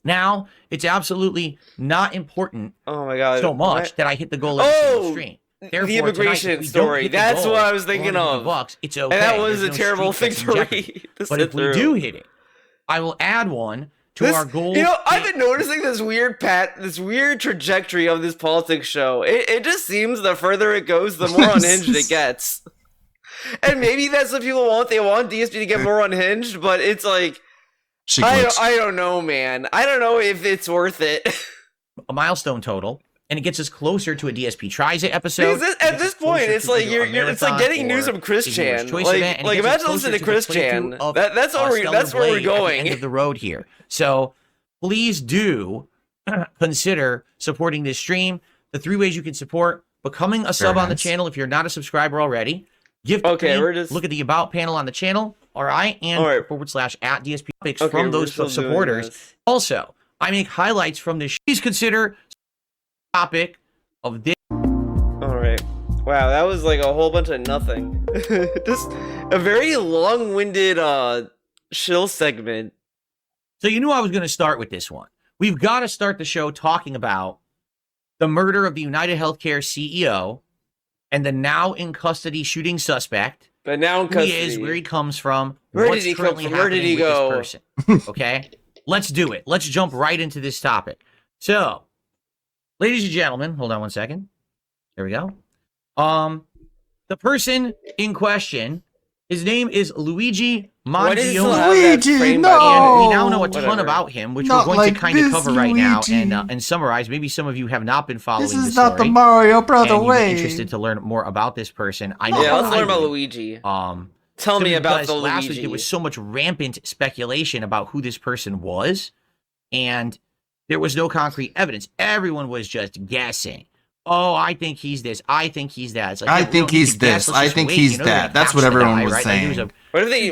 Now, it's absolutely not important so much that I hit the goal every single stream. Therefore, the immigration story. That's what I was thinking of. It's okay. And that was a terrible thing to read. But if we do hit it, I will add one to our goal. I've been noticing this weird trajectory of this politics show. It just seems the further it goes, the more unhinged it gets. And maybe that's what people want. They want DSP to get more unhinged, but it's like, I don't know, man. I don't know if it's worth it. A milestone total, and it gets us closer to a DSP Tries It episode. At this point, it's like it's like getting news from Chris Chan. Like imagine listening to Chris Chan. That's where we're going. At the end of the road here. So please do consider supporting this stream. The 3 ways you can support: becoming a sub on the channel if you're not a subscriber already. Look at the About panel on the channel. all right, and / at DSP topics from those supporters. Also, I make highlights from this. Please consider topic of this. All right. Wow, that was like a whole bunch of nothing. Just a very long-winded shill segment. So you knew I was going to start with this one. We've got to start the show talking about the murder of the United Healthcare CEO and the now in custody shooting suspect. But now in custody. Who he is, where he comes from, where what's did he currently come from? Where did he happening go? with this person. Okay? Let's do it. Let's jump right into this topic. So, ladies and gentlemen, hold on one second. There we go. The person in question, his name is Luigi Mangione. Luigi, no! And we now know a ton about him, which we're going to kind of cover right now and summarize. Maybe some of you have not been following This is this not story, the Mario Brother and way. you're interested to learn more about this person. I know. Yeah, let's learn about would. Luigi. Tell me about the last Luigi. week there was so much rampant speculation about who this person was, and there was no concrete evidence. Everyone was just guessing. Oh, I think he's this. I think he's that. It's like, I think he's this. I think he's that. That's what everyone was saying. What are they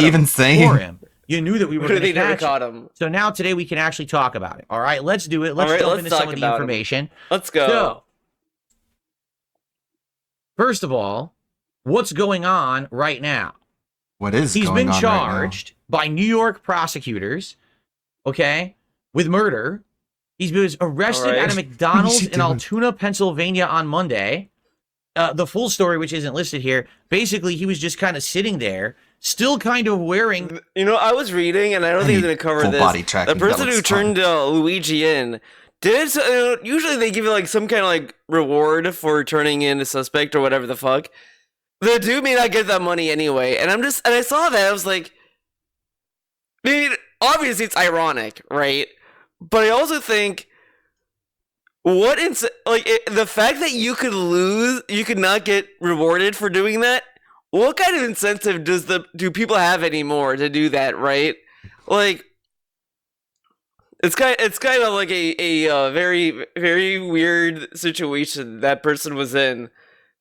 even saying? You knew that we were What if going they never to catch caught him. him? So now today we can actually talk about it. All right, let's do it. Let's jump into some of the information. Let's go. So, first of all, what's going on right now? What is He's going been on charged by New York prosecutors, okay, with murder. He was arrested at a McDonald's in Altoona, Pennsylvania on Monday. The full story, which isn't listed here, basically he was just kind of sitting there, still kind of wearing... You know, I was reading, and I don't think he's going to cover this. Body tracking. The person who turned Luigi in did usually they give you like some kind of like reward for turning in a suspect or whatever the fuck. The dude may not get that money anyway, and I saw that, I was like, I mean, obviously it's ironic, right? But I also think, the fact that you could not get rewarded for doing that. What kind of incentive do people have anymore to do that, right? Like, it's kind of like a very, very weird situation that person was in,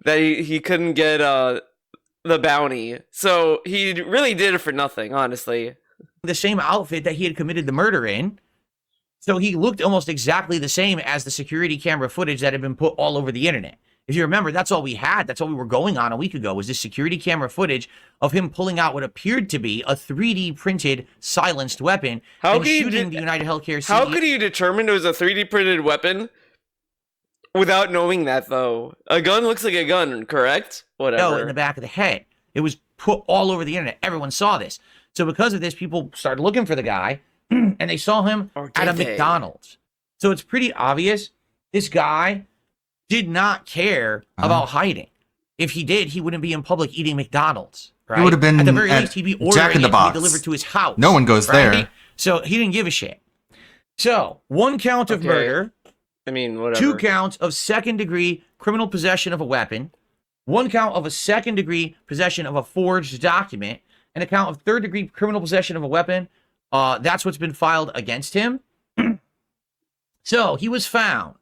that he couldn't get the bounty, so he really did it for nothing, honestly. The same outfit that he had committed the murder in. So he looked almost exactly the same as the security camera footage that had been put all over the internet. If you remember, that's all we had. That's all we were going on a week ago, was this security camera footage of him pulling out what appeared to be a 3D printed silenced weapon and shooting the United Healthcare CEO. How could you determine it was a 3D printed weapon without knowing that, though? A gun looks like a gun, correct? Whatever. No, in the back of the head. It was put all over the internet. Everyone saw this. So because of this, people started looking for the guy, and they saw him at a McDonald's. So it's pretty obvious this guy did not care about hiding. If he did, he wouldn't be in public eating McDonald's. Right? He would have been at the very least, he'd be ordering Jack in the it Box. to be delivered to his house. No one goes there. So he didn't give a shit. So 1 count of murder. I mean, whatever. 2 counts of second-degree criminal possession of a weapon. 1 count of a second-degree possession of a forged document. And a count of third-degree criminal possession of a weapon. That's what's been filed against him. So he was found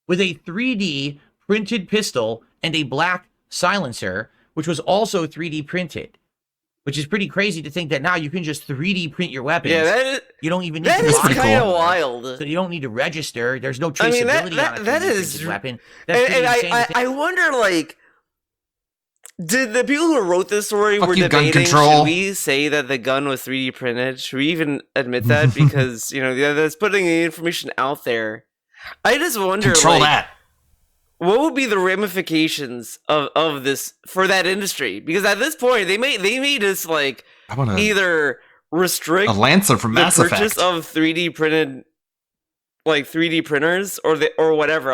with a 3D printed pistol and a black silencer, which was also 3D printed. Which is pretty crazy to think that now you can just 3D print your weapons. Yeah, that is. You don't even need that to is kind of wild. So you don't need to register. There's no traceability on a 3D printed weapon. That's and I wonder, like, did the people who wrote this story were debating, should we say that the gun was 3D printed? Should we even admit that? Because, you know, that's putting the information out there. I just wonder, what would be the ramifications of this for that industry? Because at this point, they may just, like, either restrict a Lancer from Mass the purchase Effect of 3D printed, like, 3D printers or whatever.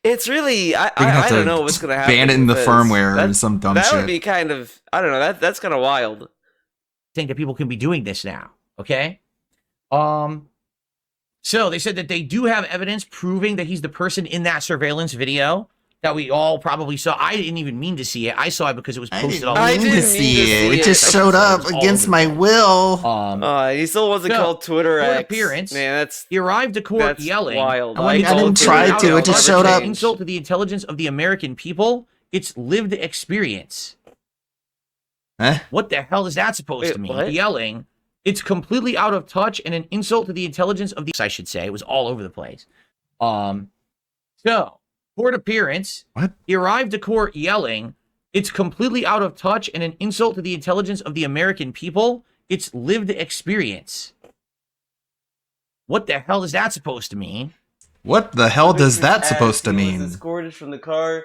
It's really, I don't know what's going to happen. Ban it in the firmware or some dumb shit. That would be kind of, I don't know, that's kind of wild. I think that people can be doing this now, okay? So they said that they do have evidence proving that he's the person in that surveillance video that we all probably saw. I didn't even mean to see it. I saw it because it was posted all over. I didn't see it. It just showed up against my will. He still wasn't called Twitter X. Appearance. Man, he arrived to court yelling. Wild. I didn't try to. It just showed up. Insult to the intelligence of the American people. It's lived experience. Huh? What the hell is that supposed to mean? What? Yelling. It's completely out of touch and an insult to the intelligence of the. I should say it was all over the place. So court appearance. What? He arrived to court yelling. It's completely out of touch and an insult to the intelligence of the American people. It's lived experience. What the hell is that supposed to mean? What the hell does that supposed to mean? Escorted from the car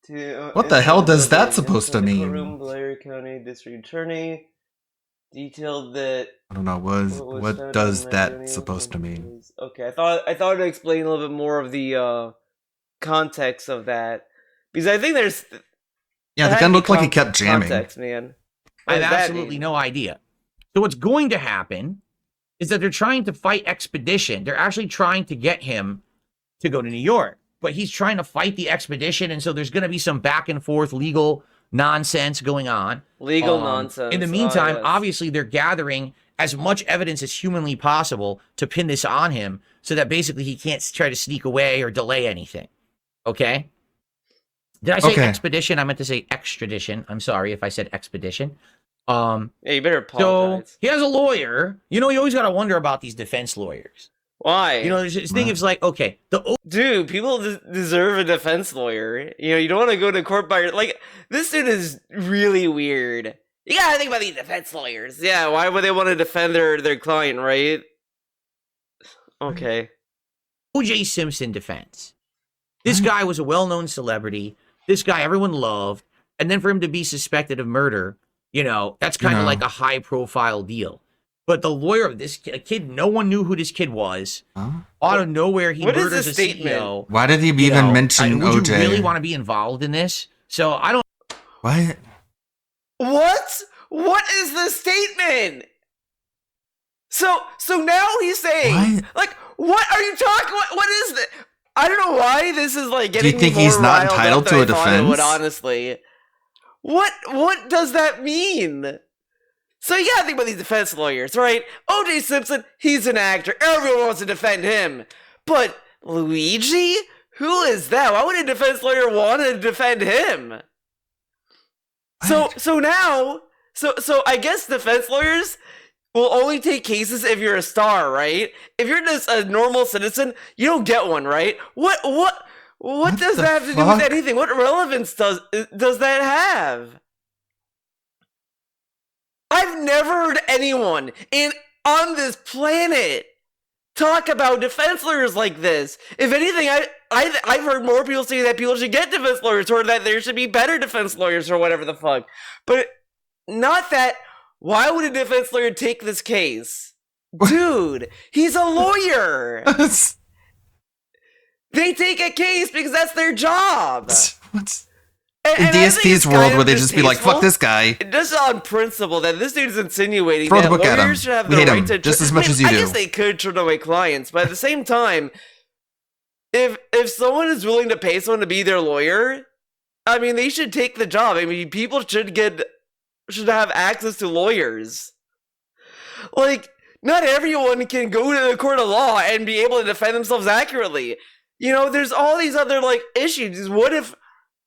to. What the hell does that supposed to mean? Courtroom, Blair County District Attorney detailed that. I don't know. What does that supposed to mean? Okay, I thought I'd explain a little bit more of the context of that, because I think there's. Yeah, the gun looked like he kept jamming. Context, man. I have absolutely no idea. So what's going to happen is that they're trying to fight expedition. They're actually trying to get him to go to New York, but he's trying to fight the expedition, and so there's going to be some back and forth legal nonsense going on. Legal nonsense. In the meantime, obviously, they're gathering as much evidence as humanly possible to pin this on him, so that basically he can't try to sneak away or delay anything. Okay? Did I say expedition? I meant to say extradition. I'm sorry if I said expedition. Yeah, you better apologize. So he has a lawyer. You know, you always got to wonder about these defense lawyers. Why? You know, there's this thing. It's like, okay, dude, people deserve a defense lawyer. You know, you don't want to go to court by like this dude is really weird. You gotta think about these defense lawyers. Yeah, why would they want to defend their client, right? Okay. O.J. Simpson defense. This guy was a well-known celebrity. This guy everyone loved, and then for him to be suspected of murder, you know, that's kind of like a high-profile deal. But the lawyer of this kid, no one knew who this kid was. Out of nowhere, he murders a CEO. Why did he even mention OJ? Would you really want to be involved in this? So I don't. What? What is the statement? So now he's saying, like, what are you talking? What is this? I don't know why this is like getting. Do you think he's not entitled to a defense? Honestly, what does that mean? So you gotta think about these defense lawyers, right? O.J. Simpson, he's an actor. Everyone wants to defend him. But Luigi? Who is that? Why would a defense lawyer want to defend him? So I guess defense lawyers will only take cases if you're a star, right? If you're just a normal citizen, you don't get one, right? What does that have to do with anything? What relevance does that have? I've never heard anyone on this planet talk about defense lawyers like this. If anything, I've heard more people say that people should get defense lawyers, or that there should be better defense lawyers, or whatever the fuck. But not that. Why would a defense lawyer take this case? Dude, he's a lawyer. They take a case because that's their job. In DSP's world, where they just be like, fuck this guy. Just on principle that this dude is insinuating Throw that the book at him. lawyers should have We the hate right him to just as much as you I do. guess they could turn away clients, but at the same time, if someone is willing to pay someone to be their lawyer, I mean, they should take the job. I mean, people should have access to lawyers. Like, not everyone can go to the court of law and be able to defend themselves accurately. You know, there's all these other like issues. What if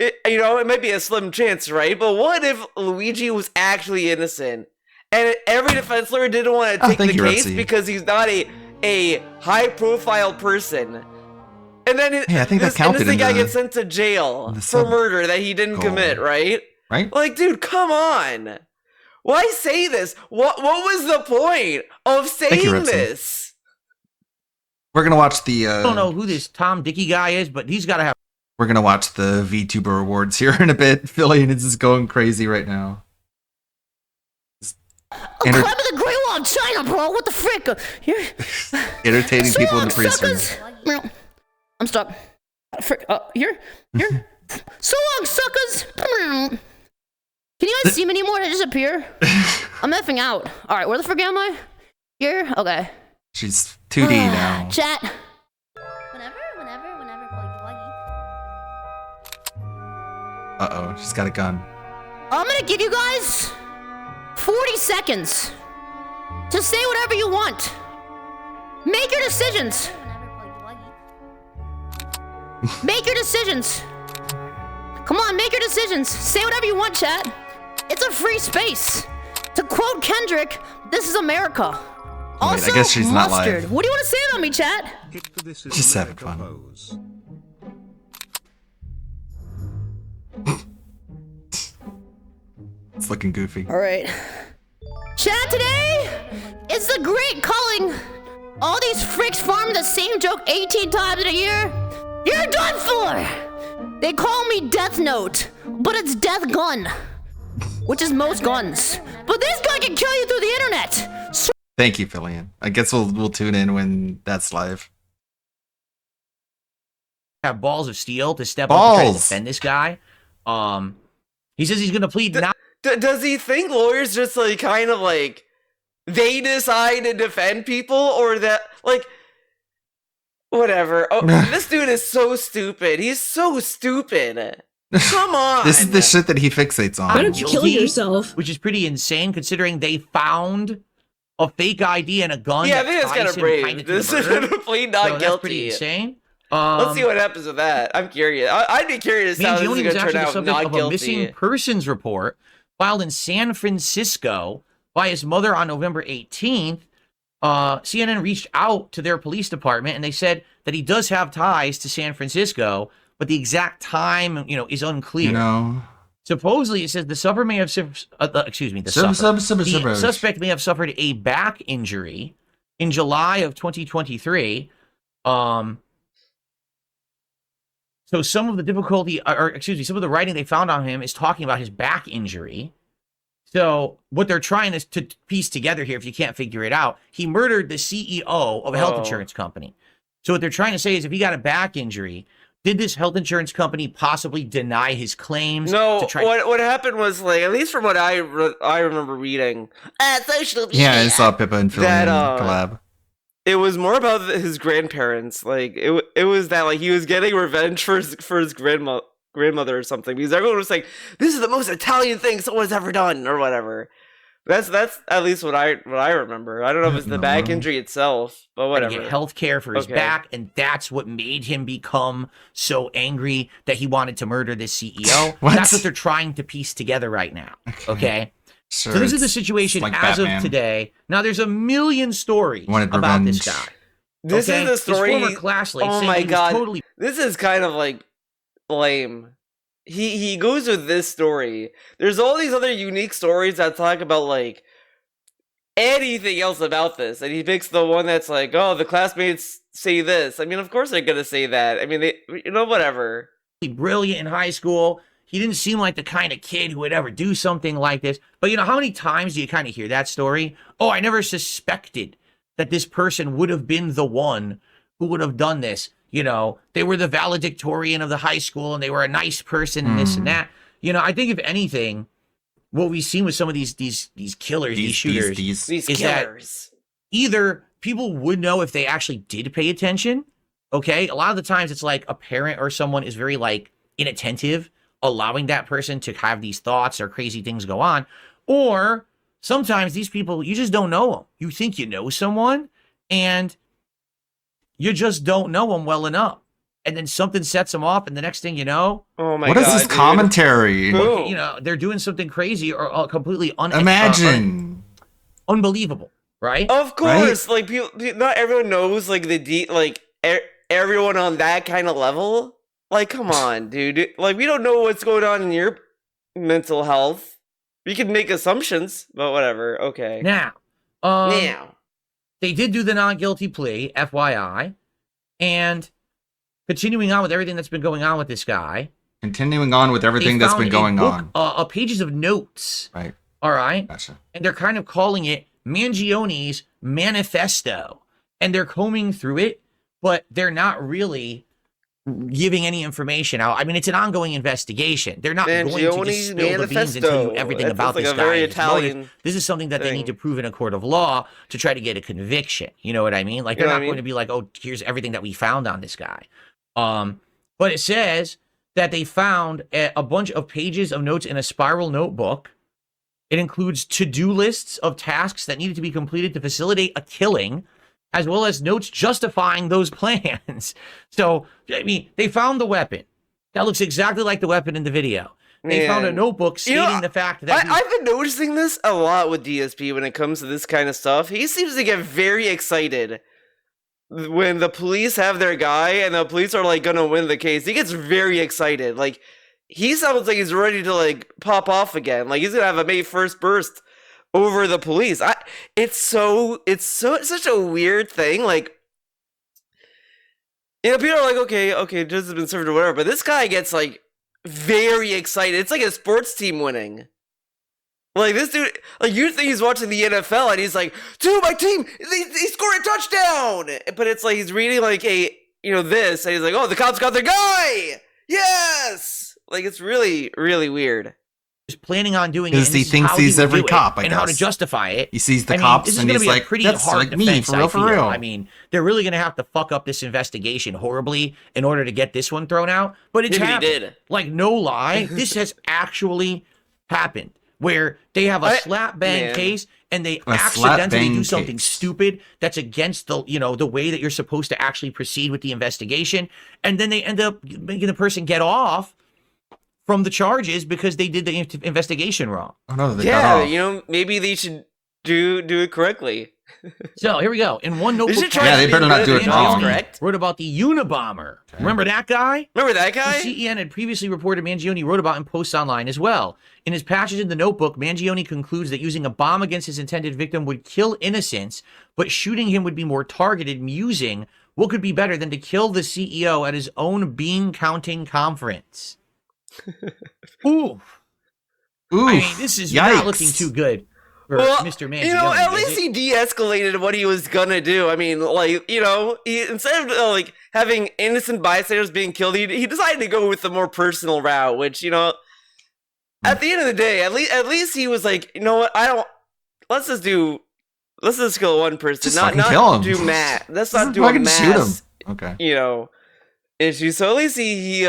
it might be a slim chance, right? But what if Luigi was actually innocent, and every defense lawyer didn't want to take the case because he's not a high-profile person, and then I think that counted innocent guy gets sent to jail for murder that he didn't commit, right? Right? Like, dude, come on. Why say this? What was the point of saying this? We're gonna watch the. I don't know who this Tom Dickey guy is, but he's got to have. We're gonna watch the VTuber awards here in a bit. Philly is just going crazy right now. Climb the Great Wall of China, bro. What the frick? Entertaining people in the pre-stream. I'm stuck. Frick. Here. So long, suckers. Can you guys see me anymore? Did I just appear? I'm effing out. All right, where the frick am I? Here. Okay. She's 2D now. Chat. Uh oh, she's got a gun. I'm gonna give you guys 40 seconds to say whatever you want. Make your decisions. Make your decisions. Come on, make your decisions. Say whatever you want, chat. It's a free space. To quote Kendrick, this is America. Also, I guess she's not mustard. live. What do you want to say about me, chat? Just having fun. It's looking goofy. All right. Chat, today is the great calling. All these freaks farm the same joke 18 times in a year. You're done for. They call me Death Note, but it's Death Gun, which is most guns. But this gun can kill you through the internet. So Thank you, Fillion. I guess we'll tune in when that's live. Have balls of steel to step up and try to defend this guy. He says he's going to plead not. Does he think lawyers just like kind of like they decide to defend people, or that like whatever? Oh, this dude is so stupid. He's so stupid. Come on. This is the shit that he fixates on. Why don't you kill yourself? Which is pretty insane considering they found a fake ID and a gun. Yeah, I think it's kind of brave. This is a plead not guilty. That's pretty insane. Let's see what happens with that. I'm curious. I'd be curious how this is Mangione going was to turn actually the out subject not of a guilty. missing persons report filed in San Francisco by his mother on November 18th. CNN reached out to their police department and they said that he does have ties to San Francisco, but the exact time, is unclear. Supposedly, it says the suspect may have the suspect may have suffered a back injury in July of 2023. So some of the difficulty, some of the writing they found on him is talking about his back injury. So what they're trying to piece together here, if you can't figure it out, he murdered the CEO of a health insurance company. So what they're trying to say is if he got a back injury, did this health insurance company possibly deny his claims? No, what happened was, like, at least from what I remember reading, social media. Yeah, I saw Pippa and Fillion collab. It was more about his grandparents. Like it was that like he was getting revenge for his grandmother or something, because everyone was like, "This is the most Italian thing someone's ever done," or whatever. That's at least what I remember. I don't know if it's the back injury itself, but whatever. He get health care for his back, and that's what made him become so angry that he wanted to murder this CEO. That's what they're trying to piece together right now. Okay. Sure, so this is the situation like as Batman. of today. Now there's a million stories Wanted about revenge. this guy. This is the story. His former classmate Oh saying my he was god, totally. This is kind of like lame. He goes with this story. There's all these other unique stories that talk about like anything else about this, and he picks the one that's like, oh, the classmates say this. I mean, of course they're gonna say that. I mean, they, whatever. Brilliant in high school. He didn't seem like the kind of kid who would ever do something like this. But how many times do you kind of hear that story? Oh, I never suspected that this person would have been the one who would have done this. They were the valedictorian of the high school and they were a nice person and this and that. I think if anything, what we've seen with some of these killers, these shooters, these is killers. that either people would know if they actually did pay attention. Okay. A lot of the times it's like a parent or someone is very like inattentive, allowing that person to have these thoughts or crazy things go on. Or sometimes these people, you just don't know them. You think you know someone and you just don't know them well enough. And then something sets them off and the next thing you know. Oh my God, what is this dude. commentary? They're doing something crazy or completely unbelievable, right? Of course. Right? Like people, not everyone knows like everyone on that kind of level. Like, come on, dude. Like, we don't know what's going on in your mental health. We can make assumptions, but whatever. Okay. Now, they did do the non-guilty plea, FYI, and continuing on with everything that's been going on with this guy. Continuing on with everything that's been going on. Pages of notes. Right. All right. Gotcha. And they're kind of calling it Mangione's manifesto, and they're combing through it, but they're not really giving any information out. I mean, it's an ongoing investigation. They're not going to just spill the beans and tell you everything about this guy. Very Italian. This is something that they need to prove in a court of law to try to get a conviction. You know what I mean? Like, they're not going to be like, oh, here's everything that we found on this guy. But it says that they found a bunch of pages of notes in a spiral notebook. It includes to-do lists of tasks that needed to be completed to facilitate a killing, as well as notes justifying those plans. So, I mean, they found the weapon. That looks exactly like the weapon in the video. they found a notebook stating the fact that I've been noticing this a lot with DSP when it comes to this kind of stuff. He seems to get very excited when the police have their guy and the police are like gonna win the case. He gets very excited. Like he sounds like he's ready to like pop off again. Like he's gonna have a May 1st burst over the police. It's such a weird thing. Like, you know, people are like, okay, justice has been served or whatever, but this guy gets like very excited. It's like a sports team winning. Like this dude, like you think he's watching the NFL and he's like, dude, my team, they scored a touchdown. But it's like he's reading like this, and he's like, oh, the cops got their guy. Yes. Like it's really, really weird. Is planning on doing it. Because he thinks he's every cop, I guess. And how to justify it. He sees the cops and he's like, that's like me, for real. I mean, they're really going to have to fuck up this investigation horribly in order to get this one thrown out. But it's happened. He did. Like, no lie, this has actually happened. Where they have a slap bang case and they accidentally do something stupid that's against the the way that you're supposed to actually proceed with the investigation, and then they end up making the person get off from the charges because they did the investigation wrong. Oh no, they got off. Maybe they should do it correctly. So here we go. In one notebook, they better not do it wrong. Wrote about the Unabomber. Okay. Remember that guy? The CEN had previously reported Mangione wrote about in posts online as well. In his passage in the notebook, Mangione concludes that using a bomb against his intended victim would kill innocents, but shooting him would be more targeted, musing, what could be better than to kill the CEO at his own bean counting conference? Ooh. I mean, this is not looking too good. Mr. Mangione, at least he de-escalated what he was gonna do. I mean, like, he, instead of having innocent bystanders being killed, he decided to go with the more personal route. Which, at the end of the day, at least he was like, you know what? Let's just kill one person, just not kill him. do mass. Let's not do a mass. Shoot him. Okay. Issue. So at least he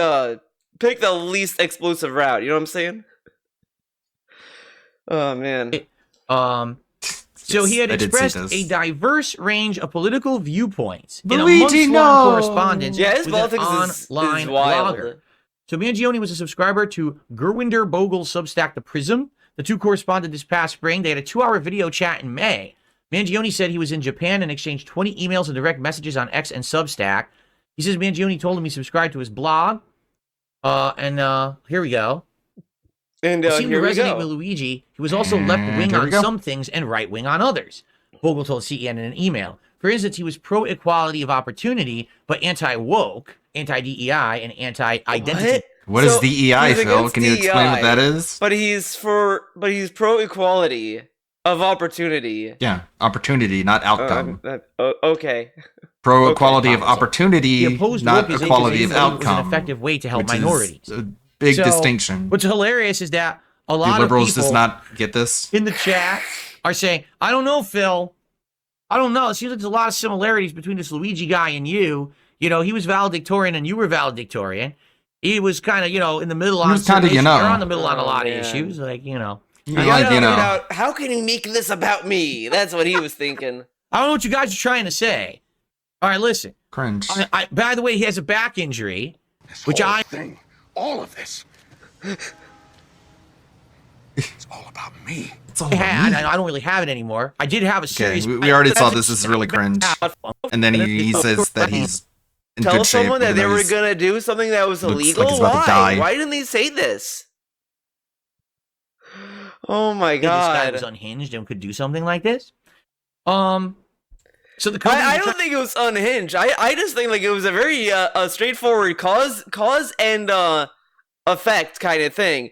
picked the least explosive route. You know what I'm saying? Oh man. So he had expressed a diverse range of political viewpoints in a months-long correspondence with an online blogger. So Mangione was a subscriber to Gurwinder Bogle's Substack, The Prism. The two corresponded this past spring. They had a 2-hour video chat in May. Mangione said he was in Japan and exchanged 20 emails and direct messages on X and Substack. He says Mangione told him he subscribed to his blog. Here we go. And he seemed to resonate with Luigi. He was also left-wing on some things and right-wing on others. Bogle told CEN in an email. For instance, he was pro-equality of opportunity, but anti-woke, anti-DEI, and anti-identity. What is DEI, Phil? Can you explain what that is? But he's pro-equality of opportunity. Yeah, opportunity, not outcome. Okay. Pro-equality of opportunity, not equality of outcome. Was an effective way to help minorities. Big distinction. What's hilarious is that a lot of liberals people does not get this in the chat are saying, I don't know, Phil. I don't know. It seems like there's a lot of similarities between this Luigi guy and you. He was valedictorian and you were valedictorian. He was kind of, in the middle on some issues. You're on the middle on a lot of issues. How can you make this about me? That's what he was thinking. I don't know what you guys are trying to say. All right, listen. Cringe. By the way, he has a back injury, all of this. It's all about me. I don't really have it anymore. I did have a serious... we already saw this is really cringe. And then he says that he's in Tell good shape. Someone that they were going to do something that was illegal? Like he's about to die. Why didn't they say this? Oh my god. This guy was unhinged and could do something like this? So the I don't think it was unhinged. I just think it was a very straightforward cause and effect kind of thing.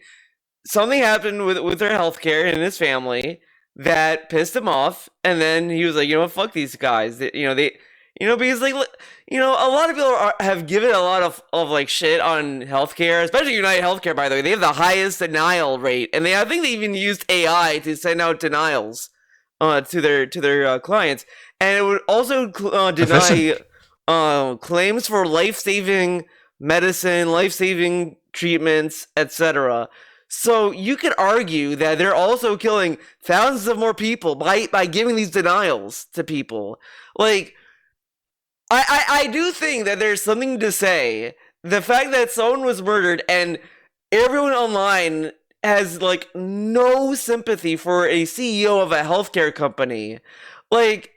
Something happened with their healthcare and his family that pissed him off, and then he was like, fuck these guys. Because a lot of people have given a lot of shit on healthcare, especially United Healthcare. By the way, they have the highest denial rate, and I think they even used AI to send out denials to their clients. And it would also deny claims for life-saving medicine, life-saving treatments, etc. So you could argue that they're also killing thousands of more people by giving these denials to people. I do think that there's something to say. The fact that someone was murdered and everyone online has like no sympathy for a CEO of a healthcare company. Like,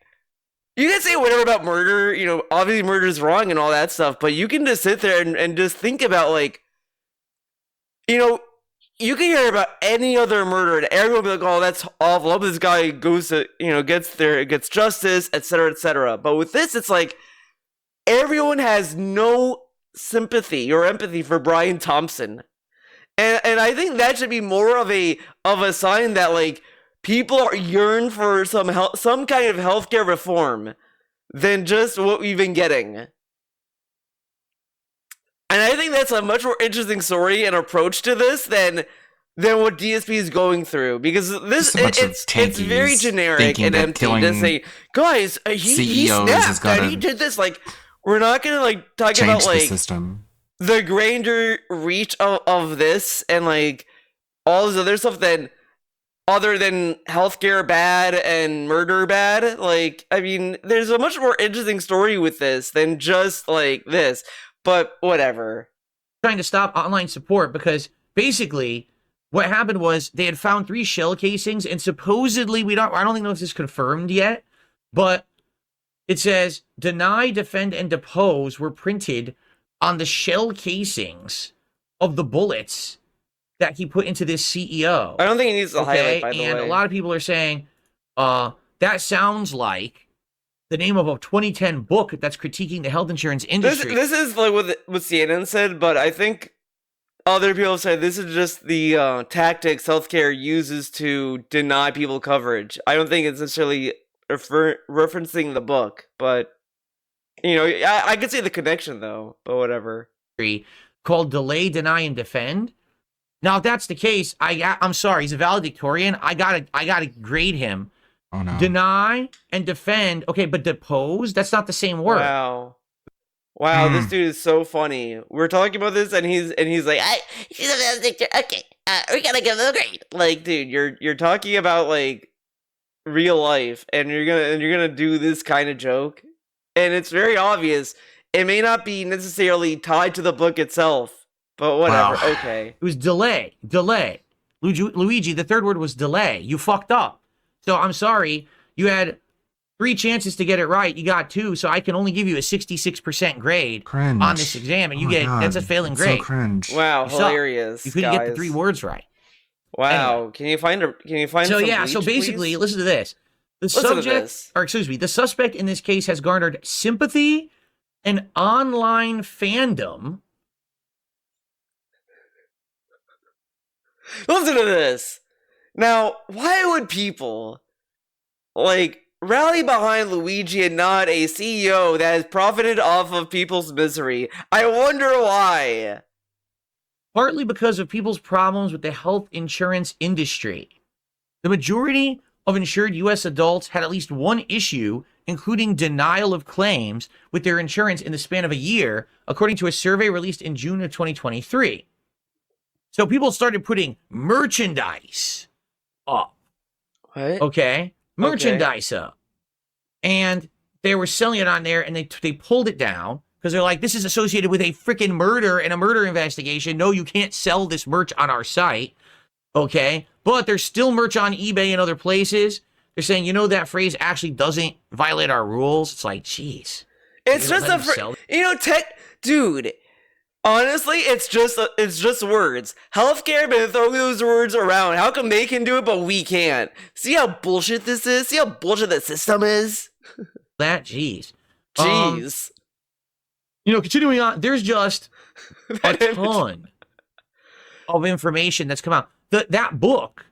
you can say whatever about murder, you know, obviously murder is wrong and all that stuff, but you can just sit there and just think about, like, you know, you can hear about any other murder and everyone will be like, oh, that's awful. I hope this guy goes to, you know, gets justice, etc., etc. But with this, it's like everyone has no sympathy or empathy for Brian Thompson. And I think that should be more of a sign that, like, people yearn for some kind of healthcare reform than just what we've been getting. And I think that's a much more interesting story and approach to this than what DSP is going through, because this it's very generic and empty to say, guys, he snapped and he did this. Like, we're not gonna like talk about like the grander reach of this and like all this other stuff then other than healthcare bad and murder bad. Like, I mean, there's a much more interesting story with this than just like this, but whatever. Trying to stop online support because basically what happened was they had found 3 shell casings and supposedly I don't know if this is confirmed yet, but it says deny, defend, and depose were printed on the shell casings of the bullets that he put into this CEO. I don't think he needs to highlight, by the way. And a lot of people are saying, that sounds like the name of a 2010 book that's critiquing the health insurance industry. This is like what CNN said, but I think other people say this is just the tactics healthcare uses to deny people coverage. I don't think it's necessarily referencing the book, but you know, I could see the connection though, but whatever. Called Delay, Deny, and Defend. Now, if that's the case, I'm sorry, he's a valedictorian. I gotta grade him. Oh no. Deny and defend. Okay, but depose, that's not the same word. Wow, this dude is so funny. We're talking about this and he's like, he's a valedictorian. Okay, we gotta give him a grade. Like, dude, you're talking about like real life and you're gonna do this kind of joke. And it's very obvious. It may not be necessarily tied to the book itself, but whatever. Wow. Okay. It was delay. Luigi, the third word was delay. You fucked up. So I'm sorry. You had 3 chances to get it right. You got 2, so I can only give you a 66% grade on this exam, and that's a failing grade. So cringe. Wow, hilarious. You couldn't get the 3 words right. Wow. Anyway. Can you find So some yeah, bleach, so basically, please? Listen to this. The suspect in this case has garnered sympathy and online fandom. Listen to this. Now, why would people like rally behind Luigi and not a CEO that has profited off of people's misery? I wonder why. Partly because of people's problems with the health insurance industry. The majority of insured U.S. adults had at least one issue, including denial of claims with their insurance in the span of a year, according to a survey released in June of 2023. So people started putting merchandise up. What? Okay? Merchandise up. And they were selling it on there, and they pulled it down because they're like, this is associated with a freaking murder and a murder investigation. No, you can't sell this merch on our site. Okay? But there's still merch on eBay and other places. They're saying, you know, that phrase actually doesn't violate our rules. It's like, jeez. It's just dude. Honestly, it's just words. Healthcare been throwing those words around. How come they can do it but we can't? See how bullshit this is? See how bullshit the system is? Jeez. Continuing on, there's just a ton of information that's come out. That book,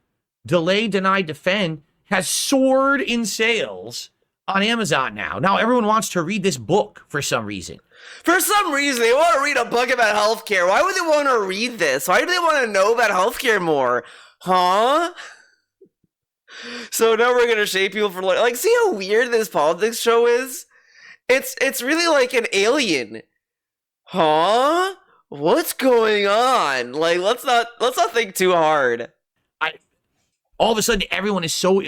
Delay, Deny, Defend, has soared in sales on Amazon now. Now everyone wants to read this book for some reason. For some reason, they want to read a book about healthcare. Why would they want to read this? Why do they want to know about healthcare more? Huh? So now we're going to shape people for like, see how weird this politics show is? It's really like an alien. Huh? What's going on? Like, let's not think too hard. All of a sudden, everyone is so,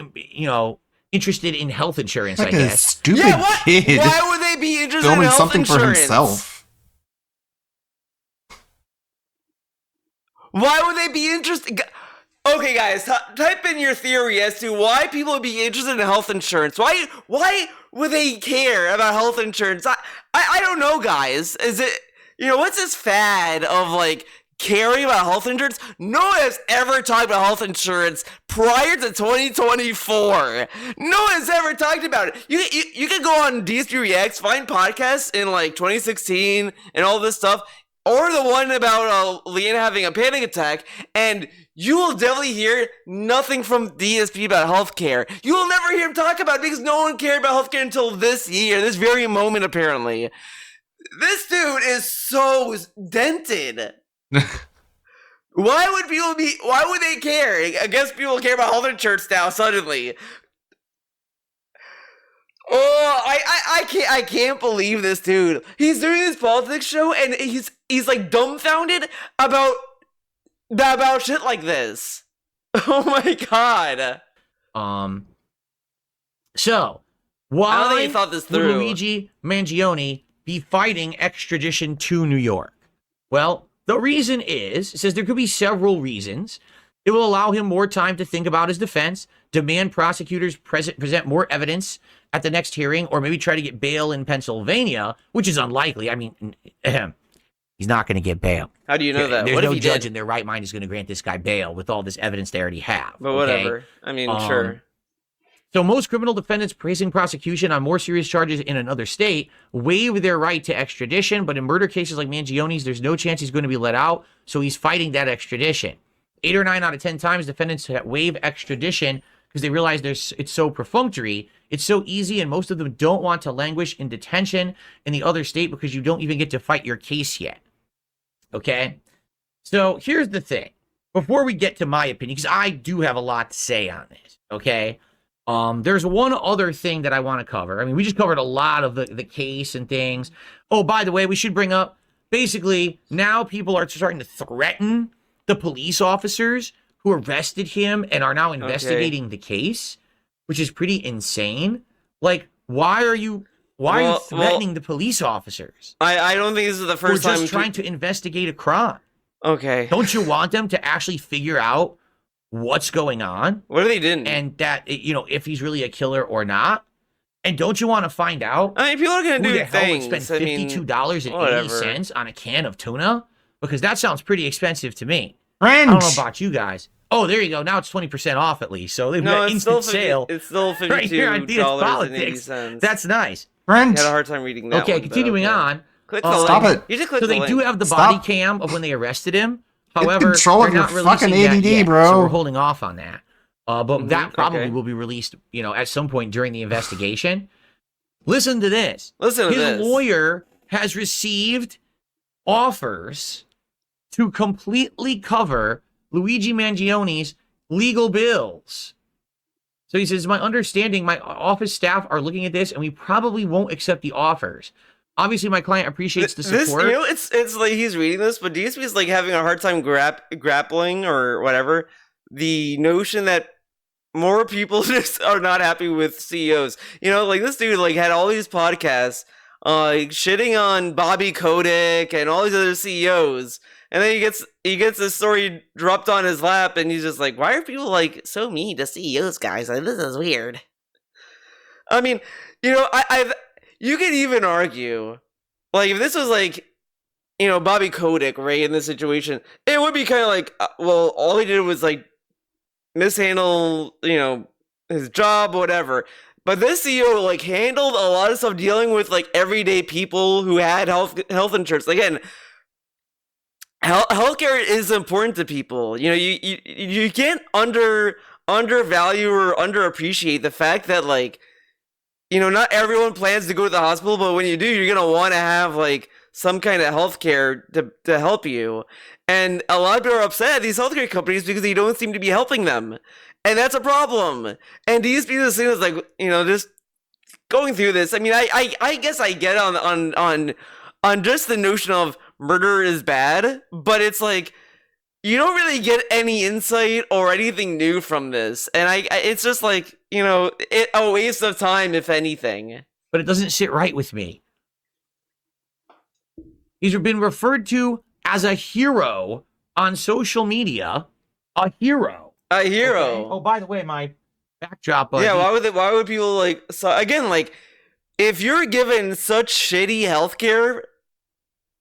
interested in health insurance, like I guess. A stupid kid. Why would they be interested filming in health something insurance? for himself? Why would they be interested? Okay, guys, type in your theory as to why people would be interested in health insurance. Why would they care about health insurance? I don't know, guys. Is it, what's this fad of, like, caring about health insurance? No one has ever talked about health insurance prior to 2024. No one has ever talked about it. You can go on DSP Reacts, find podcasts in, like, 2016 and all this stuff, or the one about Leanna having a panic attack, and you will definitely hear nothing from DSP about healthcare. You will never hear him talk about it because no one cared about healthcare until this year, this very moment, apparently. This dude is so dented. Why would they care? I guess people care about health insurance now, suddenly. Oh, I can't believe this dude. He's doing this politics show and he's like dumbfounded about shit like this. Oh my god. So why I don't think he thought this through. would Luigi Mangione be fighting extradition to New York? Well, the reason is, it says there could be several reasons. It will allow him more time to think about his defense, demand prosecutors present more evidence at the next hearing, or maybe try to get bail in Pennsylvania, which is unlikely. I mean, he's not going to get bail. How do you know that? There's what no if he judge did? in their right mind is going to grant this guy bail with all this evidence they already have. But whatever. I mean, sure. So most criminal defendants facing prosecution on more serious charges in another state waive their right to extradition, but in murder cases like Mangione's, there's no chance he's going to be let out, so he's fighting that extradition. 8 or 9 out of 10 times, defendants waive extradition because they realize it's so perfunctory, it's so easy, and most of them don't want to languish in detention in the other state because you don't even get to fight your case yet. Okay? So here's the thing. Before we get to my opinion, because I do have a lot to say on this, okay? There's one other thing that I want to cover. I mean, we just covered a lot of the case and things. Oh, by the way, we should bring up, basically, now people are starting to threaten the police officers who arrested him and are now investigating the case, which is pretty insane. Like, why are you threatening the police officers? I don't think this is the first time. We're just trying to investigate a crime. Okay. Don't you want them to actually figure out what's going on? What if they didn't? And that, if he's really a killer or not? And don't you want to find out? I mean, people are going to do things. Would spend $52.80 on a can of tuna? Because that sounds pretty expensive to me. Friends. I don't know about you guys. Oh, there you go. Now it's 20% off at least. So they've got instant sale. It's still $52 right here on DS Politics. That's nice. Friends. I had a hard time reading that. Okay, one, continuing on. Click the link. Stop it. You just click so the they link. do have the body cam of when they arrested him. However, control they're of your not releasing fucking that ADD, yet, bro. so we're holding off on that. But that probably okay. will be released, at some point during the investigation. Listen to this. Listen to His this. lawyer has received offers to completely cover Luigi Mangione's legal bills. So he says, my understanding, my office staff are looking at this, and we probably won't accept the offers. Obviously, my client appreciates the support. It's like he's reading this, but DSP is like having a hard time grappling or whatever the notion that more people just are not happy with CEOs. Like this dude like had all these podcasts, shitting on Bobby Kotick and all these other CEOs, and then he gets this story dropped on his lap, and he's just like, why are people like so mean to CEOs, guys? Like, this is weird. I mean, you could even argue, like, if this was, like, Bobby Kotick, right, in this situation, it would be kind of like, well, all he did was, like, mishandle, his job, whatever. But this CEO, like, handled a lot of stuff dealing with, like, everyday people who had health insurance. Again, healthcare is important to people. You can't undervalue or underappreciate the fact that, like, not everyone plans to go to the hospital, but when you do, you're going to want to have, like, some kind of healthcare to help you. And a lot of people are upset at these healthcare companies because they don't seem to be helping them. And that's a problem. And DSP is like, just going through this. I mean, I guess I get on just the notion of murder is bad, but it's like, you don't really get any insight or anything new from this. And it's just like, a waste of time, if anything. But it doesn't sit right with me. He's been referred to as a hero on social media a hero. A hero. Okay? Oh, by the way, my backdrop. Yeah, why would people like? So again, like, if you're given such shitty healthcare,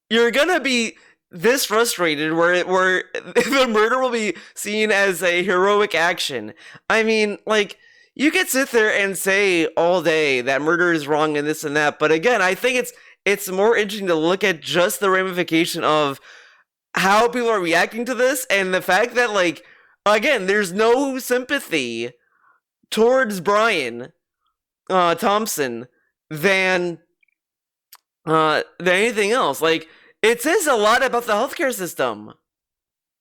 you're gonna be this frustrated where the murder will be seen as a heroic action. I mean, like, you could sit there and say all day that murder is wrong and this and that, but again, I think it's more interesting to look at just the ramification of how people are reacting to this, and the fact that, like, again, there's no sympathy towards Brian Thompson than anything else. Like, it says a lot about the healthcare system,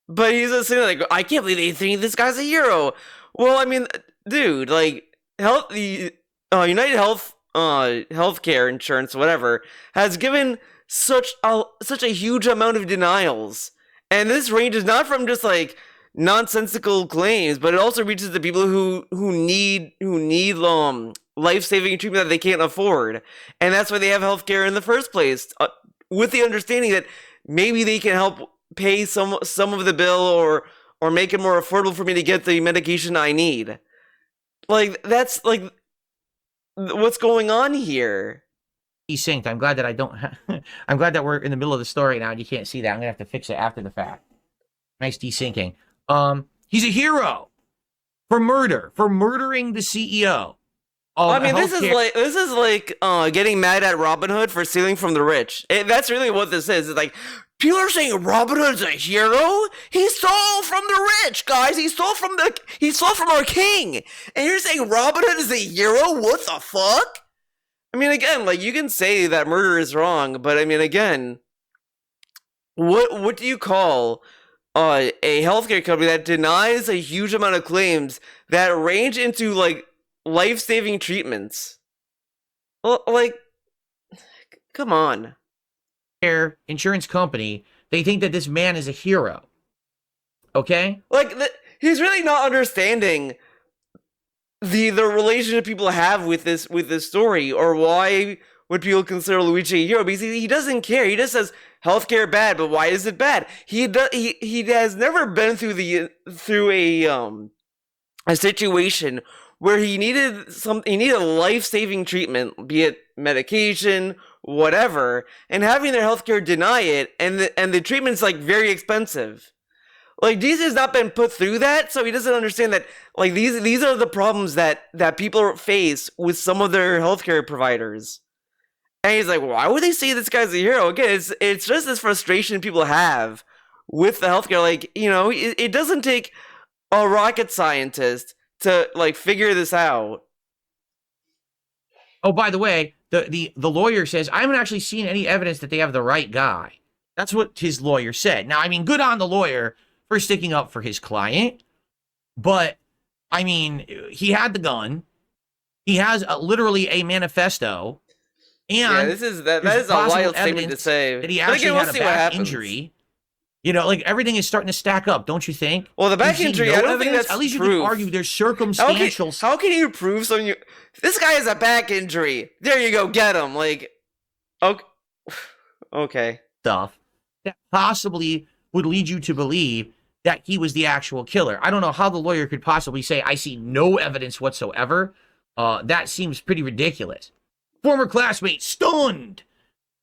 but he's just sitting there like, I can't believe they think this guy's a hero. Well, I mean, dude, like, the United Health healthcare insurance, whatever, has given such a huge amount of denials, and this ranges not from just like nonsensical claims, but it also reaches the people who need life-saving treatment that they can't afford, and that's why they have healthcare in the first place, with the understanding that maybe they can help pay some of the bill or make it more affordable for me to get the medication I need. Like, that's like what's going on here. Desynced. I'm glad that I don't. I'm glad that we're in the middle of the story now and you can't see that. I'm gonna have to fix it after the fact. Nice desyncing. He's a hero for murdering the CEO. I mean, this is like getting mad at Robin Hood for stealing from the rich. That's really what this is. It's like, people are saying Robin Hood's a hero. He stole from the rich, guys. He stole from our king. And you're saying Robin Hood is a hero? What the fuck? I mean, again, like, you can say that murder is wrong, but I mean, again, what do you call a healthcare company that denies a huge amount of claims that range into like life-saving treatments? Well, like, come on. Insurance company, they think that this man is a hero. Okay? Like, he's really not understanding the relationship people have with this story, or why would people consider Luigi a hero, because he doesn't care. He just says healthcare bad, but why is it bad? He has never been through a situation where he needed life-saving treatment, be it medication, whatever, and having their healthcare deny it, and the treatment's like very expensive. Like, DC has not been put through that, so he doesn't understand that, like, these are the problems that people face with some of their healthcare providers. And he's like, why would they say this guy's a hero? Again, it's just this frustration people have with the healthcare. Like, you know, it doesn't take a rocket scientist to, like, figure this out. Oh, by the way, the lawyer says, I haven't actually seen any evidence that they have the right guy. That's what his lawyer said. Now, I mean, good on the lawyer for sticking up for his client, but, I mean, he had the gun. He has literally a manifesto. And yeah, that is a wild statement to say. That he actually had a back injury. You know, like, everything is starting to stack up, don't you think? Well, the back injury, I don't think that's at least proof. You can argue there's circumstantial. How can you prove something? This guy has a back injury. There you go, get him. Like, okay. Stuff that possibly would lead you to believe that he was the actual killer. I don't know how the lawyer could possibly say, I see no evidence whatsoever. That seems pretty ridiculous. Former classmate stunned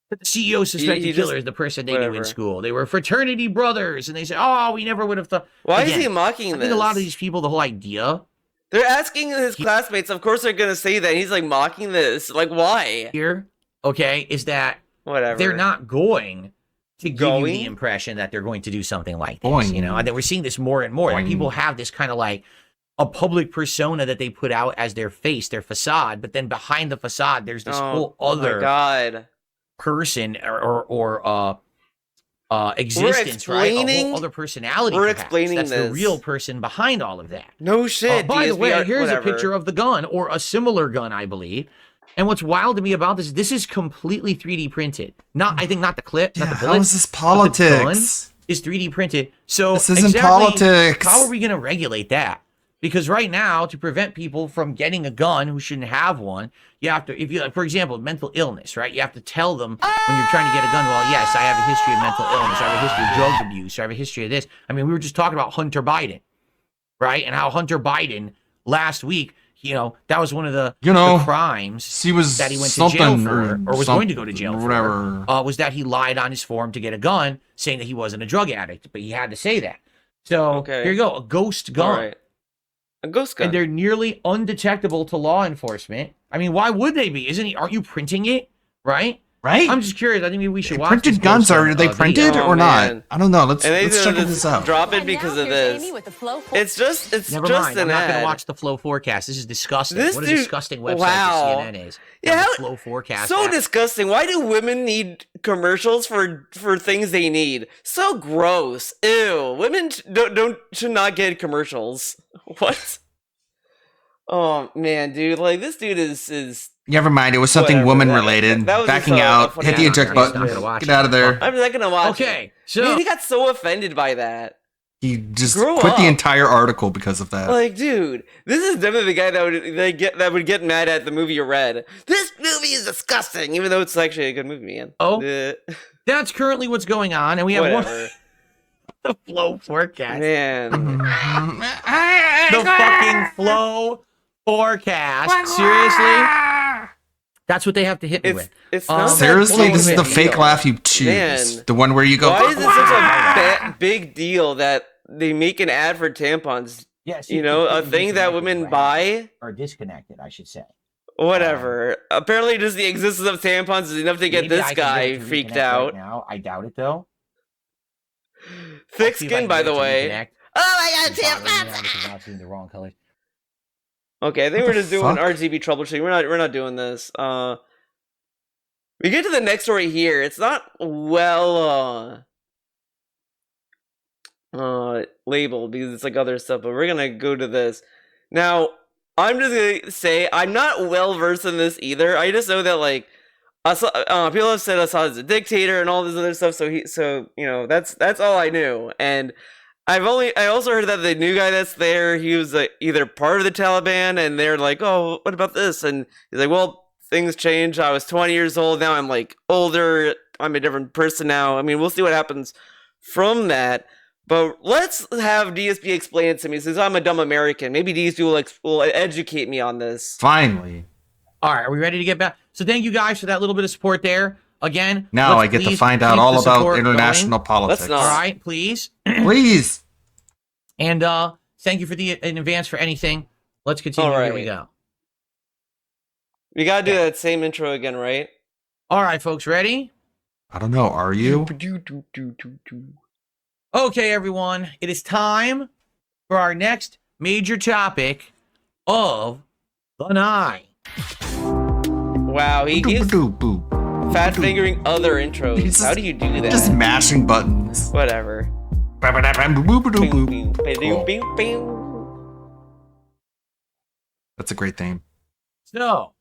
that the CEO suspected killer is the person they knew in school. They were fraternity brothers, and they said, oh, we never would have thought. Why is he mocking this? I think a lot of these people, the whole idea. They're asking his classmates, of course they're going to say that. He's like mocking this. Like, why? Here, okay, is that whatever. They're not going to give you the impression that they're going to do something like this, you know, and then we're seeing this more and more. And people have this kind of like a public persona that they put out as their face, their facade, but then behind the facade, there's this whole other person or existence, right? A whole other personality. We're explaining that's this. The real person behind all of that. No shit. By the way, here's a picture of the gun, or a similar gun, I believe. And what's wild to me about this is completely 3D printed. I think not the clip, not the bullet. How is this politics? Is 3D printed. So this isn't politics. How are we going to regulate that? Because right now, to prevent people from getting a gun who shouldn't have one, you have to, if you, for example, mental illness, right? You have to tell them when you're trying to get a gun, well, yes, I have a history of mental illness. I have a history of drug abuse. I have a history of this. I mean, we were just talking about Hunter Biden, right? And how Hunter Biden last week, that was one of the, the crimes that he went to jail for, or was going to go to jail for, was that he lied on his form to get a gun, saying that he wasn't a drug addict, but he had to say that. So here you go, a ghost gun. Right. A ghost gun. And they're nearly undetectable to law enforcement. I mean, why would they be? Aren't you printing it? Right? Right? I'm just curious. I think maybe we should watch printed guns. Are they printed or not? I don't know. Let's check this out. Drop it because of this. It's just Never just mind. an I'm not going ad. to watch the Flow forecast. This is disgusting. This what a dude- disgusting website wow. CNN is. Yeah, The Flow forecast. So app. disgusting. Why do women need commercials for things they need? So gross. Ew. Women should not get commercials. What? Oh man, dude. Like this dude is. Never mind. It was something Whatever, woman that- related. that was Backing just a out. funny Hit the eject comment. button. Get out of there. I'm not gonna watch. Okay, it. so Dude, he got so offended by that. He just Grow quit the up. entire article because of that. Like, dude, this is definitely the guy that would get mad at the movie you read. This movie is disgusting, even though it's actually a good movie, man. Oh, that's currently what's going on, and we have Whatever. the Flow forecast. Man, the fucking Flow forecast. Seriously, that's what they have to hit me with. It's not Seriously, that this is big the of a fake deal. laugh you choose. Man. The one where you go. Why is it such a big deal that they make an ad for tampons? Yes, a thing that women buy. Or disconnected, I should say. Whatever. Apparently, just the existence of tampons is enough to get Maybe this I can guy get it to freaked reconnect out. Right now, I doubt it though. Thick See if I skin, can by get it the to way. reconnect. Oh my god, tampons! I'm seeing the wrong colors. Okay, I think What we're the just doing fuck? RGB troubleshooting. We're not doing this. We get to the next story here. It's not well labeled because it's like other stuff, but we're gonna go to this. Now, I'm just gonna say I'm not well versed in this either. I just know that like people have said Assad is a dictator and all this other stuff, so that's all I knew. And I also heard that the new guy that's there, he was either part of the Taliban, and they're like, oh, what about this? And he's like, well, things change. I was 20 years old. Now I'm like older. I'm a different person now. I mean, we'll see what happens from that. But let's have DSP explain it to me since I'm a dumb American. Maybe DSP will educate me on this. Finally. All right, are we ready to get back? So thank you guys for that little bit of support there. Again, Now I let's get to please find out keep all the about support international going. politics. All right, please. Please. And thank you in advance for anything. Let's continue. All right. Here we go. We gotta do that same intro again, right? All right, folks, ready? I don't know. Are you? Okay, everyone. It is time for our next major topic of the night. Wow, he keeps fat fingering other intros. How do you do that? Just mashing buttons. Whatever. That's a great theme. So,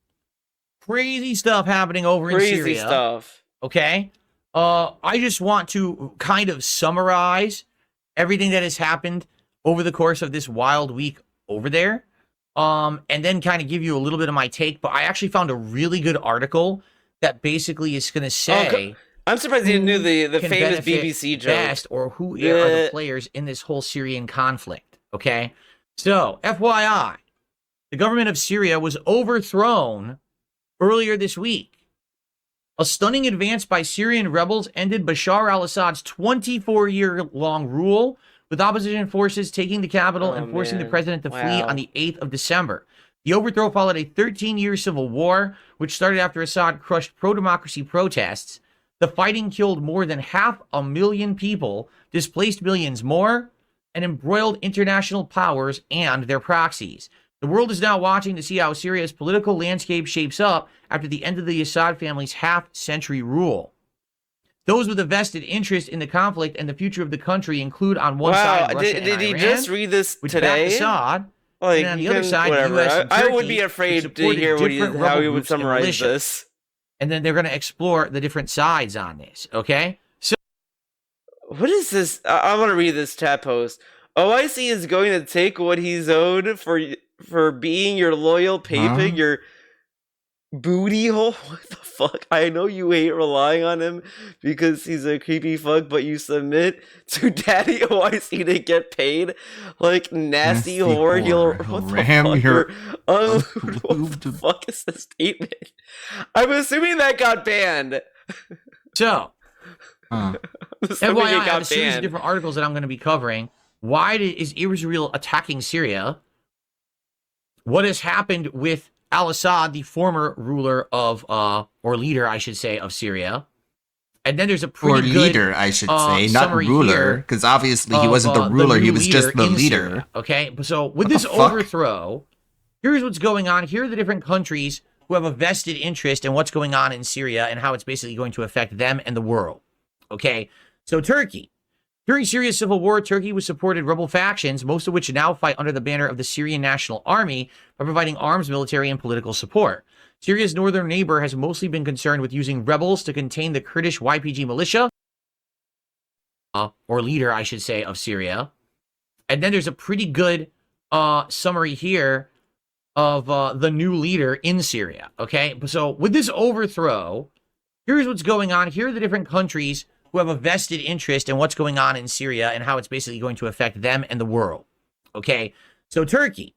crazy stuff happening over in Crazy Syria. stuff. Okay? I just want to kind of summarize everything that has happened over the course of this wild week over there. And then kind of give you a little bit of my take. But I actually found a really good article that basically is going to say... I'm surprised you didn't do the can famous benefit BBC joke. best, or who are the players in this whole Syrian conflict. Okay? So, FYI, the government of Syria was overthrown earlier this week. A stunning advance by Syrian rebels ended Bashar al-Assad's 24-year-long rule, with opposition forces taking the capital and forcing the president to flee on the 8th of December. The overthrow followed a 13-year civil war, which started after Assad crushed pro-democracy protests. The fighting killed more than 500,000 people, displaced millions more, and embroiled international powers and their proxies. The world is now watching to see how Syria's political landscape shapes up after the end of the Assad family's half-century rule. Those with a vested interest in the conflict and the future of the country include on one side Russia and did he Iran, just read this which today? backed Assad, Like, and on the you other can- side, whatever. the U.S. and I Turkey, would be which afraid to supported hear what he, different how rebel he would groups and summarize militias. this. And then they're going to explore the different sides on this, okay? So, What is this? I want to read this chat post. OIC is going to take what he's owed for being your loyal pig, your booty hole. What the fuck? I know you hate relying on him because he's a creepy fuck, but you submit to Daddy OIC to get paid like nasty whore. He'll ram your what the fuck is this statement? I'm assuming that got banned. So, FYI, I have a series of different articles that I'm going to be covering. Why is Israel attacking Syria? What has happened with al-Assad, the former ruler of, or leader, I should say, of Syria? And then there's a pretty good leader, I should say, not ruler, because obviously he wasn't the ruler, he was just the leader. Syria, okay, so with this overthrow, here's what's going on. Here are the different countries who have a vested interest in what's going on in Syria and how it's basically going to affect them and the world. Okay, so Turkey. During Syria's civil war, Turkey was supported rebel factions, most of which now fight under the banner of the Syrian National Army by providing arms, military, and political support. Syria's northern neighbor has mostly been concerned with using rebels to contain the Kurdish YPG militia, or leader, I should say, of Syria. And then there's a pretty good summary here of the new leader in Syria, okay? So with this overthrow, here's what's going on. Here are the different countries who have a vested interest in what's going on in Syria and how it's basically going to affect them and the world. Okay, so Turkey.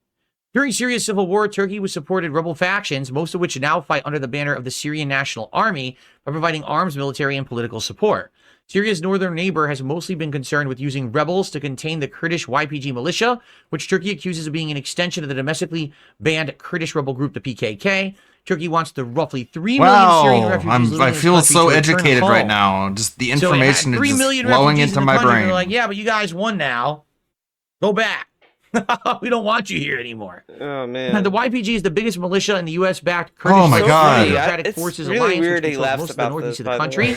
During Syria's civil war, Turkey was supported rebel factions, most of which now fight under the banner of the Syrian National Army by providing arms, military, and political support. Syria's northern neighbor has mostly been concerned with using rebels to contain the Kurdish YPG militia, which Turkey accuses of being an extension of the domestically banned Kurdish rebel group, the PKK. Turkey wants the roughly 3 million Syrian refugees I feel so educated right now. Just the information is just flowing into my brain. They're like, yeah, but you guys won now. Go back. We don't want you here anymore. Oh, man. The YPG is the biggest militia in the U.S.-backed Kurdish Democratic Forces really alliance, weird which he controls laughs most of about the northeast this, of the country.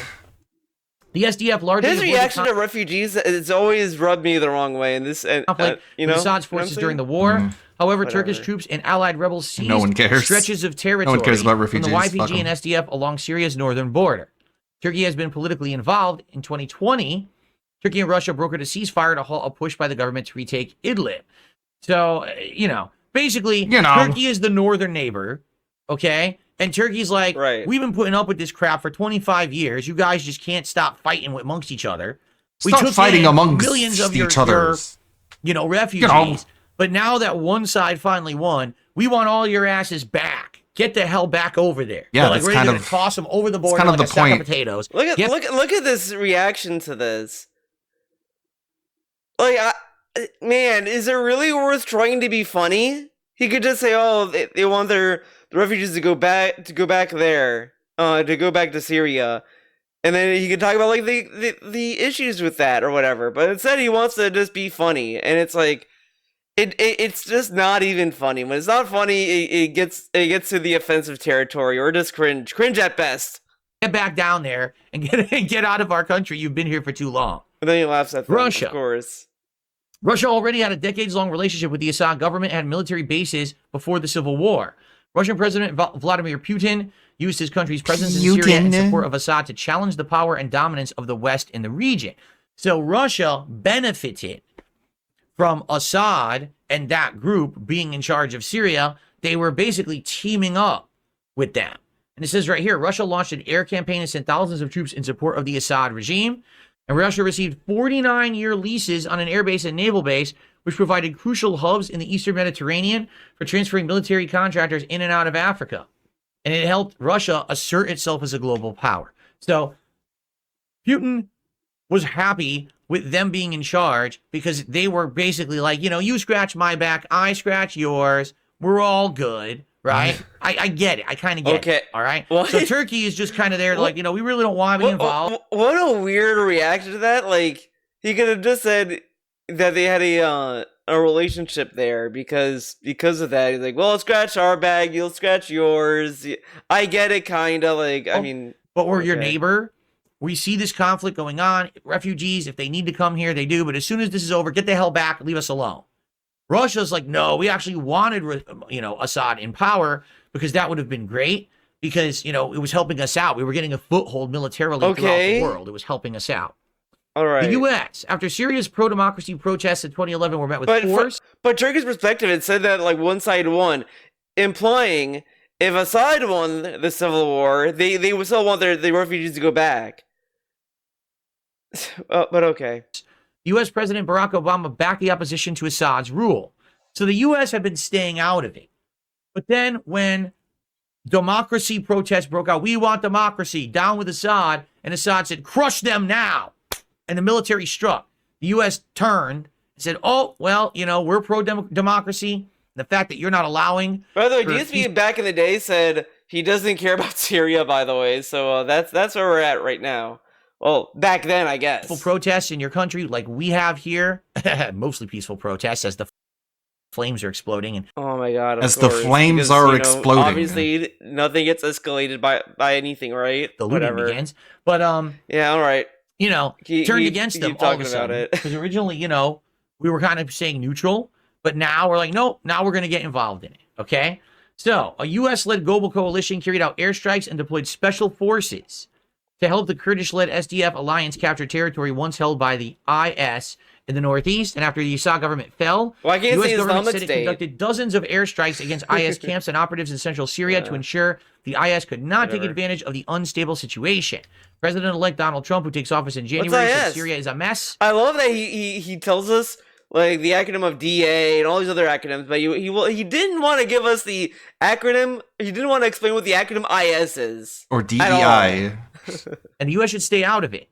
The SDF largely... His reaction to refugees has always rubbed me the wrong way. And this, conflict with Assad's forces during the war. However, Turkish troops and allied rebels seized stretches of territory no one cares about refugees. from the YPG and SDF along Syria's northern border. Turkey has been politically involved. In 2020, Turkey and Russia brokered a ceasefire to halt a push by the government to retake Idlib. So, basically, Turkey is the northern neighbor, okay? And Turkey's like, we've been putting up with this crap for 25 years. You guys just can't stop fighting amongst each other. We took fighting amongst millions of each other. Refugees. But now that one side finally won, we want all your asses back. Get the hell back over there. Yeah, like, that's kind of toss them over the border like a sack of potatoes. Look at this reaction to this. Like, man, is it really worth trying to be funny? He could just say, "Oh, they want the refugees to go back there, to go back to Syria," and then he could talk about like the issues with that or whatever. But instead, he wants to just be funny, and it's like. It's just not even funny. When it's not funny, it gets to the offensive territory or just cringe at best. Get back down there and get out of our country. You've been here for too long. But then he laughs at them, Russia. Of course. Russia already had a decades-long relationship with the Assad government and had military bases before the civil war. Russian President Vladimir Putin used his country's presence in Syria in support of Assad to challenge the power and dominance of the West in the region. So Russia benefited from Assad and that group being in charge of Syria. They were basically teaming up with them. And it says right here, Russia launched an air campaign and sent thousands of troops in support of the Assad regime. And Russia received 49-year leases on an airbase and naval base, which provided crucial hubs in the Eastern Mediterranean for transferring military contractors in and out of Africa. And it helped Russia assert itself as a global power. So Putin was happy with them being in charge because they were basically like, you scratch my back, I scratch yours. We're all good, right? I get it. I kind of get it. All right. What? So Turkey is just kind of there like, we really don't want to be involved. What a weird reaction to that. Like, he could have just said that they had a relationship there because of that. He's like, well, I'll scratch our bag, you'll scratch yours. I get it, kind of. Like, I mean. But we're your neighbor. We see this conflict going on. Refugees, if they need to come here, they do. But as soon as this is over, get the hell back. Leave us alone. Russia's like, no, we actually wanted, Assad in power because that would have been great because, it was helping us out. We were getting a foothold militarily throughout the world. It was helping us out. All right. The U.S., after Syria's pro-democracy protests in 2011 were met with force. But Turkey's perspective, it said that like one side won, implying if Assad won the civil war, they would still want the refugees to go back. But okay. U.S. President Barack Obama backed the opposition to Assad's rule. So the U.S. had been staying out of it. But then when democracy protests broke out, we want democracy, down with Assad, and Assad said, crush them now. And the military struck. The U.S. turned and said, oh, well, you know, we're pro-democracy. The fact that you're not allowing... By the way, DSP back in the day said he doesn't care about Syria, by the way. So that's where we're at right now. Well, back then, I guess. Peaceful protests in your country like we have here. Mostly peaceful protests as the flames are exploding. And oh my god, as the flames are exploding. Obviously, nothing gets escalated by anything, right? The looting begins. But, yeah, all right. You know, turned against them all of a sudden. Because originally, you know, we were kind of saying neutral. But now we're like, nope, now we're going to get involved in it, okay? So, a U.S.-led global coalition carried out airstrikes and deployed special forces to help the Kurdish-led SDF alliance capture territory once held by the IS in the northeast. And after the Assad government fell, the U.S. government said it conducted dozens of airstrikes against IS camps and operatives in central Syria to ensure the IS could not take advantage of the unstable situation. President-elect Donald Trump, who takes office in January, said Syria is a mess. I love that he tells us like the acronym of DA and all these other acronyms, but he didn't want to give us the acronym. He didn't want to explain what the acronym IS is or DEI. And the U.S. should stay out of it.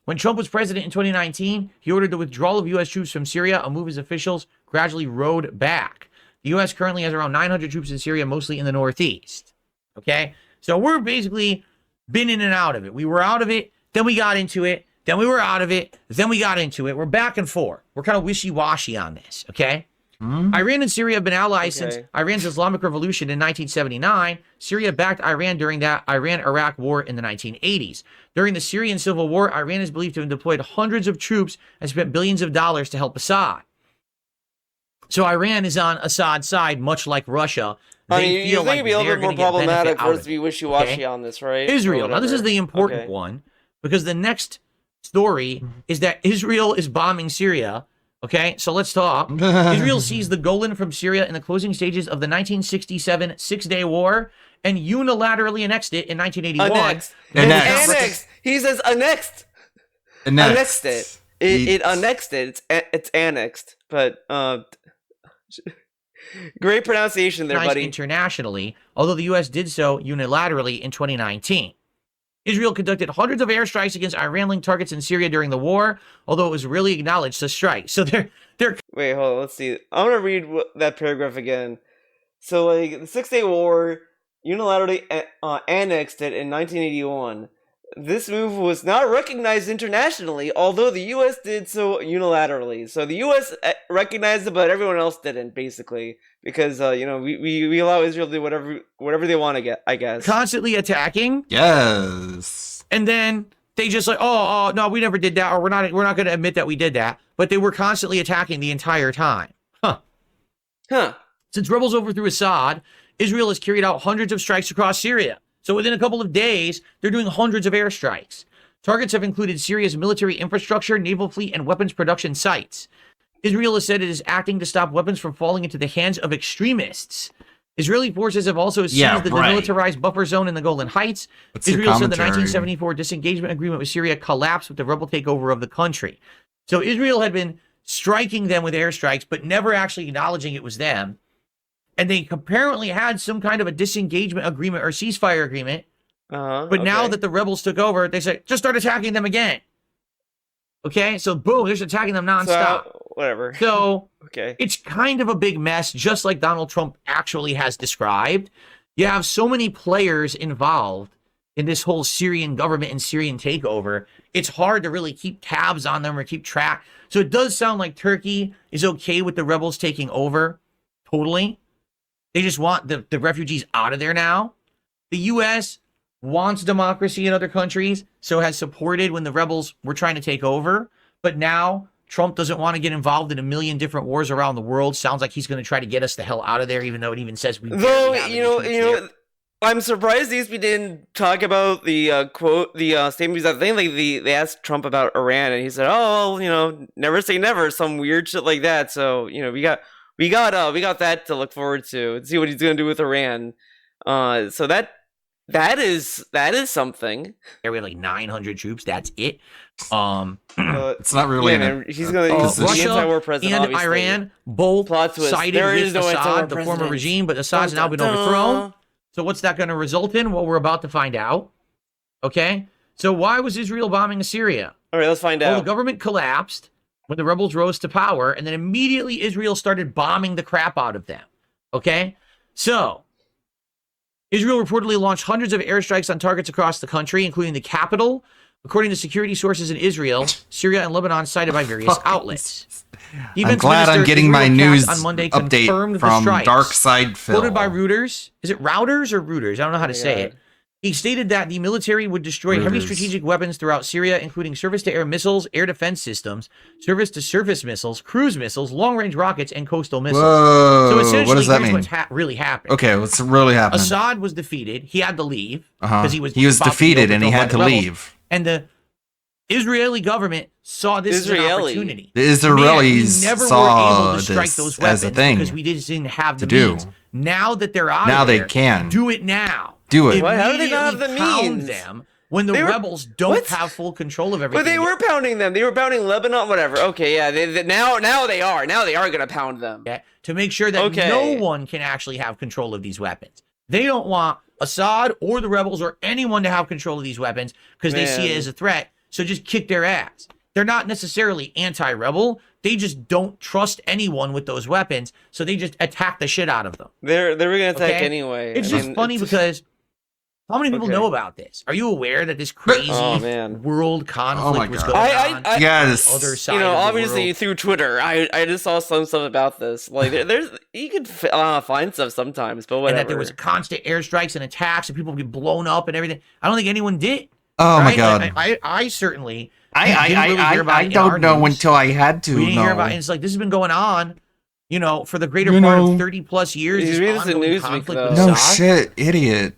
When Trump was president in 2019, he ordered the withdrawal of U.S. troops from Syria, a move his officials gradually rode back. The U.S. currently has around 900 troops in Syria, mostly in the northeast. Okay, so we're basically been in and out of it. We were out of it, then we got into it. Then we were out of it. Then we got into it. We're back and forth. We're kind of wishy-washy on this, okay? Iran and Syria have been allies since Iran's Islamic Revolution in 1979. Syria backed Iran during that Iran-Iraq war in the 1980s. During the Syrian civil war, Iran is believed to have deployed hundreds of troops and spent billions of dollars to help Assad. So Iran is on Assad's side, much like Russia. I mean, you think it'd be a little bit more problematic for us to be wishy-washy on this, right? Israel. Now, this is the important one, because the next story is that Israel is bombing Syria. Okay, so let's talk. Israel seized the Golan from Syria in the closing stages of the 1967 Six-Day War and unilaterally annexed it in 1981. Annexed. He says annexed. Annexed it. It annexed it. It's annexed. But great pronunciation there, buddy. Internationally, although the U.S. did so unilaterally in 2019. Israel conducted hundreds of airstrikes against Iran-linked targets in Syria during the war, although it was really acknowledged to strike. So they're wait, hold on, let's see. I'm gonna read that paragraph again. So, like, the Six-Day War unilaterally annexed it in 1981. This move was not recognized internationally, although the U.S. did so unilaterally. So the U.S. recognized it, but everyone else didn't, basically, because you know, we allow Israel to do whatever they want to get, I guess. Constantly attacking. Yes. And then they just like, oh no, we never did that, or we're not going to admit that we did that. But they were constantly attacking the entire time. Huh. Since rebels overthrew Assad, Israel has carried out hundreds of strikes across Syria. So within a couple of days, they're doing hundreds of airstrikes. Targets have included Syria's military infrastructure, naval fleet, and weapons production sites. Israel has said it is acting to stop weapons from falling into the hands of extremists. Israeli forces have also seized the demilitarized buffer zone in the Golan Heights. Israel said the 1974 disengagement agreement with Syria collapsed with the rebel takeover of the country. So Israel had been striking them with airstrikes, but never actually acknowledging it was them. And they apparently had some kind of a disengagement agreement or ceasefire agreement. But now that the rebels took over, they said, just start attacking them again. Okay, so boom, they're just attacking them nonstop. So, whatever. So it's kind of a big mess, just like Donald Trump actually has described. You have so many players involved in this whole Syrian government and Syrian takeover. It's hard to really keep tabs on them or keep track. So it does sound like Turkey is okay with the rebels taking over. Totally. They just want the refugees out of there now. The U.S. wants democracy in other countries, so has supported when the rebels were trying to take over. But now Trump doesn't want to get involved in a million different wars around the world. Sounds like he's going to try to get us the hell out of there, even though it even says we. Though you know, I'm surprised ESP didn't talk about the quote, the statement. I think like they asked Trump about Iran, and he said, "Oh, well, you know, never say never," some weird shit like that. So you know, we got that to look forward to and see what he's gonna do with Iran. So that is something. We have like 900 troops. That's it. It's not really. Yeah, man, he's gonna use Russia anti-war president and obviously. Iran both sided with Assad, the former regime, but Assad's now been overthrown. So what's that going to result in? Well, we're about to find out. Okay. So why was Israel bombing Syria? All right, let's find out. Well, the government collapsed when the rebels rose to power, and then immediately Israel started bombing the crap out of them. Okay. So Israel reportedly launched hundreds of airstrikes on targets across the country, including the capital, according to security sources in Israel, Syria, and Lebanon, cited by various outlets. I'm glad I'm getting my news on Monday update from Dark Side Phil. Quoted by Reuters. Is it Routers or Reuters? I don't know how to say it. He stated that the military would destroy heavy strategic weapons throughout Syria, including surface-to-air missiles, air defense systems, surface-to-surface missiles, cruise missiles, long-range rockets, and coastal missiles. Whoa, so essentially, what does that here's mean? what's really happened. Okay, what's really happening? Assad was defeated. He had to leave because he was defeated and he had to leave. And the Israeli government saw this as an opportunity. The Israelis we never saw were able to strike this those weapons as a thing because we just didn't have the to means. do. Now that they're out Now of they there, can. do it now. Do it. Why? How do they not have the Immediately pound means? them when the rebels don't have full control of everything. But they were pounding them. They were pounding Lebanon, whatever. Okay, yeah. Now they are. Now they are going to pound them. Yeah, to make sure that no one can actually have control of these weapons. They don't want Assad or the rebels or anyone to have control of these weapons because they see it as a threat. So just kick their ass. They're not necessarily anti-rebel. They just don't trust anyone with those weapons, so they just attack the shit out of them. They were going to attack anyway. It's just funny because how many people know about this? Are you aware that this crazy world conflict was going on? Yes. Other side you know, of the obviously world? through Twitter, I just saw some stuff about this. Like, there's you could find stuff sometimes, but whatever. And that there was constant airstrikes and attacks, and people would be blown up and everything. I don't think anyone did. Oh my God. I certainly. I don't know until I had to. We didn't hear about it. It's like this has been going on, you know, for the greater part of 30+ years. This ongoing conflict with No Assad. shit, idiot.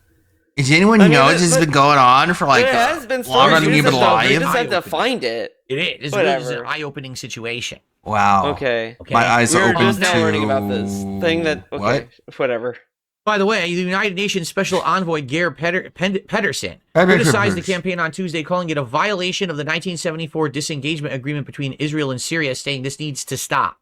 Does anyone know this has been going on for like it has been longer than we've been alive? You just have to find it. It is. It's an eye-opening situation. Wow. Okay. My eyes are open just now to learning about this thing that. Okay, whatever. By the way, the United Nations Special Envoy Geir Pedersen criticized the campaign on Tuesday, calling it a violation of the 1974 disengagement agreement between Israel and Syria, saying this needs to stop.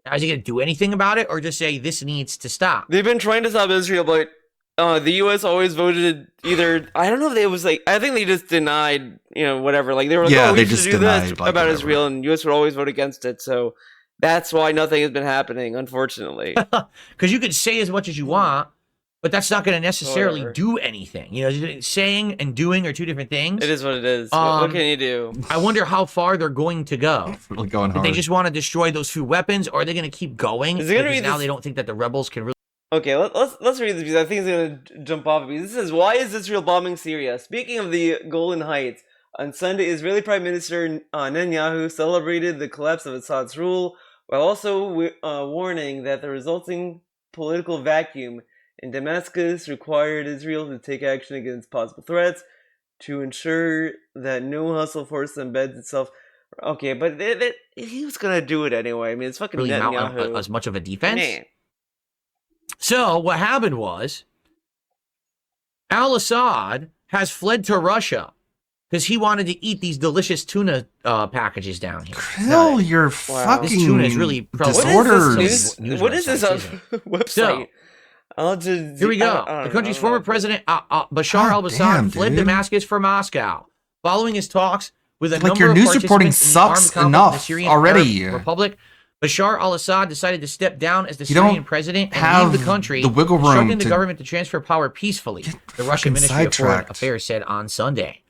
Now, is he going to do anything about it or just say this needs to stop? They've been trying to stop Israel, but the U.S. always voted either. I don't know if it was like. I think they just denied, you know, whatever. Like they were like, Yeah, oh, they we just should do this denied, like, about whatever. Israel, and U.S. would always vote against it. So that's why nothing has been happening, unfortunately. Because you could say as much as you want, but that's not going to necessarily do anything. You know, saying and doing are two different things. It is what it is. What can you do? I wonder how far they're going to go. Really going Did hard. they just want to destroy those few weapons, or are they going to keep going? Is it gonna Because be now this- they don't think that the rebels can really. Okay, let's read this because I think it's gonna jump off of me. This says, "Why is Israel bombing Syria?" Speaking of the Golan Heights, on Sunday, Israeli Prime Minister Netanyahu celebrated the collapse of Assad's rule, while also warning that the resulting political vacuum in Damascus required Israel to take action against possible threats to ensure that no hostile force embeds itself. Okay, but he was gonna do it anyway. I mean, it's fucking really mount Netanyahu. as much of a defense. Man. So what happened was Al-Assad has fled to Russia because he wanted to eat these delicious tuna packages down here. Hell, you're fucking This tuna is really disorders. What is this website? So, I'll just, here we go. I don't The country's know. former president, Bashar al-Assad, fled dude. Damascus for Moscow following his talks with a Like, number your of news reporting participants in the armed sucks conflict in the enough Syrian already. Arab Republic. Bashar al-Assad decided to step down as the You don't Syrian president and have leave the country, the wiggle room instructing the to government to transfer power peacefully, the Russian Ministry of Foreign sidetracked. Affairs said on Sunday.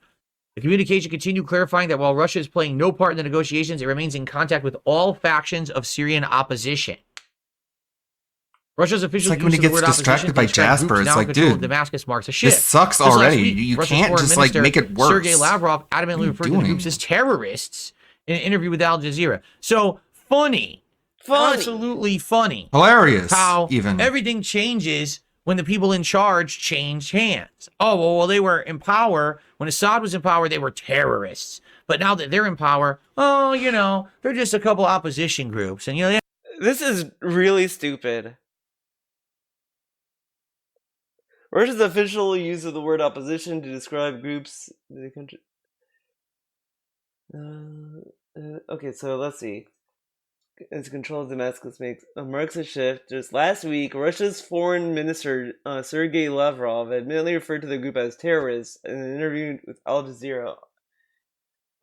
The communication continued clarifying that while Russia is playing no part in the negotiations, it remains in contact with all factions of Syrian opposition. Russia's official like use when he of the gets word distracted opposition by to describe Jasper, groups it's now in like, control of dude, Damascus marks a shift. this sucks Just last already. week, You Russia's can't foreign just, like, minister, make it worse. Sergei Lavrov adamantly referred to the doing? groups as terrorists in an interview with Al Jazeera. So funny. Absolutely funny. Hilarious, How even. everything changes when the people in charge changed hands. Oh, well, they were in power. When Assad was in power, they were terrorists. But now that they're in power, they're just a couple opposition groups. And, this is really stupid. Russia's official use of the word opposition to describe groups in the country. Okay, so let's see. Its control of Damascus makes a Marxist shift. Just last week, Russia's foreign minister Sergei Lavrov admittedly referred to the group as terrorists in an interview with Al Jazeera.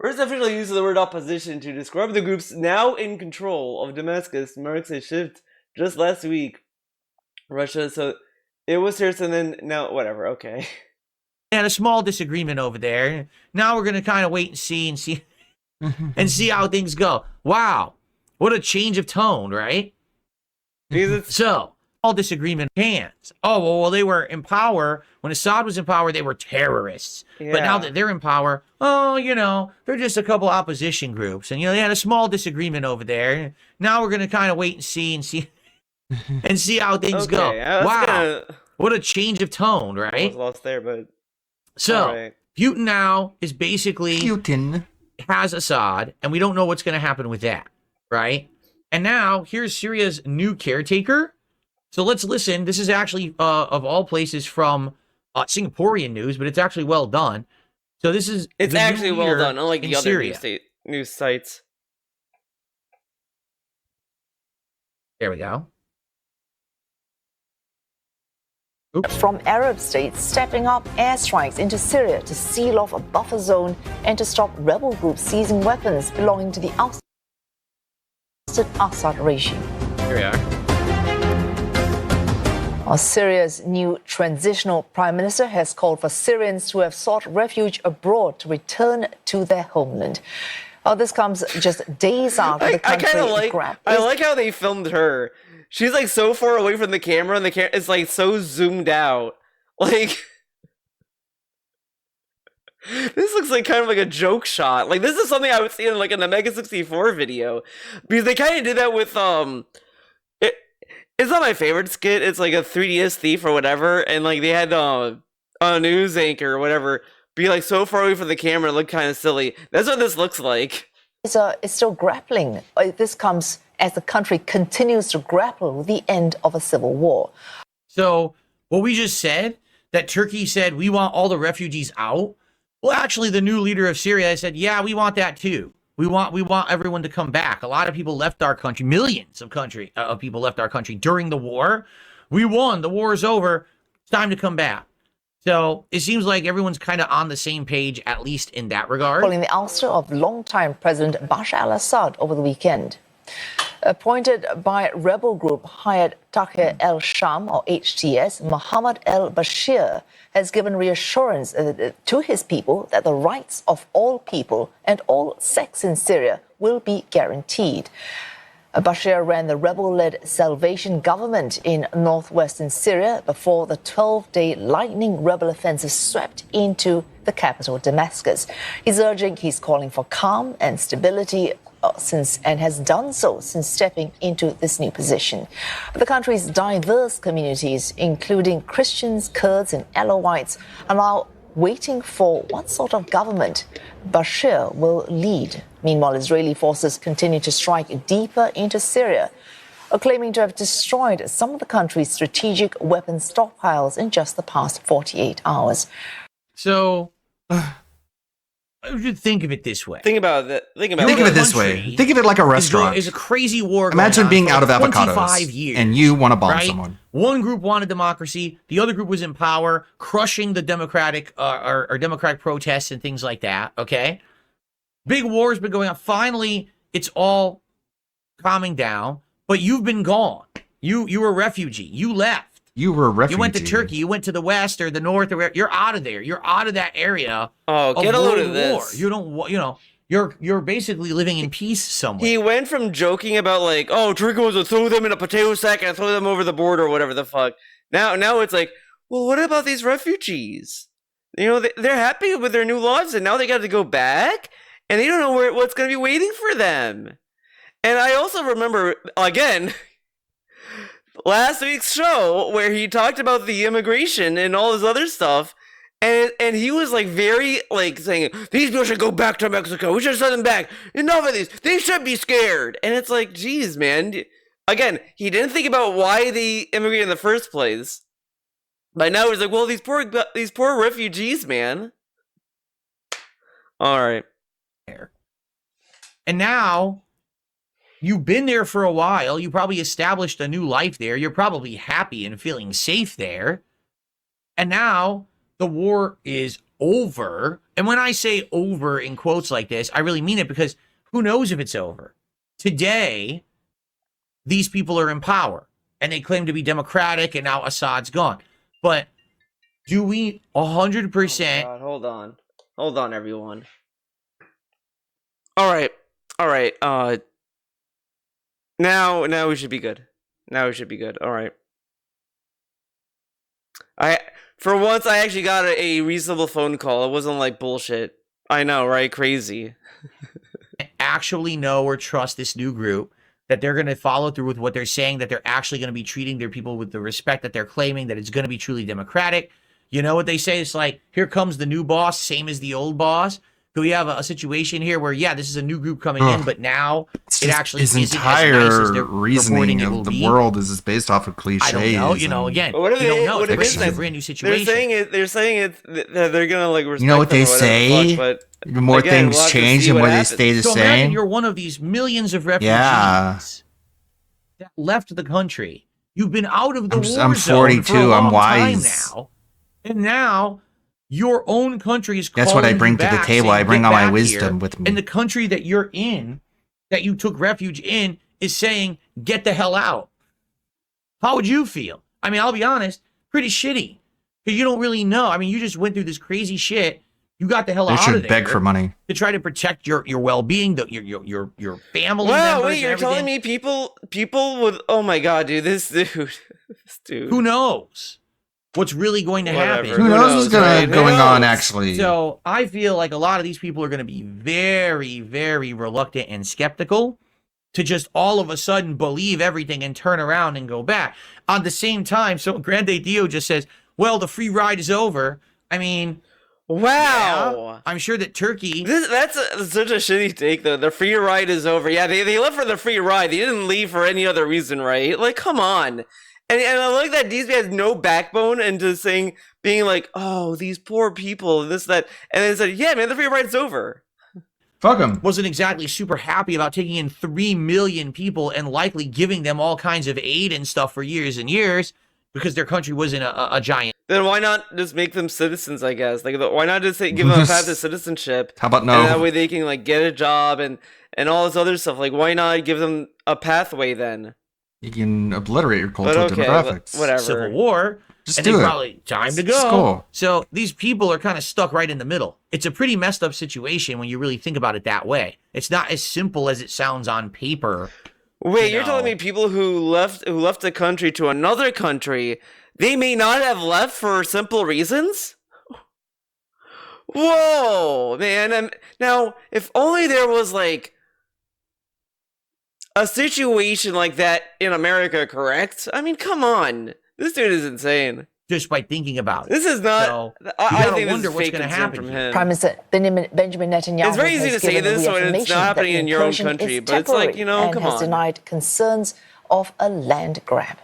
Russia's official use of the word opposition to describe the groups now in control of Damascus marks a shift. Just last week, Russia, so it was serious, and then now whatever. Okay. Had a small disagreement over there. Now we're gonna kind of wait and see and see how things go. Wow, what a change of tone, right? Jesus. So all disagreement hands. Oh, well, they were in power. When Assad was in power, they were terrorists. Yeah. But now that they're in power, they're just a couple opposition groups. And, they had a small disagreement over there. Now we're going to kind of wait and see and see how things go. Wow. What a change of tone, right? I was lost there, but... So, right. Putin now is basically... has Assad, and we don't know what's going to happen with that, right? And now, here's Syria's new caretaker. So let's listen. This is actually, of all places, from Singaporean news, but it's actually well done. So this is... It's actually well done, unlike the other Syria. news sites. There we go. From Arab states stepping up airstrikes into Syria to seal off a buffer zone and to stop rebel groups seizing weapons belonging to the ousted Assad regime. Here we are. Syria's new transitional prime minister has called for Syrians who have sought refuge abroad to return to their homeland. This comes just days after the country I like how they filmed her. She's like so far away from the camera, and the camera is like so zoomed out. Like, this looks like kind of like a joke shot. Like, this is something I would see in like in the Mega 64 video, because they kind of did that with It's not my favorite skit. It's like a 3DS thief or whatever, and like they had a news anchor or whatever be like so far away from the camera, look kind of silly. That's what this looks like. It's still grappling. This comes as the country continues to grapple with the end of a civil war. So what we just said, that Turkey said we want all the refugees out. Well, actually, the new leader of Syria said, yeah, we want that too. We want everyone to come back. A lot of people left our country. Millions of people left our country during the war. We won. The war is over. It's time to come back. So it seems like everyone's kind of on the same page, at least in that regard. Following the ouster of longtime President Bashar al-Assad over the weekend. Appointed by rebel group Hayat Tahrir al-Sham, or HTS, Mohammed al-Bashir has given reassurance to his people that the rights of all people and all sects in Syria will be guaranteed. Bashir ran the rebel-led Salvation government in northwestern Syria before the 12-day lightning rebel offensive swept into the capital, Damascus. He's calling for calm and stability and has done so since stepping into this new position. The country's diverse communities, including Christians, Kurds, and Alawites, are now waiting for what sort of government Bashir will lead. Meanwhile, Israeli forces continue to strike deeper into Syria, claiming to have destroyed some of the country's strategic weapon stockpiles in just the past 48 hours. So, I should think of it this way. Think of it this way. Think of it like a restaurant. Is a crazy war. Imagine being out of avocados 25 years, and you want to bomb right? someone. One group wanted democracy, the other group was in power, crushing the democratic or democratic protests and things like that. Okay, big war's been going on. Finally, it's all calming down. But you've been gone. You were a refugee. You left. You were a refugee. You went to Turkey. You went to the west or the north. Or you're out of there. You're out of that area. Oh, get a load of this. You don't. You're basically living in peace somewhere. He went from joking about like, oh, Turkey was to throw them in a potato sack and throw them over the border or whatever the fuck. Now it's like, well, what about these refugees? They're happy with their new lives and now they got to go back and they don't know what's going to be waiting for them. And I also remember again. last week's show where he talked about the immigration and all this other stuff. And he was like very like saying these people should go back to Mexico. We should send them back. Enough of these. They should be scared. And it's like, geez, man. Again, he didn't think about why they immigrated in the first place. But now he's like, well, these poor refugees, man. All right. And now you've been there for a while. You probably established a new life there. You're probably happy and feeling safe there. And now the war is over. And when I say over in quotes like this, I really mean it because who knows if it's over? Today, these people are in power and they claim to be democratic and now Assad's gone. But do we 100%? Oh God, hold on, everyone. All right. Now we should be good. All right. For once, I actually got a reasonable phone call. It wasn't like bullshit. I know, right? Crazy. Actually know or trust this new group, that they're going to follow through with what they're saying, that they're actually going to be treating their people with the respect that they're claiming, that it's going to be truly democratic. You know what they say? It's like, here comes the new boss, same as the old boss. Could we have a situation here where, yeah, this is a new group coming in, but now it actually his isn't entire as nice as they're reasoning of the world is based off of cliches. I don't know. You know, again, What if you don't know. what It's if a brand new situation. They're saying that they're gonna like respect. You know what they them or whatever say? the fuck, but The more again, we'll things have to change, see the what more they happens. stay the So same. imagine you're one of these millions of refugees that left the country. You've been out of the war I'm zone 42. for a long I'm wise. time now, and now your own country is That's what I calling bring you to the back, table. saying, I bring "Get all my back wisdom here." with me. And the country that you're in, that you took refuge in, is saying, "Get the hell out." How would you feel? I mean, I'll be honest, pretty shitty, because you don't really know. I mean, you just went through this crazy shit. You got the hell They out should of there beg for money. to try to protect your well-being, your family Wow, members. wait, and you're telling everything. me people would? Oh my God, dude, this dude. Who knows what's really going to happen? Whatever. Who knows what's going on, actually? So I feel like a lot of these people are going to be very, very reluctant and skeptical to just all of a sudden believe everything and turn around and go back. At the same time, so Grande Dio just says, well, the free ride is over. I mean, wow. Yeah, I'm sure that Turkey... That's such a shitty take, though. The free ride is over. Yeah, they left for the free ride. They didn't leave for any other reason, right? Like, come on. And I like that DSP has no backbone and just being like, oh, these poor people, this, that. And then said, yeah, man, the free ride's over. Fuck them. Wasn't exactly super happy about taking in 3 million people and likely giving them all kinds of aid and stuff for years and years because their country wasn't a giant. Then why not just make them citizens, I guess? Like, why not just give them a path to citizenship? How about no? And that way they can, like, get a job and all this other stuff. Like, why not give them a pathway then? You can obliterate your cultural demographics. Whatever. Civil war. Just and do then it. probably time to Just go. go. So these people are kind of stuck right in the middle. It's a pretty messed up situation when you really think about it that way. It's not as simple as it sounds on paper. Wait, you're telling me people who left the country to another country, they may not have left for simple reasons? Whoa, man. And now, if only there was like a situation like that in America, correct? I mean, come on. This dude is insane. Just by thinking about it. This is not. So, I think wonder this is what's fake gonna concern happen from here. him. Prime Minister Benjamin Netanyahu It's very easy has to say given this when it's reaffirmation not that happening the in your own incursion country, is but it's like, temporary and come has on. denied concerns of a land grab.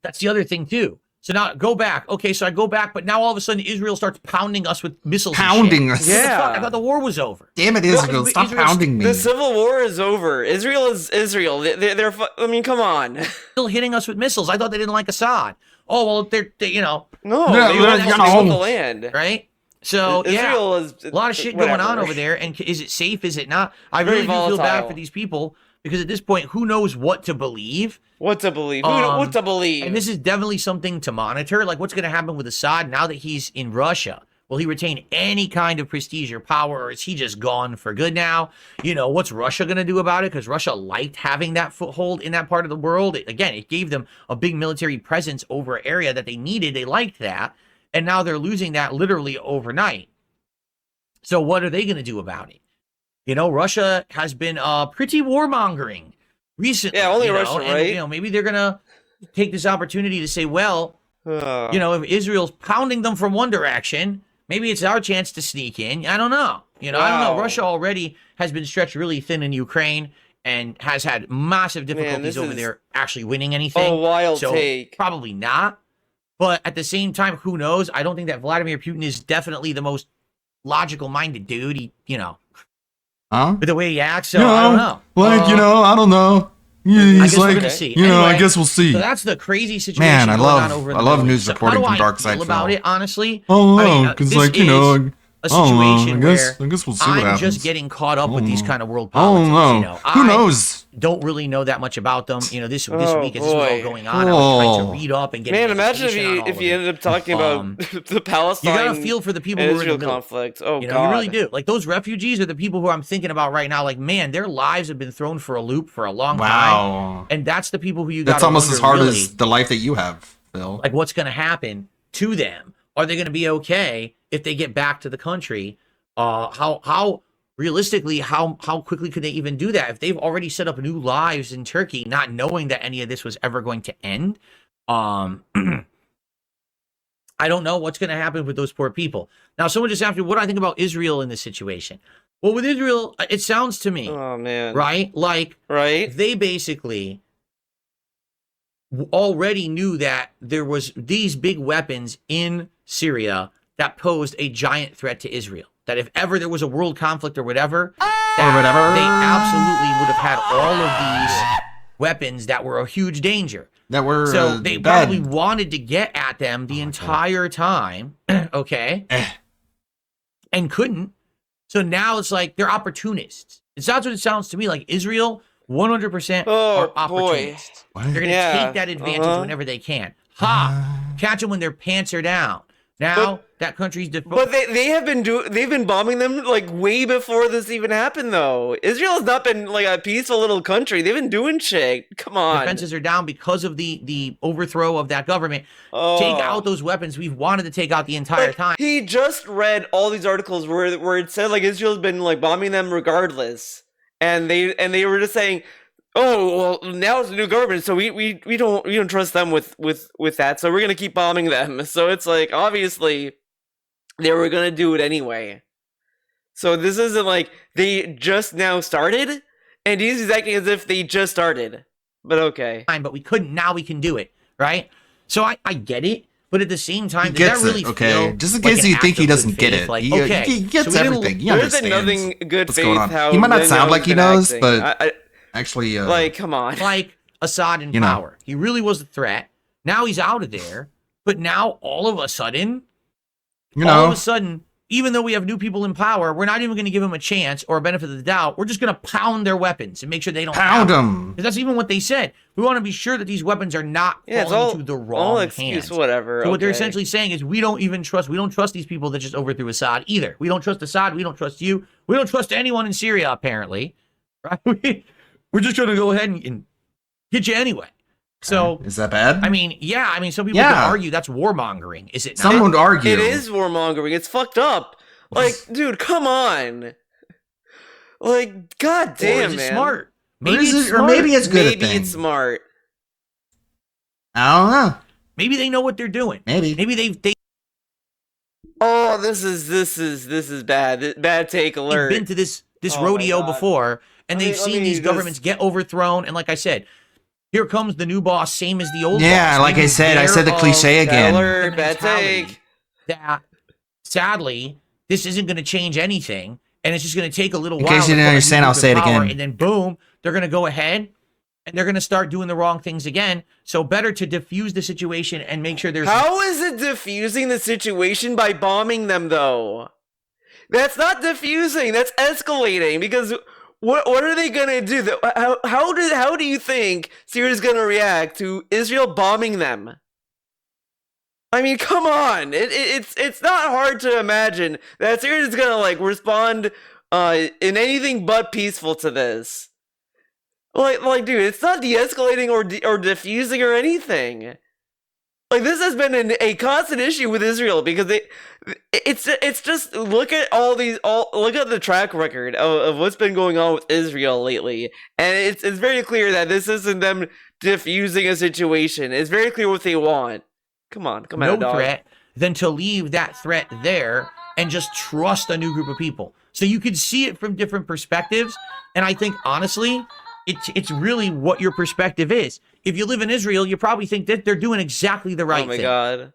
That's the other thing too. So now go back. Okay, so I go back, but now all of a sudden Israel starts pounding us with missiles. Pounding and shit. us. What the fuck? Yeah. I thought the war was over. Damn it, Israel! Stop Israel's pounding me. The civil war is over. Israel is Israel. They're I mean, come on. Still hitting us with missiles. I thought they didn't like Assad. Oh well, they you know. No, Yeah, they yeah, actually no. own the land. Right? So Israel yeah, is a lot of shit going on whatever. over there. And is it safe? Is it not? I Very really do feel bad volatile. for these people because at this point, who knows what to believe? What to believe? What to believe? And this is definitely something to monitor. Like what's going to happen with Assad now that he's in Russia? Will he retain any kind of prestige or power, or is he just gone for good now? You know, what's Russia going to do about it? Because Russia liked having that foothold in that part of the world. Again, it gave them a big military presence over an area that they needed. They liked that. And now they're losing that literally overnight. So what are they going to do about it? You know, Russia has been pretty warmongering recently. Yeah, only you know, Russia, and, right? You know, maybe they're going to take this opportunity to say, well, if Israel's pounding them from one direction, maybe it's our chance to sneak in. I don't know. I don't know. Russia already has been stretched really thin in Ukraine and has had massive difficulties over there actually winning anything. A wild so take. Probably not. But at the same time, who knows? I don't think that Vladimir Putin is definitely the most logical-minded dude. He, with the way he acts. So I don't know. I don't know. He's we're gonna see. I Anyway, guess we'll see. So that's the crazy situation. Man, I over love the news so reporting from Dark Side Side about it, honestly. Because a situation where I guess we'll see what I'm happens. just getting caught up with these kind of world politics. Who knows? Don't really know that much about them. This week as this was all going on, I was trying to read up and get. Man, imagine if you ended up talking about the Palestine. You gotta feel for the people who are in the middle. Conflict. Oh God, you God, really do. Like those refugees are the people who I'm thinking about right now. Like, man, their lives have been thrown for a loop for a long time. And that's the people who you got. That's almost as hard as the life that you have, Phil. Like, what's going to happen to them? Are they going to be okay if they get back to the country? How realistically, how quickly could they even do that if they've already set up new lives in Turkey, not knowing that any of this was ever going to end? I don't know what's going to happen with those poor people. Now, someone just asked me, what do I think about Israel in this situation? Well, with Israel, it sounds to me, right? Like, they basically already knew that there was these big weapons in Syria that posed a giant threat to Israel. That if ever there was a world conflict or whatever, they absolutely would have had all of these weapons that were a huge danger. So they probably wanted to get at them the entire time, okay? And couldn't. So now it's like they're opportunists. That's what it sounds to me like. Israel 100% are opportunists. They're going to take that advantage whenever they can. Catch them when their pants are down. Now that country's but they've been bombing them like way before this even happened though. Israel has not been like a peaceful little country. They've been doing shit. Come on. Defenses are down because of the overthrow of that government. Take out those weapons we've wanted to take out the entire time. He just read all these articles where it said like Israel's been like bombing them regardless. And they were just saying, oh well, now it's a new government, so we don't trust them with that, so we're gonna keep bombing them. So it's like obviously they were gonna do it anyway. So this isn't like they just now started, and he's exactly as if they just started. But okay, but we couldn't. Now we can do it, right? So I get it. But at the same time, does that really feel just in case you think he doesn't get it, like, he gets everything. He there's understands nothing good what's faith. going on. How He might not sound like he knows, acting. but actually, like, come on, like Assad in power, he really was a threat. Now he's out of there, but now all of a sudden, even though we have new people in power, we're not even going to give them a chance or a benefit of the doubt. We're just going to pound their weapons and make sure they don't pound them. Because that's even what they said. We want to be sure that these weapons are not falling into the wrong hands. Whatever. So what they're essentially saying is we don't trust these people that just overthrew Assad either. We don't trust Assad. We don't trust you. We don't trust anyone in Syria, apparently. Right? We're just going to go ahead and get you anyway. So is that bad? I mean, some people could argue that's warmongering. Is it not? Some would argue it is warmongering. It's fucked up. Like, dude, come on. Like, goddamn, or is it man. Smart. Maybe it's good. Maybe it's smart. I don't know. Maybe they know what they're doing. Maybe they. Oh, this is bad. Bad take alert. They've been to this rodeo before, and they've seen these governments get overthrown. And like I said, here comes the new boss, same as the old boss. Yeah, like I said the cliche again. Alert, bad take. That sadly, this isn't going to change anything, and it's just going to take a little while. In case you didn't understand, I'll say it again. And then boom, they're going to go ahead and they're going to start doing the wrong things again. So better to diffuse the situation and make sure there's. How is it diffusing the situation by bombing them though? That's not diffusing. That's escalating because what are they gonna do? How do you think Syria's gonna react to Israel bombing them? I mean, come on. It's not hard to imagine that Syria's gonna like respond in anything but peaceful to this. Like, dude, it's not de-escalating or diffusing or anything. Like, this has been a constant issue with Israel because it's just look at look at the track record of what's been going on with Israel lately, and it's very clear that this isn't them diffusing a situation. It's very clear what they want. Come on, no dog. threat than to leave that threat there and just trust a new group of people. So you can see it from different perspectives, and I think honestly, it's really what your perspective is. If you live in Israel, you probably think that they're doing exactly the right thing. Oh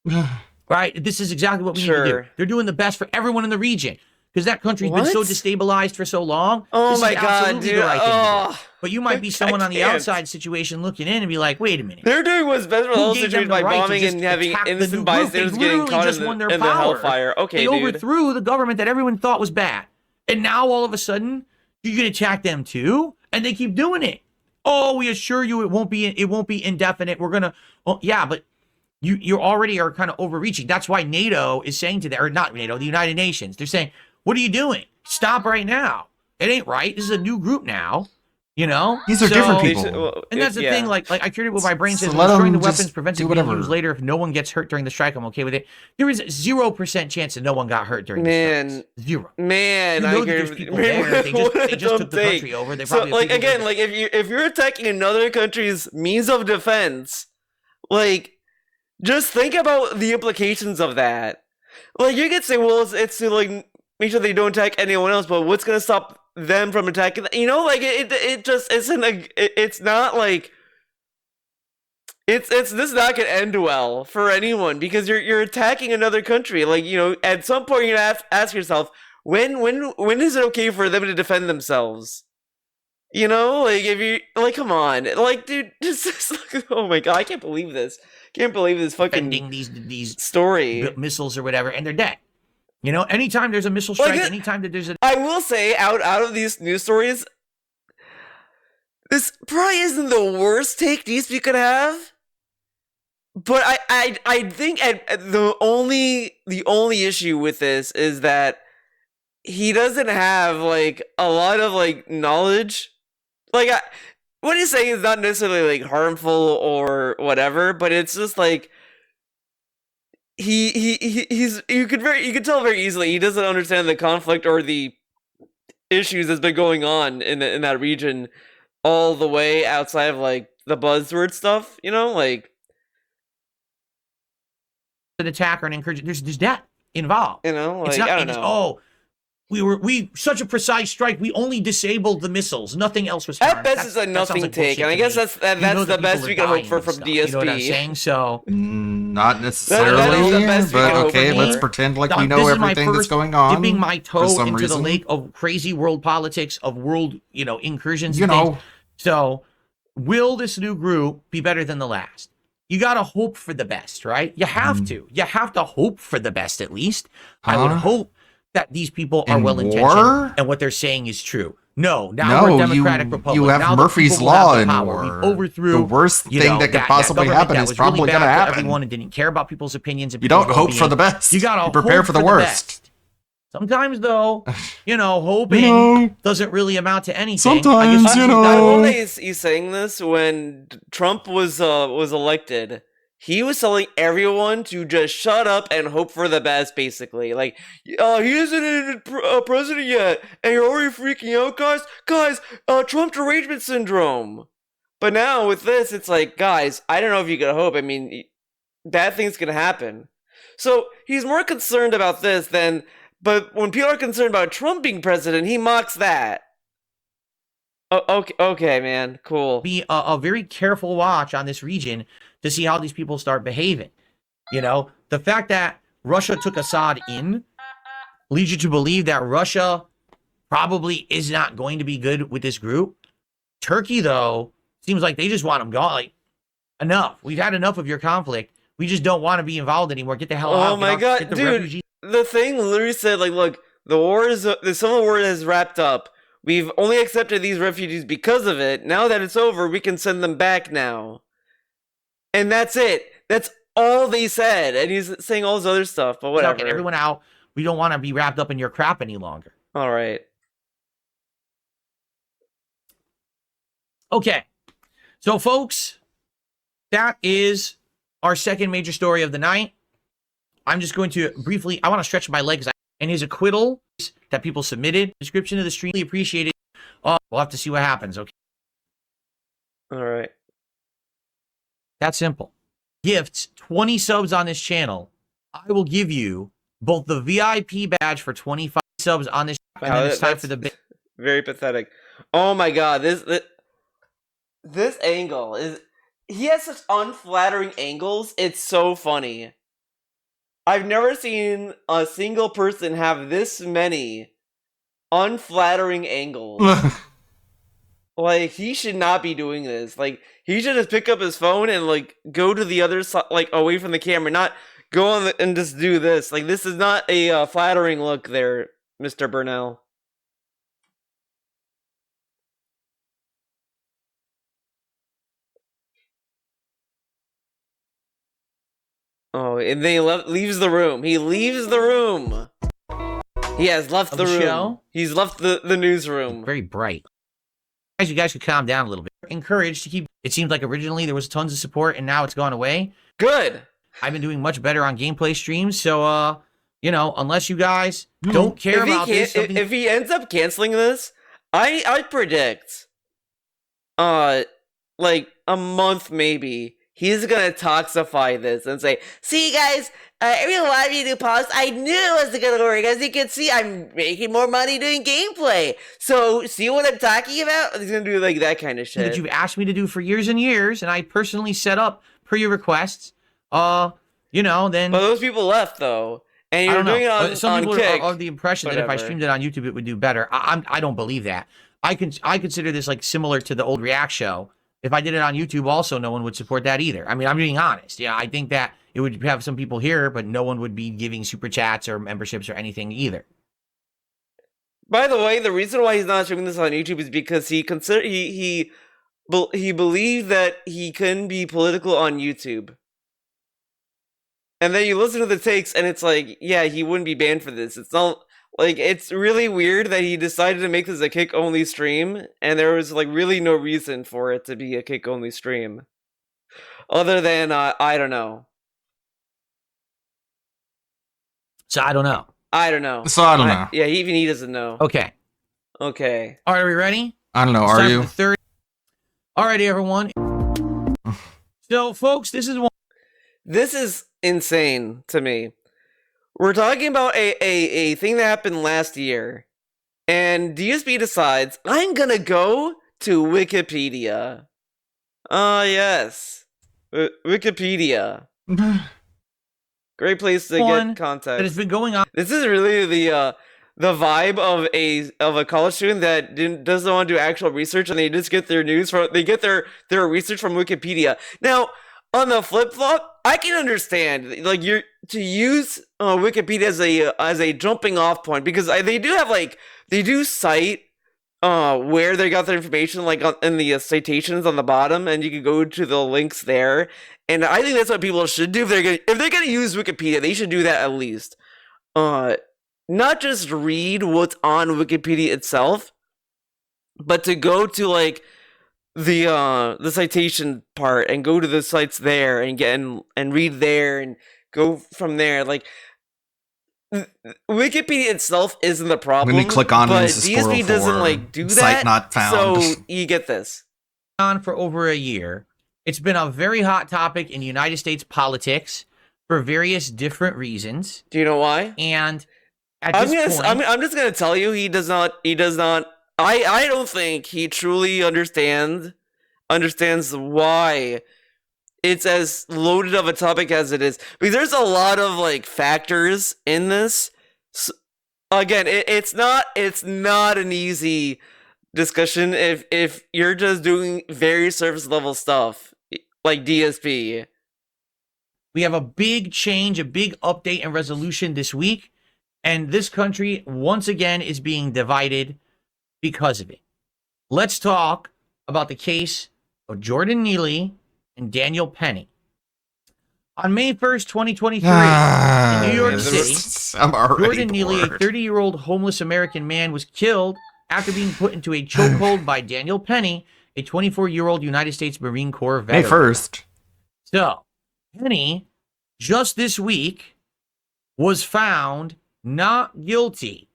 my God. Right? This is exactly what we need to do. They're doing the best for everyone in the region because that country's been so destabilized for so long. Oh this my is God, absolutely dude. the right thing to do. But you might be someone on the can't. outside situation looking in and be like, wait a minute. They're doing what's best for the Who whole gave them situation the by right to bombing just and having attack the innocent new group? bystanders They getting literally caught just in won the their power. hellfire. Okay, they dude. overthrew the government that everyone thought was bad. And now all of a sudden, you can attack them too? And they keep doing it. Oh, we assure you it won't be indefinite. We're gonna yeah, but you already are kind of overreaching. That's why NATO is saying to them, or not NATO, the United Nations, they're saying, what are you doing? Stop right now. It ain't right. This is a new group now. You know? These are different people. And that's the thing, like I cured it with my brain says, let destroying the them just weapons prevents do it being whatever. used later. If no one gets hurt during the strike, I'm okay with it. There is 0% chance that no one got hurt during the strikes. Zero. Man, You know I that there's agree. people there. They just took the Take. country over. They So, probably have like, people again, there. like if you're attacking another country's means of defense, like, just think about the implications of that. Like, you could say, well, it's to like make sure they don't attack anyone else, but what's gonna stop them from attacking? You know, like it just isn't it's not like it's this is not gonna end well for anyone because you're attacking another country. Like, you know, at some point you're gonna have to ask yourself when is it okay for them to defend themselves? You know, like if you like, come on, like, dude, just oh my God, I can't believe this. Can't believe this fucking these story missiles or whatever, and they're dead. You know, anytime there's a missile strike, anytime that there's a I will say, out of these news stories, this probably isn't the worst take DSP could have. But I think the only issue with this is that he doesn't have like a lot of like knowledge. Like what he's saying is not necessarily like harmful or whatever, but it's just like he's you could tell very easily he doesn't understand the conflict or the issues that's been going on in that region all the way outside of like the buzzword stuff, you know, like an attack or an incursion. There's death involved. You know, like, it's not, I don't know. Oh, we such a precise strike. We only disabled the missiles. Nothing else was harmed. At best, it's a nothing take, and I guess that's the best we can hope for from DSP. You know what I'm saying? So not necessarily, but okay, let's pretend like we know everything that's going on. Dipping my toe into reason. the lake of crazy world politics, of world, incursions. You know. So, will this new group be better than the last? You gotta hope for the best, right? You have to. You have to hope for the best, at least. I would hope that these people are well-intentioned and what they're saying is true. No, now we're a democratic republic. You have now Murphy's Law in war. We overthrew the worst thing that could possibly happen is probably really going to happen. Everyone and didn't care about people's opinions. And you don't hope for the best. You gotta prepare for the worst. Sometimes, though, hoping doesn't really amount to anything. Sometimes, Not only is he saying this, when Trump was elected, he was telling everyone to just shut up and hope for the best, basically. Like, he isn't a president yet, and you're already freaking out, guys? Guys, Trump derangement syndrome. But now, with this, it's like, guys, I don't know if you can hope. I mean, bad things can happen. So, he's more concerned about this than... But when people are concerned about Trump being president, he mocks that. Okay, man, cool. Be a very careful watch on this region to see how these people start behaving. The fact that Russia took Assad in leads you to believe that Russia probably is not going to be good with this group. Turkey, though, seems like they just want them gone. Like, enough. We've had enough of your conflict. We just don't want to be involved anymore. Get the hell out. Oh my God, dude. The thing literally said, like, look, the civil war has wrapped up. We've only accepted these refugees because of it. Now that it's over, we can send them back now. And that's it. That's all they said. And he's saying all this other stuff, but whatever. Get everyone out. We don't want to be wrapped up in your crap any longer. All right. Okay. So, folks, that is our second major story of the night. I'm just going to briefly, I want to stretch my legs out. And his acquittal that people submitted, description of the stream, really appreciated. We'll have to see what happens, okay? All right. That's simple. Gifts 20 subs on this channel. I will give you both the VIP badge for 25 subs on this channel, and then it's time for the very pathetic. Oh my god, this angle is, he has such unflattering angles. It's so funny. I've never seen a single person have this many unflattering angles. Like, he should not be doing this. Like, he should just pick up his phone and, like, go to the other side, like, away from the camera, not go on and just do this. Like, this is not a flattering look there, Mr. Burnell. Oh, and then he leaves the room. He leaves the room. He has left the room. Show? He's left the newsroom. Very bright. Guys, you guys could calm down a little bit. Encouraged to keep. It seems like originally there was tons of support, and now it's gone away. Good. I've been doing much better on gameplay streams, so you know, unless you guys don't care about this, if he ends up canceling this, I predict, like a month maybe, he's gonna toxify this and say, "See, guys, every live you do post, I knew it wasn't gonna work. As you can see, I'm making more money doing gameplay. So, see what I'm talking about?" He's gonna do like that kind of shit that you've asked me to do for years and years, and I personally set up per your requests. You know, then. But those people left though, and you're doing it on some people Kick. are of the impression that if I streamed it on YouTube, it would do better. I don't believe that. I consider this like similar to the old React show. If I did it on YouTube, also no one would support that either. I mean, I'm being honest. Yeah, I think that it would have some people here, but no one would be giving super chats or memberships or anything either. By the way, the reason why he's not streaming this on YouTube is because he believed that he couldn't be political on YouTube. And then you listen to the takes, and it's like, yeah, he wouldn't be banned for this. It's not like, it's really weird that he decided to make this a Kick only stream, and there was like really no reason for it to be a Kick only stream, other than I don't know. So I don't know. I don't know. So I don't know. Yeah, even he doesn't know. Okay. Okay. All right, are we ready? I don't know. Are you? All right, everyone. So, folks, this is one. This is insane to me. We're talking about a thing that happened last year, and DSP decides, I'm gonna go to Wikipedia. Yes. Wikipedia. Great place to get context. That has been going on. This is really the vibe of a college student that doesn't want to do actual research, and they just get their news from their research from Wikipedia. Now, on the flip flop, I can understand like you're to use Wikipedia as a jumping off point, because they do cite where they got their information, like in the citations on the bottom, and you can go to the links there. And I think that's what people should do if they're gonna use Wikipedia. They should do that at least. Not just read what's on Wikipedia itself, but to go to like the citation part and go to the sites there and get and read there and go from there. Like, Wikipedia itself isn't the problem. When you click on but it, DSP doesn't like do that. Site not found. So you get this. On for over a year. It's been a very hot topic in United States politics for various different reasons. Do you know why? And at this point, I'm just gonna tell you, he does not. I don't think he truly understands why it's as loaded of a topic as it is, because there's a lot of like factors in this. So, again, it's not an easy discussion if you're just doing very surface level stuff like DSP. We have a big change, a big update and resolution this week, and this country once again is being divided because of it. Let's talk about the case of Jordan Neely and Daniel Penny. On May 1st, 2023, in New York City, Jordan Neely, a 30-year-old homeless American man, was killed after being put into a chokehold by Daniel Penny, a 24-year-old United States Marine Corps veteran. May 1st. So, Penny, just this week, was found not guilty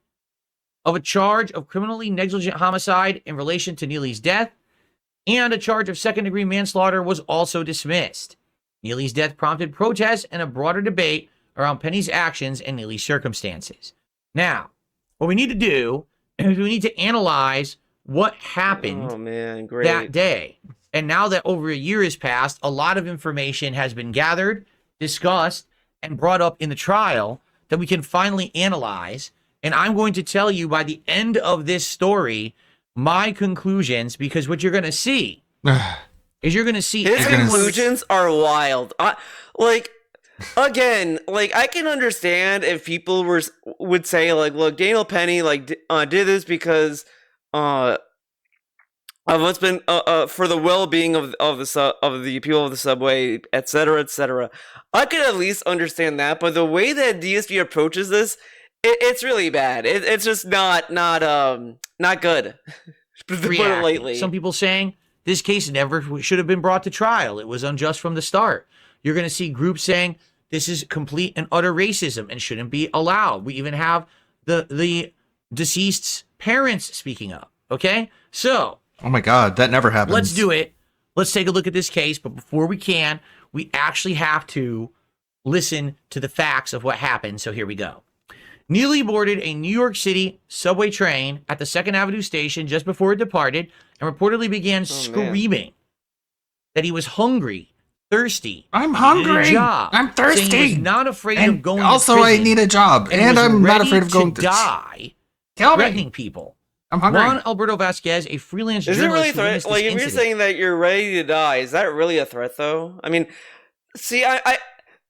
of a charge of criminally negligent homicide in relation to Neely's death, and a charge of second-degree manslaughter was also dismissed. Neely's death prompted protests and a broader debate around Penny's actions and Neely's circumstances. Now, what we need to do is we need to analyze what happened that day. And now that over a year has passed, a lot of information has been gathered, discussed, and brought up in the trial that we can finally analyze. And I'm going to tell you by the end of this story my conclusions, because what you're going to see is you're going to see his conclusions are wild. Again, I can understand if people would say look, Daniel Penny did this because of what's been for the well-being of the people of the subway, etc., etc. I could at least understand that, but the way that DSP approaches this, it's really bad. It's just not good. To put it lightly. Some people saying this case never should have been brought to trial. It was unjust from the start. You're going to see groups saying this is complete and utter racism and shouldn't be allowed. We even have the deceased's parents speaking up. Okay, so. Oh my God, that never happens. Let's do it. Let's take a look at this case. But before we can, we actually have to listen to the facts of what happened. So here we go. Neely boarded a New York City subway train at the 2nd Avenue station just before it departed and reportedly began screaming that he was hungry, thirsty. I'm hungry. Job, I'm thirsty. Saying he was not afraid of going also to prison. I need a job. And I'm not afraid of going to die. Kill threatening people. I'm hungry. Juan Alberto Vasquez, a freelance is journalist. Is it really a threat? If you're saying that you're ready to die, is that really a threat, though? I mean, see, I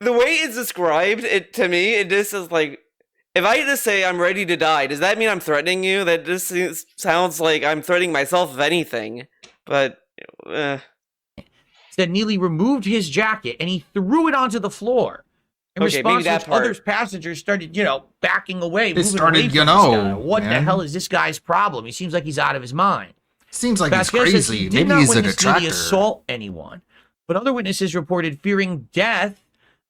the way it's described, to me, it just is if I just say I'm ready to die, does that mean I'm threatening you? That just sounds like I'm threatening myself, if anything. But, That Neely removed his jacket and he threw it onto the floor. In response to which other passengers started, backing away. They started, what the hell is this guy's problem? He seems like he's out of his mind. Seems like Vasquez he's crazy. He did Maybe not he's a witness Neely detractor. assault anyone, but other witnesses reported fearing death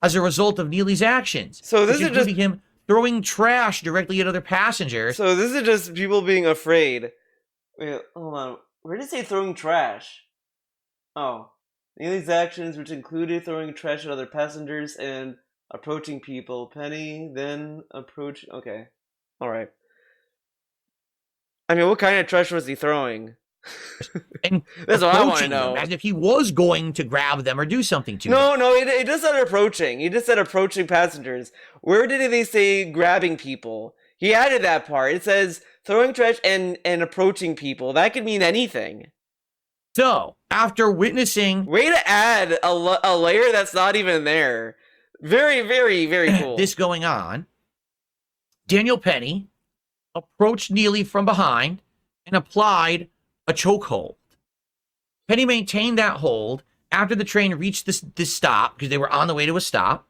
as a result of Neely's actions. So this is just him throwing trash directly at other passengers. So this is just people being afraid. Wait, hold on. Where did it say throwing trash? Oh. Neely's actions, which included throwing trash at other passengers and approaching people. Penny then approached. Okay. Alright. I mean, what kind of trash was he throwing? And that's what I want to know. As if he was going to grab them or do something to them. No, it just said approaching. He just said approaching passengers. Where did they say grabbing people? He added that part. It says throwing trash and approaching people. That could mean anything. So, after witnessing... Way to add a layer that's not even there. Very, very, very cool. This going on, Daniel Penny approached Neely from behind and applied a chokehold. Penny maintained that hold after the train reached this stop, because they were on the way to a stop.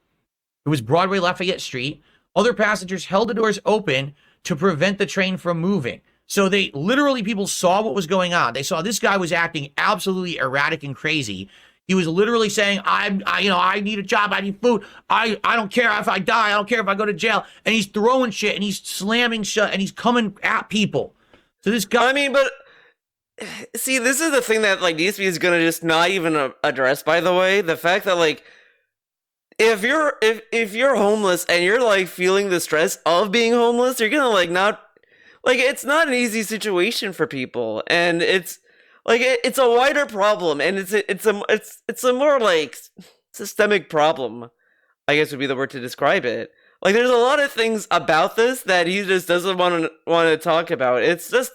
It was Broadway Lafayette Street. Other passengers held the doors open to prevent the train from moving. So they literally, people saw what was going on. They saw this guy was acting absolutely erratic and crazy. He was literally saying, I need a job, I need food. I don't care if I die, I don't care if I go to jail. And he's throwing shit and he's slamming shut and he's coming at people. So this guy, I mean, but see, this is the thing that DSP is gonna just not even address. By the way, the fact that if you're homeless and you're feeling the stress of being homeless, you're gonna not it's not an easy situation for people, and it's it's a wider problem, and it's a more systemic problem, I guess would be the word to describe it. There's a lot of things about this that he just doesn't want to talk about. It's just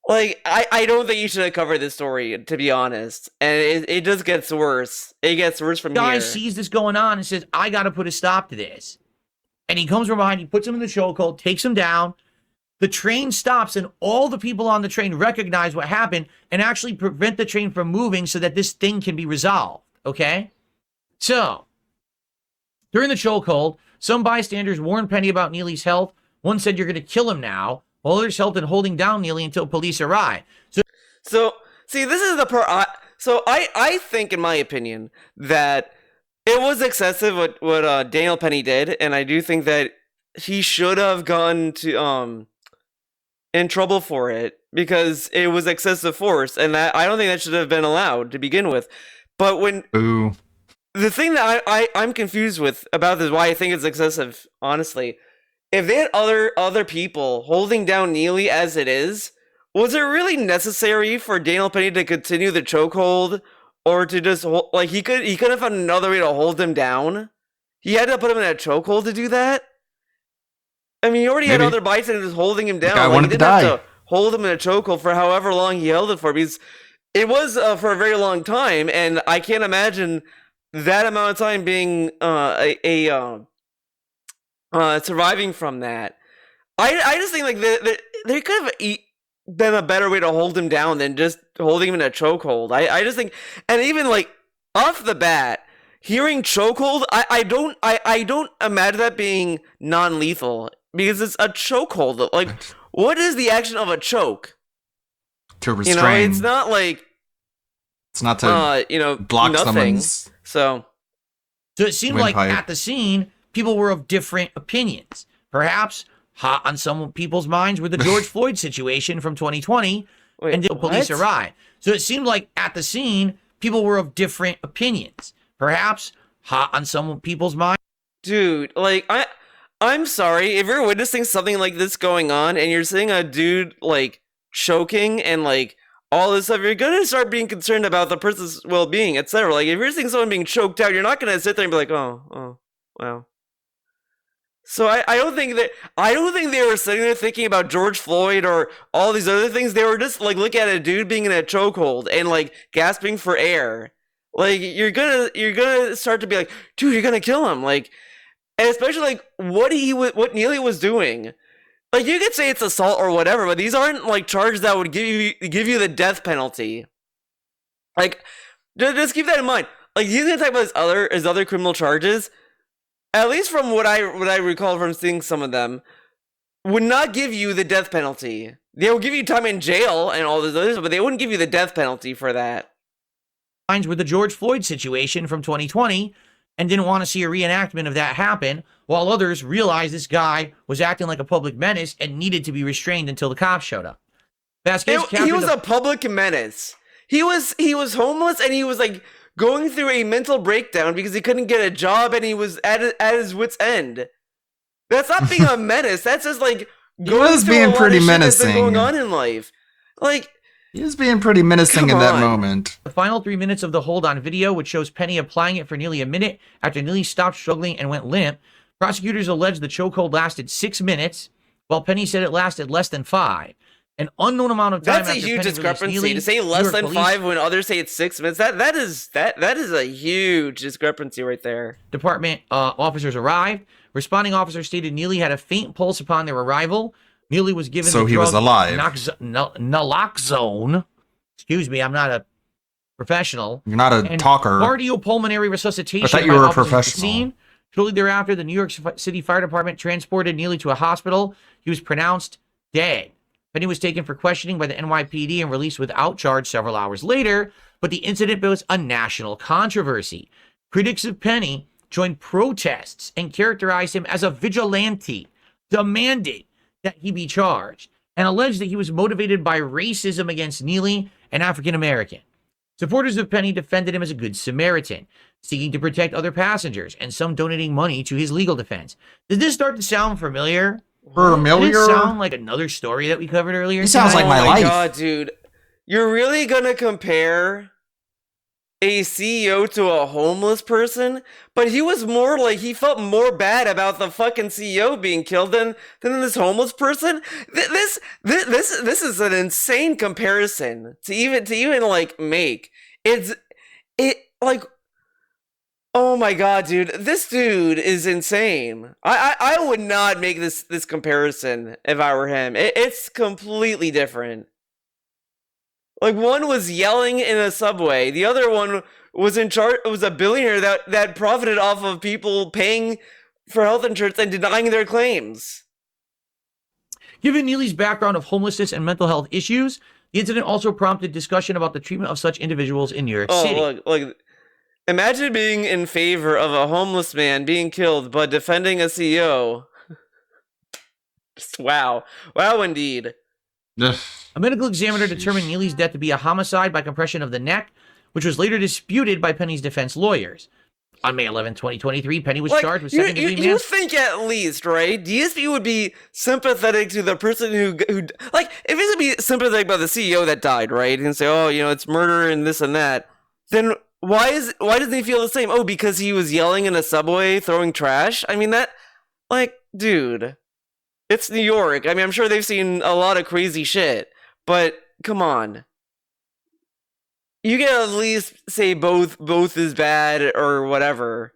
I don't think you should have covered this story, to be honest. And it just gets worse. It gets worse from here. The guy sees this going on and says, I got to put a stop to this. And he comes from behind, he puts him in the chokehold, takes him down. The train stops, and all the people on the train recognize what happened and actually prevent the train from moving so that this thing can be resolved, okay? So, during the chokehold, some bystanders warned Penny about Neely's health. One said, you're going to kill him now, while others helped in holding down Neely until police arrived. So see, this is the part. So I think, in my opinion, that it was excessive what Daniel Penny did, and I do think that he should have gone to in trouble for it because it was excessive force, and that I don't think that should have been allowed to begin with. But when the thing that I'm confused with about this, why I think it's excessive, honestly, if they had other people holding down Neely as it is, was it really necessary for Daniel Penny to continue the chokehold, or to just hold, like he could have found another way to hold him down? He had to put him in a chokehold to do that. I mean, he already had other bystanders holding him down. Like, he didn't have to hold him in a chokehold for however long he held it for, because it was for a very long time, and I can't imagine that amount of time being surviving from that. I just think like there could have been a better way to hold him down than just holding him in a chokehold. I just think, and even like off the bat, hearing chokehold, I don't imagine that being non-lethal, because it's a chokehold. Like, what is the action of a choke? To restrain. It's not like it's not to block someone's. So it seemed like at the scene, people were of different opinions. Perhaps hot on some people's minds were the George Floyd situation from 2020 until police arrived. So it seemed like at the scene, people were of different opinions. Perhaps hot on some people's minds. Dude, like, I'm sorry, if you're witnessing something like this going on and you're seeing a dude like choking and like all this stuff, you're gonna start being concerned about the person's well-being, etc. Like, if you're seeing someone being choked out, you're not gonna sit there and be like, oh, wow. So I don't think they were sitting there thinking about George Floyd or all these other things. They were just like looking at a dude being in a chokehold and like gasping for air. Like, you're gonna start to be like, dude, you're gonna kill him. Like, and especially like what Neely was doing. Like, you could say it's assault or whatever, but these aren't like charges that would give you the death penalty. Like, just keep that in mind. Like, he's gonna talk about his other criminal charges. At least from what I recall from seeing some of them, would not give you the death penalty. They will give you time in jail and all this other stuff, but they wouldn't give you the death penalty for that. With the George Floyd situation from 2020 and didn't want to see a reenactment of that happen, while others realized this guy was acting like a public menace and needed to be restrained until the cops showed up. He was a public menace. He was homeless, and he was like going through a mental breakdown because he couldn't get a job and he was at his wit's end. That's not being a menace. That's just like going through being pretty menacing. Going on in life, like. He was being pretty menacing in that moment. The final 3 minutes of the hold on video, which shows Penny applying it for nearly a minute after Neely stopped struggling and went limp. Prosecutors allege the chokehold lasted 6 minutes, while Penny said it lasted less than 5. An unknown amount of time. That's a huge discrepancy. Neely, to say less than 5 when others say it's 6 minutes. That is a huge discrepancy right there. Department officers arrived. Responding officers stated Neely had a faint pulse upon their arrival. Neely was given so the he drug was alive. Naloxone. Excuse me, I'm not a professional. You're not a talker. Cardiopulmonary resuscitation. I thought you were a professional. Shortly thereafter, the New York City Fire Department transported Neely to a hospital. He was pronounced dead. Penny was taken for questioning by the NYPD and released without charge several hours later, but the incident was a national controversy. Critics of Penny joined protests and characterized him as a vigilante, demanded that he be charged, and alleged that he was motivated by racism against Neely, an African American. Supporters of Penny defended him as a good Samaritan, seeking to protect other passengers, and some donating money to his legal defense. Did this start to sound familiar? Did it sound like another story that we covered earlier? It sounds like my life. Oh my god, dude. You're really gonna compare a CEO to a homeless person? But he was more like, he felt more bad about the fucking CEO being killed than this homeless person. This is an insane comparison to even like make. It like, oh my god, dude, this dude is insane. I would not make this comparison if I were him. It's completely different. Like, one was yelling in a subway. The other one was in charge. It was a billionaire that profited off of people paying for health insurance and denying their claims. Given Neely's background of homelessness and mental health issues, the incident also prompted discussion about the treatment of such individuals in New York City. Look, imagine being in favor of a homeless man being killed, but defending a CEO. Just wow. Wow, indeed. A medical examiner determined Neely's death to be a homicide by compression of the neck, which was later disputed by Penny's defense lawyers. On May 11, 2023, Penny was charged with second-degree manslaughter. You think at least, right? DSP would be sympathetic to the person who like, if he's gonna be sympathetic about the CEO that died, right? And say, oh, it's murder and this and that. Then why doesn't he feel the same? Oh, because he was yelling in a subway, throwing trash? I mean, that, like, dude, it's New York. I mean, I'm sure they've seen a lot of crazy shit, but come on. You can at least say both is bad or whatever.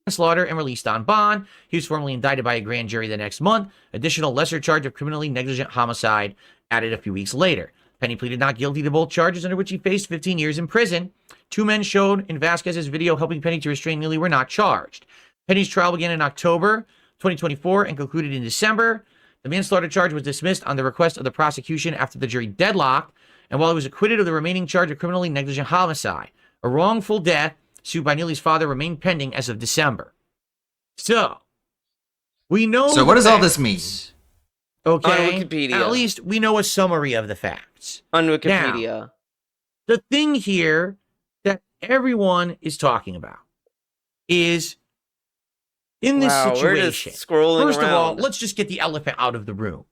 Manslaughter and released on bond. He was formally indicted by a grand jury the next month. Additional lesser charge of criminally negligent homicide added a few weeks later. Penny pleaded not guilty to both charges, under which he faced 15 years in prison. 2 men showed in Vasquez's video helping Penny to restrain Neely were not charged. Penny's trial began in October 2024 and concluded in December. The manslaughter charge was dismissed on the request of the prosecution after the jury deadlocked, and while he was acquitted of the remaining charge of criminally negligent homicide, a wrongful death sued by Neely's father remained pending as of December. So, we know. So, what does all this mean? Okay, on Wikipedia. At least we know a summary of the facts. On Wikipedia. Now, the thing here that everyone is talking about is in this situation. First of all, let's just get the elephant out of the room.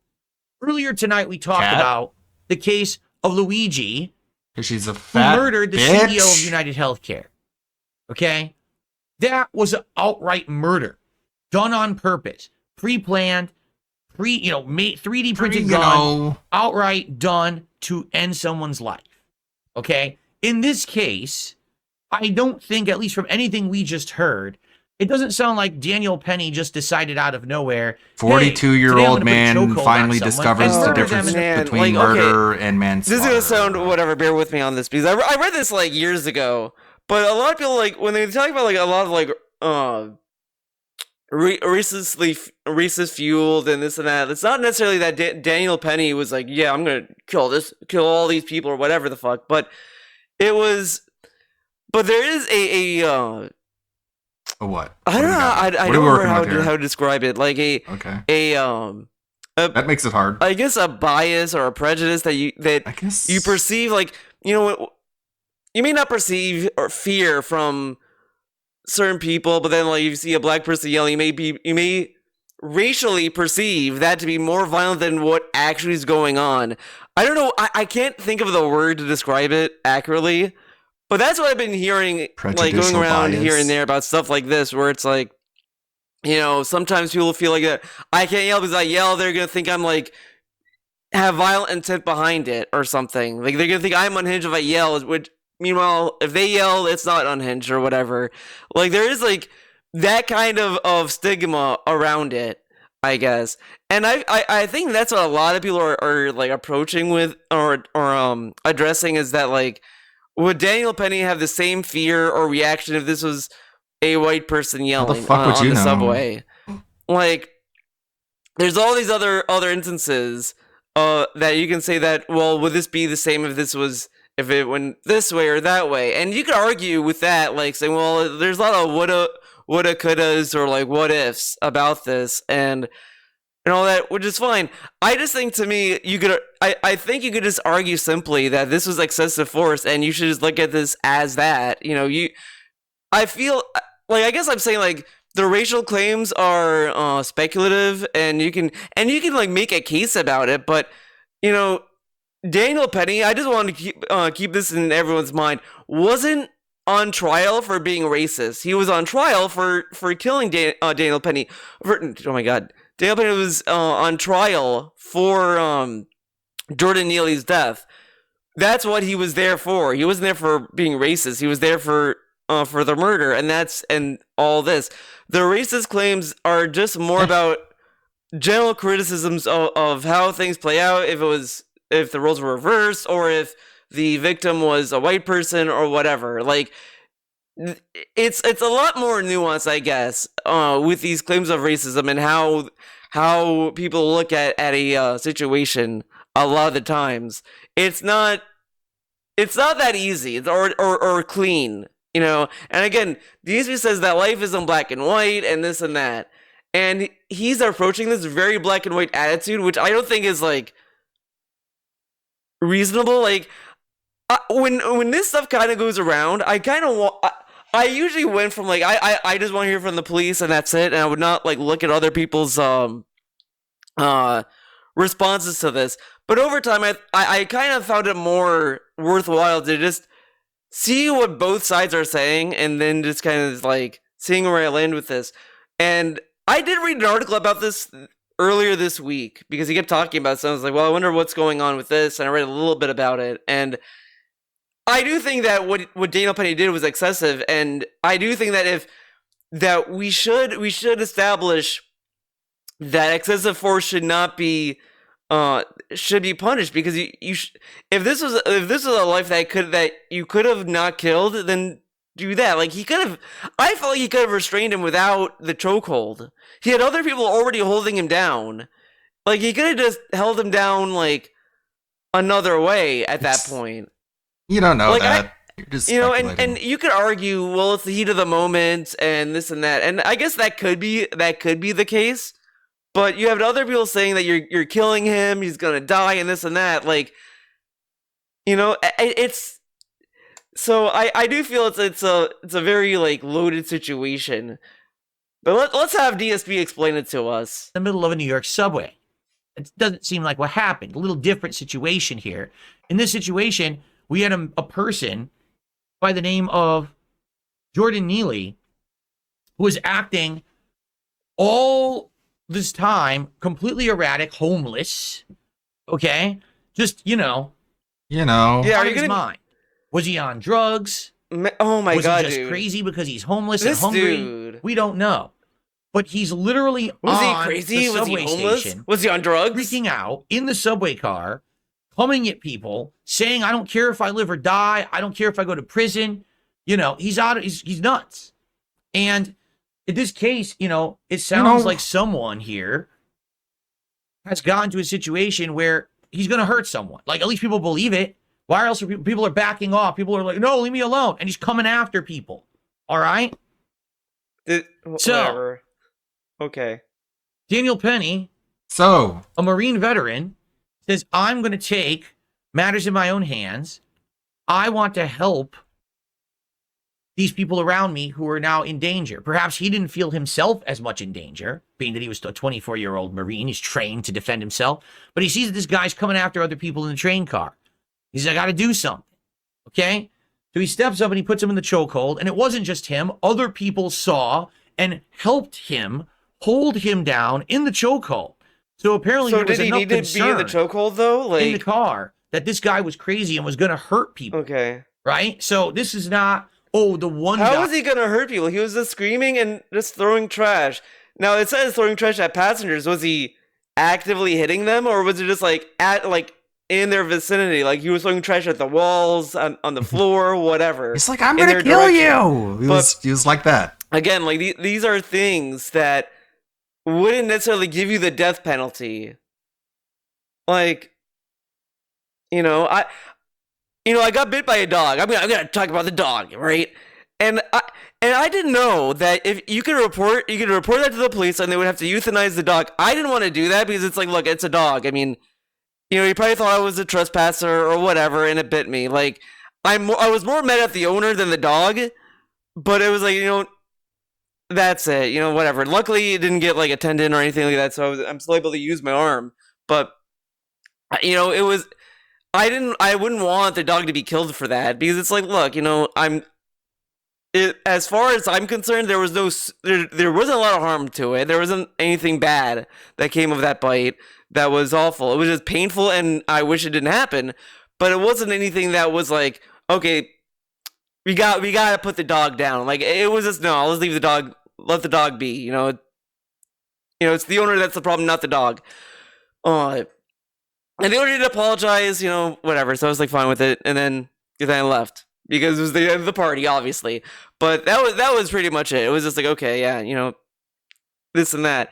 Earlier tonight, we talked about the case of Luigi, she's a fat who murdered the bitch. CEO of United Healthcare. Okay? That was an outright murder, done on purpose, pre-planned, 3D printed gun, outright done to end someone's life. Okay? In this case, I don't think, at least from anything we just heard, it doesn't sound like Daniel Penny just decided out of nowhere. 42-year-old man finally discovers the difference between murder and manslaughter. This is gonna sound whatever. Bear with me on this because I read this like years ago. But a lot of people when they talk about a lot of racist fueled and this and that. It's not necessarily that Daniel Penny was like, yeah, I'm gonna kill all these people or whatever the fuck. But it was. But there is a what? I don't know. I don't remember how to describe it. Like that makes it hard. I guess a bias or a prejudice that you perceive, you may not perceive or fear from certain people, but then you see a black person yelling, you may racially perceive that to be more violent than what actually is going on. I don't know. I can't think of the word to describe it accurately. But that's what I've been hearing, going around here and there about stuff like this, where it's sometimes people feel like that. I can't yell because I yell, they're going to think I'm have violent intent behind it or something. Like they're going to think I'm unhinged if I yell, which meanwhile, if they yell, it's not unhinged or whatever. There is that kind of stigma around it, I guess. And I think that's what a lot of people are approaching with or addressing is that would Daniel Penny have the same fear or reaction if this was a white person yelling on the subway? There's all these other instances that you can say that, well, would this be the same if it went this way or that way? And you could argue with that, saying, well, there's a lot of woulda, couldas, or what ifs about this, and all that, which is fine. I just think, to me, I think you could just argue simply that this was excessive force, and you should just look at this as that. I feel I guess I'm saying the racial claims are speculative, and you can make a case about it, but Daniel Penny, I just want to keep this in everyone's mind, wasn't on trial for being racist. He was on trial for killing Daniel Penny. Oh my God. Daniel Penny was on trial for Jordan Neely's death. That's what he was there for. He wasn't there for being racist. He was there for the murder, and all this. The racist claims are just more about general criticisms of how things play out. If the roles were reversed, or if the victim was a white person, or whatever. It's a lot more nuanced, I guess, with these claims of racism and how people look at a situation. A lot of the times, it's not that easy or clean. you know. And again, DSP says that life isn't black and white and this and that. And he's approaching this very black and white attitude, which I don't think is like reasonable. Like when this stuff kind of goes around, I kind of want. I usually went from like I just want to hear from the police and that's it, and I would not like look at other people's responses to this. But over time, I kind of found it more worthwhile to just see what both sides are saying, and then just kind of like seeing where I land with this. And I did read an article about this earlier this week because he kept talking about it. So I was like, well, I wonder what's going on with this. And I read a little bit about it. And I do think that what Daniel Penny did was excessive. And I do think that we should establish that excessive force should not be should be punished, because if this was a life that you could have not killed, then do that. Like I felt like he could have restrained him without the chokehold. He had other people already holding him down. Like he could have just held him down like another way at that point. You don't know like that. You're just and you could argue, well, it's the heat of the moment and this and that, and I guess that could be the case. But you have other people saying that you're killing him, he's gonna die, and this and that. Like, you know, it's. So I do feel it's a very like loaded situation, but let's have DSP explain it to us. In the middle of a New York subway, it doesn't seem like what happened. A little different situation here. In this situation, we had a person by the name of Jordan Neely who was acting all this time completely erratic, homeless. Okay, just Yeah, out of his mind. Was he on drugs? Oh my God, was he just dude. crazy because he's homeless This and hungry? dude. We don't know. But he's literally Was he on crazy? the Was he subway homeless? station. Was he on drugs? Freaking out in the subway car, coming at people, saying, I don't care if I live or die. I don't care if I go to prison. You know, he's nuts. And in this case, it sounds like someone here has gotten to a situation where he's going to hurt someone. Like, at least people believe it. Why else are people are backing off? People are like, no, leave me alone. And he's coming after people. All right? Whatever. Okay. Daniel Penny, a Marine veteran, says, I'm going to take matters in my own hands. I want to help these people around me who are now in danger. Perhaps he didn't feel himself as much in danger, being that he was a 24-year-old Marine. He's trained to defend himself. But he sees that this guy's coming after other people in the train car. He says, I got to do something. Okay? So he steps up and he puts him in the chokehold. And it wasn't just him. Other people saw and helped him hold him down in the chokehold. So apparently there was enough concern to be in the chokehold, though? in the car that this guy was crazy and was going to hurt people. Okay. Right? So this is not, the one guy. How was he going to hurt people? He was just screaming and just throwing trash. Now, it says throwing trash at passengers. Was he actively hitting them, or was it just in their vicinity? Like he was throwing trash at the walls, on the floor, whatever. It's like, I'm going to kill you. He was like that. Again, like these are things that wouldn't necessarily give you the death penalty. Like, I got bit by a dog. I'm gonna talk about the dog, right? And I didn't know that if you could report that to the police and they would have to euthanize the dog. I didn't want to do that because it's like, look, it's a dog. I mean, he probably thought I was a trespasser or whatever, and it bit me. Like, I was more mad at the owner than the dog, but it was like, that's it, whatever. Luckily, it didn't get like a tendon or anything like that, so I'm still able to use my arm. But it was. I wouldn't want the dog to be killed for that, because it's like, look, as far as I'm concerned, there wasn't a lot of harm to it. There wasn't anything bad that came of that bite that was awful. It was just painful, and I wish it didn't happen. But it wasn't anything that was like, okay, we got to put the dog down. Like, it was just, no, let's leave the dog, let the dog be. It's the owner that's the problem, not the dog. And the owner did apologize, whatever. So I was like fine with it, and then I left because it was the end of the party, obviously. But that was pretty much it. It was just like, okay, yeah, this and that.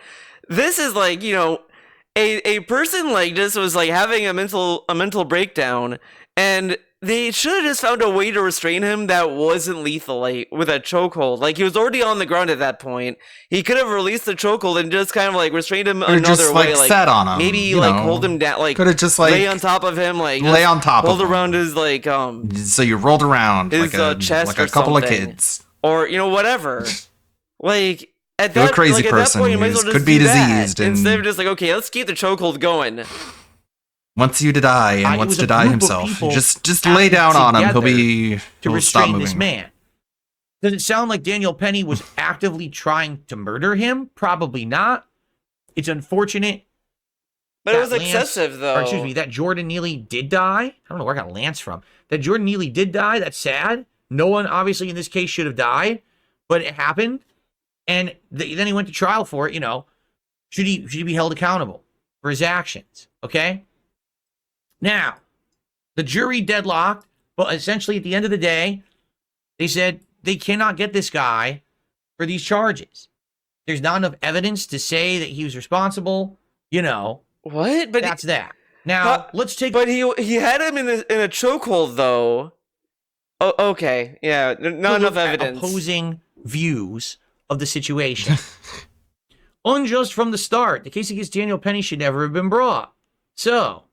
This is like, a person like this was like having a mental breakdown, and they should have just found a way to restrain him that wasn't lethal, like with a chokehold. Like he was already on the ground at that point. He could have released the chokehold and just kind of like restrained him another just, way, like sat on him, maybe like hold him down, like could have just like lay on top of him, like lay on top hold of him. around his like So you rolled around his like chest like or a couple of something. kids. Or whatever. Like at You're a that crazy like, at person that point, you might as well who's- just could be do that, diseased and- instead of just like, okay, let's keep the chokehold going. Wants you to die and it wants was to a die group of himself. people Just lay down on him. He'll be to he'll stop restrain moving. this man. Does it sound like Daniel Penny was actively trying to murder him? Probably not. It's unfortunate. But it that was Lance- excessive, though. Or excuse me, that Jordan Neely did die. I don't know where I got Lance from. That Jordan Neely did die. That's sad. No one, obviously, in this case should have died, but it happened. And then he went to trial for it. Should he be held accountable for his actions? Okay. Now, the jury deadlocked, but essentially at the end of the day, they said they cannot get this guy for these charges. There's not enough evidence to say that he was responsible. What? But that's that. Now let's take. But he had him in a chokehold, though. Oh, okay. Yeah. Not enough evidence. Opposing views of the situation. Unjust from the start. The case against Daniel Penny should never have been brought. So,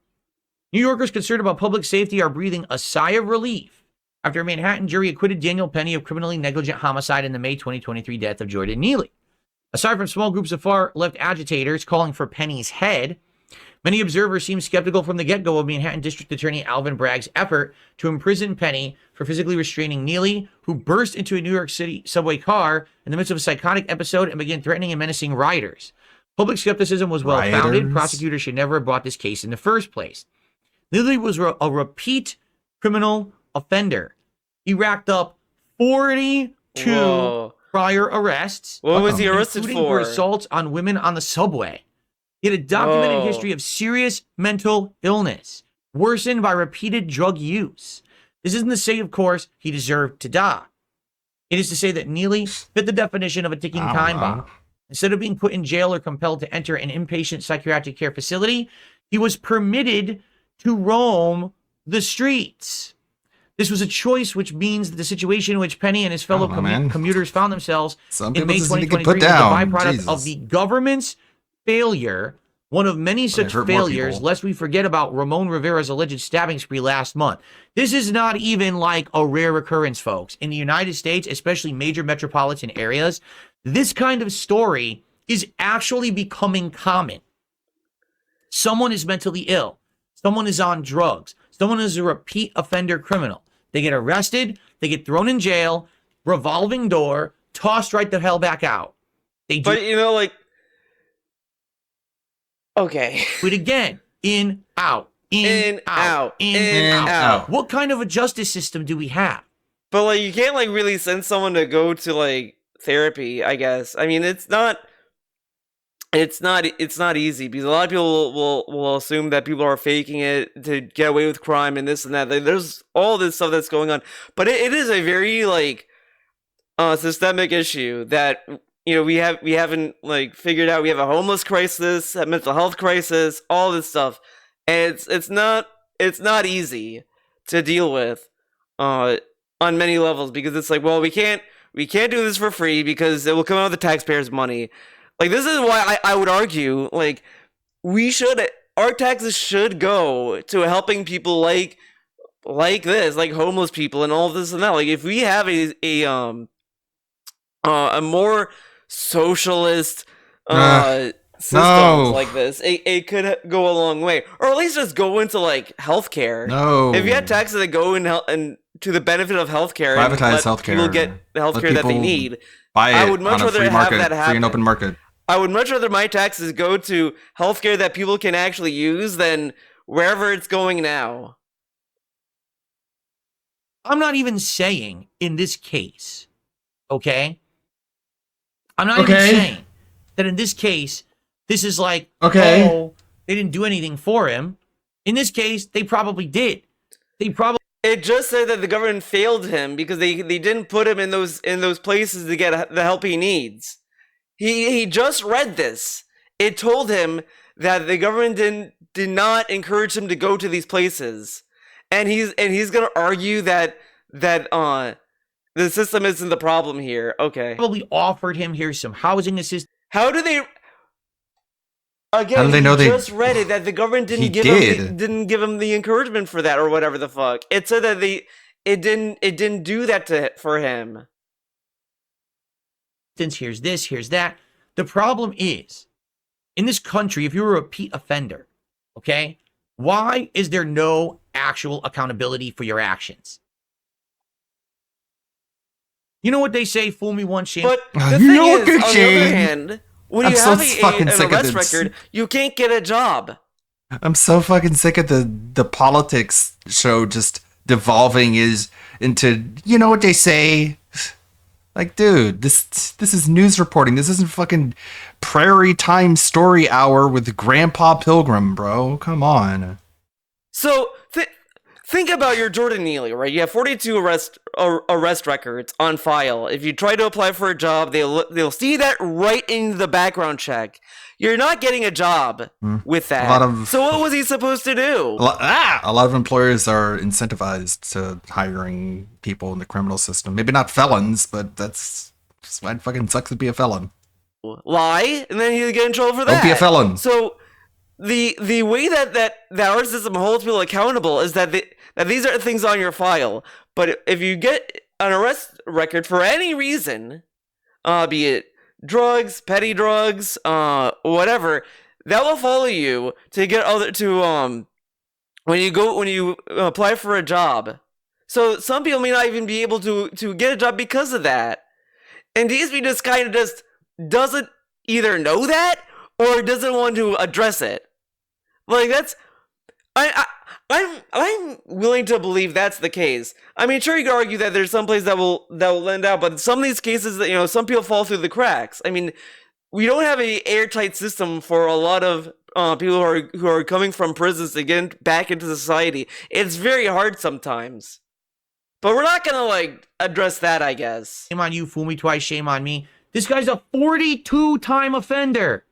New Yorkers concerned about public safety are breathing a sigh of relief after a Manhattan jury acquitted Daniel Penny of criminally negligent homicide in the May 2023 death of Jordan Neely. Aside from small groups of far-left agitators calling for Penny's head, many observers seem skeptical from the get-go of Manhattan District Attorney Alvin Bragg's effort to imprison Penny for physically restraining Neely, who burst into a New York City subway car in the midst of a psychotic episode and began threatening and menacing rioters. Public skepticism was well-founded. Rioters? Prosecutors should never have brought this case in the first place. Neely was a repeat criminal offender. He racked up 42 Whoa. prior arrests. What was he arrested including for? assaults on women on the subway. He had a documented Whoa. history of serious mental illness, worsened by repeated drug use. This isn't to say, of course, he deserved to die. It is to say that Neely fit the definition of a ticking time bomb. Instead of being put in jail or compelled to enter an inpatient psychiatric care facility, he was permitted to roam the streets. This was a choice, which means that the situation in which Penny and his fellow commuters found themselves Some in people May just need to get 2023 put was down. a byproduct Jesus. of the government's failure, one of many such hurt more failures, people. lest we forget about Ramon Rivera's alleged stabbing spree last month. This is not even like a rare occurrence, folks. In the United States, especially major metropolitan areas, this kind of story is actually becoming common. Someone is mentally ill. Someone is on drugs. Someone is a repeat offender criminal. They get arrested. They get thrown in jail. Revolving door. Tossed right the hell back out. They do But okay. it again. In, out. In, out. In, out. What kind of a justice system do we have? But like, you can't like really send someone to go to like therapy, I guess. I mean, it's not easy because a lot of people will assume that people are faking it to get away with crime and this and that. Like, there's all this stuff that's going on, but it is a very like systemic issue that we haven't like figured out. We have a homeless crisis, a mental health crisis, all this stuff, and it's not easy to deal with on many levels because it's like, well, we can't do this for free because it will come out of the taxpayers' money. Like, this is why I would argue, like, our taxes should go to helping people like this, like homeless people and all this and that. Like, if we have a more socialist system like this, it could go a long way. Or at least just go into, like, healthcare. No. If you had taxes that go in to the benefit of healthcare, Privatize and let healthcare. people get the healthcare that they need. Buy it I would much on a rather free have market, that happen. free and open market. I would much rather my taxes go to healthcare that people can actually use than wherever it's going now. I'm not even saying in this case, okay? I'm not even saying that in this case, this is like, oh, they didn't do anything for him. In this case, they probably did. It just said that the government failed him because they didn't put him in those places to get the help he needs. He just read this. It told him that the government did not encourage him to go to these places. and he's gonna argue that the system isn't the problem here. Okay. Probably offered him here's some housing assistance. How do they? Again, How do they know they just read it that the government didn't give him the encouragement for that or whatever the fuck. It said that it didn't do that for him. Here's this, here's that. The problem is, in this country, if you're a repeat offender, okay, why is there no actual accountability for your actions? You know what they say, fool me once, shame. But the thing is, on the other hand, when you have an arrest record, you can't get a job. I'm so fucking sick of the politics show just devolving into, you know what they say? Like, dude, this is news reporting. This isn't fucking Prairie Time Story Hour with Grandpa Pilgrim, bro. Come on. So think about your Jordan Neely, right? You have 42 arrest records on file. If you try to apply for a job, they'll see that right in the background check. You're not getting a job with that. So what was he supposed to do? A lot of employers are incentivized to hiring people in the criminal system. Maybe not felons, but that's just why it fucking sucks to be a felon. Lie, and then you get in trouble for that. Don't be a felon. So the way that our system holds people accountable is that these are things on your file. But if you get an arrest record for any reason, be it drugs, petty drugs, whatever, that will follow you to get when you apply for a job. So some people may not even be able to get a job because of that. And DSP just kind of just doesn't either know that or doesn't want to address it. Like, that's I'm willing to believe that's the case. I mean, sure, you could argue that there's some places that will lend out, but some of these cases that, you know, some people fall through the cracks. I mean, we don't have an airtight system for a lot of people who are coming from prisons to get back into society. It's very hard sometimes. But we're not gonna like address that, I guess. Shame on you, fool me twice, shame on me. This guy's a 42-time offender.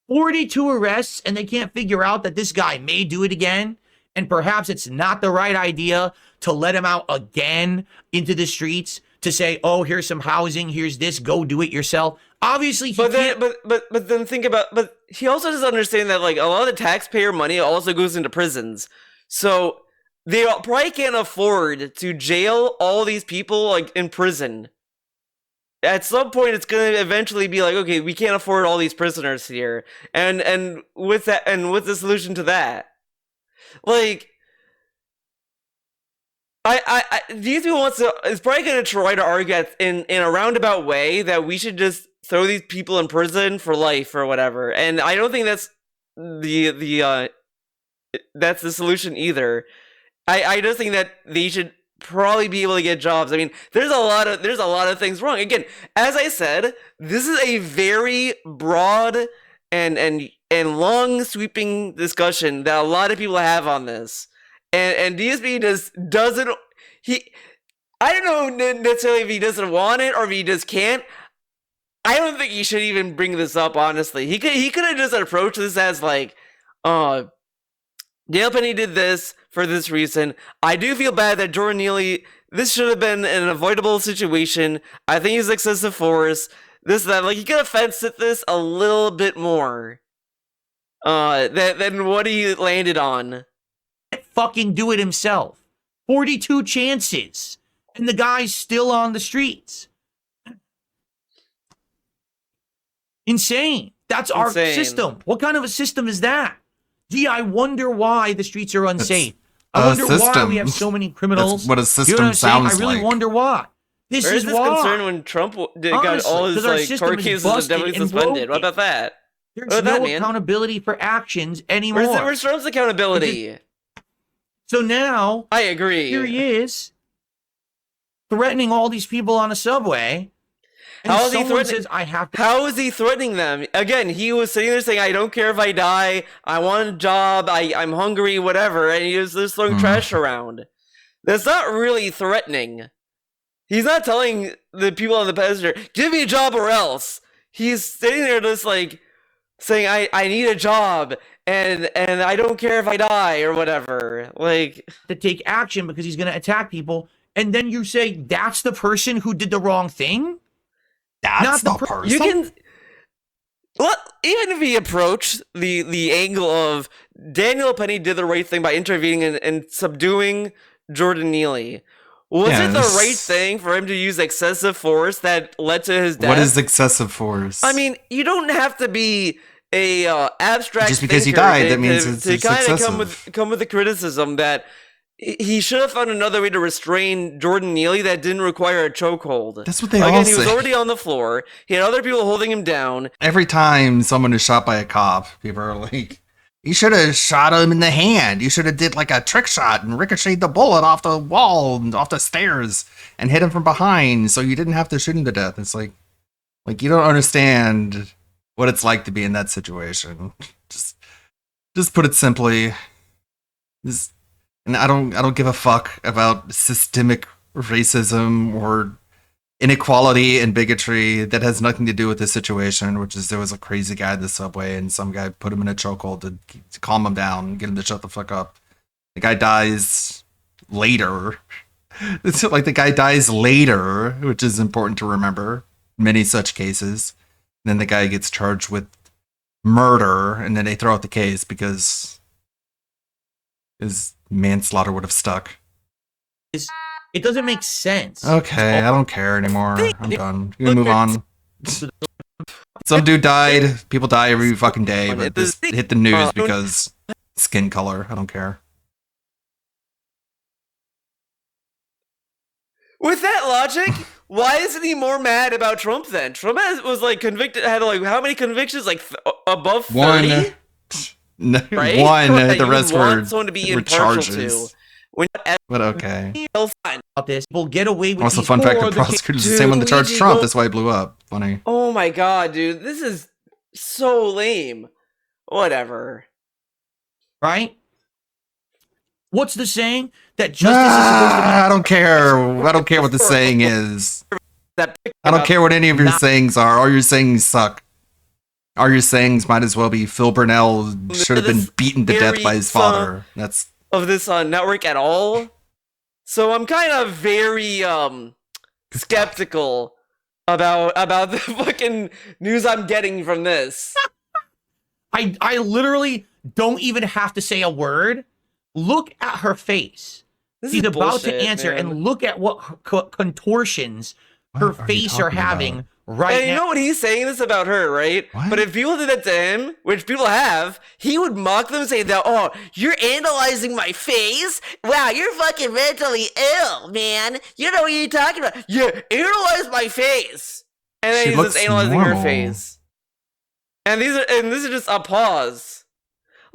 42 arrests, and they can't figure out that this guy may do it again. And perhaps it's not the right idea to let him out again into the streets to say, oh, here's some housing, here's this, go do it yourself. Obviously, but then think about, but he also doesn't understand that like a lot of the taxpayer money also goes into prisons. So they probably can't afford to jail all these people like in prison. At some point, it's gonna eventually be like, okay, we can't afford all these prisoners here, and with that, and what's the solution to that? Like, these people is probably gonna try to argue in a roundabout way that we should just throw these people in prison for life or whatever, and I don't think that's that's the solution either. I just think that they should probably be able to get jobs. I mean, there's a lot of things wrong. Again, as I said, this is a very broad and long sweeping discussion that a lot of people have on this. And DSP just doesn't I don't know necessarily if he doesn't want it or if he just can't. I don't think he should even bring this up, honestly. He could have just approached this as like, Dale Penny did this for this reason. I do feel bad that Jordan Neely, this should have been an avoidable situation. I think he's excessive force. This, that, like, he could have fenced at this a little bit more than what he landed on. Fucking do it himself. 42 chances. And the guy's still on the streets. Insane. That's our system. What kind of a system is that? Gee, I wonder why the streets are unsafe. I wonder why we have so many criminals. That's what a system sounds like. I really wonder why. This is this why. concern when Trump got all his like court cases indefinitely suspended. What about that? There's no accountability for actions anymore. Where's Trump's accountability? So now, I agree. Here he is, threatening all these people on a subway. How is he threatening? How is he threatening them? Again, he was sitting there saying, "I don't care if I die. I want a job. I'm hungry, whatever." And he was just throwing trash around. That's not really threatening. He's not telling the people on the passenger, "Give me a job or else." He's sitting there just like saying I need a job and I don't care if I die or whatever. Like, to take action because he's going to attack people, and then you say that's the person who did the wrong thing? That's not the person. You can. Well, even if we approach the angle of Daniel Penny did the right thing by intervening and subduing Jordan Neely, was it the right thing for him to use excessive force that led to his death? What is excessive force? I mean, you don't have to be a abstract just because he thinker died. That means it's kind of excessive. come with the criticism that he should have found another way to restrain Jordan Neely that didn't require a chokehold. That's what they all say. He was already on the floor. He had other people holding him down. Every time someone is shot by a cop, people are like, you should have shot him in the hand. You should have did like a trick shot and ricocheted the bullet off the wall and off the stairs and hit him from behind so you didn't have to shoot him to death. It's like you don't understand what it's like to be in that situation. Just put it simply. And I don't give a fuck about systemic racism or inequality and bigotry. That has nothing to do with this situation, which is there was a crazy guy in the subway and some guy put him in a chokehold to calm him down and get him to shut the fuck up. The guy dies later. It's like the guy dies later, which is important to remember. Many such cases. And then the guy gets charged with murder, and then they throw out the case because his manslaughter would have stuck. It doesn't make sense. Okay, I don't care anymore. I'm done. You can move on. Some dude died. People die every fucking day, but this hit the news because skin color. I don't care. With that logic, why isn't he more mad about Trump then? Trump was like convicted, had like how many convictions? Like above 30? One. Right? One. The rest were someone to be impartial charges. to. When But okay. About this, we'll get away with Also, these fun fact: or the the prosecutor's the same one that charged Trump. That's why it blew up. Funny. Oh my god, dude, this is so lame. Whatever. Right? What's the saying? That justice is supposed to be. I don't care. I don't care what the saying is. I don't care what any of your sayings are. All your sayings suck. All your sayings might as well be Phil Burnell should have been beaten to death by his father. That's of this network at all. So I'm kind of very skeptical about the fucking news I'm getting from this. I literally don't even have to say a word. Look at her face. She's about to answer, man. and look at what contortions her face are having right and you know what he's saying this about her, right? But if people did that to him, which people have, he would mock them and say that, oh, you're analyzing my face? Wow, you're fucking mentally ill, man. You know what you're talking about. Yeah, analyze my face. And then She he's looks just analyzing her normal. face. And this is just a pause.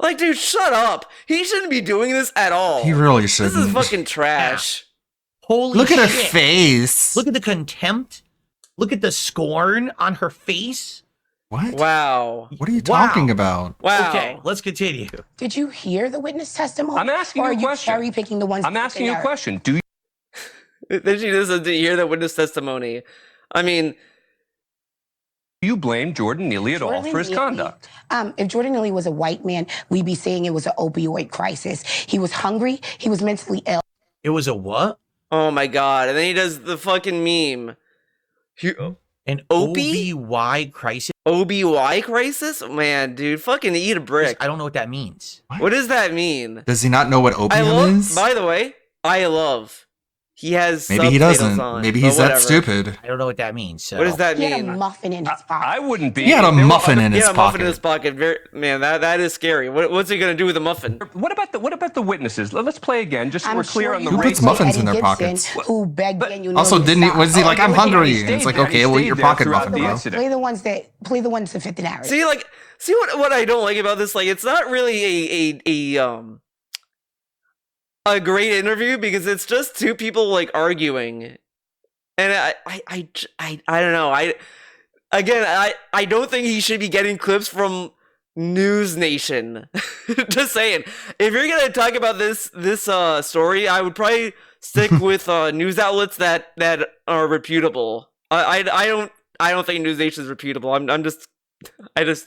Like, dude, shut up. He shouldn't be doing this at all. He really This shouldn't. is fucking trash. Holy Look at her shit. face. Look at the contempt. Look at the scorn on her face. What? Wow. What are you talking about? Wow. Okay, let's continue. Did you hear the witness testimony? I'm asking or you a are you question. cherry picking the ones? I'm asking you a question. Do you Then she doesn't hear the witness testimony. I mean, blame Jordan Neely at all for his conduct? If Jordan Neely was a white man, we'd be saying it was an opioid crisis. He was hungry. He was mentally ill. It was a what? oh my god. And then he does the fucking meme. An Opie? OBY crisis? OBY crisis? Man, dude, fucking eat a brick. I don't know what that means. What does that mean? Does he not know what I opium love, is? by the way, I love. He has Maybe he subtitles doesn't. on, Maybe but he's that whatever. stupid. I don't know what that means. So. What does that He had a mean? muffin in his pocket. I wouldn't be. He had a muffin in He his had a muffin in pocket. his pocket. Man, that is scary. What's he gonna do with the muffin? What about the witnesses? Let's play again, just so I'm we're clear sure on the you Who race. puts muffins in Eddie their Gibson, pockets? Who begged Daniel Also, Neely to didn't he? stop. Was he like, I'm he hungry? stayed And it's like, there. He okay, well, eat stayed your there pocket throughout muffin, the bro. incident. Play the ones that fit the narrative. See what I don't like about this? Like, it's not really a great interview because it's just two people like arguing. And I don't know. I don't think he should be getting clips from News Nation. Just saying. If you're gonna talk about this story, I would probably stick with news outlets that are reputable. I don't think News Nation is reputable. I just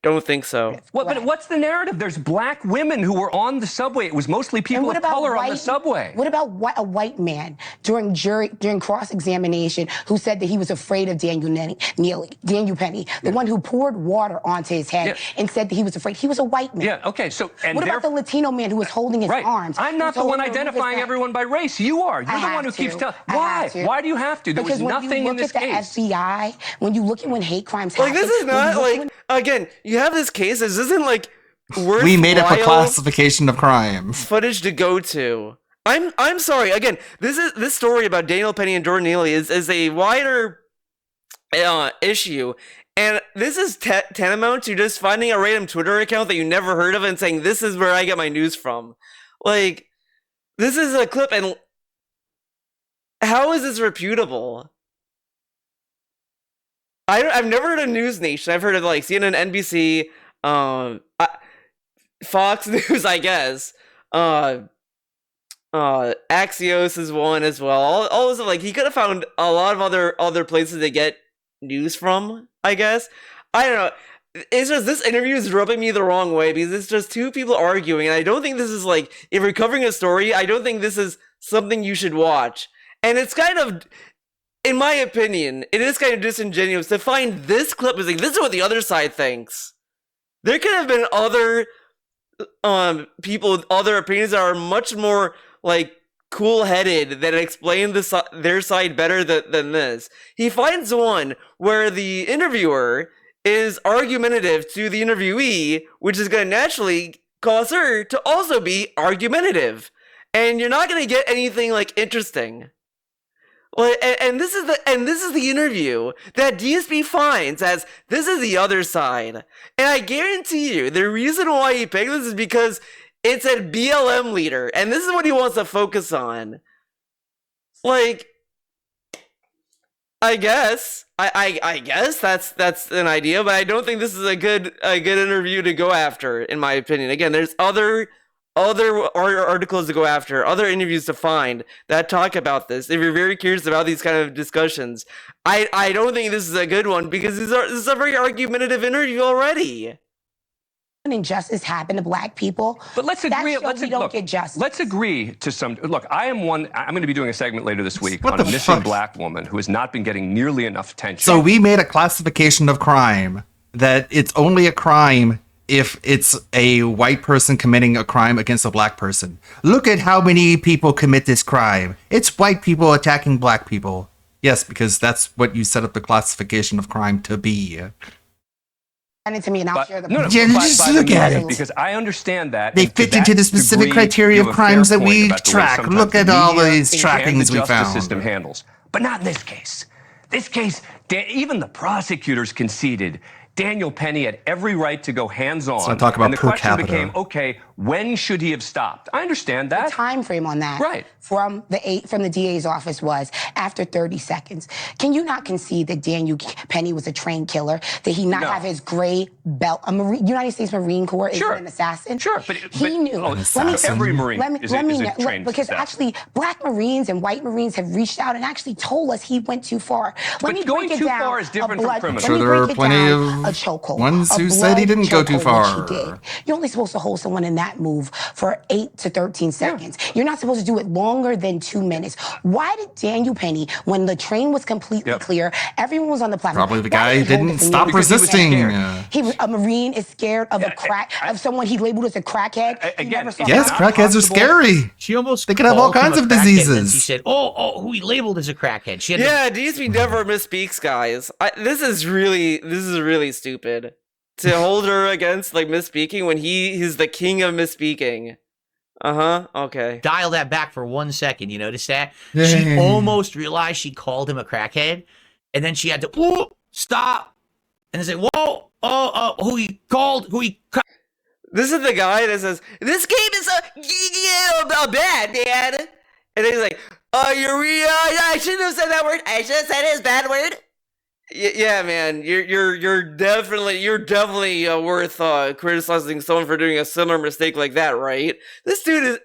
don't think so. What? But what's the narrative? There's black women who were on the subway. It was mostly people of color on the subway. What about a white man during cross-examination who said that he was afraid of Daniel Penny, the one who poured water onto his head and said that he was afraid? He was a white man. Yeah. Okay. So, and what about the Latino man who was holding his arms? I'm not the one identifying everyone by race. You are. You're the one who keeps telling. Why? Why do you have to? There was nothing in this case. Because when you look at the FBI, when you look at when hate crimes happen, Like, this is not like, again, you have this case. This isn't like worthwhile. We made up a classification of crimes. Footage to go to. I'm sorry. Again, this story about Daniel Penny and Jordan Neely is a wider issue, and this is tantamount to just finding a random Twitter account that you never heard of and saying this is where I get my news from. Like, this is a clip, and how is this reputable? I've never heard of News Nation. I've heard of like CNN, NBC, Fox News, I guess. Axios is one as well. All this, like, he could have found a lot of other places to get news from, I guess. I don't know. It's just, this interview is rubbing me the wrong way because it's just two people arguing, and I don't think this is like, if you're covering a story, I don't think this is something you should watch. And it's kind of, in my opinion, it is kind of disingenuous to find this clip as like, this is what the other side thinks. There could have been other people with other opinions that are much more like cool-headed that explain their side better than this. He finds one where the interviewer is argumentative to the interviewee, which is going to naturally cause her to also be argumentative, and you're not going to get anything like interesting. Well, and this is the interview that DSP finds as this is the other side. And I guarantee you, the reason why he picked this is because it's a BLM leader, and this is what he wants to focus on. Like, I guess that's an idea, but I don't think this is a good interview to go after, in my opinion. Again, there's other articles to go after, other interviews to find that talk about this. If you're very curious about these kind of discussions, I don't think this is a good one because this is a very argumentative interview already. Injustice happen to black people. But let's agree. Get justice. Let's agree to some. Look, I'm going to be doing a segment later this week on a missing black woman who has not been getting nearly enough attention. So we made a classification of crime that it's only a crime if it's a white person committing a crime against a black person. Look at how many people commit this crime. It's white people attacking black people. Yes, because that's what you set up the classification of crime to be. Send it to me and I'll share the just look at it. Because I understand that. They fit into the specific criteria of crimes that we track. Look at all these trackings we found. The justice system handles. But not in this case. This case, even the prosecutors conceded Daniel Penny had every right to go hands-on. So I talk about and the per question capita. became, okay, when should he have stopped? I understand that. The time frame on that, right, from the DA's office was after 30 seconds. Can you not concede that Daniel Penny was a trained killer? That he not have his gray belt? United States Marine Corps is an assassin. Sure, but he knew. Every Marine is a trained because assassin. actually, black Marines and white Marines have reached out and actually told us he went too far. But going too far is different from criminal. I'm sure there are plenty of ones who said he didn't go too far. You're only supposed to hold someone in that move for 8 to 13 seconds. Yeah. You're not supposed to do it longer than 2 minutes. Why did Daniel Penny, when the train was completely clear, everyone was on the platform? Probably the guy didn't stop resisting. A Marine is scared of of someone he labeled as a crackhead. Yes, crackheads are scary. They could have all kinds of diseases. She said, who he labeled as a crackhead. She had DSP never misspeaks, guys. This is really stupid to hold her against like misspeaking when he's the king of misspeaking. Okay. Dial that back for 1 second. You notice that? She almost realized she called him a crackhead, and then she had to stop and then say, "Whoa, who he called? This is the guy that says this game is bad, man." And then he's like, I shouldn't have said that word. I should have said his bad word." Yeah, man, you're definitely worth criticizing someone for doing a similar mistake like that, right? This dude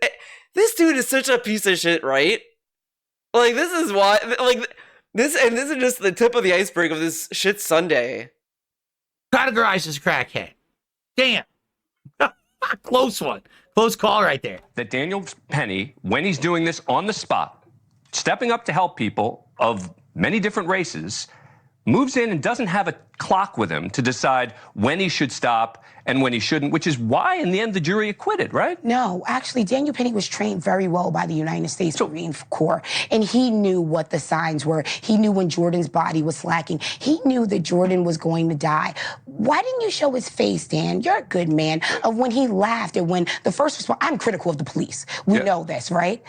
is such a piece of shit, right? Like, this is why, like, this is just the tip of the iceberg of this shit Sunday. Categorized as crackhead. Damn. Close one. Close call right there. That Daniel Penny, when he's doing this on the spot, stepping up to help people of many different races, moves in and doesn't have a clock with him to decide when he should stop and when he shouldn't, which is why in the end the jury acquitted, right? No, actually, Daniel Penny was trained very well by the United States Marine Corps, and he knew what the signs were. He knew when Jordan's body was slacking. He knew that Jordan was going to die. Why didn't you show his face, Dan? You're a good man. Of when he laughed and when the first response, I'm critical of the police. We know this, right?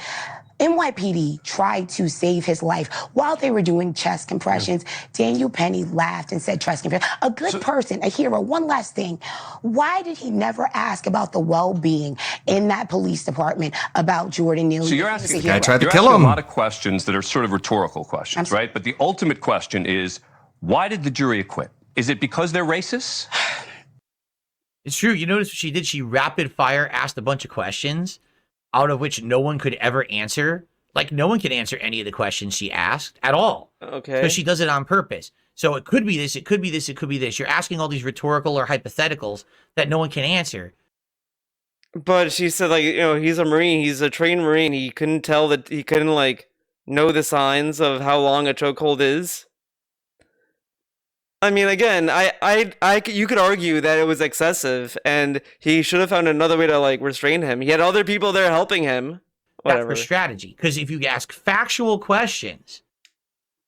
NYPD tried to save his life while they were doing chest compressions. Daniel Penny laughed and said chest compressions. A good person, a hero. One last thing. Why did he never ask about the well-being in that police department about Jordan Neal? So you're asking, guy tried to you're kill asking him. a lot of questions that are sort of rhetorical questions, right? But the ultimate question is, why did the jury acquit? Is it because they're racist? It's true. You notice what she did? She rapid fire asked a bunch of questions, out of which no one could ever answer. Like, no one could answer any of the questions she asked at all. Okay. Because she does it on purpose. So it could be this, it could be this, it could be this. You're asking all these rhetorical or hypotheticals that no one can answer. But she said, like, you know, he's a Marine. He's a trained Marine. He couldn't tell that he couldn't, like, know the signs of how long a chokehold is. I mean, again, you could argue that it was excessive, and he should have found another way to, like, restrain him. He had other people there helping him. Whatever. That's her strategy. Because if you ask factual questions,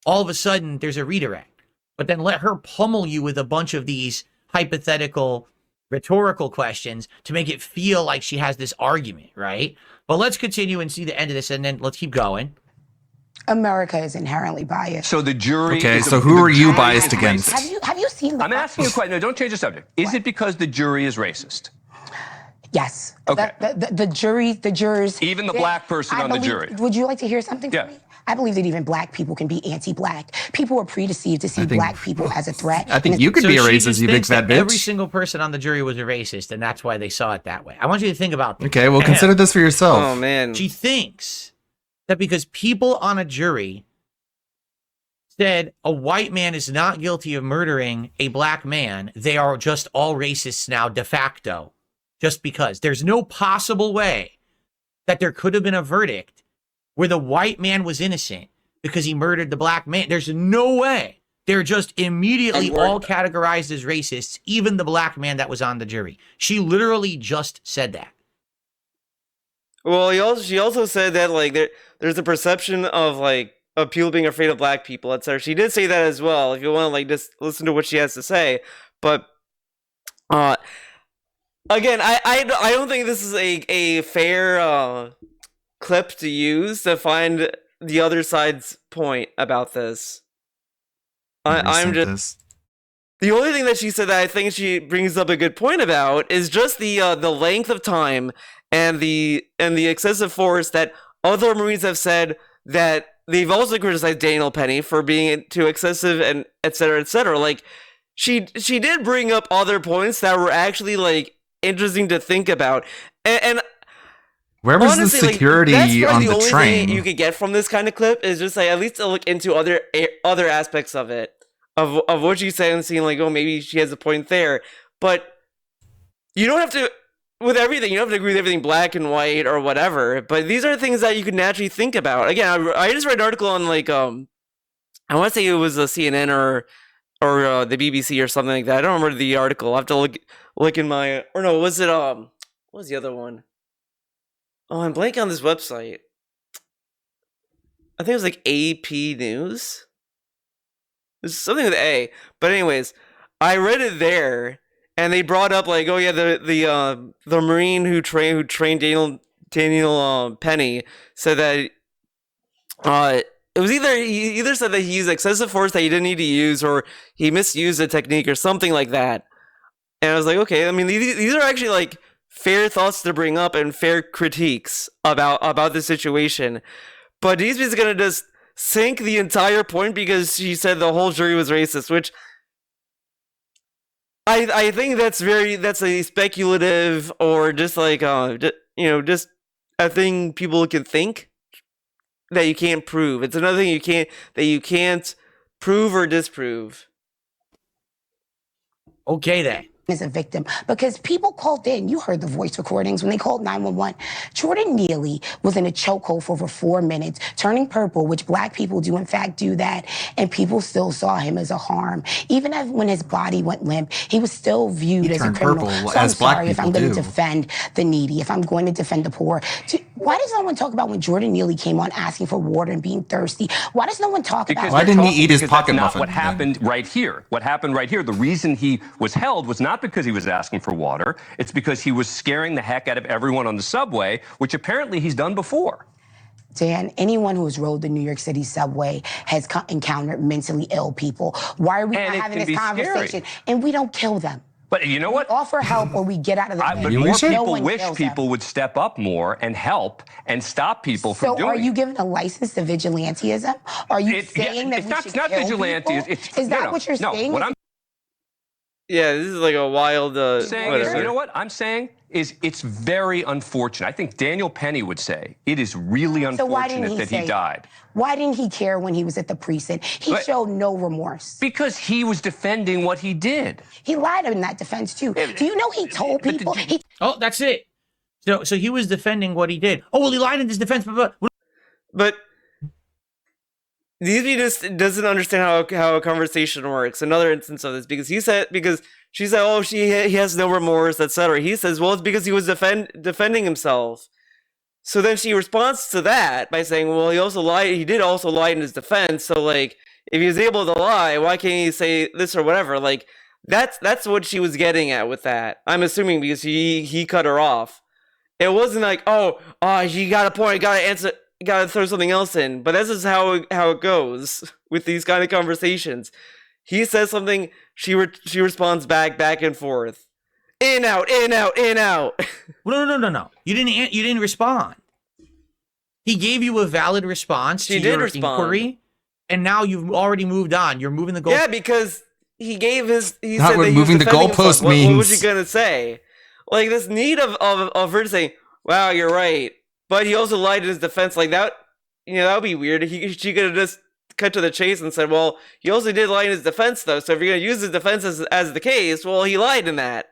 all of a sudden there's a redirect. But then let her pummel you with a bunch of these hypothetical, rhetorical questions to make it feel like she has this argument, right? But let's continue and see the end of this, and then let's keep going. America is inherently biased. So the jury. Okay, so who are you biased against? Have you seen the I'm asking you a question. No, don't change the subject. Is it because the jury is racist? Yes. Okay. The jurors. Even the black person on the jury. Would you like to hear something from me? I believe that even black people can be anti-black. People are predeceived to see black people as a threat. I think you could be a racist, you big fat bitch. Every single person on the jury was a racist, and that's why they saw it that way. I want you to think about this. Okay, well, consider this for yourself. Oh, man. She thinks that because people on a jury said a white man is not guilty of murdering a black man, they are just all racists now de facto. Just because. There's no possible way that there could have been a verdict where the white man was innocent because he murdered the black man. There's no way. They're just immediately all categorized as racists, even the black man that was on the jury. She literally just said that. Well, she also said that, like, there's a perception of, like, of people being afraid of black people, etc. She did say that as well, if you want to, like, just listen to what she has to say. But, again, I don't think this is a fair clip to use to find the other side's point about this. I'm just... The only thing that she said that I think she brings up a good point about is just the length of time and the excessive force that other Marines have said that they've also criticized Daniel Penny for being too excessive and et cetera, et cetera. Like, she did bring up other points that were actually, like, interesting to think about. And where was honestly, the security like, on the the only train? thing you could get from this kind of clip is just, like, at least to look into other aspects of it. Of what she's saying and seeing, like, oh, maybe she has a point there. But you don't have to, with everything, you don't have to agree with everything black and white or whatever. But these are things that you could naturally think about. Again, I just read an article on, like, I want to say it was a CNN or the BBC or something like that. I don't remember the article. I'll have to look in my, or no, was it, what was the other one? Oh, I'm blanking on this website. I think it was, like, AP News. There's something with A, but anyways, I read it there, and they brought up, like, oh yeah, the Marine who trained Daniel Penny said that it was he either said that he used excessive force that he didn't need to use, or he misused a technique or something like that. And I was like, okay, I mean, these are actually, like, fair thoughts to bring up and fair critiques about the situation, but DSP gonna just sink the entire point because she said the whole jury was racist, which I think that's a speculative, or just like just a thing people can think that you can't prove. It's another thing you can't prove or disprove. Okay then. as a victim because people called in. You heard the voice recordings when they called 911. Jordan Neely was in a chokehold for over 4 minutes, turning purple, which black people do in fact do that, and people still saw him as a harm. Even when his body went limp, he was still viewed as a criminal. So I'm sorry if I'm going to defend the needy, if I'm going to defend the poor. Why does no one talk about when Jordan Neely came on asking for water and being thirsty? Why does no one talk about why didn't he eat his pocket that's muffin? not what happened right here. What happened right here, the reason he was held was not because he was asking for water. It's because he was scaring the heck out of everyone on the subway, which apparently he's done before. Dan, anyone who has rode the New York City subway has encountered mentally ill people. Why are we not having this conversation? And we don't kill them. But you know what? We offer help or we get out of the But more people wish people would step up more and help and stop people from doing it. So are you giving a license to vigilantism? Are you saying that we should kill people? Is that what you're saying? Yeah, this is like a wild. You know what I'm saying is it's very unfortunate. I think Daniel Penny would say it is really unfortunate that he died. Why didn't he care when he was at the precinct? He showed no remorse. Because he was defending what he did. He lied in that defense too. Do you know he told people? Oh, that's it. So he was defending what he did. Oh, well, he lied in his defense, but DSP just doesn't understand how a conversation works. Another instance of this, because she said, oh, he has no remorse, etc. He says, well, it's because he was defending himself. So then she responds to that by saying, well, he also lied. He did also lie in his defense. So like, if he was able to lie, why can't he say this or whatever? Like, that's what she was getting at with that. I'm assuming because he cut her off. It wasn't like, oh, you got a point. Gotta throw something else in. But this is how it goes with these kind of conversations. He says something, she responds back and forth. In, out, in, out, in, out. No. You didn't respond. He gave you a valid response to your inquiry, and now you've already moved on. You're moving the goal. Yeah, because he gave his. He Not said what that moving the goalpost means. What was he gonna say? Like this need of her to say, "Wow, you're right," but he also lied in his defense. Like that, that would be weird. She could have just cut to the chase and said, "Well, he also did lie in his defense, though. So if you're gonna use his defense as the case, well, he lied in that."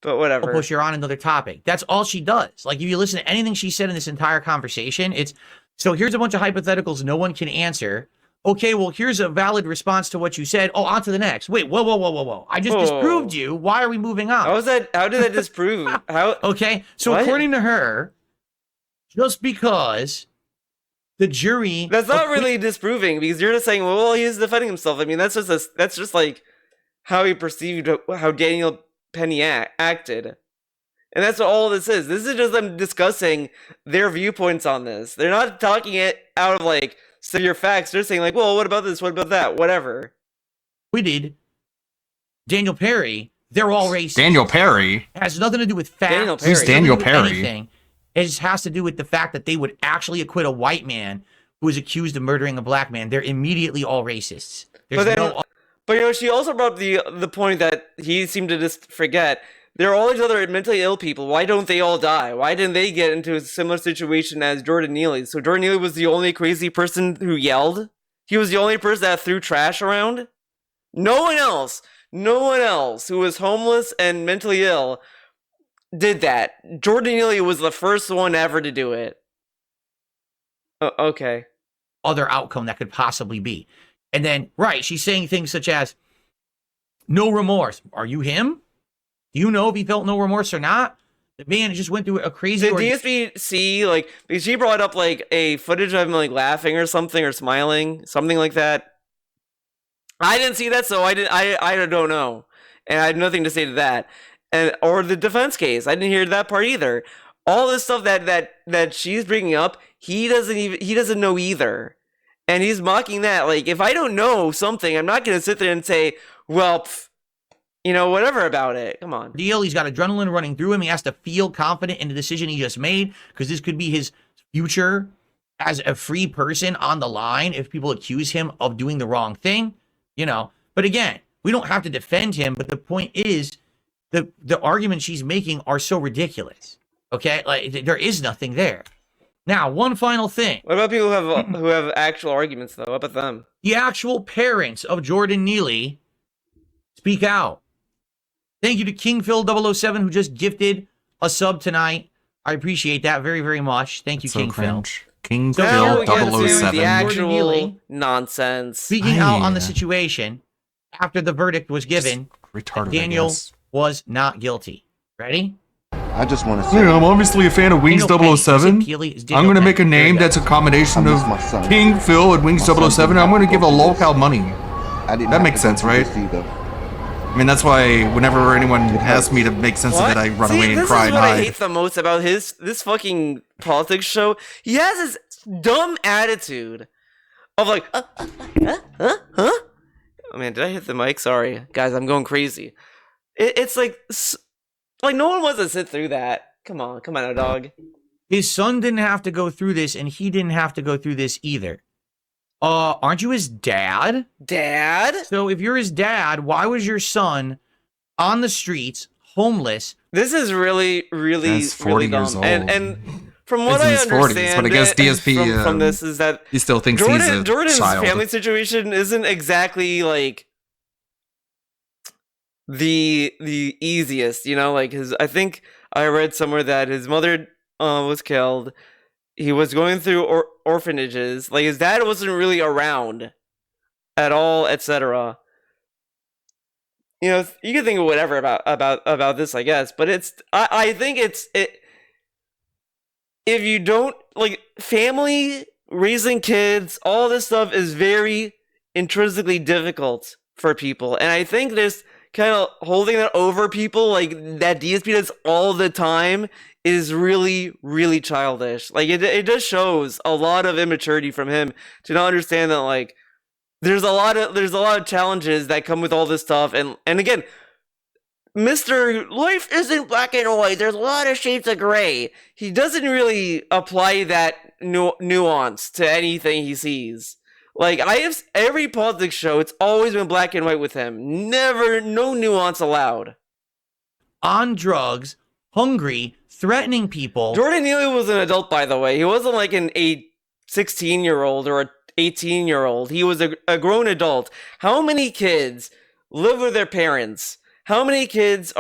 But whatever. Push, you're on another topic. That's all she does. Like, if you listen to anything she said in this entire conversation, it's, so here's a bunch of hypotheticals no one can answer. Okay, well, here's a valid response to what you said. Oh, on to the next. Wait, whoa. I just disproved you. Why are we moving on? How did that disprove? Okay, so what? According to her, just because the jury... That's not really disproving, because you're just saying, well, he's defending himself. I mean, that's just like how he perceived, how Daniel Penny acted, and that's what all this is. This is just them discussing their viewpoints on this. They're not talking it out of like severe facts. They're saying like, well, what about this? What about that? Whatever. We did. Daniel Perry. They're all racist. Daniel Perry it has nothing to do with facts. Who's Daniel Perry? It just has to do with the fact that they would actually acquit a white man who was accused of murdering a black man. They're immediately all racists. But she also brought up the point that he seemed to just forget. There are all these other mentally ill people. Why don't they all die? Why didn't they get into a similar situation as Jordan Neely? So Jordan Neely was the only crazy person who yelled? He was the only person that threw trash around? No one else who was homeless and mentally ill did that. Jordan Neely was the first one ever to do it. Okay. Other outcome that could possibly be. And then, right, she's saying things such as, no remorse. Are you him? Do you know if he felt no remorse or not? The man just went through a crazy... Did DSP see, like, because she brought up, like, a footage of him, like, laughing or something, or smiling, something like that. I didn't see that, so I don't know. And I had nothing to say to that. Or the defense case. I didn't hear that part either. All this stuff that she's bringing up, he doesn't know either. And he's mocking that. Like, if I don't know something, I'm not going to sit there and say, well, whatever about it. Come on. He's got adrenaline running through him. He has to feel confident in the decision he just made, because this could be his future as a free person on the line if people accuse him of doing the wrong thing, But again, we don't have to defend him. But the point is, the arguments she's making are so ridiculous. Okay? Like, there is nothing there. Now, one final thing. What about people who have actual arguments, though? What about them? The actual parents of Jordan Neely speak out. Thank you to King Phil 007 who just gifted a sub tonight. I appreciate that very, very much. Thank you, So King cringe. Phil. King So Phil now we get to 007. The actual nonsense. Speaking out on the situation after the verdict was given, retarded, Daniel was not guilty. Ready? I just want to You know, I'm obviously a fan of Wings Daniel 007. Keely is I'm going to make a Daniel name Penny. that's a combination I of miss my son. King Phil and Wings My son 007. didn't I'm going to have give a go through lolcow this. money. I didn't That have makes to go sense, through right? this either. I mean, that's why whenever anyone asks me to make sense of it, I run away and cry This is and what I hide. hate the most about this fucking politics show. He has this dumb attitude of like, huh? Oh man, did I hit the mic? Sorry, guys, I'm going crazy. It's like no one wants to sit through that. Come on, now, dog. His son didn't have to go through this, and he didn't have to go through this either. Aren't you his dad? Dad? So if you're his dad, why was your son on the streets, homeless? This is really, really, That's 40 really years dumb. old. And from what He's in I his 40s, understand, but I guess DSP, from this is that he still thinks he's a Jordan's child. family situation isn't exactly like the easiest, you know. Like I think I read somewhere that his mother was killed. He was going through orphanages. Like his dad wasn't really around at all, etc. You know, you can think of whatever about this, I guess, but I think it. If you don't like family, raising kids, all this stuff is very intrinsically difficult for people, and I think this kind of holding that over people like that DSP does all the time is really, really childish. Like it just shows a lot of immaturity from him to not understand that like there's a lot of challenges that come with all this stuff, and again, Mr. Life isn't black and white. There's a lot of shades of gray. He doesn't really apply that nuance to anything he sees. Like every politics show, it's always been black and white with him. Never, no nuance allowed. On drugs, hungry, threatening people. Jordan Neely was an adult, by the way. He wasn't like a 16-year-old or a 18-year-old. He was a grown adult. How many kids live with their parents? How many adults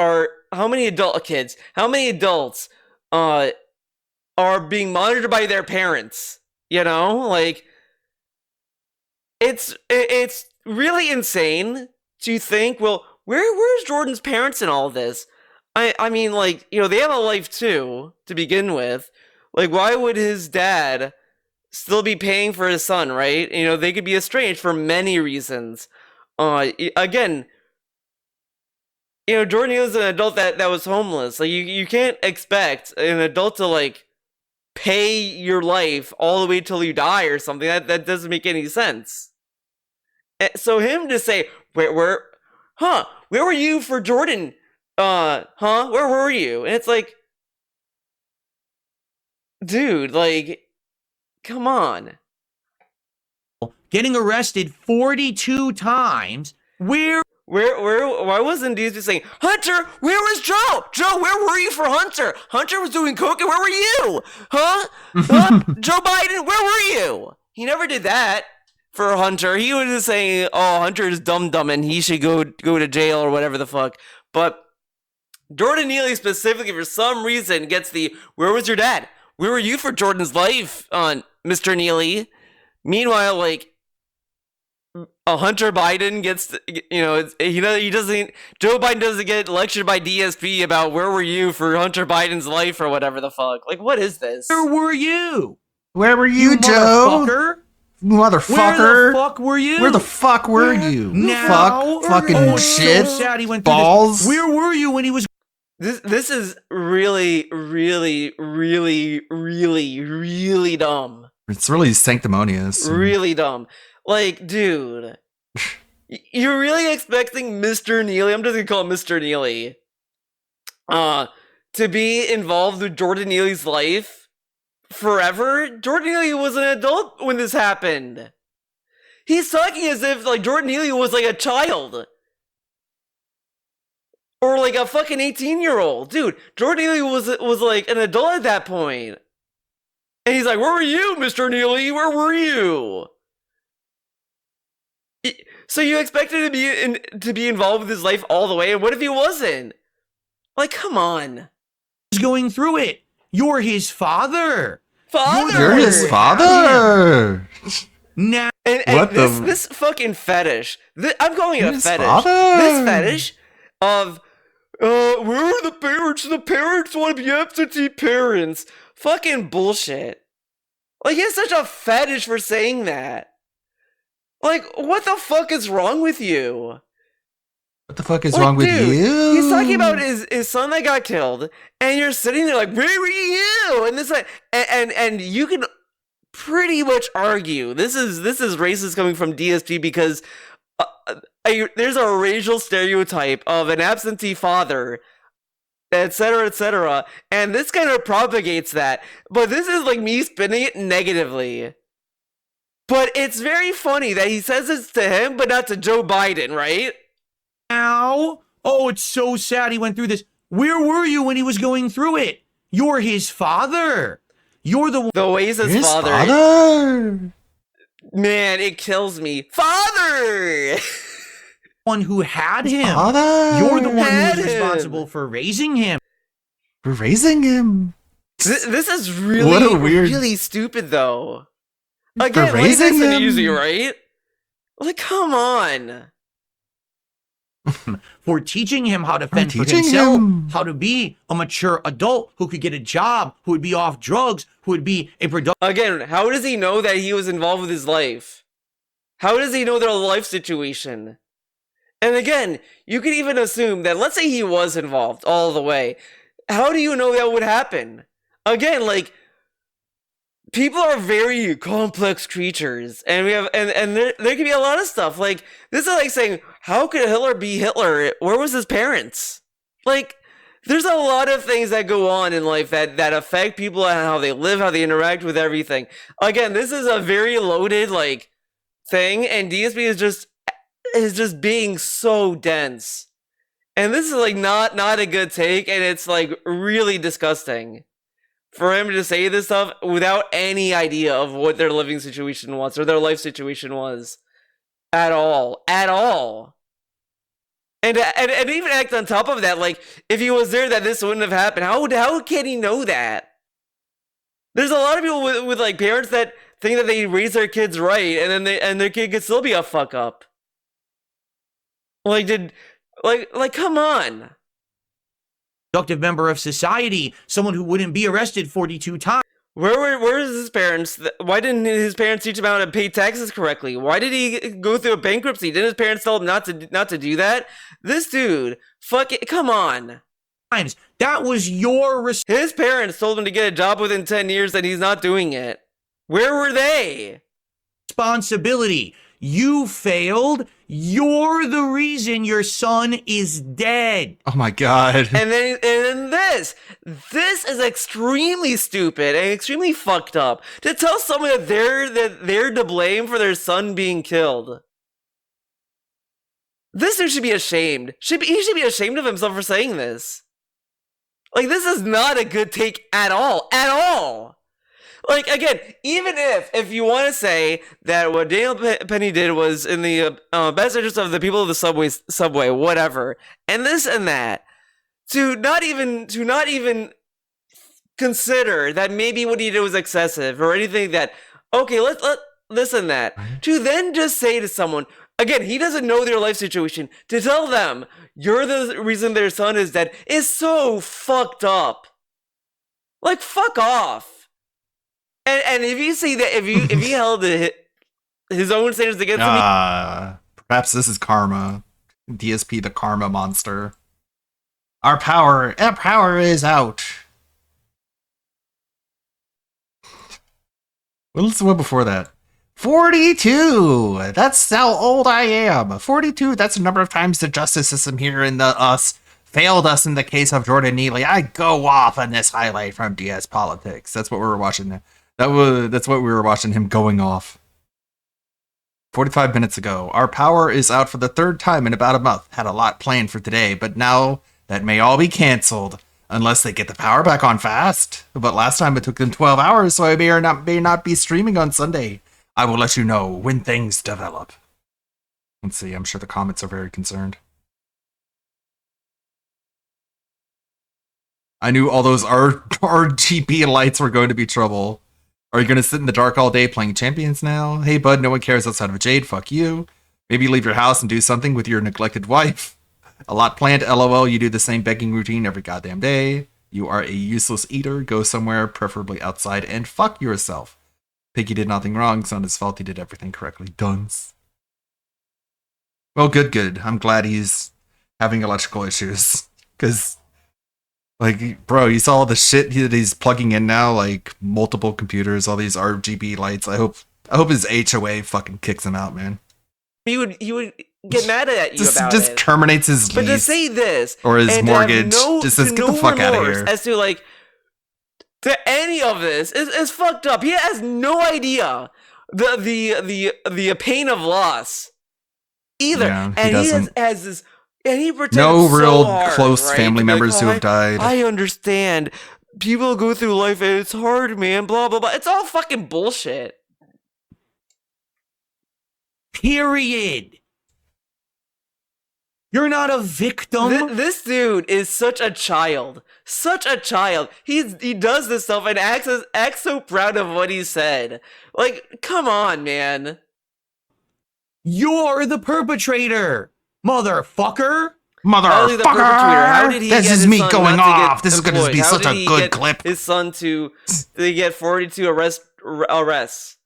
are being monitored by their parents? You know, like it's really insane to think, well, where's Jordan's parents in all this? I mean, like, you know, they have a life too to begin with. Like, why would his dad still be paying for his son, right? You know, they could be estranged for many reasons. Again, you know, Jordan Neely was an adult that was homeless. Like, you can't expect an adult to, like, pay your life all the way till you die or something. That doesn't make any sense. So him to say, where were you for Jordan? Where were you? And it's like, dude, like, come on. Getting arrested 42 times. Why wasn't DSP saying, Hunter, where was Joe? Joe, where were you for Hunter? Hunter was doing coke, and where were you? Joe Biden, where were you? He never did that for Hunter. He was just saying, oh, Hunter's dumb and he should go to jail or whatever the fuck. But Jordan Neely specifically, for some reason, gets the, where was your dad? Where were you for Jordan's life, Mr. Neely? Meanwhile, like, Hunter Biden gets, he doesn't, Joe Biden doesn't get lectured by DSP about where were you for Hunter Biden's life or whatever the fuck. Like, what is this? Where were you? Where were you, Joe? Motherfucker. Where the fuck were you? Where the fuck were you? Now, Fucking shit. So sad he went balls. Where were you when he was? This is really, really, really, really, really dumb. It's really sanctimonious. Really dumb. Like, dude, you're really expecting Mr. Neely, I'm just gonna call him Mr. Neely, to be involved with Jordan Neely's life forever? Jordan Neely was an adult when this happened. He's talking as if, like, Jordan Neely was, like, a child. Or, like, a fucking 18-year-old. Dude, Jordan Neely was, like, an adult at that point. And he's like, where were you, Mr. Neely? Where were you? So you expected to be involved with his life all the way, and what if he wasn't? Like, come on. He's going through it. You're his father. You're his father. Now, what this fucking fetish. I'm calling it a fetish. Father? This fetish of, where are the parents? The parents want to be absentee parents. Fucking bullshit. Like, he has such a fetish for saying that. Like, what the fuck is wrong with you? What the fuck is wrong with you? He's talking about his son that got killed, and you're sitting there like, where were you? And this, and you can pretty much argue this is racist coming from DSP because there's a racial stereotype of an absentee father, etc., and this kind of propagates that. But this is like me spinning it negatively. But it's very funny that he says this to him, but not to Joe Biden, right? Now, oh, it's so sad he went through this. Where were you when he was going through it? You're his father. You're the way he's his father. Man, it kills me. Father! One who had him. Father! You're the one who's responsible for raising him. For raising him? This is really stupid, though. Again, like this is easy, right? Like, come on. For teaching him how to fend for himself, how to be a mature adult who could get a job, who would be off drugs, who would be a productive. Again, how does he know that he was involved with his life? How does he know their life situation? And again, you could even assume that, let's say he was involved all the way. How do you know that would happen? Again, like, people are very complex creatures, and we have, and there can be a lot of stuff. Like, this is like saying, how could Hitler be Hitler? Where was his parents? Like, there's a lot of things that go on in life that affect people and how they live, how they interact with everything. Again, this is a very loaded, like, thing, and DSP is just being so dense. And this is, like, not a good take, and it's, like, really disgusting for him to say this stuff without any idea of what their living situation was or their life situation was at all. And even act on top of that, like, if he was there, that this wouldn't have happened. How can he know that? There's a lot of people with like parents that think that they raise their kids right, and then their kid could still be a fuck up. Like, come on. Productive member of society, someone who wouldn't be arrested 42 times. Where is his parents? Why didn't his parents teach him how to pay taxes correctly? Why did he go through a bankruptcy? Didn't his parents tell him not to do that? This dude, fuck it, come on. That was your his parents told him to get a job within 10 years, and he's not doing it. Where were they? Responsibility. You failed. You're the reason your son is dead. Oh my god. And then this is extremely stupid and extremely fucked up. To tell someone that they're to blame for their son being killed. This dude should be ashamed. He should be ashamed of himself for saying this. Like, this is not a good take at all. At all. Like, again, even if you want to say that what Daniel Penny did was in the best interest of the people of the subway, whatever, and this and that, to not even consider that maybe what he did was excessive or anything that, okay, let this and that, to then just say to someone, again, he doesn't know their life situation, to tell them you're the reason their son is dead is so fucked up. Like, fuck off. And if you see that, if he held his own standards against him, perhaps this is karma. DSP, the karma monster. Our power is out. What's the one before that? 42. That's how old I am. 42. That's the number of times the justice system here in us failed us in the case of Jordan Neely. I go off on this highlight from DS Politics. That's what we were watching. That's what we were watching him going off. 45 minutes ago. Our power is out for the third time in about a month. Had a lot planned for today, but now that may all be canceled. Unless they get the power back on fast. But last time it took them 12 hours, so I may not be streaming on Sunday. I will let you know when things develop. Let's see. I'm sure the comments are very concerned. I knew all those RGB lights were going to be trouble. Are you going to sit in the dark all day playing Champions now? Hey, bud, no one cares outside of Jade. Fuck you. Maybe leave your house and do something with your neglected wife. A lot planned, lol. You do the same begging routine every goddamn day. You are a useless eater. Go somewhere, preferably outside, and fuck yourself. Piggy did nothing wrong. It's not his fault. He did everything correctly. Dunce. Well, good. I'm glad he's having electrical issues. Because, like, bro, you saw all the shit that he's plugging in now, like multiple computers, all these RGB lights. I hope his HOA fucking kicks him out, man. He would get mad at you about just it. terminates his But lease to say this or his and mortgage, have just says, get the fuck out of here. As to like to any of this is fucked up. He has no idea the pain of loss either, Yeah, and he doesn't. has this. And he pretends No so real hard, close right? family To be like, members who "Oh, have died." I understand. People go through life and it's hard, man. Blah blah blah. It's all fucking bullshit. Period. You're not a victim. This dude is such a child. Such a child. He does this stuff and acts so proud of what he said. Like, come on, man. You're the perpetrator, motherfucker. How did the perpetrator? How did he This get is his me son going not to get off. This is gonna employed? be How such did a he good get clip. His son to get 42 arrests.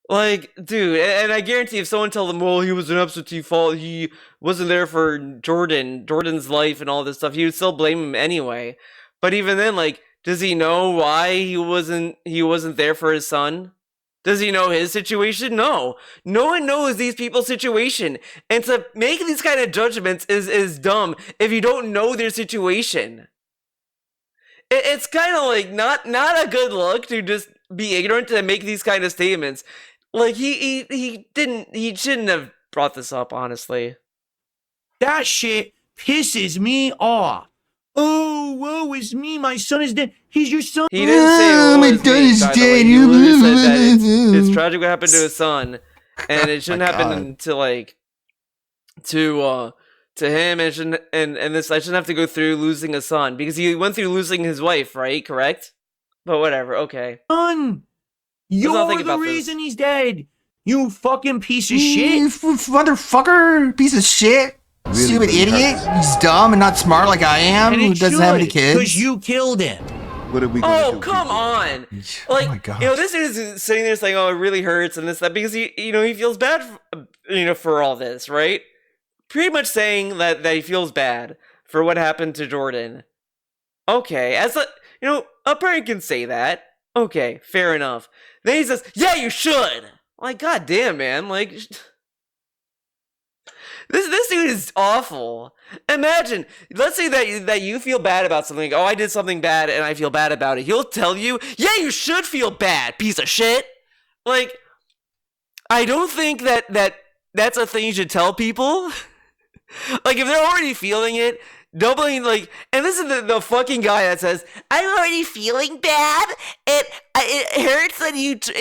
Like, dude, and I guarantee if someone tells him, well, he was an absentee fault, he wasn't there for Jordan's life and all this stuff, he would still blame him anyway. But even then, like, does he know why he wasn't there for his son? Does he know his situation? No. No one knows these people's situation. And to make these kind of judgments is dumb if you don't know their situation. It's kind of like not a good look to just be ignorant and make these kind of statements. Like he shouldn't have brought this up, honestly. That shit pisses me off. Oh, woe is me. My son is dead. He's your son. He didn't say my it was son me, is by the way. dead. He literally said that it's tragic what happened to his son, and it shouldn't happen to like to him, and it shouldn't, and this I shouldn't have to go through losing a son because he went through losing his wife, right? Correct? But whatever. Okay. Son, you're the reason he's dead. You fucking piece of shit. Motherfucker, piece of shit. Stupid idiot. He's dumb and not smart like I am, who doesn't have any kids. Because you killed him. What are we Oh, come on. Like, my God. you know, this dude is sitting there saying, oh, it really hurts and this, that, because he feels bad, for all this, right? Pretty much saying that he feels bad for what happened to Jordan. Okay, a parent can say that. Okay, fair enough. Then he says, yeah, you should. Like, goddamn, man. Like, this dude is awful. Imagine, let's say that you feel bad about something. Like, oh, I did something bad and I feel bad about it. He'll tell you, yeah, you should feel bad, piece of shit. Like, I don't think that's a thing you should tell people. Like, if they're already feeling it, doubling, like, and this is the fucking guy that says, I'm already feeling bad, and it hurts, and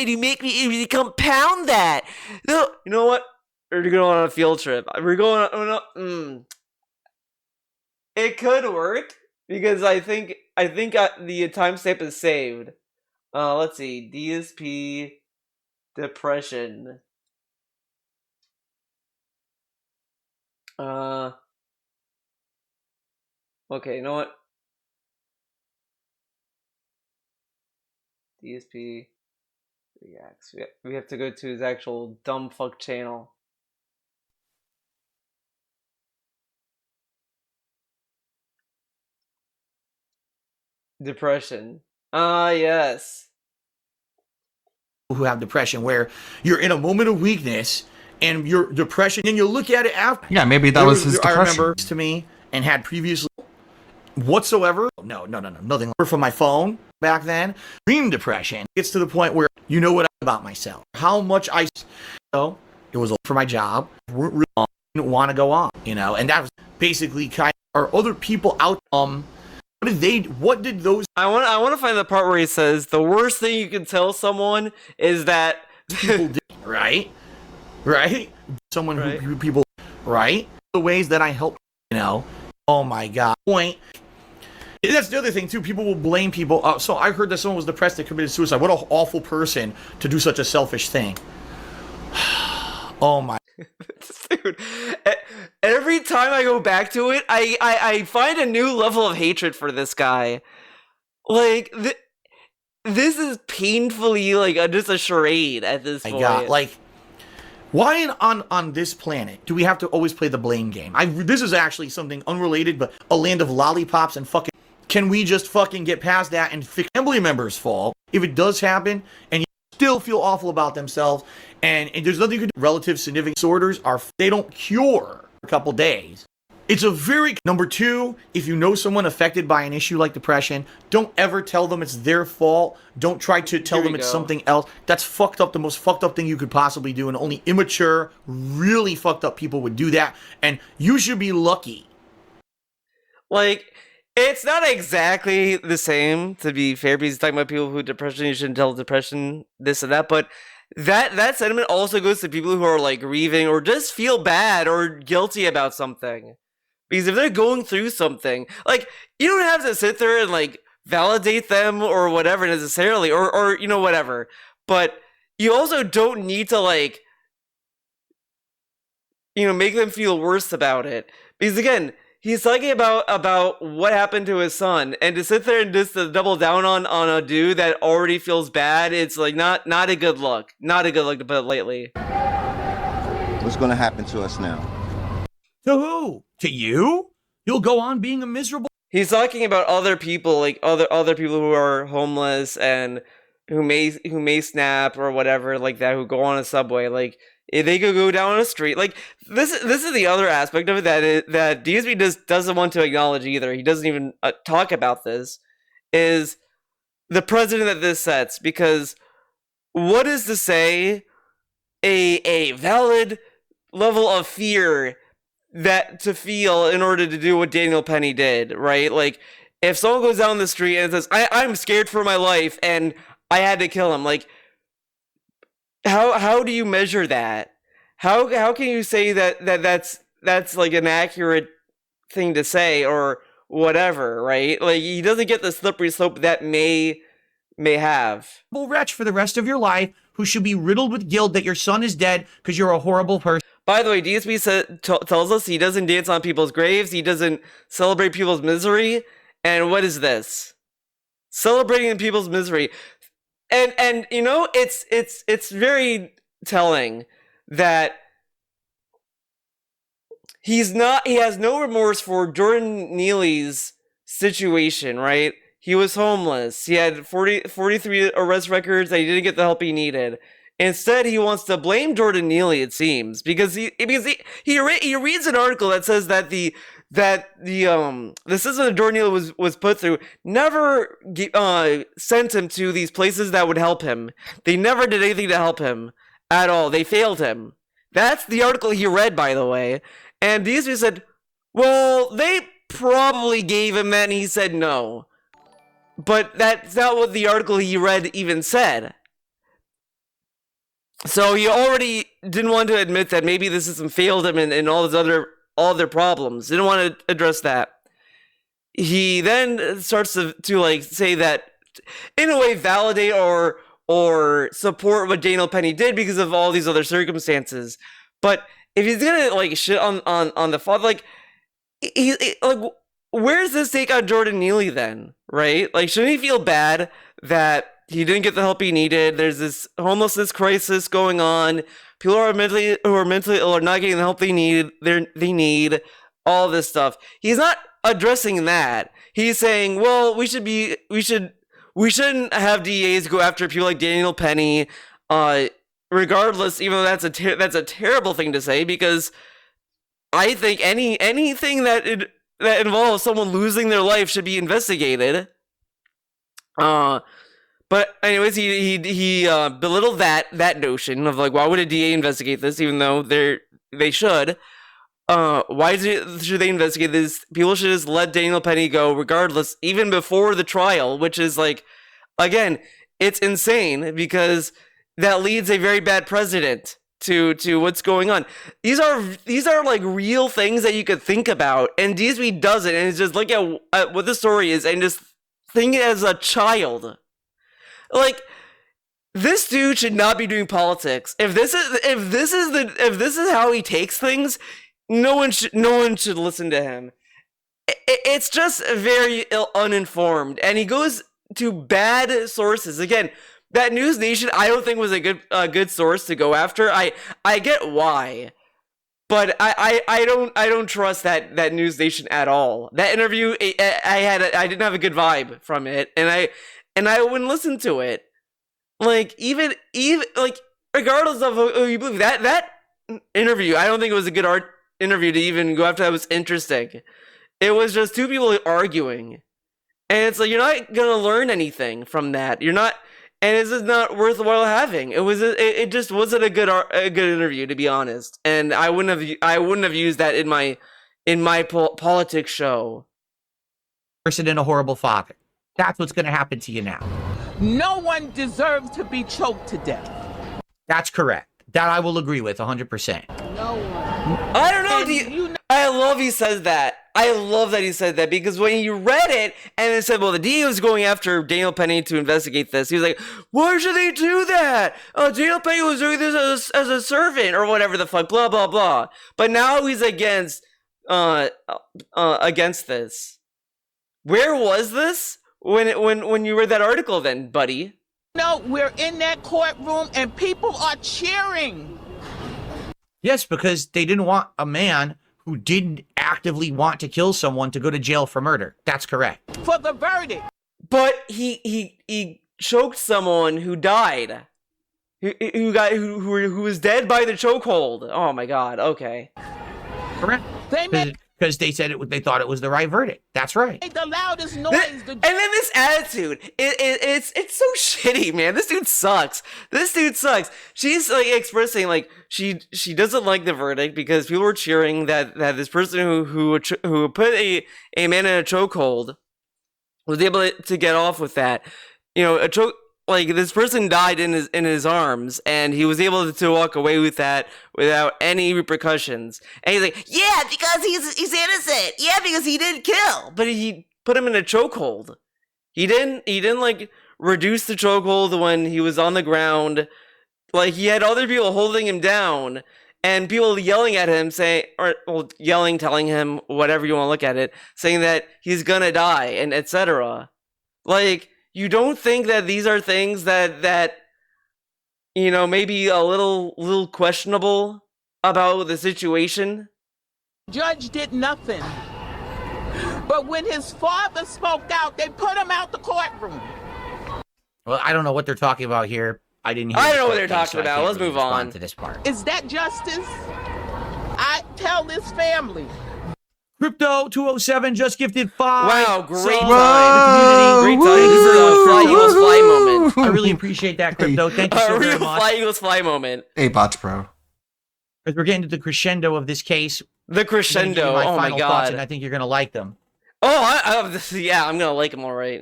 you make me, you compound that. No, you know what? We're going on a field trip. We're going on, it could work, because I think the timestamp is saved. Let's see, DSP, depression. Okay, you know what? DSP reacts. We have to go to his actual dumb fuck channel. Depression. Yes. Who have depression, where you're in a moment of weakness and your depression, and you look at it after. Yeah, maybe that was his depression. I remember to me and had previously whatsoever. No, nothing from my phone back then. Extreme depression gets to the point where you know what about myself, how much I. So it was for my job. Didn't want to go on, and that was basically kind of. Are other people out? What did those? I want to find the part where he says the worst thing you can tell someone is that people did, right? someone who people, right? The ways that I help, oh my God. Point. That's the other thing too. People will blame people. So I heard that someone was depressed that committed suicide. What an awful person to do such a selfish thing. Oh my. Dude, every time I go back to it, I find a new level of hatred for this guy. Like, this is painfully like just a charade at this point. God, like, why on this planet do we have to always play the blame game? This is actually something unrelated, but a land of lollipops and fucking. Can we just fucking get past that and fix family members' fault if it does happen and you still feel awful about themselves and there's nothing you can do? Relative significant disorders they don't cure for a couple days. It's a very number two, if you know someone affected by an issue like depression, don't ever tell them it's their fault. Don't try to tell them it's something else. That's fucked up, the most fucked up thing you could possibly do, and only immature, really fucked up people would do that. And you should be lucky. Like, it's not exactly the same, to be fair, because he's talking about people who have depression, you shouldn't tell depression this and that, but that sentiment also goes to people who are like grieving or just feel bad or guilty about something. Because if they're going through something, like, you don't have to sit there and like validate them or whatever necessarily, or whatever. But you also don't need to like, make them feel worse about it. Because again, he's talking about what happened to his son, and to sit there and just to double down on a dude that already feels bad, it's like not a good look. Not a good look, to put it lightly. What's going to happen to us now? To who? To you? You'll go on being a miserable. He's talking about other people, like other people who are homeless and who may snap or whatever like that, who go on a subway, like if they could go down a street. Like this is the other aspect of it that DSP just doesn't want to acknowledge either. He doesn't even talk about this. Is the precedent that this sets, because what is to say a valid level of fear that to feel in order to do what Daniel Penny did, right? Like, if someone goes down the street and says, I'm scared for my life and I had to kill him, like, how do you measure that? How can you say that's like an accurate thing to say or whatever, right? Like, he doesn't get the slippery slope that may have. Wretch for the rest of your life who should be riddled with guilt that your son is dead because you're a horrible person. By the way, DSP tells us he doesn't dance on people's graves, he doesn't celebrate people's misery, and what is this? Celebrating people's misery. And it's very telling that he has no remorse for Jordan Neely's situation, right? He was homeless. He had 43 arrest records that he didn't get the help he needed. Instead, he wants to blame Jordan Neely, it seems, because he reads an article that says that the system that Jordan Neely was put through never sent him to these places that would help him. They never did anything to help him at all. They failed him. That's the article he read, by the way. And DSP said, well, they probably gave him that, and he said no. But that's not what the article he read even said. So he already didn't want to admit that maybe the system failed him and all their problems. Didn't want to address that. He then starts to like say that, in a way, validate or support what Daniel Penny did because of all these other circumstances. But if he's gonna like shit on the father, like like, where's this take on Jordan Neely then, right? Like, shouldn't he feel bad that he didn't get the help he needed? There's this homelessness crisis going on. People who are mentally ill are not getting the help they need. They need all this stuff. He's not addressing that. He's saying, well, we shouldn't have DAs go after people like Daniel Penny, regardless. Even though that's a terrible thing to say, because I think anything that involves someone losing their life should be investigated. But anyways, he belittled that notion of like, why would a DA investigate this, even though they should? Why should they investigate this? People should just let Daniel Penny go regardless, even before the trial, which is like, again, it's insane because that leads a very bad precedent to what's going on. These are like real things that you could think about, and DSP doesn't, and it's just look at what the story is and just think it as a child. Like, this dude should not be doing politics. If this is how he takes things, no one should listen to him. It's just very uninformed, and he goes to bad sources. Again, that News Nation I don't think was a good source to go after. I get why, but I don't trust that News Nation at all. That interview, I didn't have a good vibe from it, and I wouldn't listen to it. Like, even like, regardless of who you believe, that interview, I don't think it was a good interview to even go after. That was interesting. It was just two people arguing, and it's like, you're not gonna learn anything from that. You're not, and it's just not worthwhile having. It just wasn't a good interview, to be honest. And I wouldn't have used that in my politics show. Person and a horrible father. That's what's gonna happen to you now. No one deserves to be choked to death. That's correct. That I will agree with 100%. No one. I don't know. I love he says that. I love that he said that, because when you read it and it said, well, the DA was going after Daniel Penny to investigate this, he was like, why should they do that? Daniel Penny was doing this as a servant or whatever the fuck, blah, blah, blah. But now he's against this. Where was this? When you read that article then, buddy? No, we're in that courtroom and people are cheering. Yes, because they didn't want a man who didn't actively want to kill someone to go to jail for murder. That's correct. For the verdict. But he choked someone who died. Who was dead by the chokehold. Oh my god, okay. Correct. Because they said they thought it was the right verdict. That's right. The loudest noise. And then this attitude, it's so shitty, man. This dude sucks. She's like expressing like she doesn't like the verdict because people were cheering that this person who put a man in a chokehold was able to get off with that. You know, a choke. Like, this person died in his arms, and he was able to walk away with that without any repercussions. And he's like, yeah, because he's innocent. Yeah, because he didn't kill. But he put him in a chokehold. He didn't like reduce the chokehold when he was on the ground. Like, he had other people holding him down, and people yelling at him, telling him, whatever you want to look at it, saying that he's gonna die, and etc. Like, you don't think that these are things that you know, maybe a little questionable about the situation? Judge did nothing. But when his father spoke out, they put him out the courtroom. Well, I don't know what they're talking about here. I didn't hear. I don't know what they're talking about. Let's move on to this part. Is that justice? I tell this family. Crypto 207 just gifted 5. Wow, great time. Great time. This is a Fly Eagles Fly moment. I really appreciate that, Crypto. Thank you so very much. Fly Eagles Fly moment. Hey, Bots Pro. Because we're getting to the crescendo of this case. The crescendo. Oh my god. And I think you're gonna like them. Oh, yeah, I'm gonna like them all right.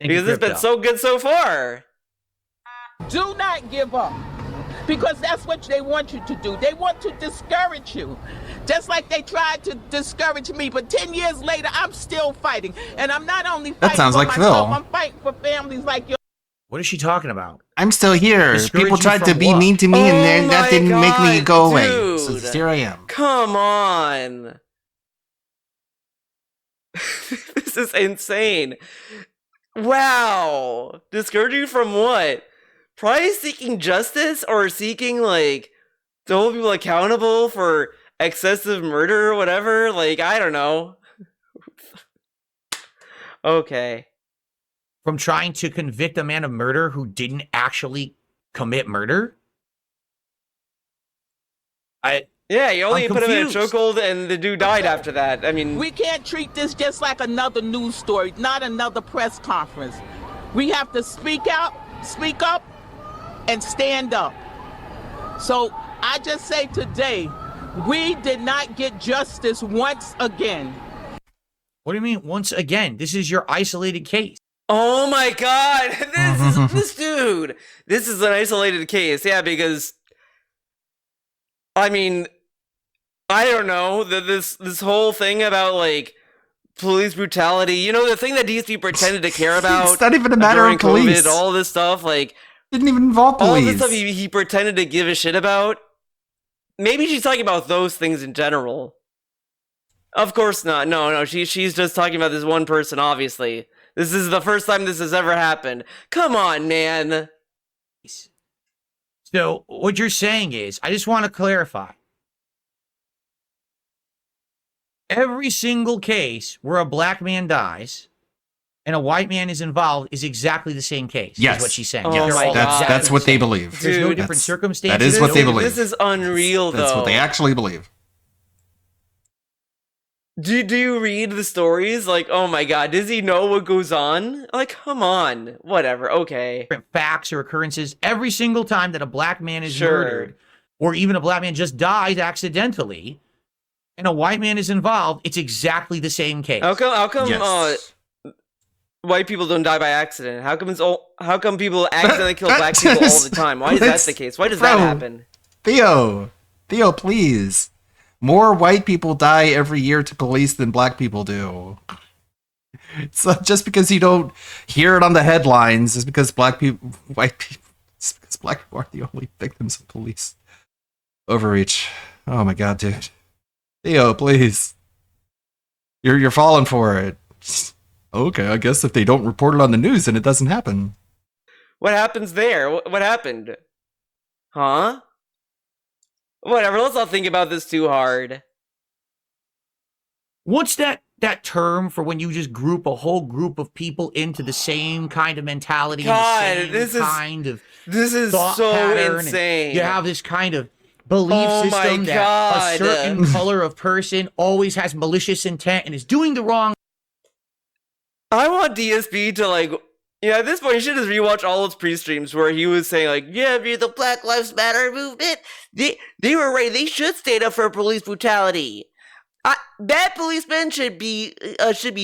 Because it's been so good so far. Do not give up. Because that's what they want you to do. They want to discourage you. Just like they tried to discourage me. But 10 years later, I'm still fighting. And I'm not only fighting for myself, I'm fighting for families like yours. What is she talking about? I'm still here. People tried to be mean to me, and that didn't make me go away. So here I am. Come on. This is insane. Wow. Discouraging from what? Probably seeking justice or seeking, like, to hold people accountable for excessive murder or whatever. Like, I don't know. Okay. From trying to convict a man of murder who didn't actually commit murder? Yeah, you only put him in a chokehold and the dude died after that. I mean... We can't treat this just like another news story, not another press conference. We have to speak up, and stand up. So I just say today, we did not get justice once again. What do you mean once again? This is your isolated case. Oh my god, this dude. This is an isolated case, yeah, because I mean, I don't know, this whole thing about like police brutality, you know, the thing that DSP pretended to care about. It's not even a matter of police. COVID, all this stuff, like didn't even involve police. All this stuff he pretended to give a shit about. Maybe she's talking about those things in general. Of course not. No, she's just talking about this one person, obviously. This is the first time this has ever happened. Come on, man. So what you're saying is, I just want to clarify. Every single case where a black man dies and a white man is involved is exactly the same case. Yes. Is what she's saying. Oh my God. That's what they believe. There's no Dude, different circumstances. That is what they believe. This is unreal, though. That's what they actually believe. Do you read the stories? Like, oh my god, does he know what goes on? Like, come on. Whatever, okay. Different facts or occurrences every single time that a black man is murdered, or even a black man just dies accidentally, and a white man is involved, it's exactly the same case. How come white people don't die by accident? How come people accidentally kill black people all the time? Why is that the case? Why does that happen? Theo, please. More white people die every year to police than black people do. It's not just because you don't hear it on the headlines. It's because white people are the only victims of police overreach. Oh my god, dude. Theo, please. You're falling for it. Okay, I guess if they don't report it on the news, then it doesn't happen. What happens there? What happened? Huh? Whatever, let's not think about this too hard. What's that term for when you just group a whole group of people into the same kind of mentality? God, and the same this is so insane. You have this kind of belief system that a certain color of person always has malicious intent and is doing the wrong. I want DSP to like, at this point, you should just rewatch all his pre-streams where he was saying like, yeah, the Black Lives Matter movement, they were right. They should stand up for police brutality. Bad policemen should be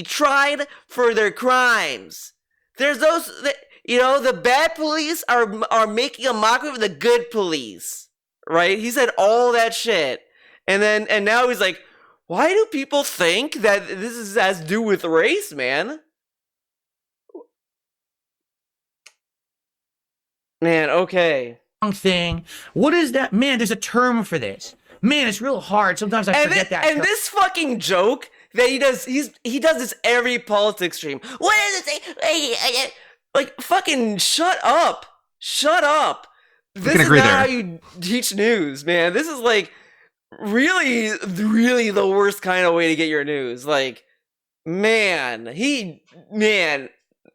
tried for their crimes. There's those, the bad police are making a mockery of the good police, right? He said all that shit, and now he's like, why do people think that this has to do with race, man? Man, okay. Thing. What is that? Man, there's a term for this. Man, it's real hard. Sometimes I forget that. And this fucking joke that he does this every politics stream. What does it say? Like, fucking shut up. Shut up. This is not how you teach news, man. This is like really, really the worst kind of way to get your news. Like, man,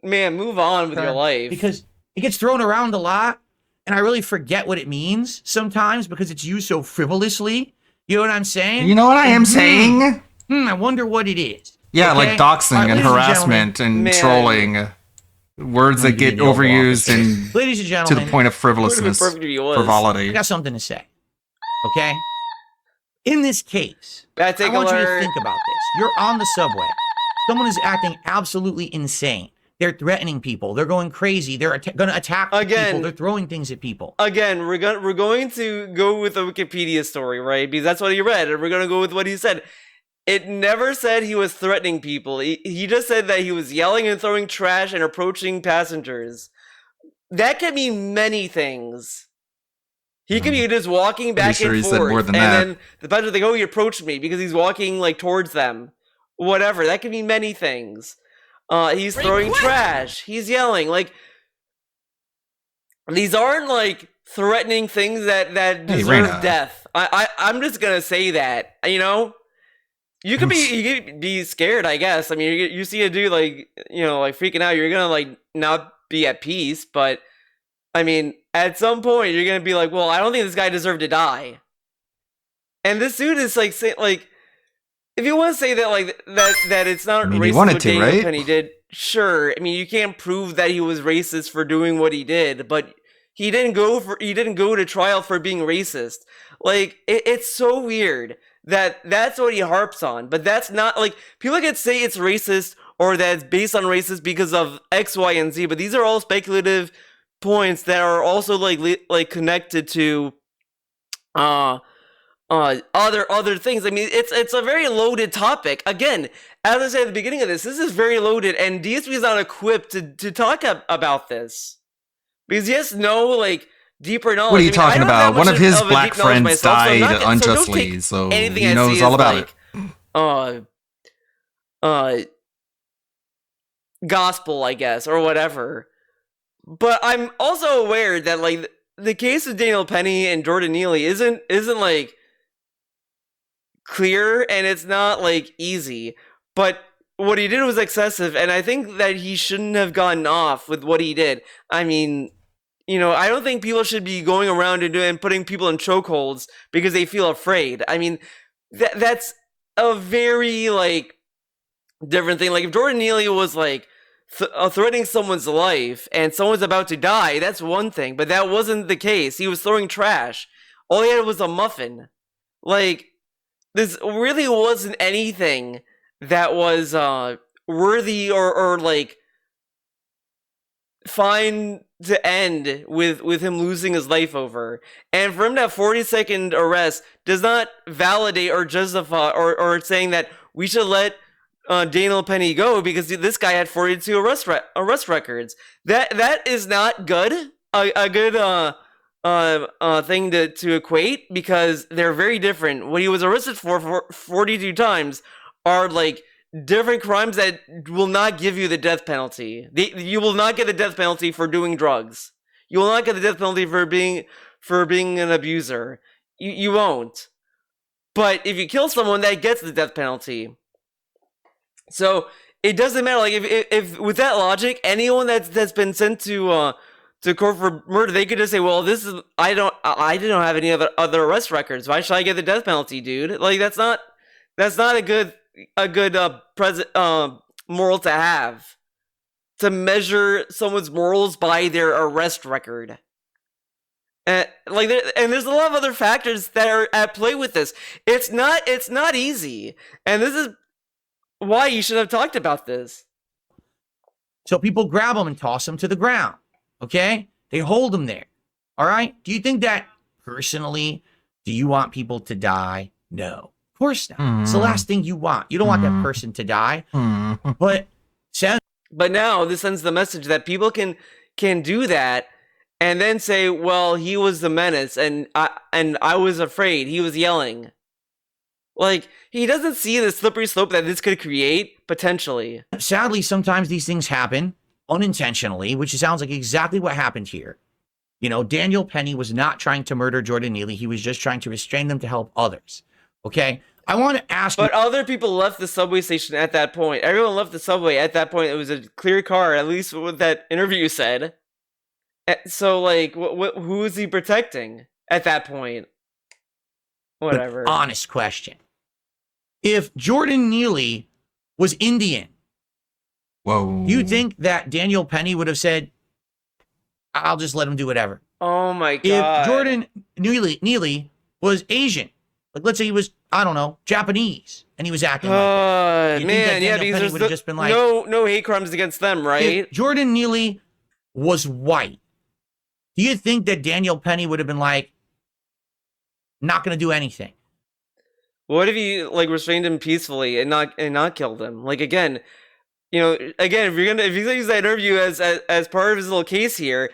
move on with your life. Because it gets thrown around a lot, and I really forget what it means sometimes because it's used so frivolously. You know what I'm saying? You know what I am saying? I wonder what it is. Yeah, like doxing and harassment and trolling. Words that get overused and ladies and gentlemen, to the point of frivolousness, frivolity. I got something to say. Okay? In this case, I want you to think about this. You're on the subway. Someone is acting absolutely insane. They're threatening people. They're going crazy. They're going to attack people. They're throwing things at people. Again, we're going to go with the Wikipedia story, right? Because that's what he read, and we're going to go with what he said. It never said he was threatening people. He just said that he was yelling and throwing trash and approaching passengers. That can mean many things. He could be just walking back and forth, then the passenger think, "Oh, he approached me," because he's walking like towards them. Whatever. That can mean many things. He's throwing trash. He's yelling. Like, these aren't like threatening things that deserve death. I'm just gonna say that. You could be scared, I guess. I mean, you see a dude like freaking out, you're gonna like not be at peace. But I mean, at some point, you're gonna be like, well, I don't think this guy deserved to die. And this dude is like saying like, if you want to say that like that it's not racist what Daniel Penny did, sure. I mean, you can't prove that he was racist for doing what he did, but he didn't go to trial for being racist. Like, it's so weird that that's what he harps on, but that's not like, people can say it's racist or that it's based on racist because of X, Y, and Z. But these are all speculative points that are also like connected to other things. I mean, it's a very loaded topic. Again, as I said at the beginning of this is very loaded, and DSP is not equipped to talk about this because he has no like deeper knowledge. What are you talking about? One of his black friends died unjustly, so he knows all about it. Gospel, I guess, or whatever. But I'm also aware that like the case of Daniel Penny and Jordan Neely isn't like clear, and it's not like easy. But what he did was excessive, and I think that he shouldn't have gotten off with what he did. I mean, I don't think people should be going around and putting people in chokeholds because they feel afraid. I mean, that's a very like different thing. Like if Jordan Neely was like threatening someone's life and someone's about to die, that's one thing, but that wasn't the case. He was throwing trash. All he had was a muffin. Like, this really wasn't anything that was worthy or like fine to end with him losing his life over. And for him to have 40-second arrest does not validate or justify or saying that we should let Daniel Penny go because this guy had 42 arrest records. That is not good. A good thing to equate, because they're very different. What he was arrested for 42 times are like different crimes that will not give you the death penalty. You will not get the death penalty for doing drugs. You will not get the death penalty for being an abuser. You won't. But if you kill someone, that gets the death penalty. So it doesn't matter. Like if with that logic, anyone that's been sent to court for murder, they could just say, "Well, I didn't have any other arrest records. Why should I get the death penalty, dude?" Like that's not a good moral to have, to measure someone's morals by their arrest record. And there's a lot of other factors that are at play with this. It's not easy, and this is why you should have talked about this. So people grab him and toss him to the ground. Okay? They hold him there. All right? Do you think that personally, do you want people to die? No. Of course not. It's the last thing you want. You don't want that person to die. But now this sends the message that people can do that and then say, well, he was the menace and I was afraid. He was yelling. Like, he doesn't see the slippery slope that this could create, potentially. Sadly, sometimes these things happen unintentionally, which sounds like exactly what happened here. Daniel Penny was not trying to murder Jordan Neely. He was just trying to restrain them to help others. Okay? I want to ask But other people left the subway station at that point. Everyone left the subway at that point. It was a clear car, at least what that interview said. So, like, who is he protecting at that point? Whatever. But honest question. If Jordan Neely was Indian, whoa, do you think that Daniel Penny would have said, I'll just let him do whatever? Oh my God. If Jordan Neely was Asian, like let's say he was, I don't know, Japanese, and he was acting like that. Man, yeah, because there's just been like, no hate crimes against them, right? If Jordan Neely was white, do you think that Daniel Penny would have been like, not going to do anything? What if he like restrained him peacefully and not killed him? Like if you're gonna use that interview as part of his little case here,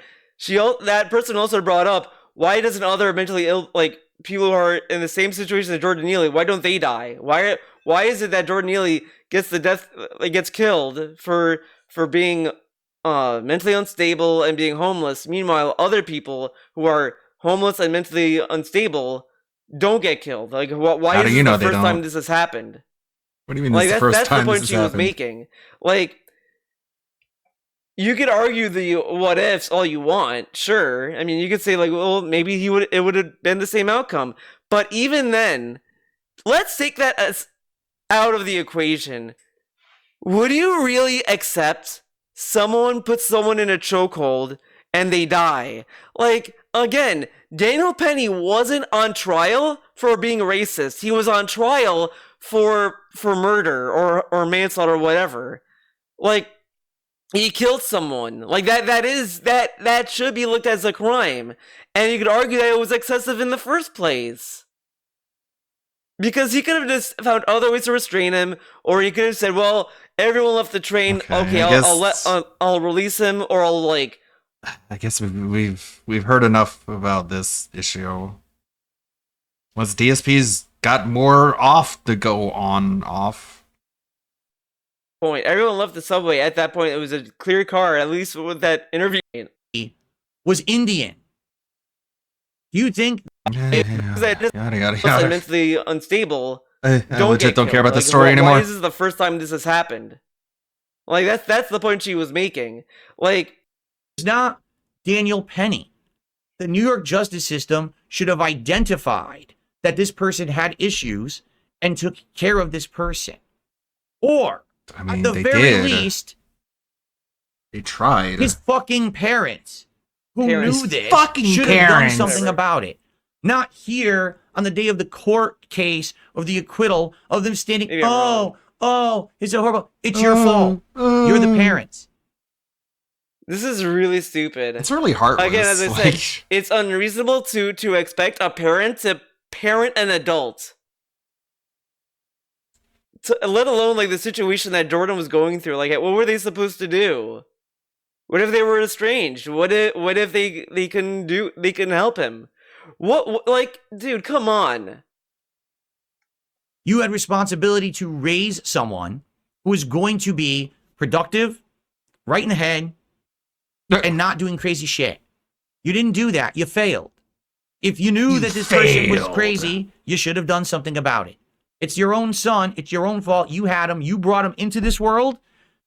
that person also brought up, why doesn't other mentally ill like people who are in the same situation as Jordan Neely, why don't they die? Why is it that Jordan Neely gets killed for being mentally unstable and being homeless? Meanwhile, other people who are homeless and mentally unstable don't get killed. Like, why is this the first time this has happened? What do you mean? Like, that's the point she was making. Like, you could argue the what ifs all you want, sure. I mean, you could say like, well, maybe it would have been the same outcome. But even then, let's take that as out of the equation. Would you really accept someone puts someone in a chokehold and they die? Like, again, Daniel Penny wasn't on trial for being racist. He was on trial for murder or manslaughter or whatever. Like, he killed someone. Like, that should be looked at as a crime. And you could argue that it was excessive in the first place. Because he could have just found other ways to restrain him, or he could have said, well, everyone left the train, okay, I'll release him, or I'll, like... I guess we've heard enough about this issue. Once DSP's got more off to go on off. Point. Everyone left the subway at that point. It was a clear car, at least with that interview. Was Indian. Do you think yada. mentally unstable? I legit don't care about the story anymore. Why is this the first time this has happened? Like, that's the point she was making. Like, it's not Daniel Penny. The New York justice system should have identified that this person had issues and took care of this person. Or, at the very least, they tried. His fucking parents who knew this should have done something about it. Not here on the day of the court case of the acquittal of them standing, it's a horrible, it's your fault. You're the parents. This is really stupid. It's really heartless. Again, as I said, it's unreasonable to expect a parent to parent an adult. Let alone, like, the situation that Jordan was going through. Like, what were they supposed to do? What if they were estranged? What if they can help him? What, like, dude, come on. You had responsibility to raise someone who is going to be productive, right in the head, and not doing crazy shit. You didn't do that. You failed. If you knew that this person was crazy, you should have done something about it. It's your own son. It's your own fault. You had him. You brought him into this world.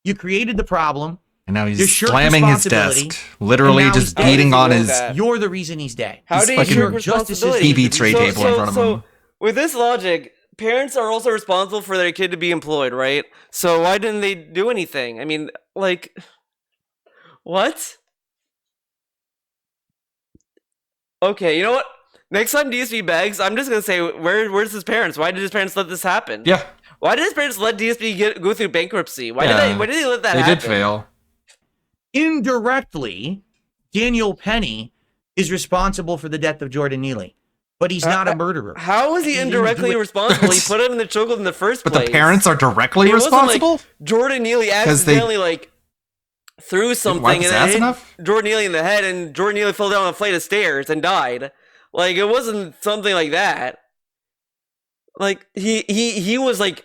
You created the problem. And now he's slamming his desk. Literally just beating on his... You're the reason he's dead. How do you shirk responsibility? He beats tray table in front of him. With this logic, parents are also responsible for their kid to be employed, right? So why didn't they do anything? I mean, like... What? Okay, you know what? Next time DSP begs, I'm just gonna say, where's his parents? Why did his parents let this happen? Yeah. Why did his parents let DSP go through bankruptcy? Why did they let that happen? They did fail. Indirectly, Daniel Penny is responsible for the death of Jordan Neely, but he's not a murderer. How is he indirectly responsible? He put him in the chokehold in the first place. But the parents are directly responsible? Like Jordan Neely accidentally threw something and hit Jordan Neely in the head, and Jordan Neely fell down a flight of stairs and died. Like, it wasn't something like that. Like, he was like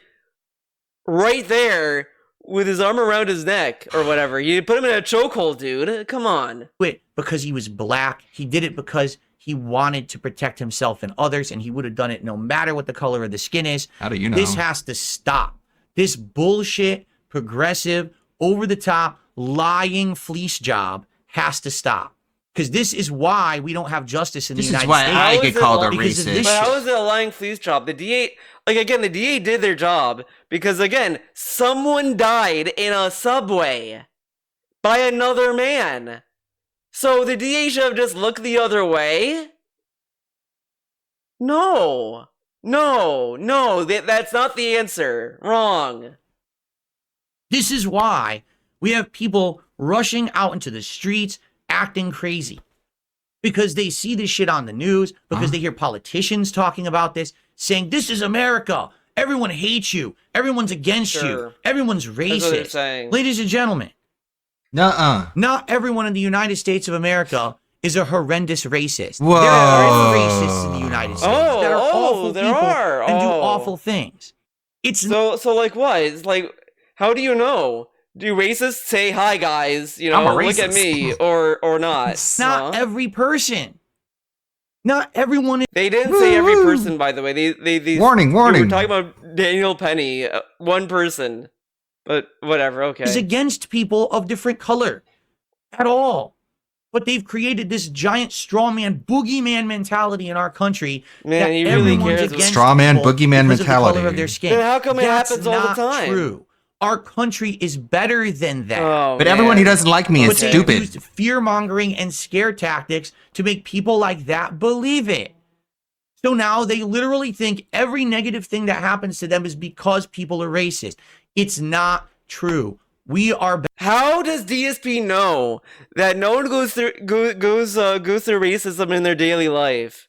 right there with his arm around his neck or whatever. You put him in a chokehold, dude. Come on. Wait, because he was black. He did it because he wanted to protect himself and others, and he would have done it no matter what the color of the skin is. How do you know? This has to stop. This bullshit, progressive, over-the-top, lying fleece job has to stop. Because this is why we don't have justice in the United States. This is why I get called a racist. But how is it a lying fleece job? The DA, the DA did their job because, again, someone died in a subway by another man. So the DA should have just looked the other way? No, that's not the answer. Wrong. This is why we have people rushing out into the streets acting crazy. Because they see this shit on the news, because they hear politicians talking about this, saying, this is America. Everyone hates you. Everyone's against you. Everyone's racist. Ladies and gentlemen, not everyone in the United States of America is a horrendous racist. Whoa. There are racists in the United States that are awful people and do awful things. So like what? It's like, how do you know? Do racists say, hi guys, look at me, or not? Not every person. Not everyone. They didn't say every person, by the way. They warning. We were talking about Daniel Penny, one person. But whatever, okay. Is against people of different color at all. But they've created this giant strawman, boogeyman mentality in our country. Man, he really cares. Strawman, boogeyman mentality. Of their skin. Then how come it happens all the time? True. Our country is better than that. But everyone who doesn't like me is stupid. They used fear-mongering and scare tactics to make people like that believe it. So now they literally think every negative thing that happens to them is because people are racist. It's not true. How does DSP know that no one goes through racism in their daily life?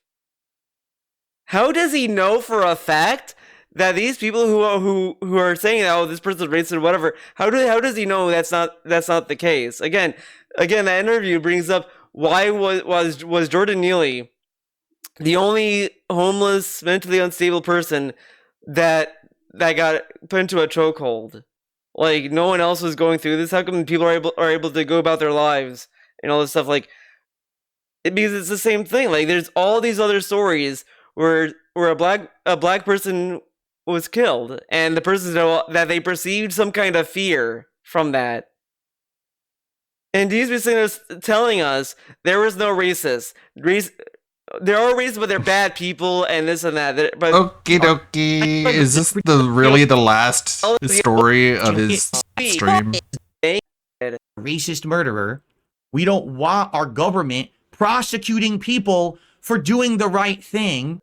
How does he know for a fact that these people who are saying, oh, this person's racist or whatever, how does he know that's not the case? Again, that interview brings up, why was Jordan Neely the only homeless, mentally unstable person that got put into a chokehold? Like, no one else was going through this. How come people are able to go about their lives and all this stuff? Like, because it's the same thing. Like, there's all these other stories where a black person was killed, and the person that they perceived some kind of fear from that. And DSP is telling us there was no racist. There are racists, but they're bad people, and this and that. But okie dokie. Is this really the last story of his stream? Racist murderer. We don't want our government prosecuting people for doing the right thing.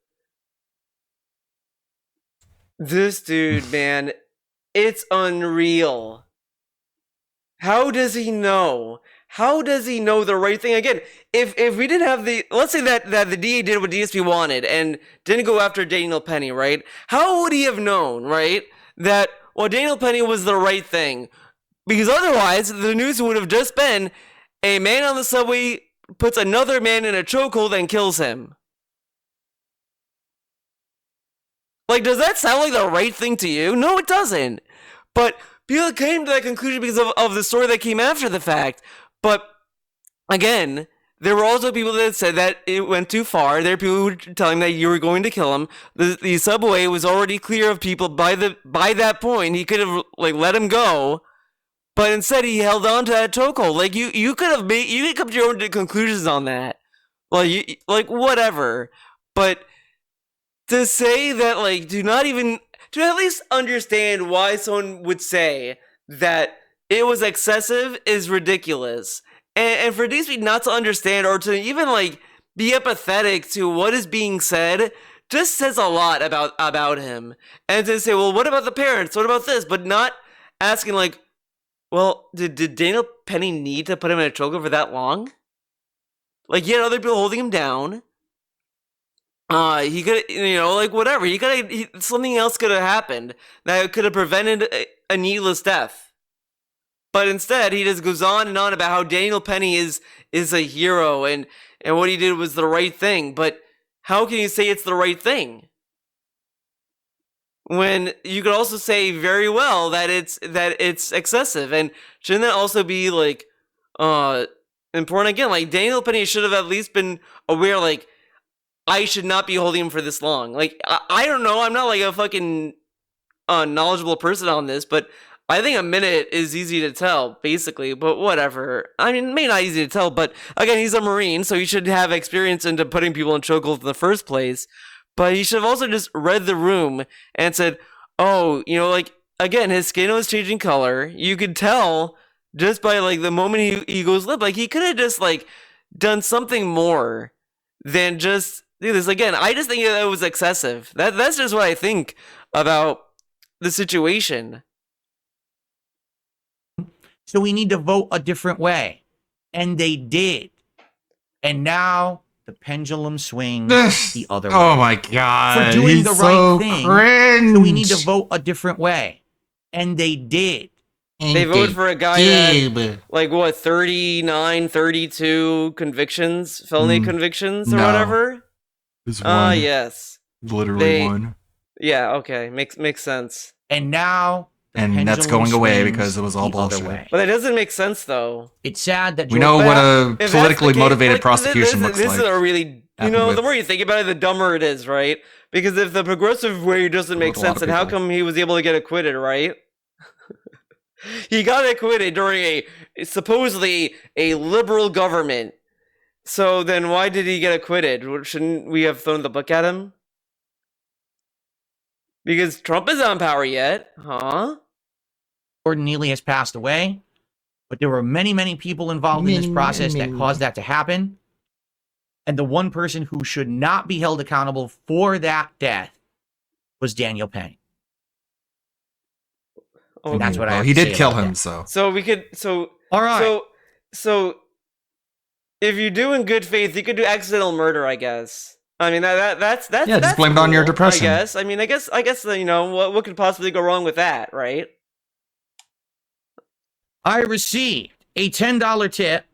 This dude, man, it's unreal. How does he know? How does he know the right thing? Again, if we didn't have let's say that the DA did what DSP wanted and didn't go after Daniel Penny, right? How would he have known, right, that, well, Daniel Penny was the right thing? Because otherwise, the news would have just been a man on the subway puts another man in a chokehold and kills him. Like, does that sound like the right thing to you? No, it doesn't. But people came to that conclusion because of the story that came after the fact. But again, there were also people that said that it went too far. There are people who were telling that you were going to kill him. The subway was already clear of people by that point. He could have let him go, but instead he held on to that chokehold. Like, you could come to your own conclusions on that. Whatever. But to say that, do at least understand why someone would say that it was excessive is ridiculous. And for DSP not to understand or to even be empathetic to what is being said just says a lot about him. And to say, well, what about the parents? What about this? But not asking well, did Daniel Penny need to put him in a chokehold for that long? He had other people holding him down. He could, whatever. Something else could have happened that could have prevented a needless death. But instead, he just goes on and on about how Daniel Penny is a hero and what he did was the right thing. But how can you say it's the right thing when you could also say very well that it's excessive? And shouldn't that also be important again? Daniel Penny should have at least been aware. I should not be holding him for this long. I don't know. I'm not a fucking knowledgeable person on this, but I think a minute is easy to tell, basically. But whatever. I mean, maybe not easy to tell, but again, he's a Marine, so he should have experience into putting people in chokeholds in the first place. But he should have also just read the room and said, oh, again, his skin was changing color. You could tell just by the moment he goes limp. He could have just done something more than just do this. Again, I just think that it was excessive. That's just what I think about the situation. So we need to vote a different way. And they did. And now the pendulum swings the other way. Oh my God. For doing he's the so right thing. Cringe. So we need to vote a different way. And they did. They voted for a guy that had 39, 32 convictions, felony convictions or whatever. Yes. Literally one. Yeah, okay. Makes sense. And now and that's going away because it was all bullshit. But that doesn't make sense, though. It's sad that we know what a politically motivated prosecution looks like. This is a really, the more you think about it, the dumber it is, right? Because if the progressive way doesn't make sense, then how come he was able to get acquitted, right? He got acquitted during supposedly a liberal government. So then why did he get acquitted? Shouldn't we have thrown the book at him? Because Trump isn't on power yet, huh? Jordan Neely has passed away, but there were many, many people involved in this process that caused that to happen. And the one person who should not be held accountable for that death was Daniel Penny. Okay. That's what I have he to did say kill about him, that. so we could. All right. So if you do in good faith, you could do accidental murder, I guess. I mean that's yeah, that's just blame it on your cool, depression. I guess. I mean, I guess you know what could possibly go wrong with that, right? I received a $10 tip.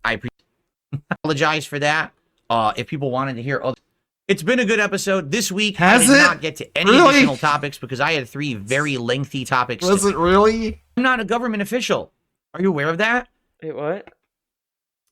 I apologize for that. If people wanted to hear other, it's been a good episode this week. I did not get to any additional topics because I had 3 very lengthy topics. Was it really? I'm not a government official. Are you aware of that? Wait, what?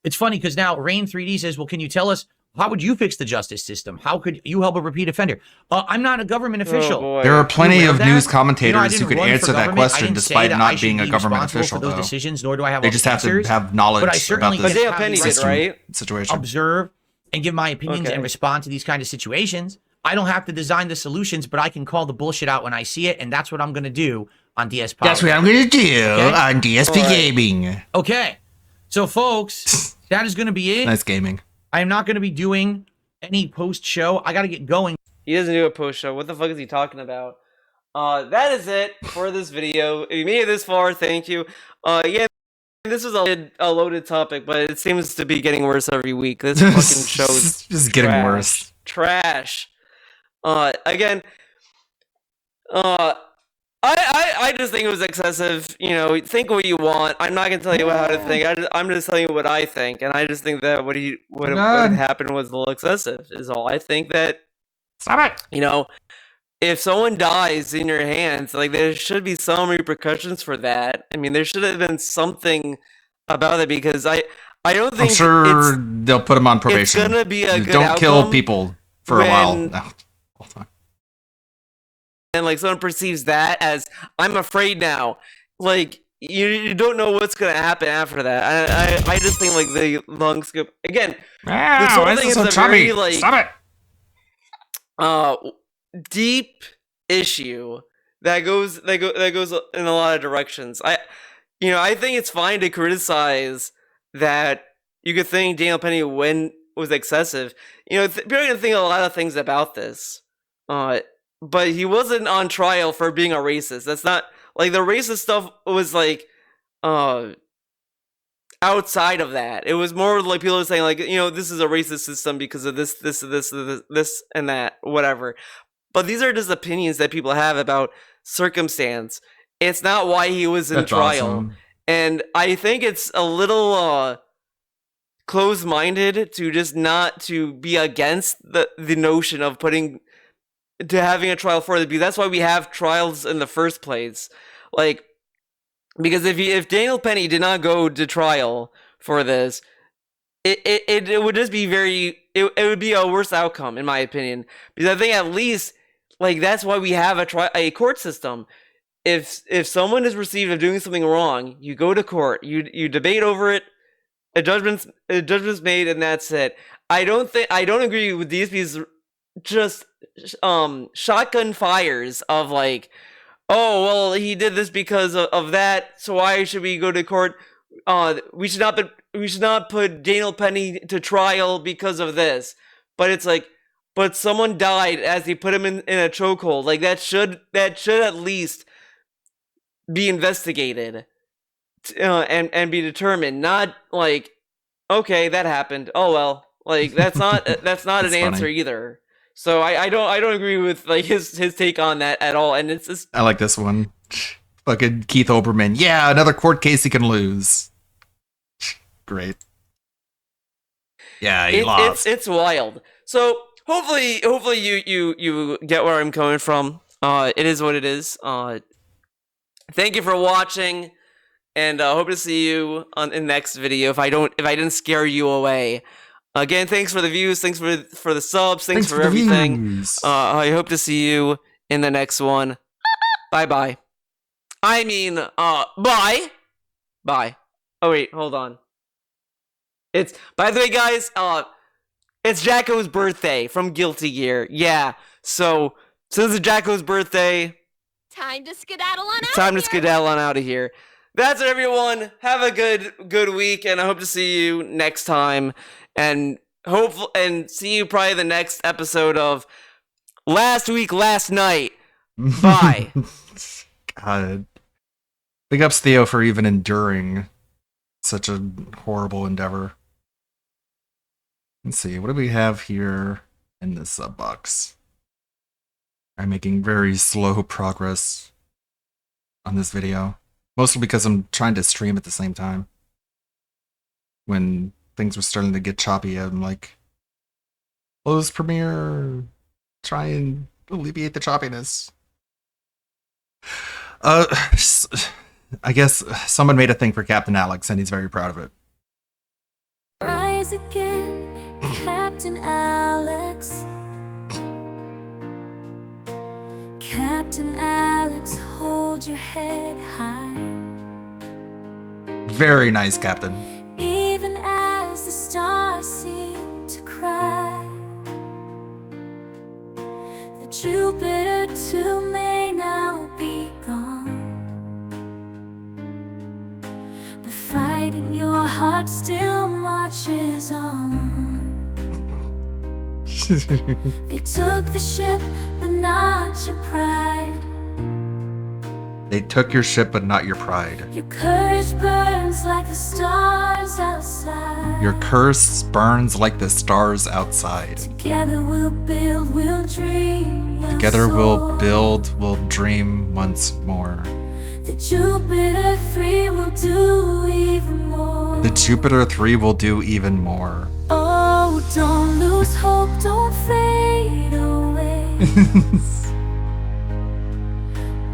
It's funny because now Rain 3D says, well, can you tell us how would you fix the justice system? How could you help a repeat offender? I'm not a government official. There are plenty of news You know, I commentators who didn't could run for answer that government. I question didn't say despite that I not should being be a government responsible official, for those though. decisions, nor do I have They all just the have to answers. have knowledge But I about certainly this Dale Penny did, right? situation. Observe and give my opinions and respond to these kind of situations. I don't have to design the solutions, but I can call the bullshit out when I see it, and that's what I'm going to do on DS Power. That's what I'm going to do on DSP Gaming. Okay. So, folks, that is going to be it. Nice gaming. I am not going to be doing any post-show. I got to get going. He doesn't do a post show. What the fuck is he talking about? That is it for this video. If you made it this far, thank you. Yeah, this was a loaded topic, but it seems to be getting worse every week. This fucking show's just getting worse. Trash. Again, I just think it was excessive. You know, think what you want. I'm not gonna tell you how to think. I'm just telling you what I think, and I just think that what happened was a little excessive. Is all. I think that. Stop it. You know, if someone dies in your hands, like there should be some repercussions for that. I mean, there should have been something about it because I don't think I'm sure they'll put him on probation. It's gonna be a good Don't kill outcome people for a while. No. And like someone perceives that as I'm afraid now, like you don't know what's gonna happen after that. I just think like the long scope again. This whole thing is a very like deep issue that goes in a lot of directions. I think it's fine to criticize that. You could think Daniel Penny was excessive. You know, people are gonna think a lot of things about this. But he wasn't on trial for being a racist. That's not like the racist stuff was like outside of that. It was more like people are saying like, you know, this is a racist system because of this and that, whatever. But these are just opinions that people have about circumstance. It's not why he was in trial. Awesome. And I think it's a little closed-minded to just not to be against the notion of having a trial for it, because that's why we have trials in the first place. Like, because if Daniel Penny did not go to trial for this, it would just be it would be a worse outcome in my opinion. Because I think at least like that's why we have a court system. If someone is received of doing something wrong, you go to court, you debate over it, a judgment's made, and that's it. I don't agree with DSP's just shotgun fires of like, oh well, he did this because of that, so why should we go to court? We should not put Daniel Penny to trial because of this. But it's like, but someone died as he put him in a chokehold. Like that should at least be investigated and be determined. Not like, okay, that happened. Oh well, like that's not an answer either. So I don't agree with like his take on that at all. And it's just, I like this one. Fucking Keith Olbermann. Yeah, another court case he can lose. Great. Yeah, he lost. It's wild. So hopefully you get where I'm coming from. It is what it is. Thank you for watching, and hope to see you in the next video. If I didn't scare you away. Again, thanks for the views, thanks for the subs, thanks for everything. I hope to see you in the next one. Bye. I mean, bye. Bye. Oh wait, hold on. By the way, guys, it's Jacko's birthday from Guilty Gear. Yeah, so since it's Jacko's birthday, time to skedaddle on out of here. That's it, everyone. Have a good week, and I hope to see you next time. And see you probably the next episode of Last Week, Last Night. Bye. God. Big ups Theo for even enduring such a horrible endeavor. Let's see, what do we have here in the sub box? I'm making very slow progress on this video. Mostly because I'm trying to stream at the same time. When things were starting to get choppy, I'm like, close Premiere, try and alleviate the choppiness. I guess someone made a thing for Captain Alex, and he's very proud of it. Rise again, Captain Alex. Captain Alex, hold your head high. Very nice, Captain. Even as the stars seem to cry, the Jupiter too may now be gone. The fight in your heart still marches on. They took the ship, but not your pride. They took your ship, but not your pride. Your courage burns like the stars outside. Your curse burns like the stars outside. Together we'll build, we'll dream. Together we'll build, we'll dream once more. The Jupiter 3 will do even more. The Jupiter 3 will do even more. Oh, don't lose hope, don't fade away.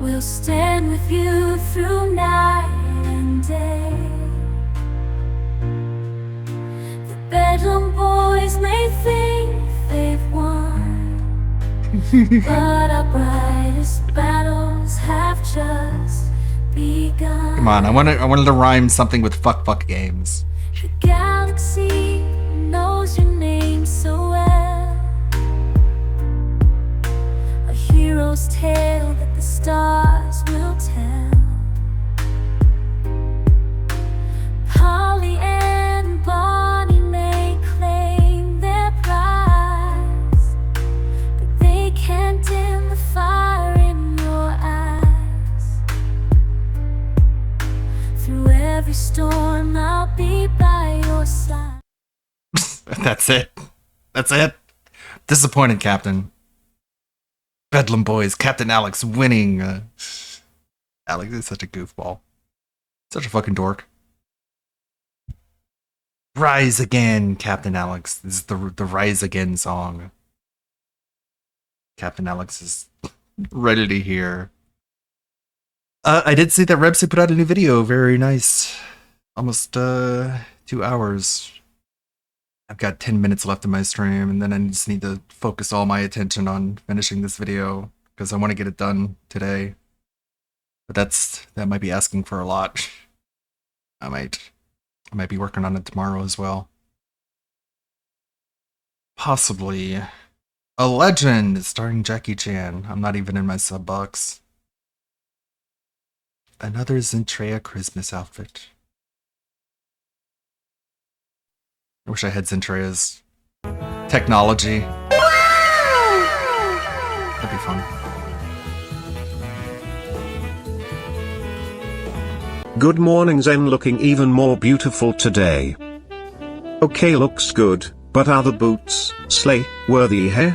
We'll stand with you through night and day. The Bedlam boys may think they've won, but our brightest battles have just begun. Come on, I wanted to rhyme something with fuck games. The galaxy knows your name so well. A hero's tale that the stars will tell. Polly and Bonnie may claim their prize, but they can't dim the fire in your eyes. Through every storm I'll be by your side. That's it. That's it. Disappointed, Captain. Bedlam boys, Captain Alex winning. Alex is such a goofball. Such a fucking dork. Rise again, Captain Alex. This is the Rise Again song. Captain Alex is ready to hear. I did see that Rebsy put out a new video. Very nice. Almost 2 hours. I've got 10 minutes left in my stream, and then I just need to focus all my attention on finishing this video because I want to get it done today. But that might be asking for a lot. I might be working on it tomorrow as well. Possibly. A Legend starring Jackie Chan. I'm not even in my sub box. Another Zentreya Christmas outfit. I wish I had Zentreya's technology. That'd be fun. Good morning, Zen, looking even more beautiful today. Okay, looks good, but are the boots sleigh worthy, eh?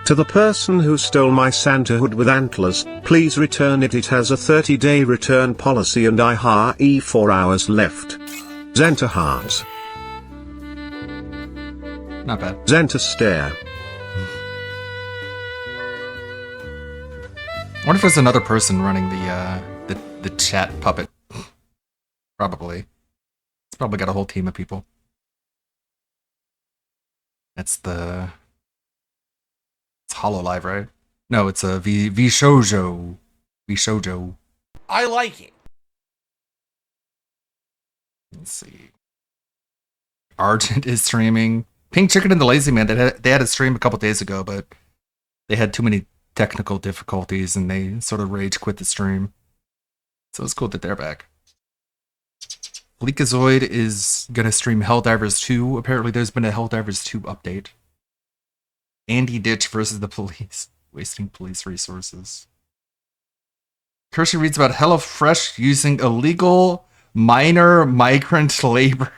To the person who stole my Santa hood with antlers, please return it. It has a 30-day return policy and I ha 4 hours left. Zenta heart. Not bad. Zenta stare. I wonder if there's another person running the chat puppet. Probably. It's probably got a whole team of people. It's HoloLive, right? No, it's a VShojo. VShojo. I like it. Let's see. Argent is streaming. Pink Chicken and the Lazy Man, they had a stream a couple days ago, but they had too many technical difficulties and they sort of rage quit the stream. So it's cool that they're back. Leakazoid is gonna stream Helldivers 2. Apparently there's been a Helldivers 2 update. Andy Ditch versus the police. Wasting police resources. Kershey reads about HelloFresh using illegal minor migrant labor.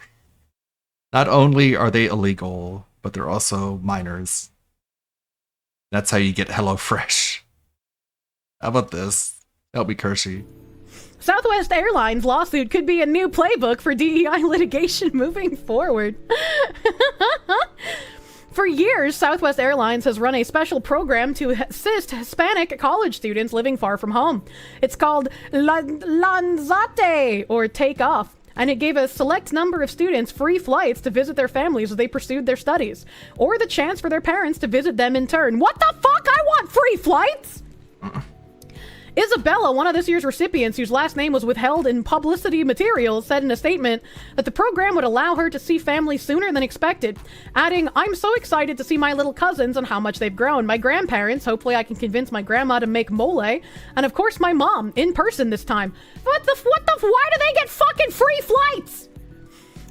Not only are they illegal, but they're also minors. That's how you get HelloFresh. How about this? Help me, Kershey. Southwest Airlines lawsuit could be a new playbook for DEI litigation moving forward. For years, Southwest Airlines has run a special program to assist Hispanic college students living far from home. It's called Lanzate, or Take Off, and it gave a select number of students free flights to visit their families as they pursued their studies, or the chance for their parents to visit them in turn. What the fuck? I want free flights! Isabella, one of this year's recipients whose last name was withheld in publicity materials, said in a statement that the program would allow her to see family sooner than expected, adding, "I'm so excited to see my little cousins and how much they've grown. My grandparents, hopefully I can convince my grandma to make mole, and of course my mom, in person this time." Why do they get fucking free flights?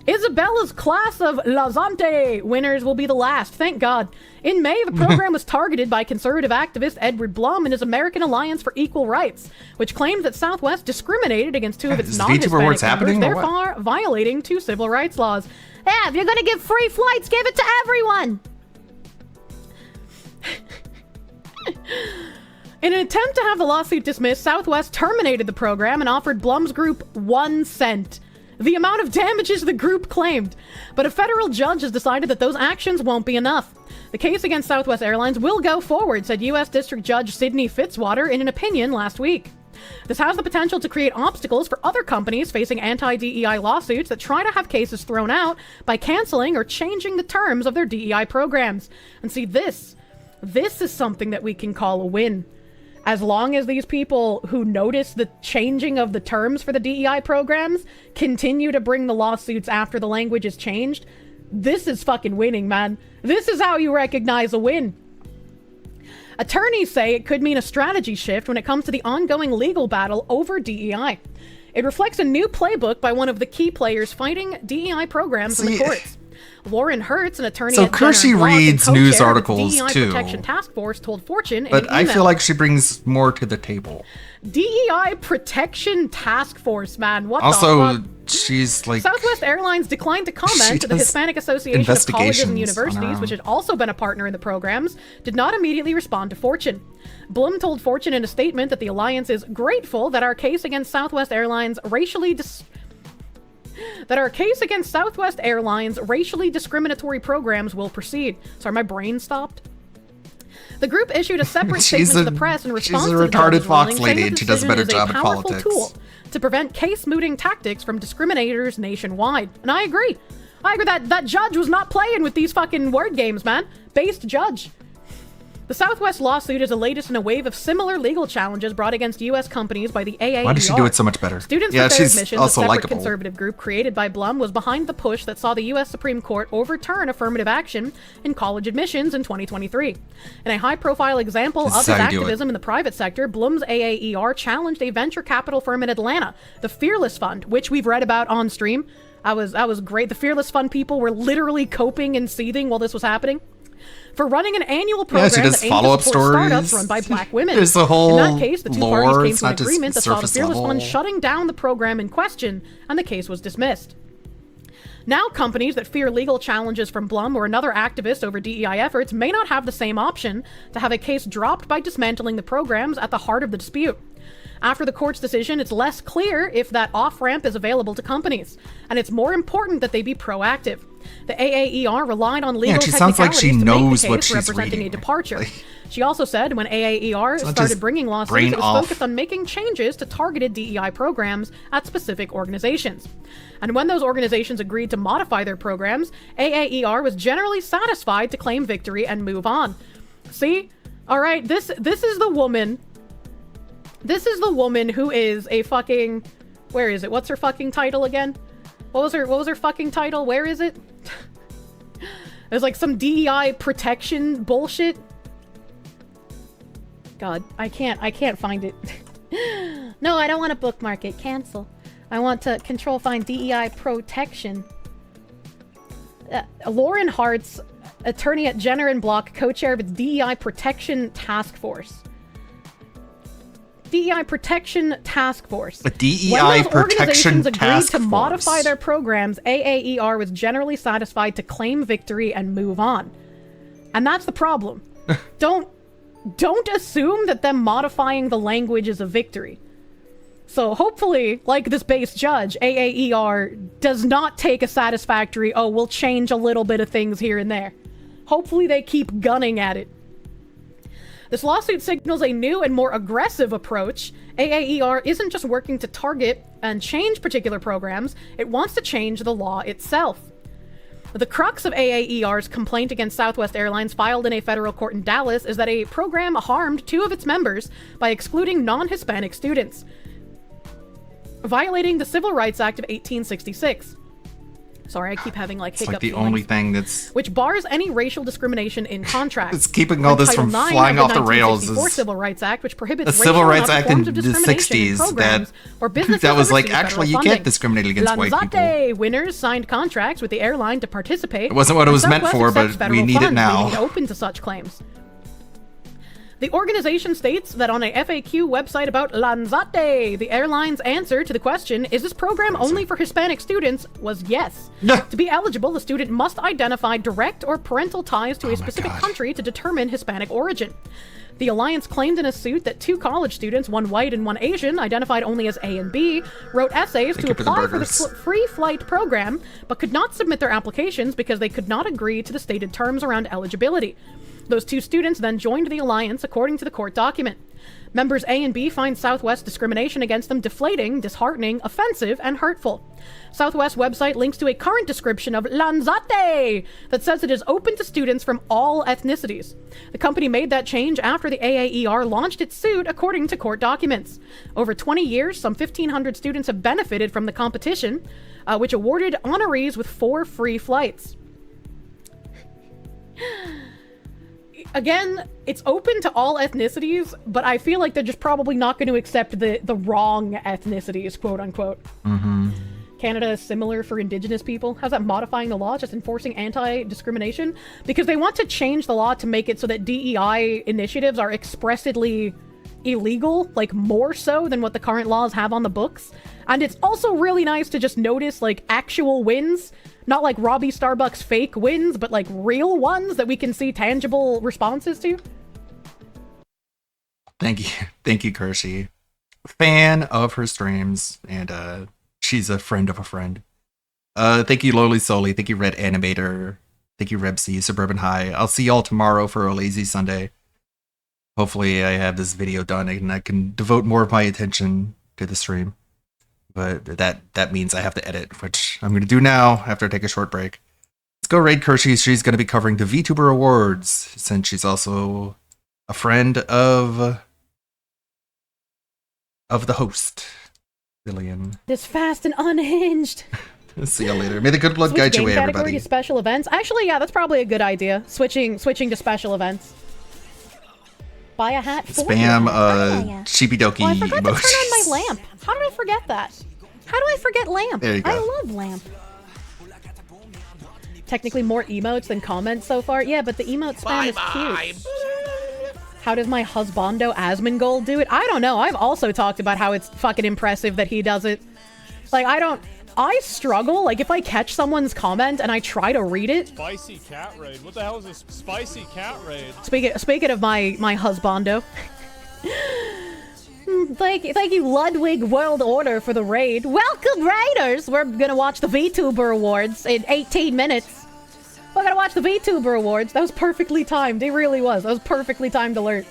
Isabella's class of Lazante winners will be the last, thank God. In May, the program was targeted by conservative activist Edward Blum and his American Alliance for Equal Rights, which claims that Southwest discriminated against two of its non-Hispanic members, therefore violating two civil rights laws. Yeah, if you're gonna give free flights, give it to everyone! In an attempt to have the lawsuit dismissed, Southwest terminated the program and offered Blum's group 1 cent. The amount of damages the group claimed. But a federal judge has decided that those actions won't be enough. The case against Southwest Airlines will go forward, said U.S. District Judge Sidney Fitzwater in an opinion last week. This has the potential to create obstacles for other companies facing anti-DEI lawsuits that try to have cases thrown out by canceling or changing the terms of their DEI programs. And see, this is something that we can call a win. As long as these people who notice the changing of the terms for the DEI programs continue to bring the lawsuits after the language is changed, this is fucking winning, man. This is how you recognize a win. Attorneys say it could mean a strategy shift when it comes to the ongoing legal battle over DEI. It reflects a new playbook by one of the key players fighting DEI programs in the courts. Lauren Hertz, an attorney at Kershey reads news articles too. Protection Task Force told Fortune but I feel like she brings more to the table. DEI Protection Task Force, man. What also, the fuck? She's like... Southwest Airlines declined to comment to the Hispanic Association of Colleges and Universities, which had also been a partner in the programs, did not immediately respond to Fortune. Blum told Fortune in a statement that the alliance is grateful that our case against Southwest Airlines racially discriminatory programs will proceed. Sorry, my brain stopped. The group issued a separate statement to the press in response to the retarded Fox ruling, lady, and she does a better job at powerful politics. Tool to prevent case-mooting tactics from discriminators nationwide. And I agree. That judge was not playing with these fucking word games, man. Based judge. The Southwest lawsuit is the latest in a wave of similar legal challenges brought against U.S. companies by the AAER. Why does she do it so much better? Students yeah, for Fair she's Admissions, also a separate likable. conservative group created by Blum, was behind the push that saw the U.S. Supreme Court overturn affirmative action in college admissions in 2023. In a high-profile example of his activism in the private sector, Blum's AAER challenged a venture capital firm in Atlanta, the Fearless Fund, which we've read about on stream. That was great. The Fearless Fund people were literally coping and seething while this was happening. For running an annual program that aims to support startups run by black women. There's the whole in that case, the two parties came to an agreement that saw the Fearless level. Fund shutting down the program in question, and the case was dismissed. Now, companies that fear legal challenges from Blum or another activist over DEI efforts may not have the same option to have a case dropped by dismantling the programs at the heart of the dispute. After the court's decision, it's less clear if that off-ramp is available to companies, and it's more important that they be proactive. The AAER relied on legal technicalities to make the case representing a departure. She also said when AAER started bringing lawsuits, it was focused on making changes to targeted DEI programs at specific organizations. And when those organizations agreed to modify their programs, AAER was generally satisfied to claim victory and move on. See? All right, this is the woman... This is the woman who is a fucking... Where is it? What's her fucking title again? What was her fucking title? Where is it? There's like some DEI protection bullshit. God, I can't find it. No, I don't want to bookmark it. Cancel. I want to control find DEI protection. Lauren Hartz, attorney at Jenner and Block, co-chair of its DEI Protection Task Force. DEI Protection Task Force. A DEI When those Protection organizations agreed Task to Force. modify their programs, AAER was generally satisfied to claim victory and move on. And that's the problem. Don't assume that them modifying the language is a victory. So hopefully, like this base judge, AAER does not take a satisfactory, oh, we'll change a little bit of things here and there. Hopefully they keep gunning at it. This lawsuit signals a new and more aggressive approach. AAER isn't just working to target and change particular programs, it wants to change the law itself. The crux of AAER's complaint against Southwest Airlines filed in a federal court in Dallas is that a program harmed 2 of its members by excluding non-Hispanic students, violating the Civil Rights Act of 1866. Sorry, I keep having like hiccup It's like the feelings. only thing that's Which bars any racial discrimination in contracts. It's keeping all this Title from 9 flying of off the rails '64 is Civil Rights Act, which prohibits the racial Civil and Rights other Act in forms of the discrimination in 60s programs where businesses that was have like, received actually, federal you can't funding. discriminate against white people. Lanzarote winners signed contracts with the airline to participate. It wasn't what it was and meant Southwest for, accepts but we federal need it funds, now. leaving it open to such claims. The organization states that on a FAQ website about Lanzarote, the airline's answer to the question, is this program only for Hispanic students, was yes. To be eligible, the student must identify direct or parental ties to a specific country to determine Hispanic origin. The Alliance claimed in a suit that 2 college students, one white and one Asian, identified only as A and B, wrote essays to apply for the free flight program, but could not submit their applications because they could not agree to the stated terms around eligibility. Those 2 students then joined the Alliance, according to the court document. Members A and B find Southwest discrimination against them deflating, disheartening, offensive, and hurtful. Southwest website links to a current description of Lanzarote that says it is open to students from all ethnicities. The company made that change after the AAER launched its suit, according to court documents. Over 20 years, some 1,500 students have benefited from the competition, which awarded honorees with 4 free flights. Again, it's open to all ethnicities, but I feel like they're just probably not going to accept the wrong ethnicities, quote unquote. Mm-hmm. Canada is similar for Indigenous people. How's that modifying the law? Just enforcing anti-discrimination? Because they want to change the law to make it so that DEI initiatives are expressly illegal, like more so than what the current laws have on the books. And it's also really nice to just notice like actual wins. Not like Robbie Starbucks fake wins, but like real ones that we can see tangible responses to. Thank you, Kershey. Fan of her streams, and she's a friend of a friend. Thank you, Lowly Soli. Thank you, Red Animator. Thank you, Rebsy, Suburban High. I'll see y'all tomorrow for a lazy Sunday. Hopefully I have this video done and I can devote more of my attention to the stream. But that means I have to edit, which I'm going to do now after I take a short break. Let's go raid Kershey. She's going to be covering the VTuber Awards, since she's also a friend of the host, Billion. This fast and unhinged. See you later. May the good blood Switch guide your game way, category everybody. to special events. Actually, yeah, that's probably a good idea. Switching to special events. Buy a hat. Spam Sheepy Doki Oh, I forgot to turn emojis. on my lamp. How did I forget that? How do I forget lamp? There you go. I love lamp. Technically more emotes than comments so far. Yeah, but the emote spam is cute. How does my husbando Asmongold do it? I don't know. I've also talked about how it's fucking impressive that he does it. Like, I struggle. Like, if I catch someone's comment and I try to read it. Spicy cat raid. What the hell is this spicy cat raid? Speaking of my husbando. Thank you, Ludwig World Order, for the raid. Welcome, raiders! We're gonna watch the VTuber Awards in 18 minutes. We're gonna watch the VTuber Awards. That was perfectly timed. It really was. That was perfectly timed alert.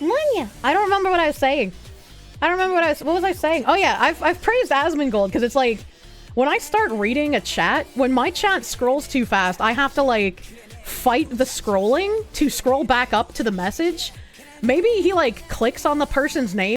I don't remember what I was saying. What was I saying? Oh yeah, I've praised Asmongold because it's like, when I start reading a chat, when my chat scrolls too fast, I have to like fight the scrolling to scroll back up to the message. Maybe he like clicks on the person's name